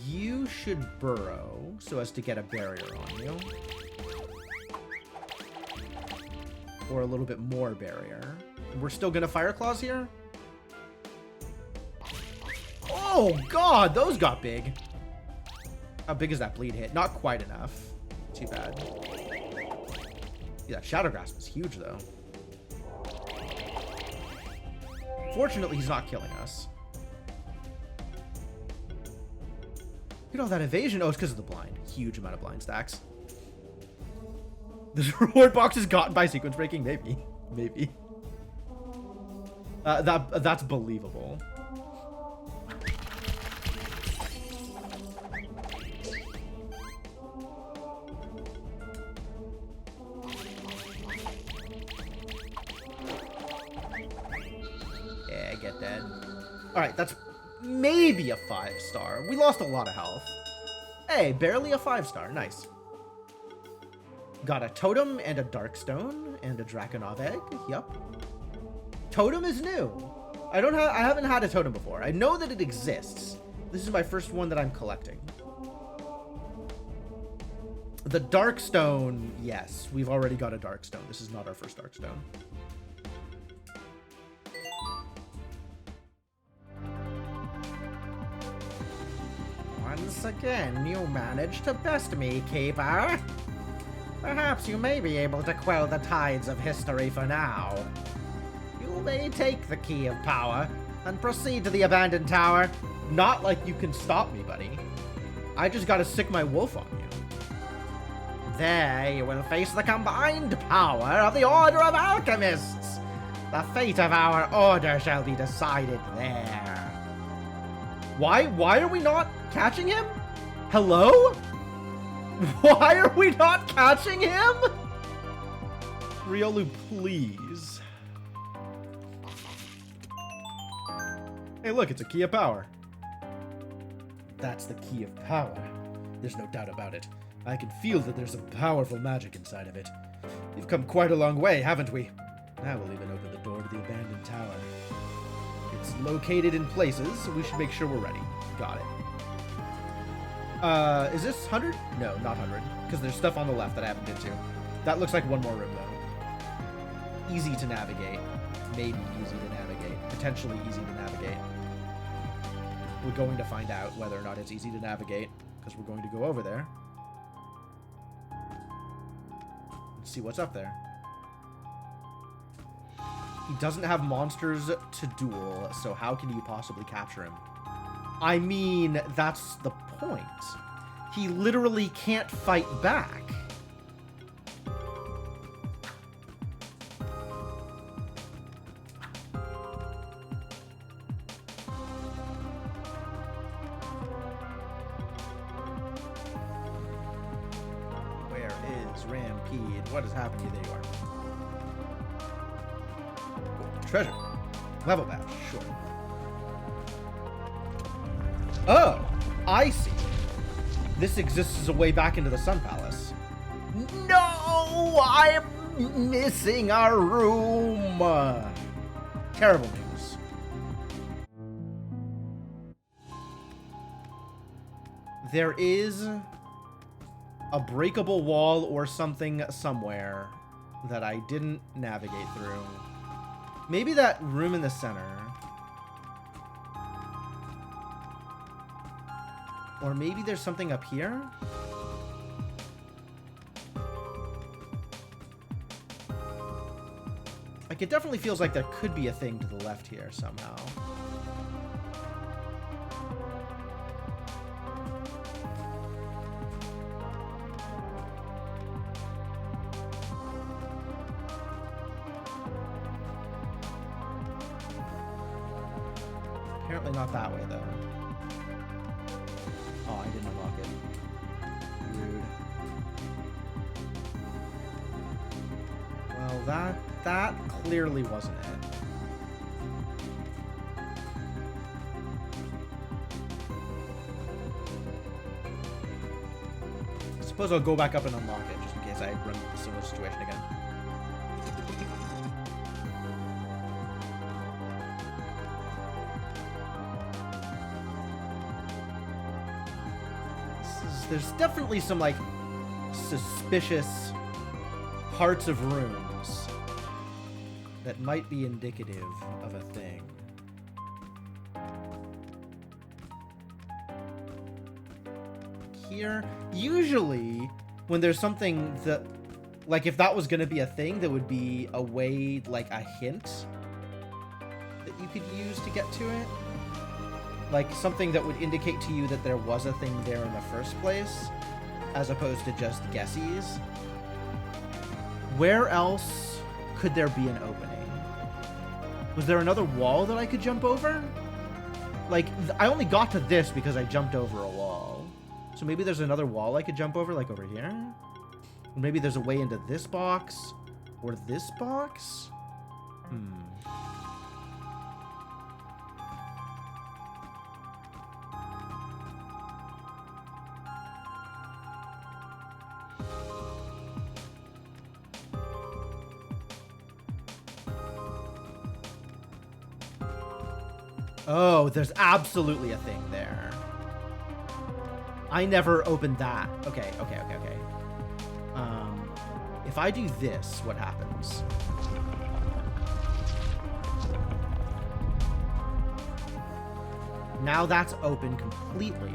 You should burrow so as to get a barrier on you. Or a little bit more barrier. We're still gonna Fire Claws here? Oh god, those got big. How big is that bleed hit? Not quite enough. Too bad. Yeah, Shadow Grasp is huge though. Fortunately, he's not killing us. Look at all that evasion. Oh, it's because of the blind. Huge amount of blind stacks. This reward box is gotten by sequence breaking? Maybe. Maybe. That's believable. Yeah, I get that. Alright, that's maybe a 5-star. We lost a lot of health. Hey, barely a 5-star. Nice. Got a totem and a darkstone and a Drakenov egg. Yup. Totem is new. I haven't had a totem before. I know that it exists. This is my first one that I'm collecting. The darkstone, yes, we've already got a darkstone. This is not our first darkstone. Once again, you managed to best me, Keeper. Perhaps you may be able to quell the tides of history for now. You may take the Key of Power and proceed to the abandoned tower. Not like you can stop me, buddy. I just gotta sick my wolf on you. There you will face the combined power of the Order of Alchemists. The fate of our order shall be decided there. Why are we not catching him? Hello? Why are we not catching him? Riolu, please. Hey, look, it's a Key of Power. That's the Key of Power. There's no doubt about it. I can feel that there's some powerful magic inside of it. We've come quite a long way, haven't we? Now we'll even open the door to the abandoned tower. It's located in places, so we should make sure we're ready. Got it. Is this 100? No, not 100, because there's stuff on the left that I haven't been to. That looks like one more room, though. Easy to navigate. Maybe easy to navigate. Potentially easy to navigate. We're going to find out whether or not it's easy to navigate, because we're going to go over there. Let's see what's up there. He doesn't have monsters to duel, so how can you possibly capture him? I mean, that's the point. He literally can't fight back. Where is Rampede. What has happened to you? There you are. Treasure. Level badge. Sure. Oh, I see. This exists as a way back into the Sun Palace. No, I'm missing our room. Terrible news. There is a breakable wall or something somewhere that I didn't navigate through. Maybe that room in the center. Or maybe there's something up here? Like, it definitely feels like there could be a thing to the left here somehow. Apparently not that way, though. Oh, I didn't unlock it. Rude. Well, that clearly wasn't it. I suppose I'll go back up and unlock it, just in case I run into a similar situation again. There's definitely some, like, suspicious parts of rooms that might be indicative of a thing. Here, usually, when there's something that, like, if that was going to be a thing, there would be a way, like, a hint that you could use to get to it. Like, something that would indicate to you that there was a thing there in the first place, as opposed to just guesses. Where else could there be an opening? Was there another wall that I could jump over? Like, I only got to this because I jumped over a wall. So maybe there's another wall I could jump over, like over here? Or maybe there's a way into this box? Or this box? Oh, there's absolutely a thing there. I never opened that. Okay. If I do this, what happens? Now that's open completely.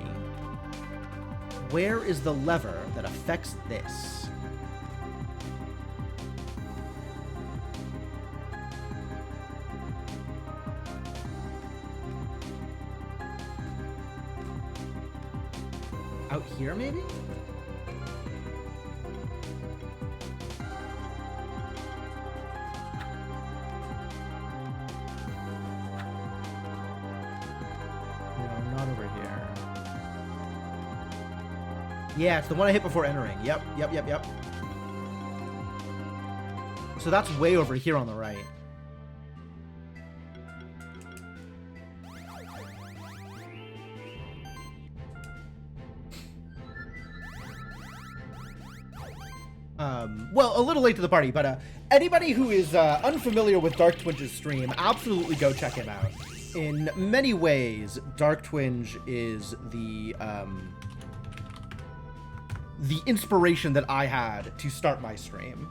Where is the lever that affects this? Out here, maybe? No, not over here. Yeah, it's the one I hit before entering. Yep. So that's way over here on the right. Well, a little late to the party, but anybody who is unfamiliar with Dark Twinge's stream, absolutely go check him out. In many ways, Dark Twinge is the inspiration that I had to start my stream.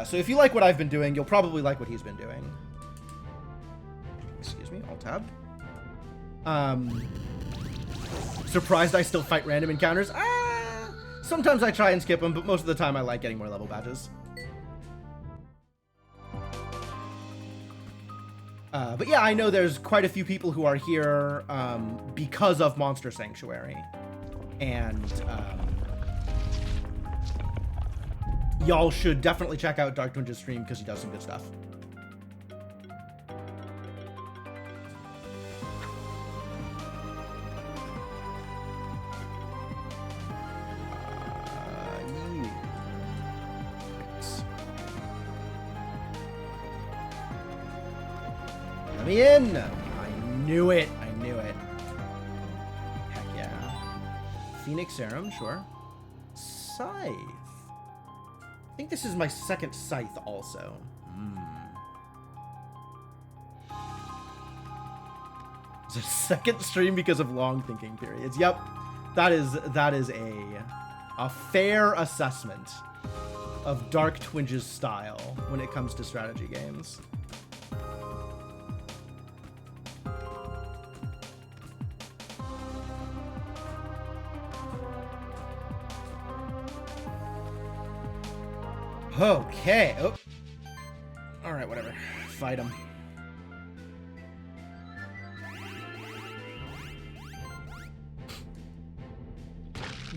So if you like what I've been doing, you'll probably like what he's been doing. Excuse me, Alt-Tab. Surprised I still fight random encounters? Sometimes I try and skip them, but most of the time I like getting more level badges. But yeah, I know there's quite a few people who are here because of Monster Sanctuary. And y'all should definitely check out Dark Twinge's stream because he does some good stuff. me in. I knew it. I knew it. Heck yeah. Phoenix Serum, sure. Scythe. I think this is my second Scythe also. It's a second stream because of long thinking periods. Yep. That is a fair assessment of Dark Twinge's style when it comes to strategy games. Okay. Oh. All right, whatever. Fight him.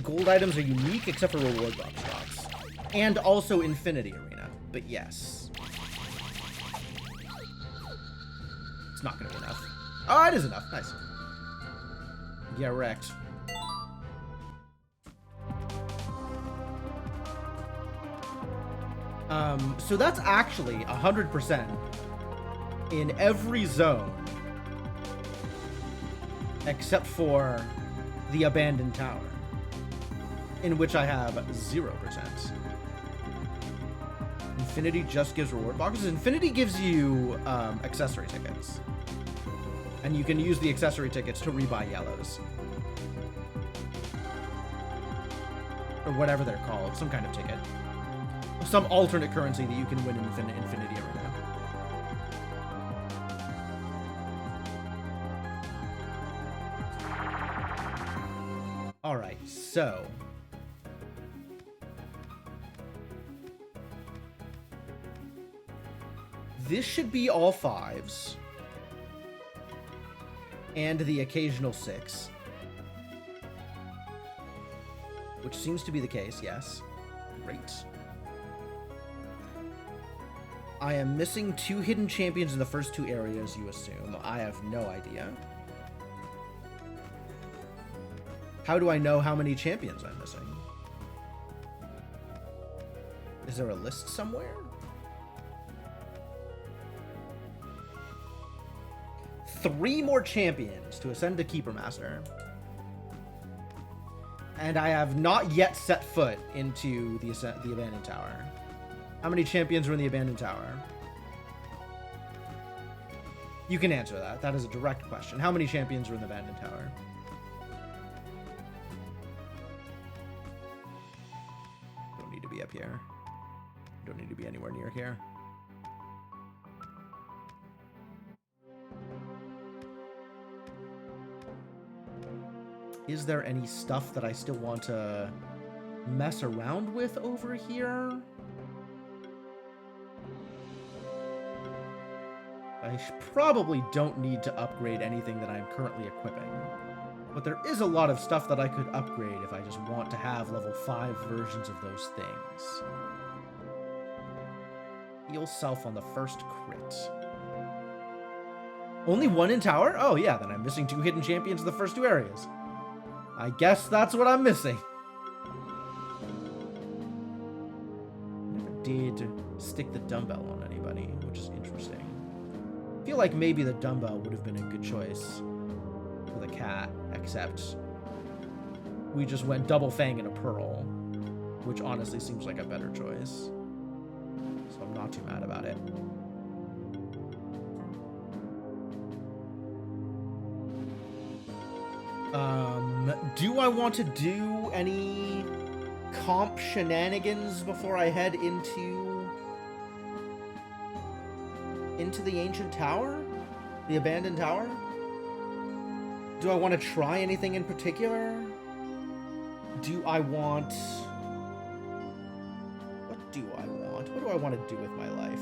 Gold items are unique except for reward box drops. And also Infinity Arena. But yes. It's not going to be enough. Oh, it is enough. Nice. Yeah, wrecked. So that's actually 100% in every zone except for the Abandoned Tower, in which I have 0%. Infinity just gives reward boxes. Infinity gives you accessory tickets. And you can use the accessory tickets to rebuy yellows. Or whatever they're called. Some kind of ticket. Some alternate currency that you can win in Infinity Arena. Alright, so... this should be all 5s. And the occasional 6. Which seems to be the case, yes. Great. I am missing 2 hidden champions in the first 2 areas, you assume. I have no idea. How do I know how many champions I'm missing? Is there a list somewhere? 3 more champions to ascend to Keeper Master. And I have not yet set foot into the Abandoned Tower. How many champions are in the Abandoned Tower? You can answer that. That is a direct question. How many champions are in the Abandoned Tower? Don't need to be up here. Don't need to be anywhere near here. Is there any stuff that I still want to mess around with over here? I probably don't need to upgrade anything that I'm currently equipping. But there is a lot of stuff that I could upgrade if I just want to have level 5 versions of those things. Heal self on the first crit. Only 1 in tower? Oh yeah, then I'm missing 2 hidden champions in the first 2 areas. I guess that's what I'm missing. Never did stick the dumbbell on anybody, which is interesting. I feel like maybe the dumbbell would have been a good choice for the cat, except we just went double fang and a pearl, which honestly seems like a better choice. So I'm not too mad about it. Do I want to do any comp shenanigans before I head into the Ancient Tower? The Abandoned Tower? Do I want to try anything in particular? Do I want... What do I want? What do I want to do with my life?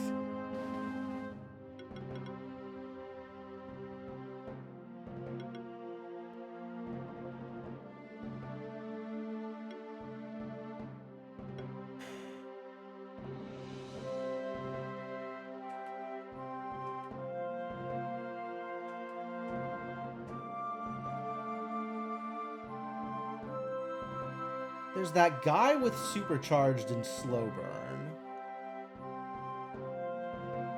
There's that guy with supercharged and slow burn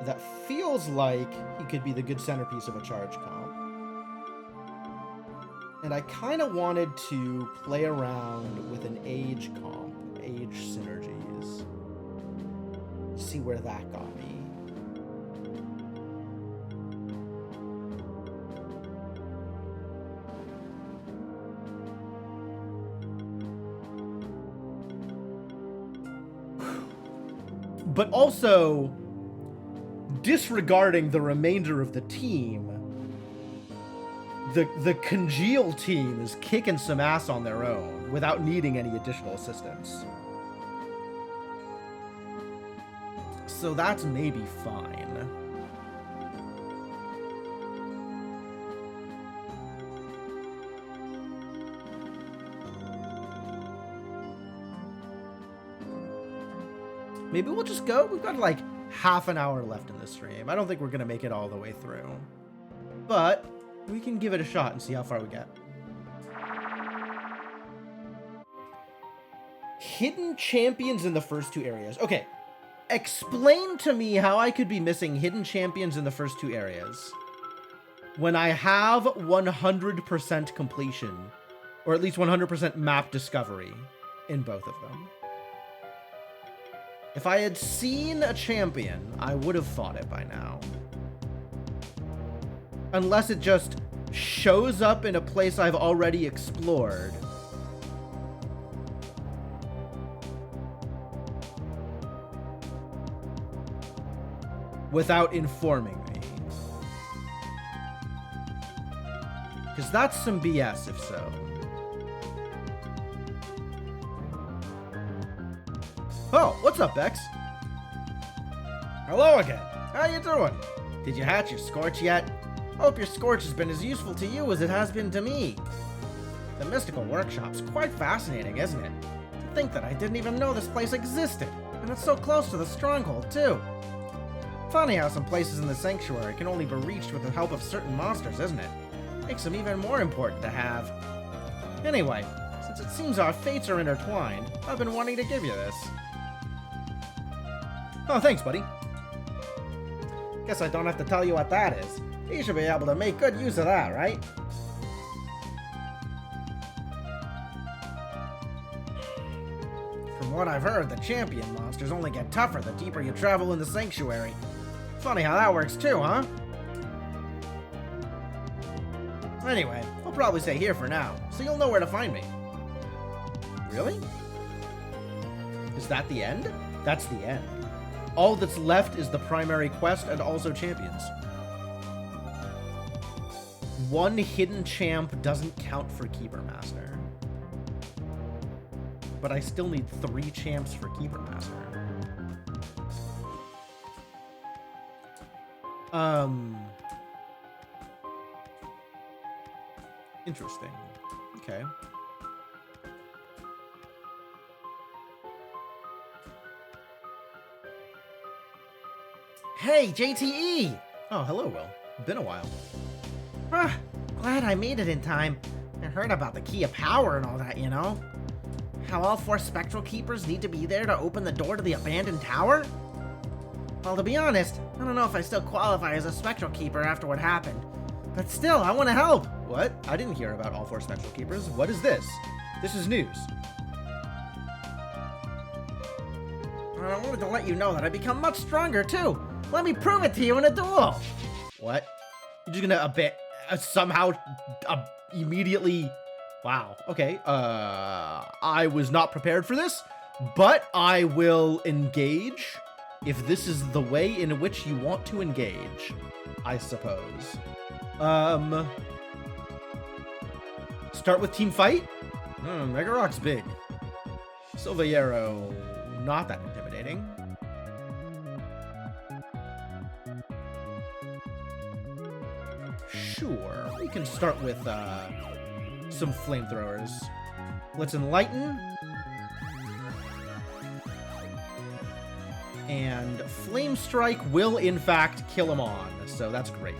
that feels like he could be the good centerpiece of a charge comp. And I kind of wanted to play around with an age comp, age synergies. See where that got me. But also, disregarding the remainder of the team, the Congeal team is kicking some ass on their own without needing any additional assistance. So that's maybe fine. Maybe we'll just go. We've got like half an hour left in this stream. I don't think we're going to make it all the way through. But we can give it a shot and see how far we get. Hidden champions in the first two areas. Okay. Explain to me how I could be missing hidden champions in the first two areas when I have 100% completion, or at least 100% map discovery in both of them. If I had seen a champion, I would have fought it by now. Unless it just shows up in a place I've already explored. Without informing me. Because that's some BS, if so. Oh, what's up, Bex? Hello again. How you doing? Did you hatch your Scorch yet? Hope your Scorch has been as useful to you as it has been to me. The Mystical Workshop's quite fascinating, isn't it? To think that I didn't even know this place existed, and it's so close to the Stronghold, too. Funny how some places in the Sanctuary can only be reached with the help of certain monsters, isn't it? Makes them even more important to have. Anyway, since it seems our fates are intertwined, I've been wanting to give you this. Oh, thanks, buddy. Guess I don't have to tell you what that is. You should be able to make good use of that, right? From what I've heard, the champion monsters only get tougher the deeper you travel in the Sanctuary. Funny how that works too, huh? Anyway, I'll probably stay here for now, so you'll know where to find me. Really? Is that the end? That's the end. All that's left is the primary quest and also champions. One hidden champ doesn't count for Keeper Master. But I still need 3 champs for Keeper Master. Interesting. Okay. Hey, JTE! Oh, hello, Will. Been a while. Glad I made it in time. I heard about the Key of Power and all that, you know? How all 4 Spectral Keepers need to be there to open the door to the abandoned tower? Well, to be honest, I don't know if I still qualify as a Spectral Keeper after what happened. But still, I want to help! What? I didn't hear about all 4 Spectral Keepers. What is this? This is news. I wanted to let you know that I've become much stronger, too. Let me prove it to you in a duel! What? You're just gonna somehow immediately... Wow. Okay. I was not prepared for this, but I will engage if this is the way in which you want to engage, I suppose. Start with team fight? Mega Rock's big. Silvallero, not that intimidating. Sure, we can start with some flamethrowers. Let's enlighten. And Flame Strike will in fact kill him on, so that's great.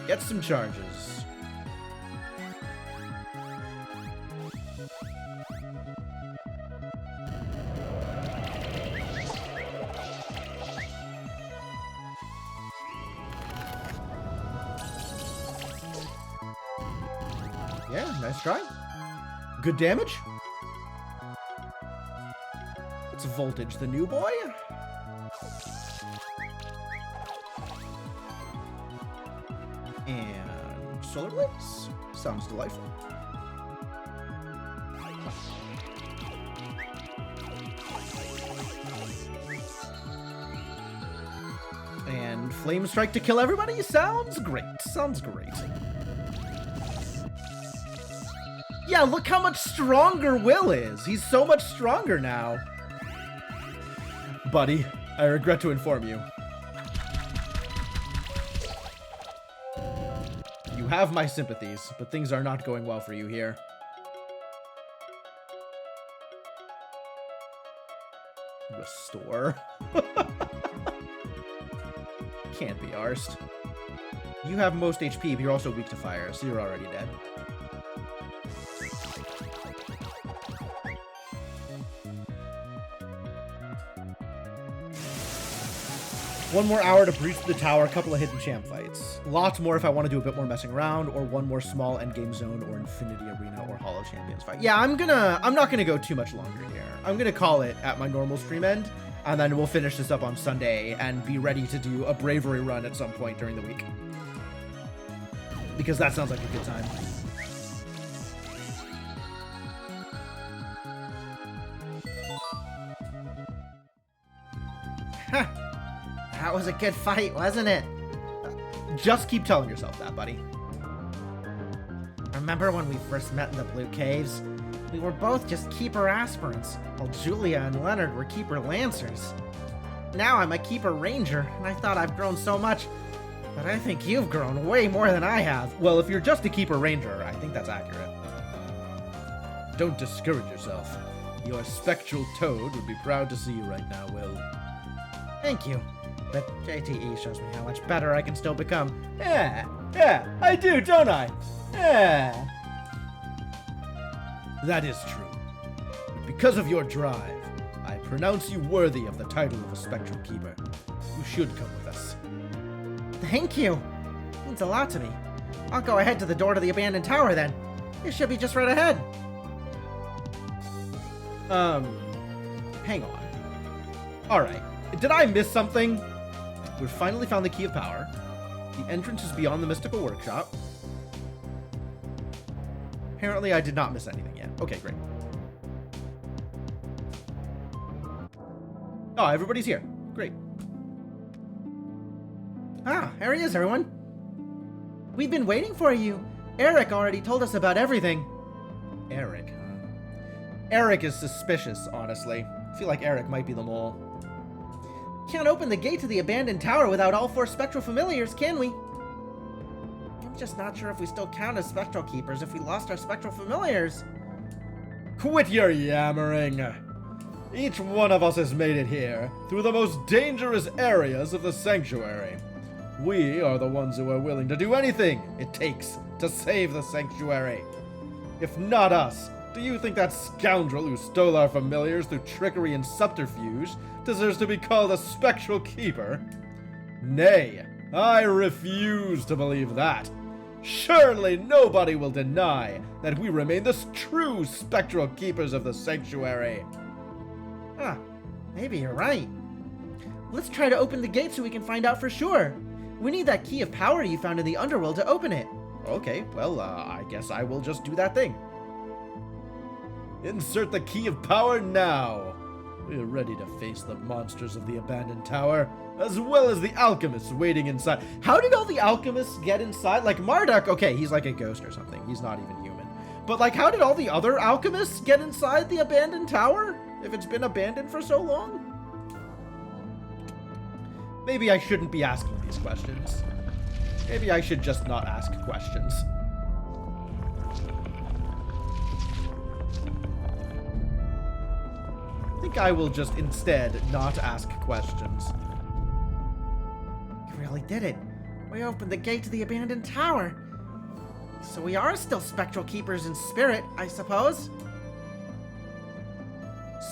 Get some charges. Nice try. Good damage. It's Voltage, the new boy. And Solar Blades. Sounds delightful. And Flame Strike to kill everybody? Sounds great. Sounds great. Yeah, look how much stronger Will is. He's so much stronger now. Buddy, I regret to inform you. You have my sympathies, but things are not going well for you here. Restore. Can't be arsed. You have most HP, but you're also weak to fire, so you're already dead. One more hour to breach the tower, a couple of hidden champ fights. Lots more if I want to do a bit more messing around, or one more small endgame zone, or Infinity Arena, or Hollow Champions fight. Yeah, I'm not gonna go too much longer here. I'm gonna call it at my normal stream end, and then we'll finish this up on Sunday and be ready to do a bravery run at some point during the week. Because that sounds like a good time. That was a good fight, wasn't it? Just keep telling yourself that, buddy. Remember when we first met in the Blue Caves? We were both just Keeper aspirants, while Julia and Leonard were Keeper Lancers. Now I'm a Keeper Ranger, and I thought I've grown so much, but I think you've grown way more than I have. Well, if you're just a Keeper Ranger, I think that's accurate. Don't discourage yourself. Your spectral toad would be proud to see you right now, Will. Thank you. But JTE shows me how much better I can still become. Yeah, I do, don't I? Yeah. That is true. But because of your drive, I pronounce you worthy of the title of a Spectral Keeper. You should come with us. Thank you. It means a lot to me. I'll go ahead to the door to the abandoned tower then. It should be just right ahead. Hang on. Alright. Did I miss something? We've finally found the Key of Power. The entrance is beyond the Mystical Workshop. Apparently I did not miss anything yet. Okay, great. Oh, everybody's here. Great. Ah, here he is, everyone. We've been waiting for you. Eric already told us about everything. Eric, huh? Eric is suspicious, honestly. I feel like Eric might be the mole. Can't open the gate to the abandoned tower without all 4 spectral familiars, can we? I'm just not sure if we still count as spectral keepers if we lost our spectral familiars. Quit your yammering! Each one of us has made it here, through the most dangerous areas of the Sanctuary. We are the ones who are willing to do anything it takes to save the Sanctuary. If not us, do you think that scoundrel who stole our familiars through trickery and subterfuge deserves to be called a Spectral Keeper? Nay, I refuse to believe that. Surely nobody will deny that we remain the true Spectral Keepers of the Sanctuary. Huh, maybe you're right. Let's try to open the gate so we can find out for sure. We need that Key of Power you found in the underworld to open it. Okay, well, I guess I will just do that thing. Insert the Key of Power now. We are ready to face the monsters of the abandoned tower, as well as the alchemists waiting inside. How did all the alchemists get inside? Like Marduk, okay, he's like a ghost or something. He's not even human. But like, how did all the other alchemists get inside the abandoned tower? If it's been abandoned for so long? Maybe I shouldn't be asking these questions. Maybe I should just not ask questions. I think I will just instead not ask questions. You really did it. We opened the gate to the abandoned tower. So we are still Spectral Keepers in spirit, I suppose?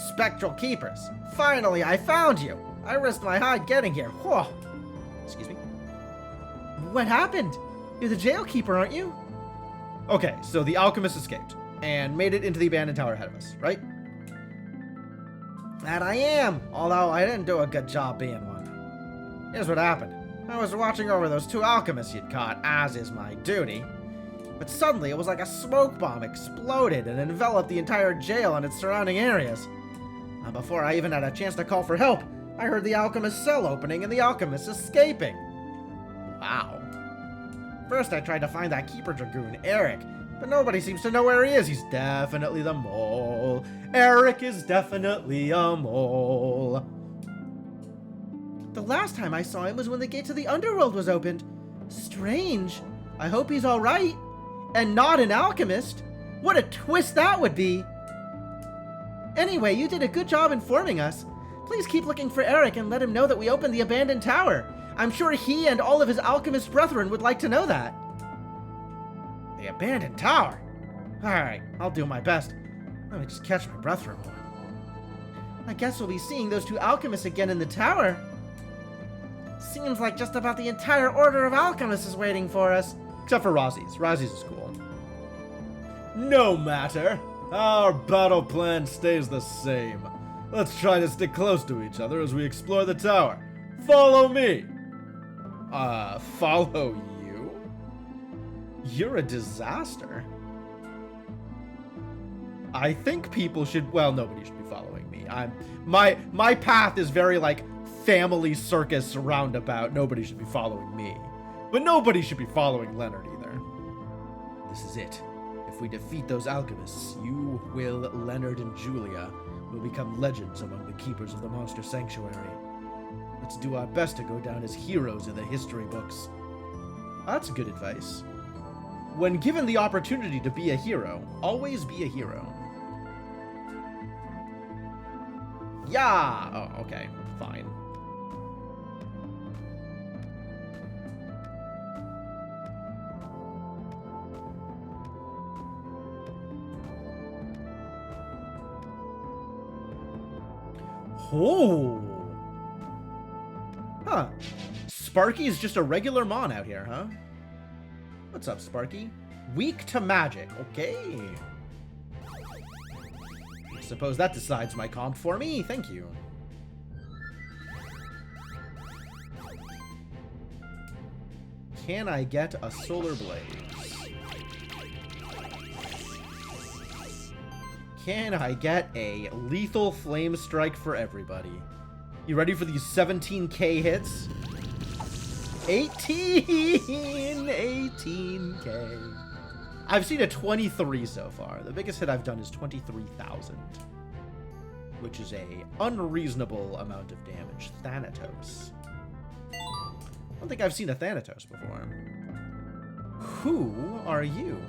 Spectral Keepers. Finally, I found you. I risked my hide getting here. Whoa. Excuse me? What happened? You're the jail keeper, aren't you? Okay, so the alchemist escaped and made it into the abandoned tower ahead of us, right? That I am, although I didn't do a good job being one. Here's what happened. I was watching over those 2 alchemists you'd caught, as is my duty. But suddenly it was like a smoke bomb exploded and enveloped the entire jail and its surrounding areas. And before I even had a chance to call for help, I heard the alchemist's cell opening and the alchemist escaping. Wow. First I tried to find that keeper dragoon, Eric, but nobody seems to know where he is. He's definitely the mole. Eric is definitely a mole. The last time I saw him was when the gate to the underworld was opened. Strange. I hope he's alright. And not an alchemist. What a twist that would be. Anyway, you did a good job informing us. Please keep looking for Eric and let him know that we opened the abandoned tower. I'm sure he and all of his alchemist brethren would like to know that. The abandoned tower? Alright, I'll do my best. Let me just catch my breath for a moment. I guess we'll be seeing those 2 alchemists again in the tower. Seems like just about the entire order of alchemists is waiting for us. Except for Razi's. Razi's is cool. No matter. Our battle plan stays the same. Let's try to stick close to each other as we explore the tower. Follow me! Follow you? You're a disaster. I think people should, well, nobody should be following me. My path is very, like, family circus roundabout. Nobody should be following me. But nobody should be following Leonard either. This is it. If we defeat those alchemists, you, Will, Leonard, and Julia will become legends among the keepers of the Monster Sanctuary. Let's do our best to go down as heroes in the history books. That's good advice. When given the opportunity to be a hero, always be a hero. Yeah! Oh, okay. Fine. Oh! Huh. Sparky is just a regular Mon out here, huh? What's up, Sparky? Weak to magic. Okay. I suppose that decides my comp for me. Thank you. Can I get a Solar Blaze? Can I get a Lethal Flame Strike for everybody? You ready for these 17k hits? 18k. I've seen a 23 so far. The biggest hit I've done is 23,000, which is a unreasonable amount of damage. Thanatos. I don't think I've seen a Thanatos before. Who are you?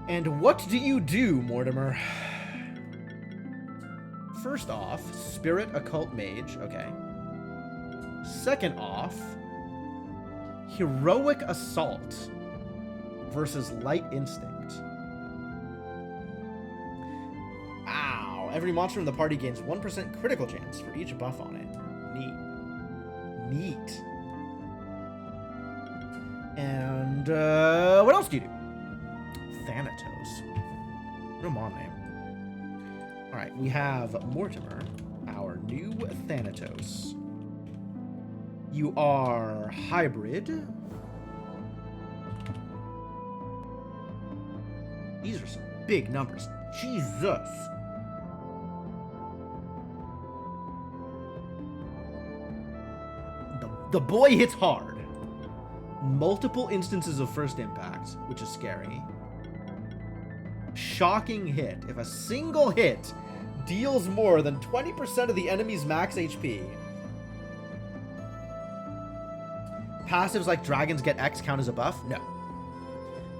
And what do you do, Mortimer? First off, Spirit Occult Mage. Okay. Second off, Heroic Assault versus Light Instinct. Ow. Every monster in the party gains 1% critical chance for each buff on it. Neat. Neat. And, what else do you do? Thanatos. No Mon name. Alright, we have Mortimer, our new Thanatos. You are hybrid. These are some big numbers. Jesus. The boy hits hard. Multiple instances of first impact, which is scary. Shocking hit. If a single hit deals more than 20% of the enemy's max HP. Passives like dragons get X count as a buff? No.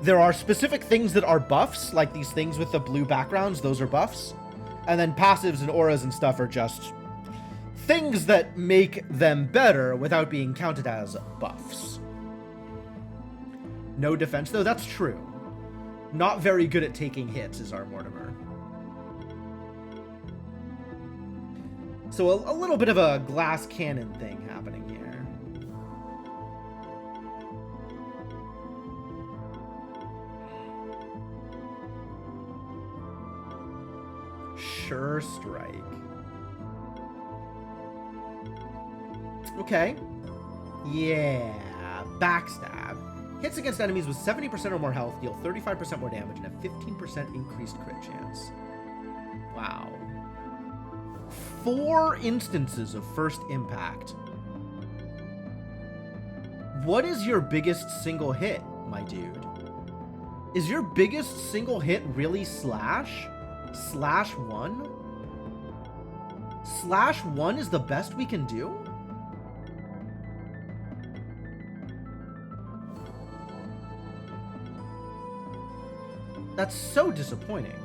There are specific things that are buffs, like these things with the blue backgrounds, those are buffs. And then passives and auras and stuff are just things that make them better without being counted as buffs. No defense, though, that's true. Not very good at taking hits is our Mortimer. So a little bit of a glass cannon thing happening here. Sure strike. Okay. Yeah. Backstab. Hits against enemies with 70% or more health deal 35% more damage and a 15% increased crit chance. Wow. 4 instances of first impact. What is your biggest single hit, my dude? Is your biggest single hit really Slash? Slash 1? Slash 1 is the best we can do? That's so disappointing.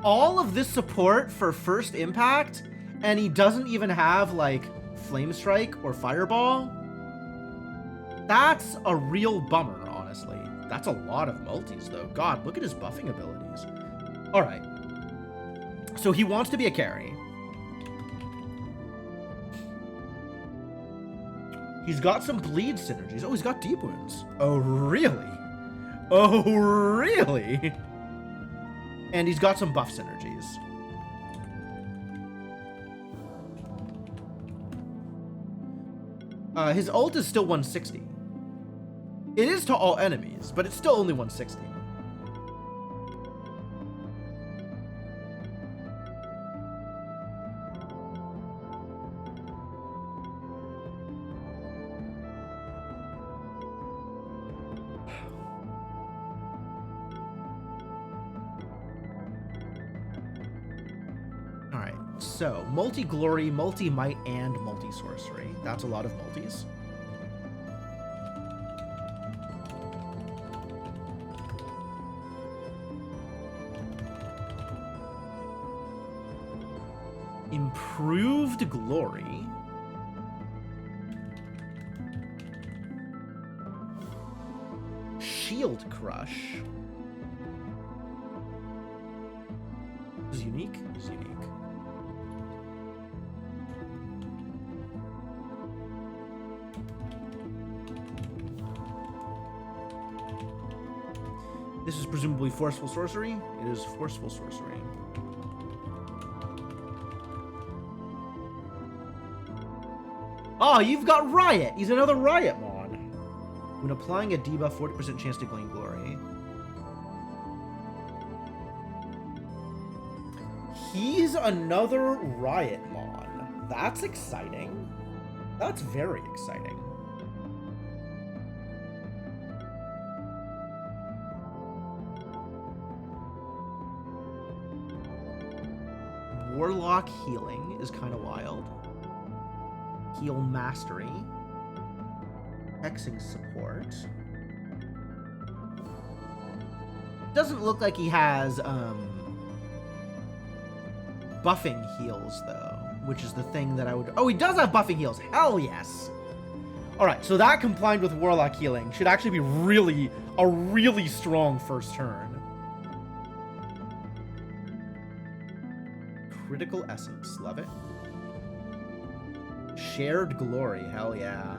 All of this support for first impact, and he doesn't even have, like, Flame Strike or Fireball? That's a real bummer, honestly. That's a lot of multis, though. God, look at his buffing abilities. Alright. So he wants to be a carry. He's got some bleed synergies. Oh, he's got deep wounds. Oh, really? Oh, really? And he's got some buff synergies. His ult is still 160. It is to all enemies, but it's still only 160. Alright, so multi-glory, multi-might, and multi-sorcery. That's a lot of multis. Improved glory. Shield crush. Is unique? Is unique. This is presumably forceful sorcery. It is forceful sorcery. Oh, you've got Riot! He's another Riot Mon. When applying a debuff, 40% chance to gain glory. He's another Riot Mon. That's exciting. That's very exciting. Warlock healing is kind of wild. Heal mastery. Hexing support. Doesn't look like he has buffing heals though, which is the thing that I would... Oh, he does have buffing heals. Hell yes. Alright, so that combined with Warlock healing should actually be a really strong first turn. Critical Essence. Love it. Shared Glory. Hell yeah.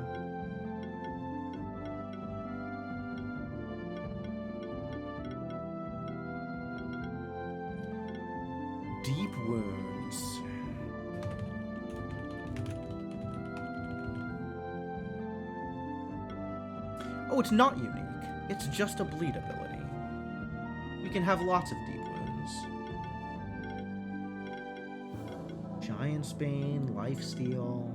Deep Wounds. Oh, it's not unique. It's just a bleed ability. We can have lots of deep wounds. Giant's Bane, Lifesteal,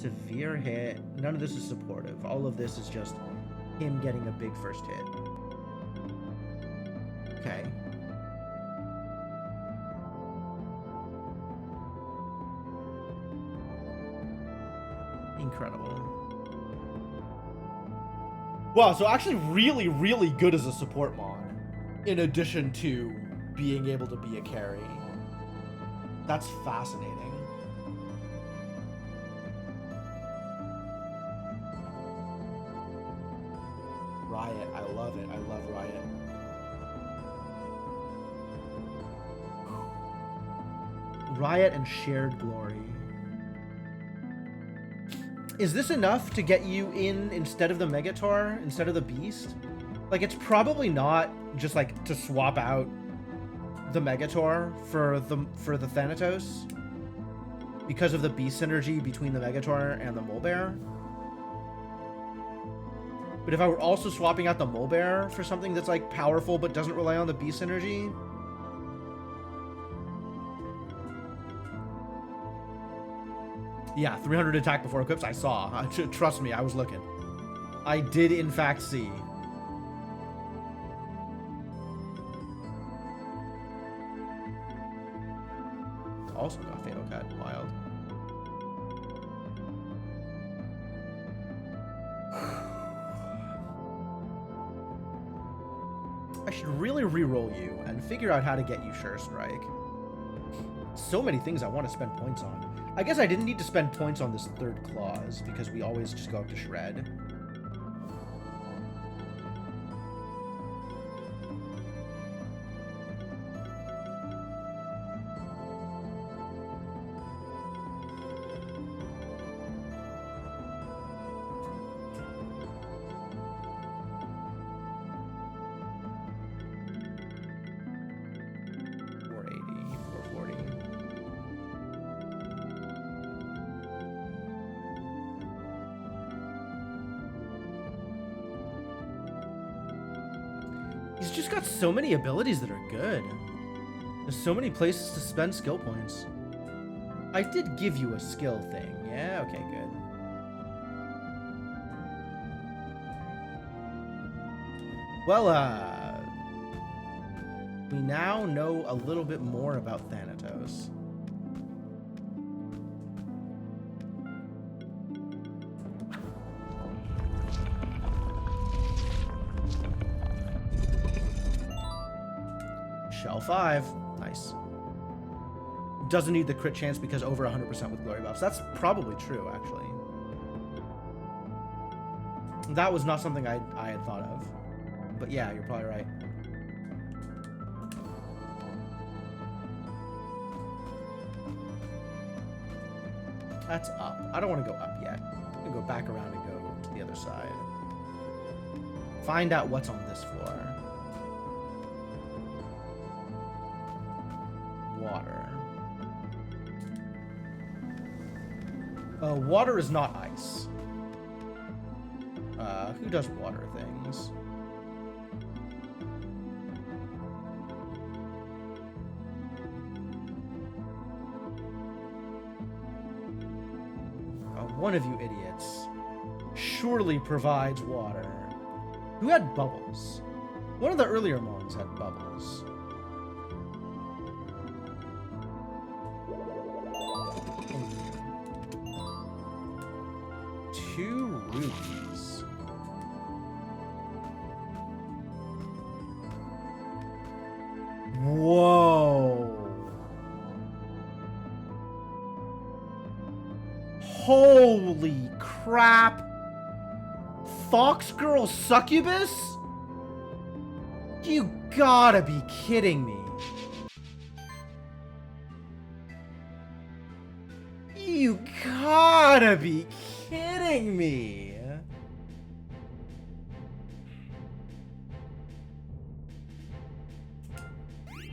Severe Hit. None of this is supportive. All of this is just him getting a big first hit. Okay. Incredible. Wow, so actually really, really good as a support mon. In addition to being able to be a carry. That's fascinating. Riot, I love it. I love Riot. Riot and Shared Glory. Is this enough to get you in instead of the Megator, instead of the Beast? Like, it's probably not just like to swap out the Megator for the Thanatos because of the Beast synergy between the Megator and the Molebear. But if I were also swapping out the Molebear for something that's like powerful but doesn't rely on the Beast synergy, yeah, 300 attack before equips. I saw. Trust me, I was looking. I did in fact see. Also got Fatal Cut. Wild. I should really re-roll you and figure out how to get you Sure Strike. So many things I want to spend points on. I guess I didn't need to spend points on this third clause because we always just go up to Shred. He's just got so many abilities that are good. There's so many places to spend skill points. I did give you a skill thing. Yeah, okay, good. Well, we now know a little bit more about Thanatos. Shell 5. Nice. Doesn't need the crit chance because over 100% with glory buffs. That's probably true, actually. That was not something I had thought of. But yeah, you're probably right. That's up. I don't want to go up yet. I'm going to go back around and go to the other side. Find out what's on this floor. Water. Water is not ice. Who does water things? One of you idiots surely provides water. Who had bubbles? One of the earlier Mons had bubbles. Two rubies. Whoa. Holy crap. Fox Girl Succubus? You gotta be kidding me. You gotta be kidding me.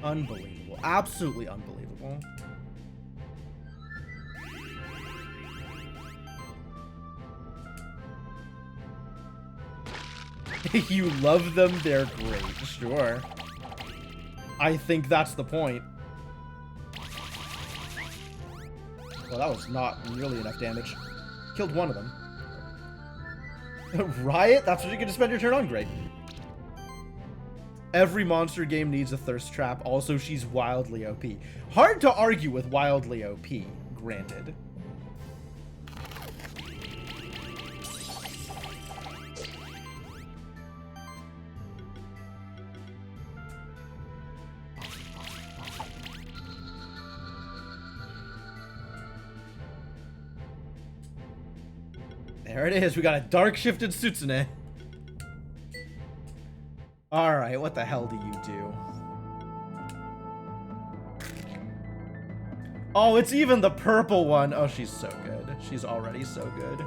Unbelievable. Absolutely unbelievable. You love them, they're great. Sure. I think that's the point. Well, that was not nearly enough damage. Killed one of them. Riot? That's what you're gonna spend your turn on? Great. Every monster game needs a thirst trap. Also, she's wildly OP. Hard to argue with wildly OP, granted. There it is. We got a dark shifted Sutsune. Alright, what the hell do you do? Oh, it's even the purple one. Oh, she's so good. She's already so good.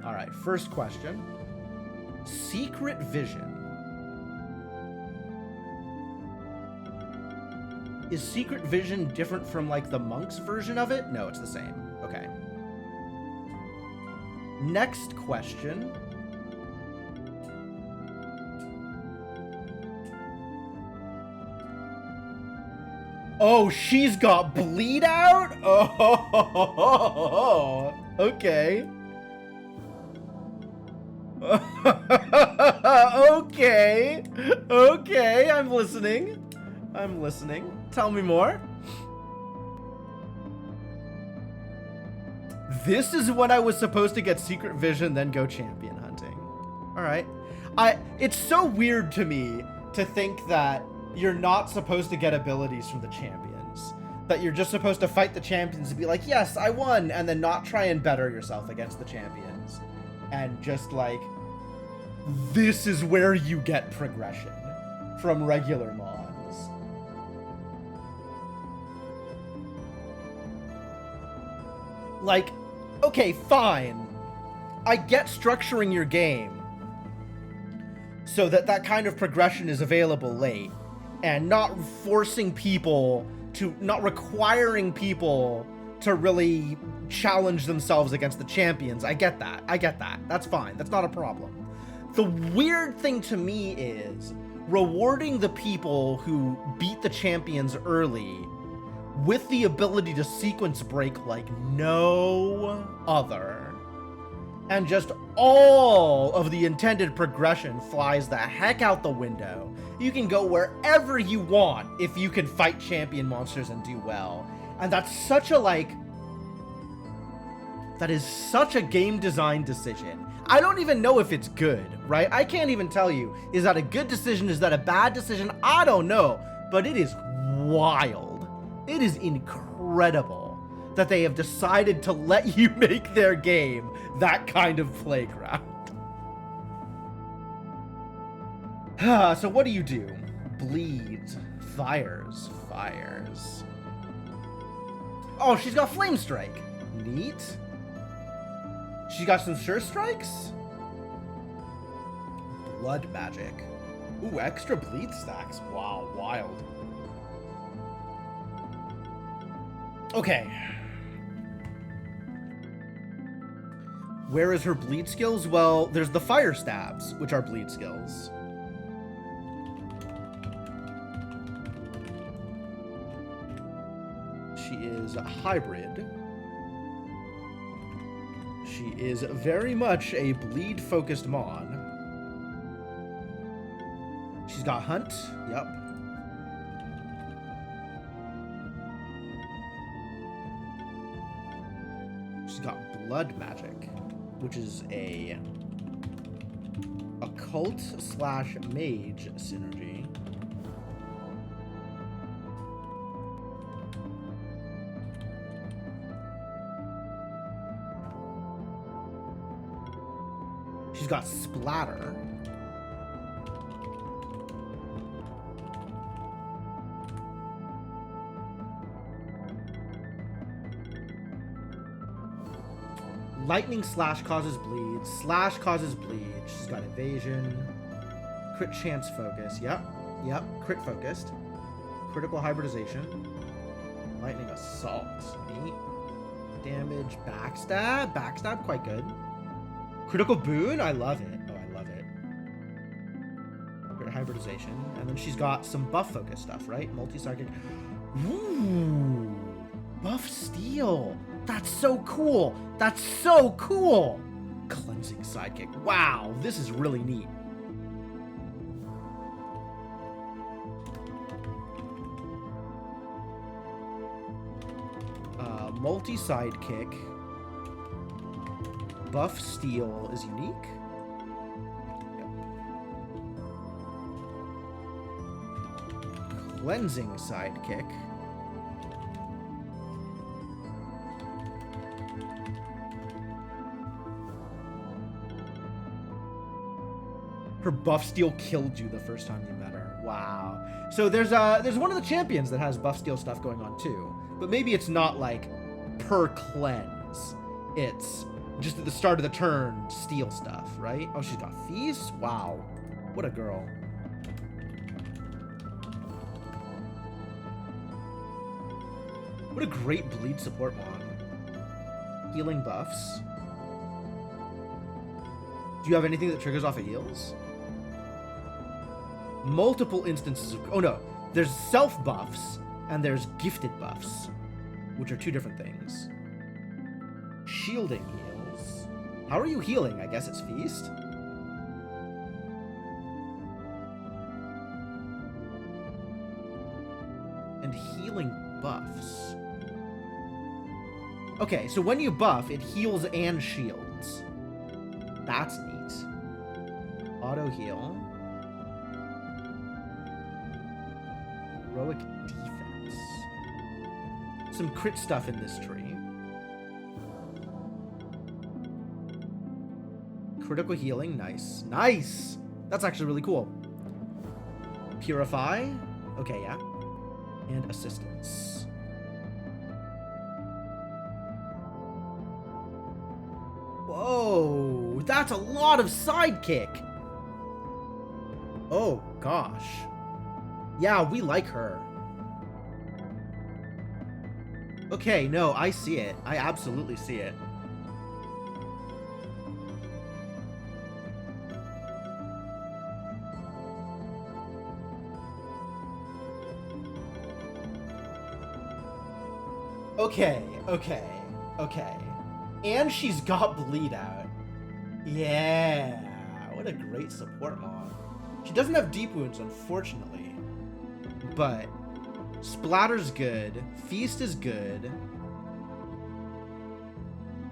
All right, first question. Secret Vision. Is Secret Vision different from, like, the monk's version of it? No, it's the same. Okay. Next question. Oh, she's got bleed out? Oh, okay. Okay. Okay, I'm listening. I'm listening. Tell me more. This is when I was supposed to get Secret Vision, then go champion hunting. All right. It's so weird to me to think that you're not supposed to get abilities from the champions. That you're just supposed to fight the champions and be like, yes, I won, and then not try and better yourself against the champions. And just like, this is where you get progression from regular mons. Like, okay, fine. I get structuring your game so that that kind of progression is available late, and not forcing people to, not requiring people to really challenge themselves against the champions. I get that. I get that. That's fine. That's not a problem. The weird thing to me is rewarding the people who beat the champions early with the ability to sequence break like no other. And just all of the intended progression flies the heck out the window. You can go wherever you want if you can fight champion monsters and do well. And that's such a, like, that is such a game design decision. I don't even know if it's good, right? I can't even tell you, is that a good decision? Is that a bad decision? I don't know, but it is wild. It is incredible that they have decided to let you make their game that kind of playground. So what do? Bleeds. Fires. Fires. Oh, she's got Flame Strike. Neat. She got some Sure Strikes? Blood Magic. Ooh, extra bleed stacks. Wow, wild. Okay. Where is her bleed skills? Well, there's the Fire Stabs, which are bleed skills. She is a hybrid. She is very much a bleed-focused mon. She's got Hunt. Yep. She's got Blood Magic, which is a occult / mage synergy. She's got Splatter. Lightning Slash causes bleed. Slash causes bleed. She's got Evasion. Crit Chance Focus. Yep. Yep. Crit Focused. Critical Hybridization. Lightning Assault. Neat. Damage. Backstab. Backstab, quite good. Critical Boon? I love it. Oh, I love it. Crit Hybridization. And then she's got some buff focus stuff, right? Multi-Psychic. Ooh. Buff Steel. That's so cool. That's so cool. Cleansing Sidekick. Wow, this is really neat. Multi-sidekick. Buff Steel is unique. Yep. Cleansing sidekick. Her buff steal killed you the first time you met her. Wow. So there's one of the champions that has buff steal stuff going on too. But maybe it's not like per cleanse. It's just at the start of the turn, steal stuff, right? Oh, she's got Feast? Wow. What a girl. What a great bleed support mon. Healing buffs. Do you have anything that triggers off of heals? Multiple instances of... Oh no, there's self buffs and there's gifted buffs, which are two different things. Shielding heals. How are you healing? I guess it's Feast. And healing buffs. Okay, so when you buff, it heals and shields. That's neat. Auto heal. Heroic defense. Some crit stuff in this tree. Critical healing, nice. Nice! That's actually really cool. Purify. Okay, yeah. And assistance. Whoa, that's a lot of sidekick. Oh, gosh. Yeah, we like her. Okay, no, I see it. I absolutely see it. Okay. And she's got bleed out. Yeah. What a great support mod. She doesn't have deep wounds, unfortunately. But Splatter's good. Feast is good.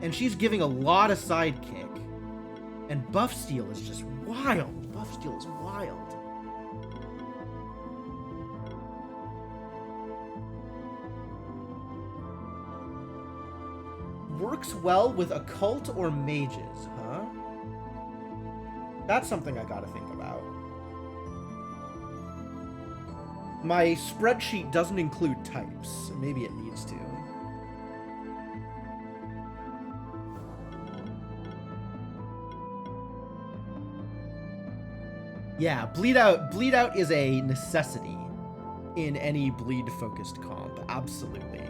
And she's giving a lot of sidekick. And buff steal is just wild. Buff steal is wild. Works well with occult or mages, huh? That's something I gotta think about. My spreadsheet doesn't include types. Maybe it needs to. Yeah, bleed out is a necessity in any bleed-focused comp. Absolutely.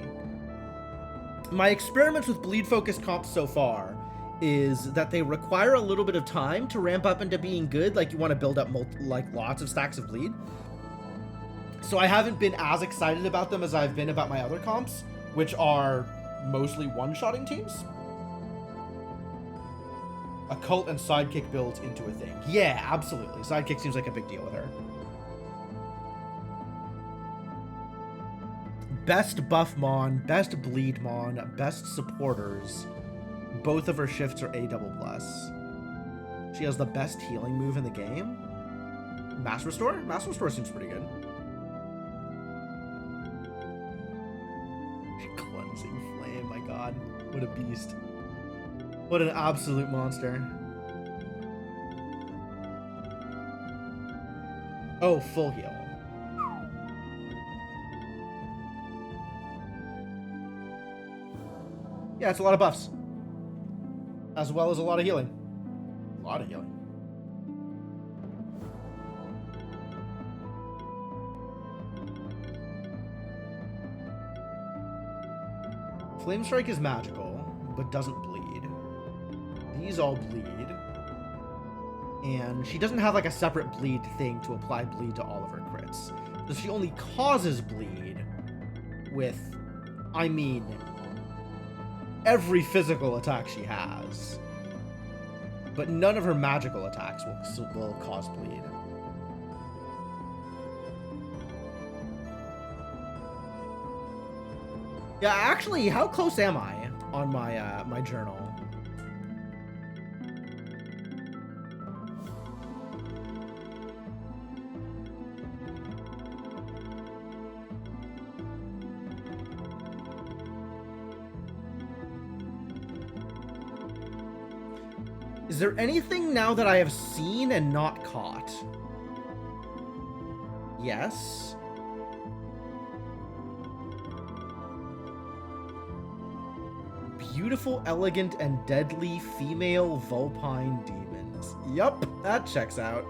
My experiments with bleed-focused comps so far is that they require a little bit of time to ramp up into being good. Like, you want to build up lots of stacks of bleed. So I haven't been as excited about them as I've been about my other comps, which are mostly one-shotting teams. Occult and sidekick builds into a thing. Yeah, absolutely. Sidekick seems like a big deal with her. Best buff mon, best bleed mon, best supporters. Both of her shifts are A++. She has the best healing move in the game. Mass Restore? Mass Restore seems pretty good. Cleansing Flame, my god. What a beast. What an absolute monster. Oh, full heal. Yeah, it's a lot of buffs. As well as a lot of healing. A lot of healing. Flame Strike is magical, but doesn't bleed. These all bleed. And she doesn't have like a separate bleed thing to apply bleed to all of her crits. So she only causes bleed with, I mean, every physical attack she has. But none of her magical attacks will cause bleed. Yeah, actually, how close am I on my my journal? Is there anything now that I have seen and not caught? Yes. Beautiful, elegant, and deadly female vulpine demons. Yup, that checks out.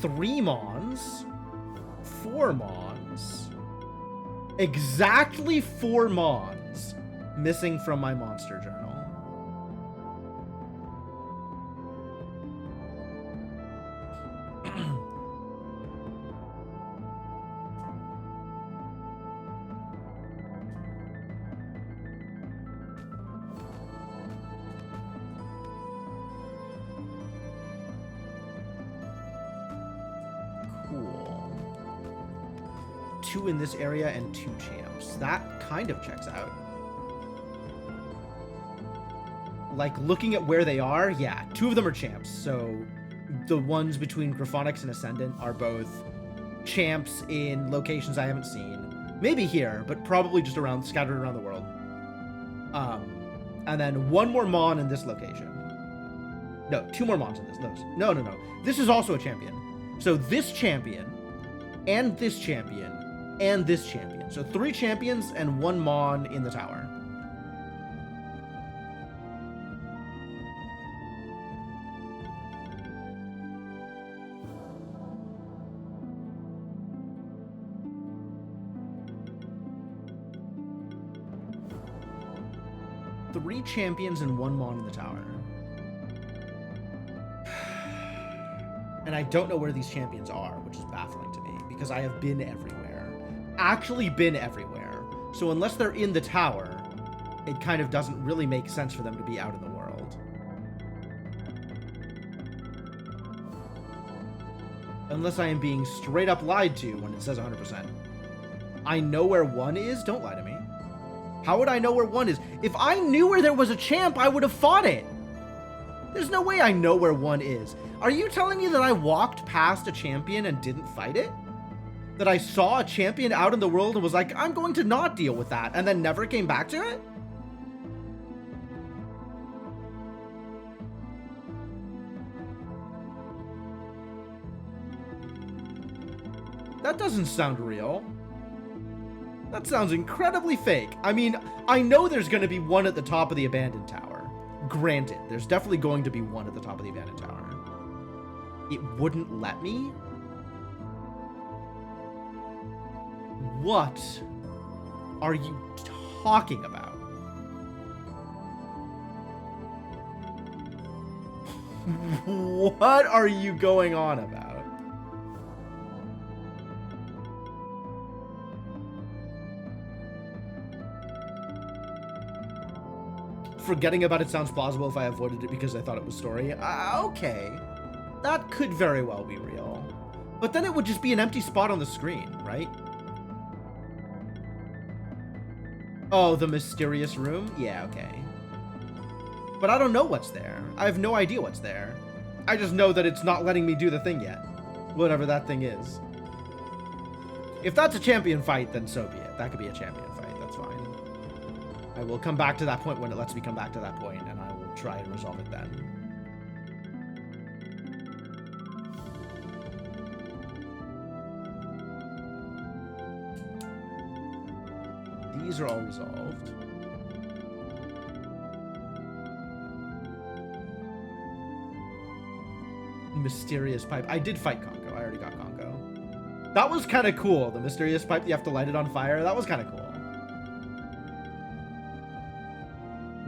Three Mons. 4 Mons. Exactly 4 Mons missing from my monster journal. Cool. 2 in this area and 2 champs. That kind of checks out. Like, looking at where they are, yeah, 2 of them are champs. So the ones between Graphonics and Ascendant are both champs in locations I haven't seen. Maybe here, but probably just around, scattered around the world. And then 1 more Mon in this location. No, 2 more Mons in this. No. This is also a champion. So this champion, and this champion, and this champion. So 3 champions and 1 Mon in the tower. Three champions and 1 Mon in the tower. And I don't know where these champions are, which is baffling to me, because I have been everywhere. Actually been everywhere. So unless they're in the tower, it kind of doesn't really make sense for them to be out in the world. Unless I am being straight up lied to when it says 100%. I know where 1 is? Don't lie to me. How would I know where 1 is? If I knew where there was a champ, I would have fought it. There's no way I know where 1 is. Are you telling me that I walked past a champion and didn't fight it? That I saw a champion out in the world and was like, I'm going to not deal with that, and then never came back to it? That doesn't sound real. That sounds incredibly fake. I mean, I know there's going to be 1 at the top of the abandoned tower. Granted, there's definitely going to be 1 at the top of the abandoned tower. It wouldn't let me? What are you talking about? What are you going on about? Forgetting about it sounds plausible if I avoided it because I thought it was story. Okay. That could very well be real. But then it would just be an empty spot on the screen, right? Oh, the mysterious room? Yeah, okay. But I don't know what's there. I have no idea what's there. I just know that it's not letting me do the thing yet. Whatever that thing is. If that's a champion fight, then so be it. That could be a champion fight. That's fine. I will come back to that point when it lets me come back to that point, and I will try and resolve it then. These are all resolved. Mysterious pipe. I did fight Conko. I already got Conko. That was kind of cool. The mysterious pipe, you have to light it on fire. That was kind of cool.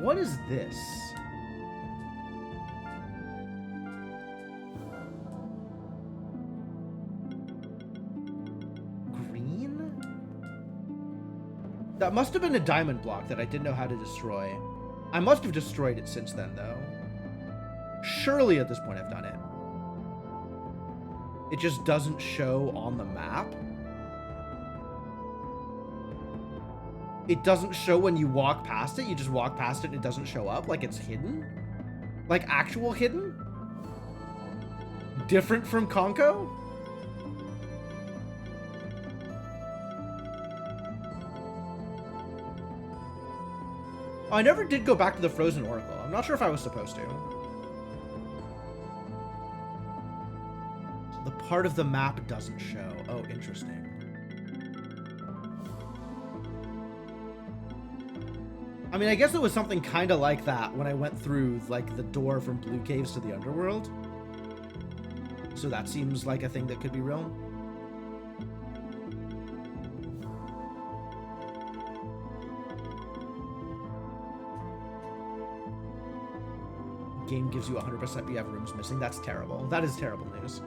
What is this? Green? That must have been a diamond block that I didn't know how to destroy. I must have destroyed it since then, though. Surely at this point I've done it. It just doesn't show on the map. It doesn't show when you walk past it. You just walk past it and it doesn't show up. Like it's hidden. Like actual hidden. Different from Conco? I never did go back to the Frozen Oracle. I'm not sure if I was supposed to. The part of the map doesn't show. Oh, interesting. I mean, I guess it was something kind of like that when I went through, like, the door from Blue Caves to the Underworld. So that seems like a thing that could be real. Game gives you 100%, but you have rooms missing. That's terrible. That is terrible news.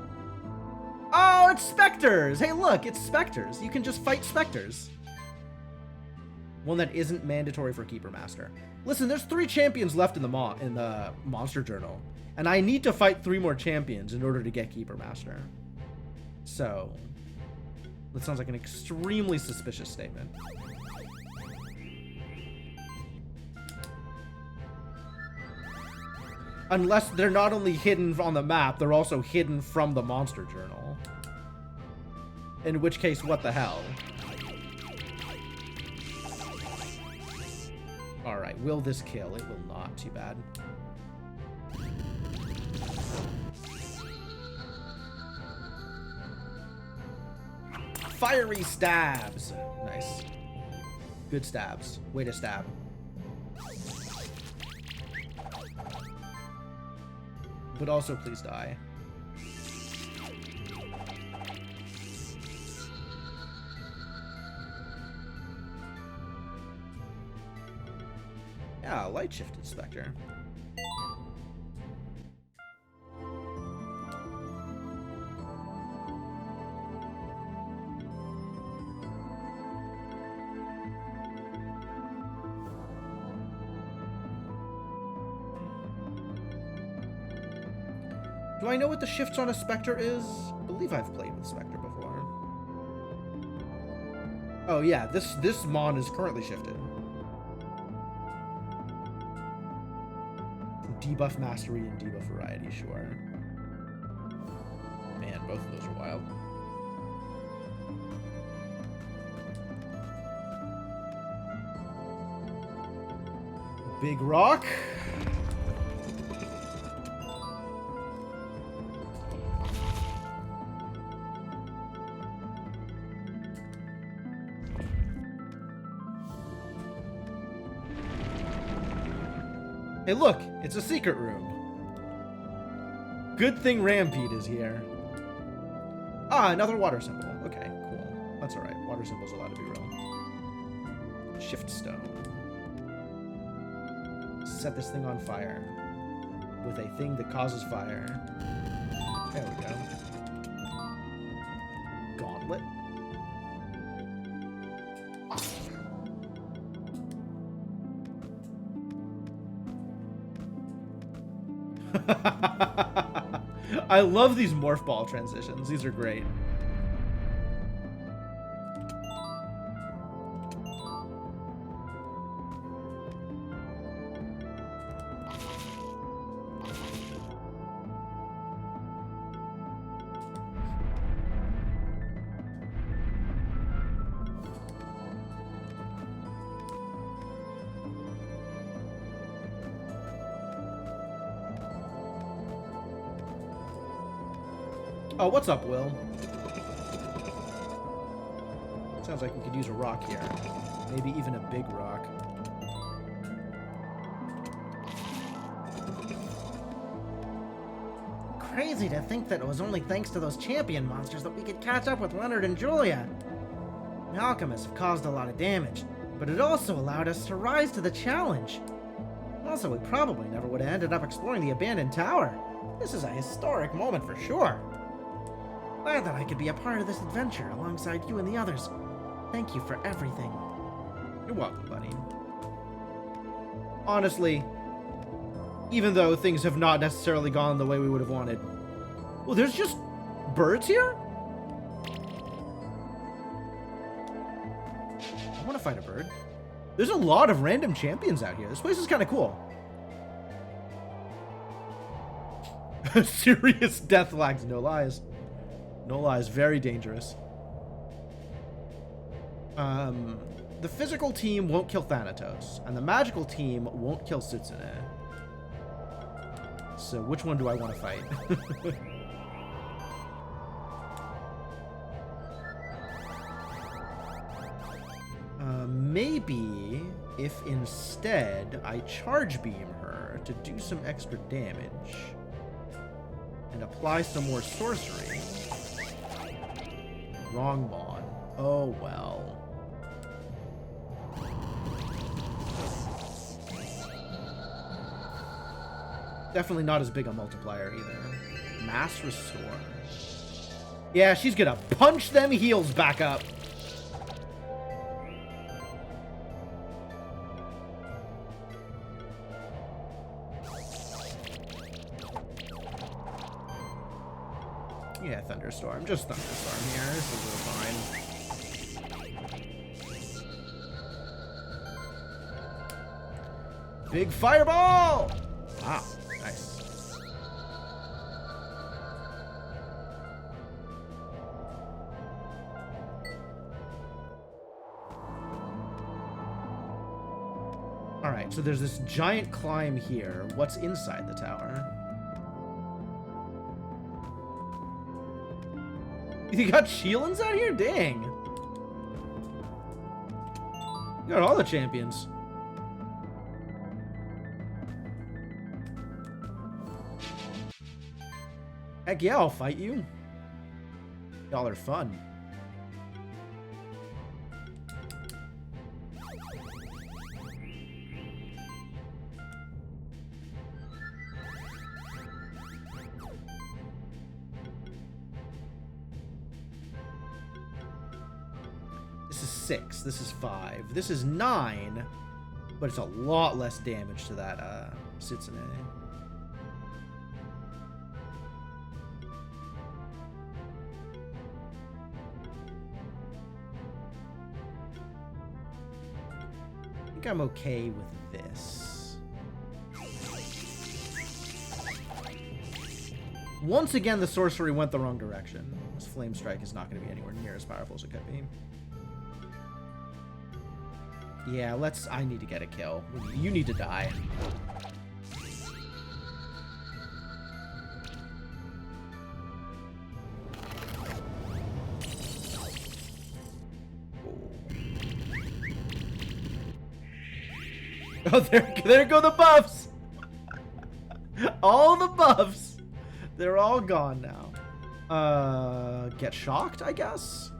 Oh, it's specters! Hey, look, it's specters. You can just fight specters. One that isn't mandatory for Keeper Master. Listen, there's 3 champions left in the Monster Journal, and I need to fight 3 more champions in order to get Keeper Master. So, that sounds like an extremely suspicious statement. Unless they're not only hidden on the map, they're also hidden from the Monster Journal. In which case, what the hell? Alright, will this kill? It will not. Too bad. Fiery stabs! Nice. Good stabs. Way to stab. But also, please die. Yeah, light shifted Spectre. Do I know what the shifts on a Spectre is? I believe I've played with Spectre before. Oh yeah, this Mon is currently shifted. Debuff Mastery and Debuff Variety, sure. Man, both of those are wild. Big Rock. Hey, look! It's a secret room. Good thing Rampede is here. Ah, another water symbol. Okay, cool. That's alright. Water symbol's allowed to be real. Shift stone. Set this thing on fire. With a thing that causes fire. There we go. Gauntlet. I love these morph ball transitions. These are great. Oh, what's up, Will? Sounds like we could use a rock here. Maybe even a big rock. Crazy to think that it was only thanks to those champion monsters that we could catch up with Leonard and Julia. The alchemists have caused a lot of damage, but it also allowed us to rise to the challenge. Also, we probably never would have ended up exploring the abandoned tower. This is a historic moment for sure. Glad that I could be a part of this adventure alongside you and the others. Thank you for everything. You're welcome, buddy. Honestly, even though things have not necessarily gone the way we would have wanted, well, there's just birds here? I want to fight a bird. There's a lot of random champions out here. This place is kind of cool. Serious death lags. No lies. No lies. Very dangerous. The physical team won't kill Thanatos, and the magical team won't kill Setsuna. So which one do I want to fight? Maybe if instead I charge beam her to do some extra damage and apply some more sorcery. Wrong mon. Oh well. Definitely not as big a multiplier either. Mass restore. Yeah, she's gonna punch them heals back up. Yeah, thunderstorm. Just thunderstorm here. This is fine. Big fireball! Wow, nice. Alright, so there's this giant climb here. What's inside the tower? You got Sheelans out here? Dang. You got all the champions. Heck yeah, I'll fight you. Y'all are fun. This is 6. This is 5. This is 9. But it's a lot less damage to that Setsuna. I think I'm okay with this. Once again, the sorcery went the wrong direction. This Flame Strike is not going to be anywhere near as powerful as it could be. Yeah, I need to get a kill. You need to die. Oh, there go the buffs! All the buffs! They're all gone now. Get shocked, I guess?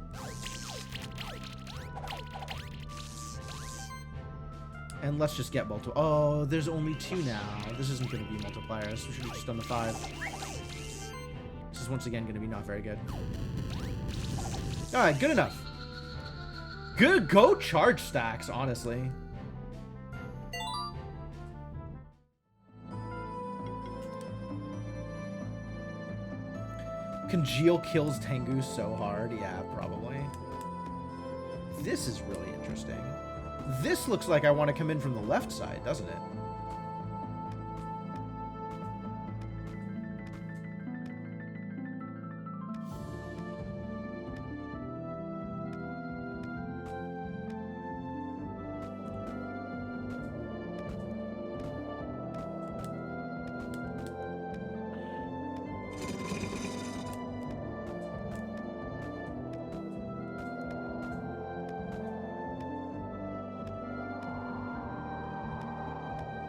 And let's just get multiple. Oh, there's only 2 now. This isn't going to be multipliers. We should have just done the 5. This is once again going to be not very good. Alright, good enough. Good go charge stacks, honestly. Congeal kills Tengu so hard. Yeah, probably. This is really interesting. This looks like I want to come in from the left side, doesn't it?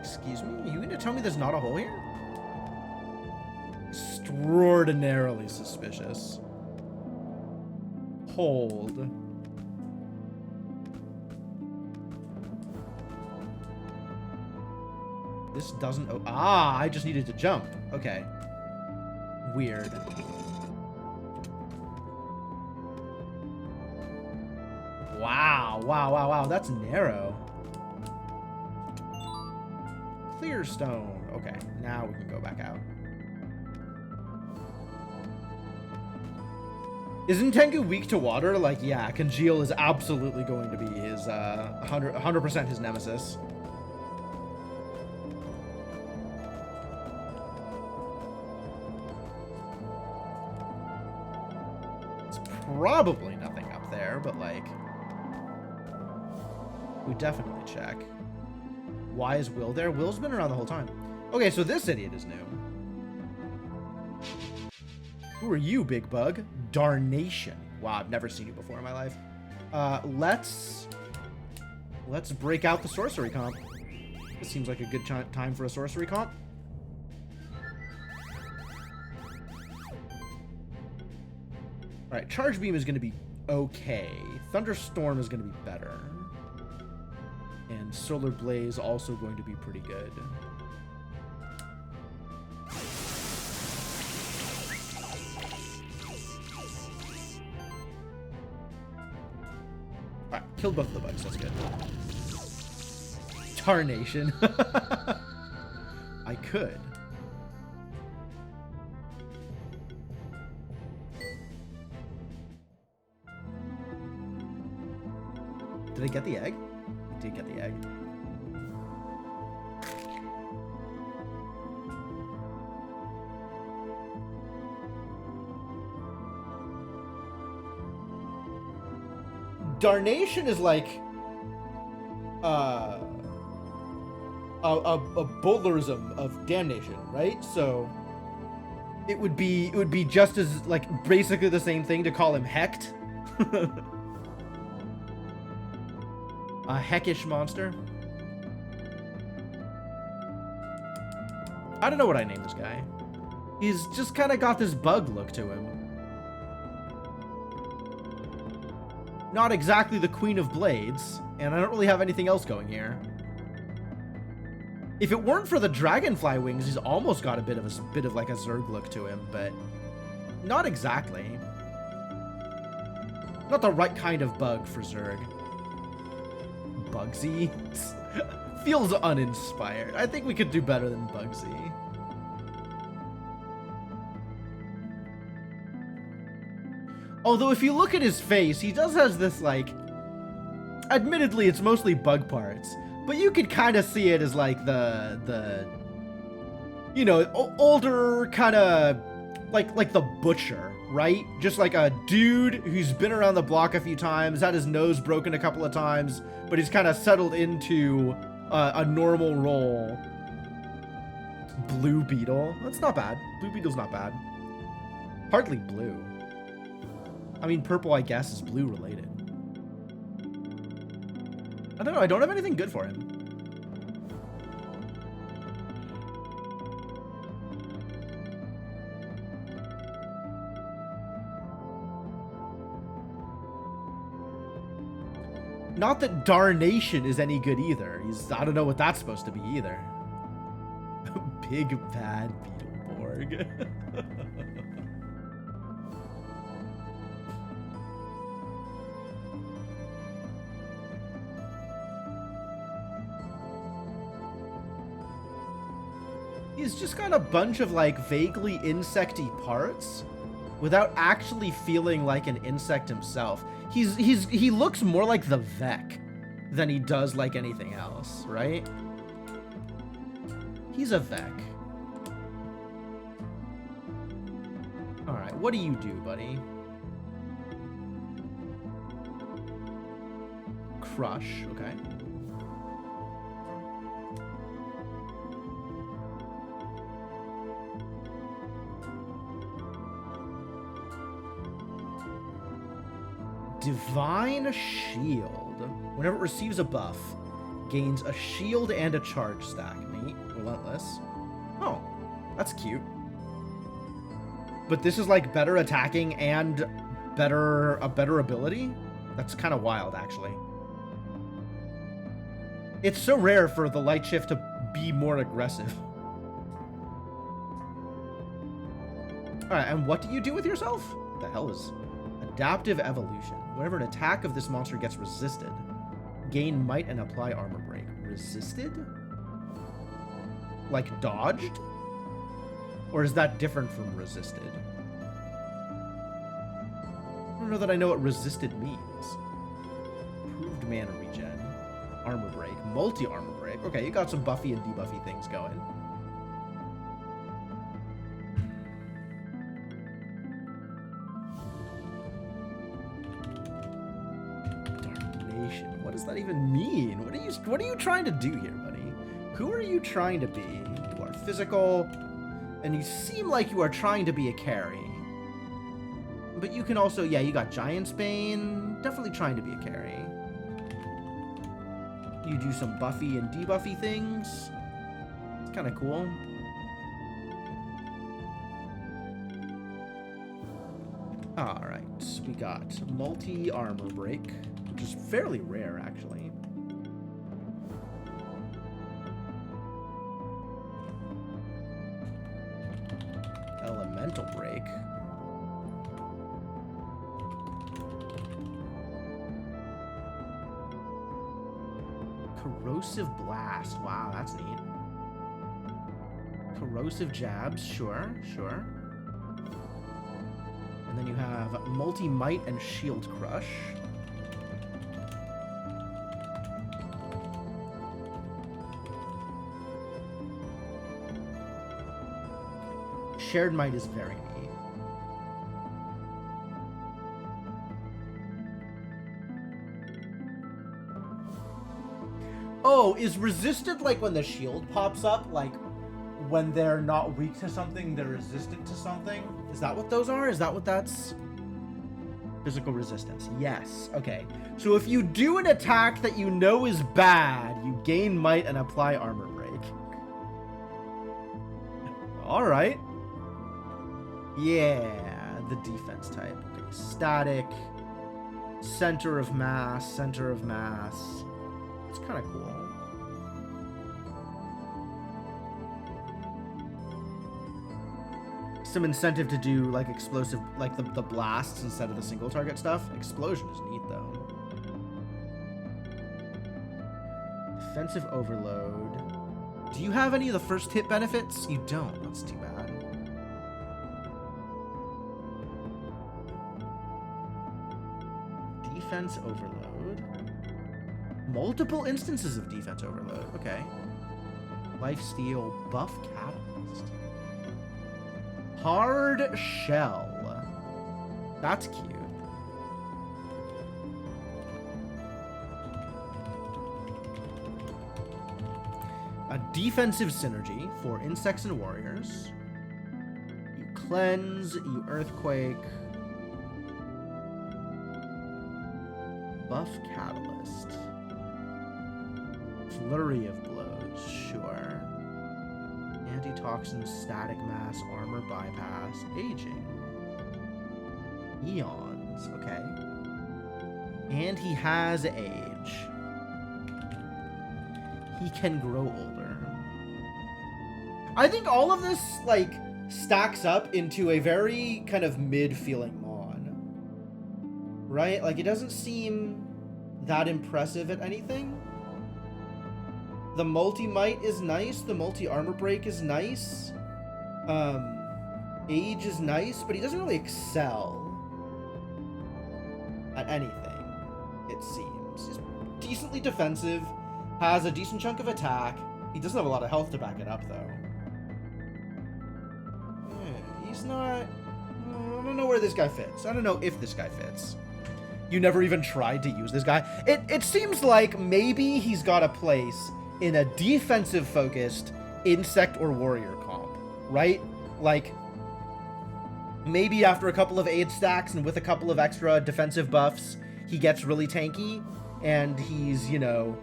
Excuse me? Are you going to tell me there's not a hole here? Extraordinarily suspicious. Hold. This doesn't... Oh, I just needed to jump. Okay. Weird. Wow. Wow. That's narrow. Clear stone. Okay, now we can go back out. Isn't Tengu weak to water? Like, yeah, Congeal is absolutely going to be his 100% his nemesis. It's probably nothing up there, but like, we definitely check. Why is Will there? Will's been around the whole time. Okay, so this idiot is new. Who are you, Big Bug? Darnation. Wow, I've never seen you before in my life. Let's break out the sorcery comp. This seems like a good time for a sorcery comp. Alright, Charge Beam is going to be okay. Thunderstorm is going to be better. And Solar Blaze also going to be pretty good. Alright, killed both of the bugs, that's good. Tarnation. I could. Did I get the egg? I did get the egg. Darnation is like a bowlerism of damnation, right? So it would be just as like basically the same thing to call him Hecht. A heckish monster. I don't know what I named this guy. He's just kind of got this bug look to him. Not exactly the Queen of Blades, and I don't really have anything else going here. If it weren't for the dragonfly wings, he's almost got a bit of like a Zerg look to him, but not exactly. Not the right kind of bug for Zerg. Bugsy feels uninspired. I think we could do better than Bugsy. Although if you look at his face, he does has this like, admittedly it's mostly bug parts, but you could kind of see it as like the you know, older kind of like the Butcher, right? Just like a dude who's been around the block a few times, had his nose broken a couple of times, but he's kind of settled into a normal role. Blue Beetle. That's not bad. Blue Beetle's not bad. Hardly blue. I mean, purple, I guess, is blue related. I don't know. I don't have anything good for him. Not that Darnation is any good either. I don't know what that's supposed to be either. Big bad Beetleborg. He's just got a bunch of like vaguely insecty parts without actually feeling like an insect himself. He looks more like the Vec than he does like anything else, right? He's a Vec. All right, what do you do, buddy? Crush, okay. Divine Shield. Whenever it receives a buff, gains a shield and a charge stack. Neat. Relentless. Oh, that's cute. But this is like better attacking and a better ability? That's kind of wild, actually. It's so rare for the Light Shift to be more aggressive. Alright, and what do you do with yourself? What the hell is Adaptive Evolution? Whenever an attack of this monster gets resisted, gain might and apply armor break. Resisted? Like dodged? Or is that different from resisted? don't know that I know what resisted means. Improved mana regen. Armor break. Multi-armor break. Okay, you got some buffy and debuffy things going. Darnation. What does that even mean? What are you trying to do here, buddy? Who are you trying to be? You are physical, and you seem like you are trying to be a carry. But you can also, yeah, you got Giant's Bane. Definitely trying to be a carry. You do some buffy and debuffy things. It's kind of cool. Alright, we got multi-armor break, which is fairly rare, actually. Elemental break. Corrosive blast. Wow, that's neat. Corrosive jabs. Sure, sure. And then you have multi-might and shield crush. Shared might is very neat. Oh, is resistant like when the shield pops up? Like when they're not weak to something, they're resistant to something? Is that what those are? Is that what that's? Physical resistance. Yes. Okay. So if you do an attack that you know is bad, you gain might and apply armor break. All right. Yeah, the defense type. Okay. Static. Center of mass. Center of mass. It's kind of cool. Some incentive to do like explosive, like the blasts instead of the single target stuff. Explosion is neat though. Defensive overload. Do you have any of the first hit benefits? You don't. That's too bad. Defense overload. Multiple instances of defense overload. Okay. Lifesteal buff catalyst. Hard shell. That's cute. A defensive synergy for insects and warriors. You cleanse, you earthquake. Buff catalyst. Flurry of blows, sure. Antitoxin, static mass, armor bypass, aging. Eons, okay. And he has age. He can grow older. I think all of this, like, stacks up into a very kind of mid-feeling Mon. Right? Like, it doesn't seem that impressive at anything. The multi-might is nice. The multi-armor break is nice. Age is nice, but he doesn't really excel at anything, it seems. He's decently defensive, has a decent chunk of attack. He doesn't have a lot of health to back it up, though. Yeah, he's not... I don't know where this guy fits. I don't know if this guy fits. You never even tried to use this guy. It seems like maybe he's got a place in a defensive-focused insect or warrior comp, right? Like, maybe after a couple of aid stacks and with a couple of extra defensive buffs, he gets really tanky, and he's, you know,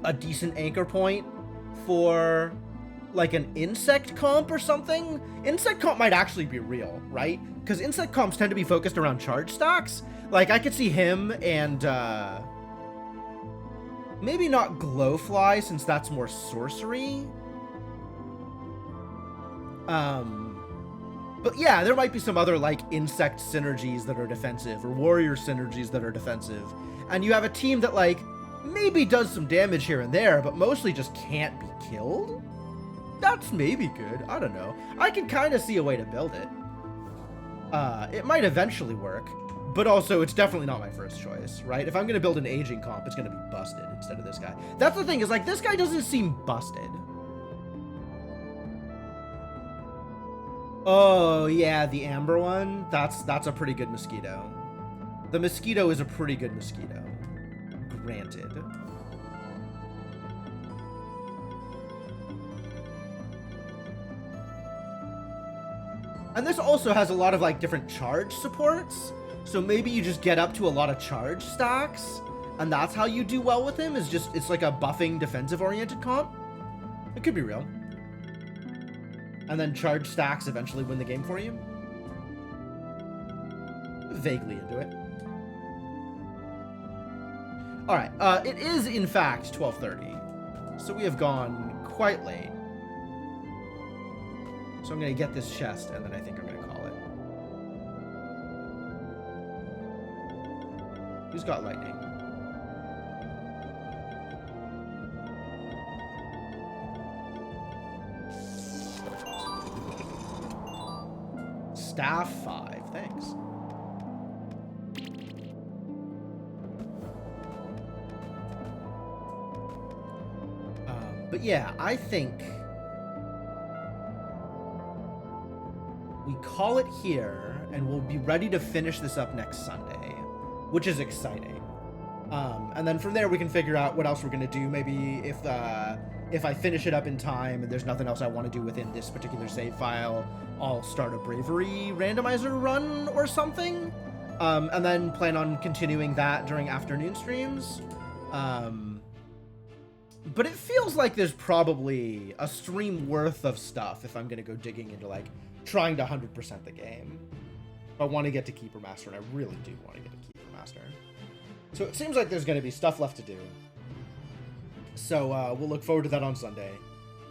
a decent anchor point for, like, an insect comp or something. Insect comp might actually be real, right? Because insect comps tend to be focused around charge stacks. Like, I could see him and, maybe not Glowfly, since that's more sorcery. But yeah, there might be some other, like, insect synergies that are defensive, or warrior synergies that are defensive. And you have a team that, like, maybe does some damage here and there, but mostly just can't be killed? That's maybe good. I don't know. I can kind of see a way to build it. It might eventually work. But also, it's definitely not my first choice, right? If I'm gonna build an aging comp, it's gonna be busted instead of this guy. That's the thing, is like, this guy doesn't seem busted. Oh, yeah, the amber one. That's a pretty good mosquito. The mosquito is a pretty good mosquito. Granted. And this also has a lot of, like, different charge supports. So maybe you just get up to a lot of charge stacks, and that's how you do well with him, is just, it's like a buffing defensive-oriented comp. It could be real. And then charge stacks eventually win the game for you. Vaguely into it. Alright, it is in fact 12:30. So we have gone quite late. So I'm gonna get this chest, and then I think I'm gonna call it. Who's got lightning? Staff 5, thanks. But yeah, I think we call it here, and we'll be ready to finish this up next Sunday, which is exciting. And then from there we can figure out what else we're gonna do. Maybe if I finish it up in time and there's nothing else I want to do within this particular save file, I'll start a bravery randomizer run or something, and then plan on continuing that during afternoon streams. But it feels like there's probably a stream worth of stuff if I'm gonna go digging into, like, trying to 100% the game. I want to get to Keeper Master, and I really do want to get to Keeper Master. So it seems like there's going to be stuff left to do. So we'll look forward to that on Sunday.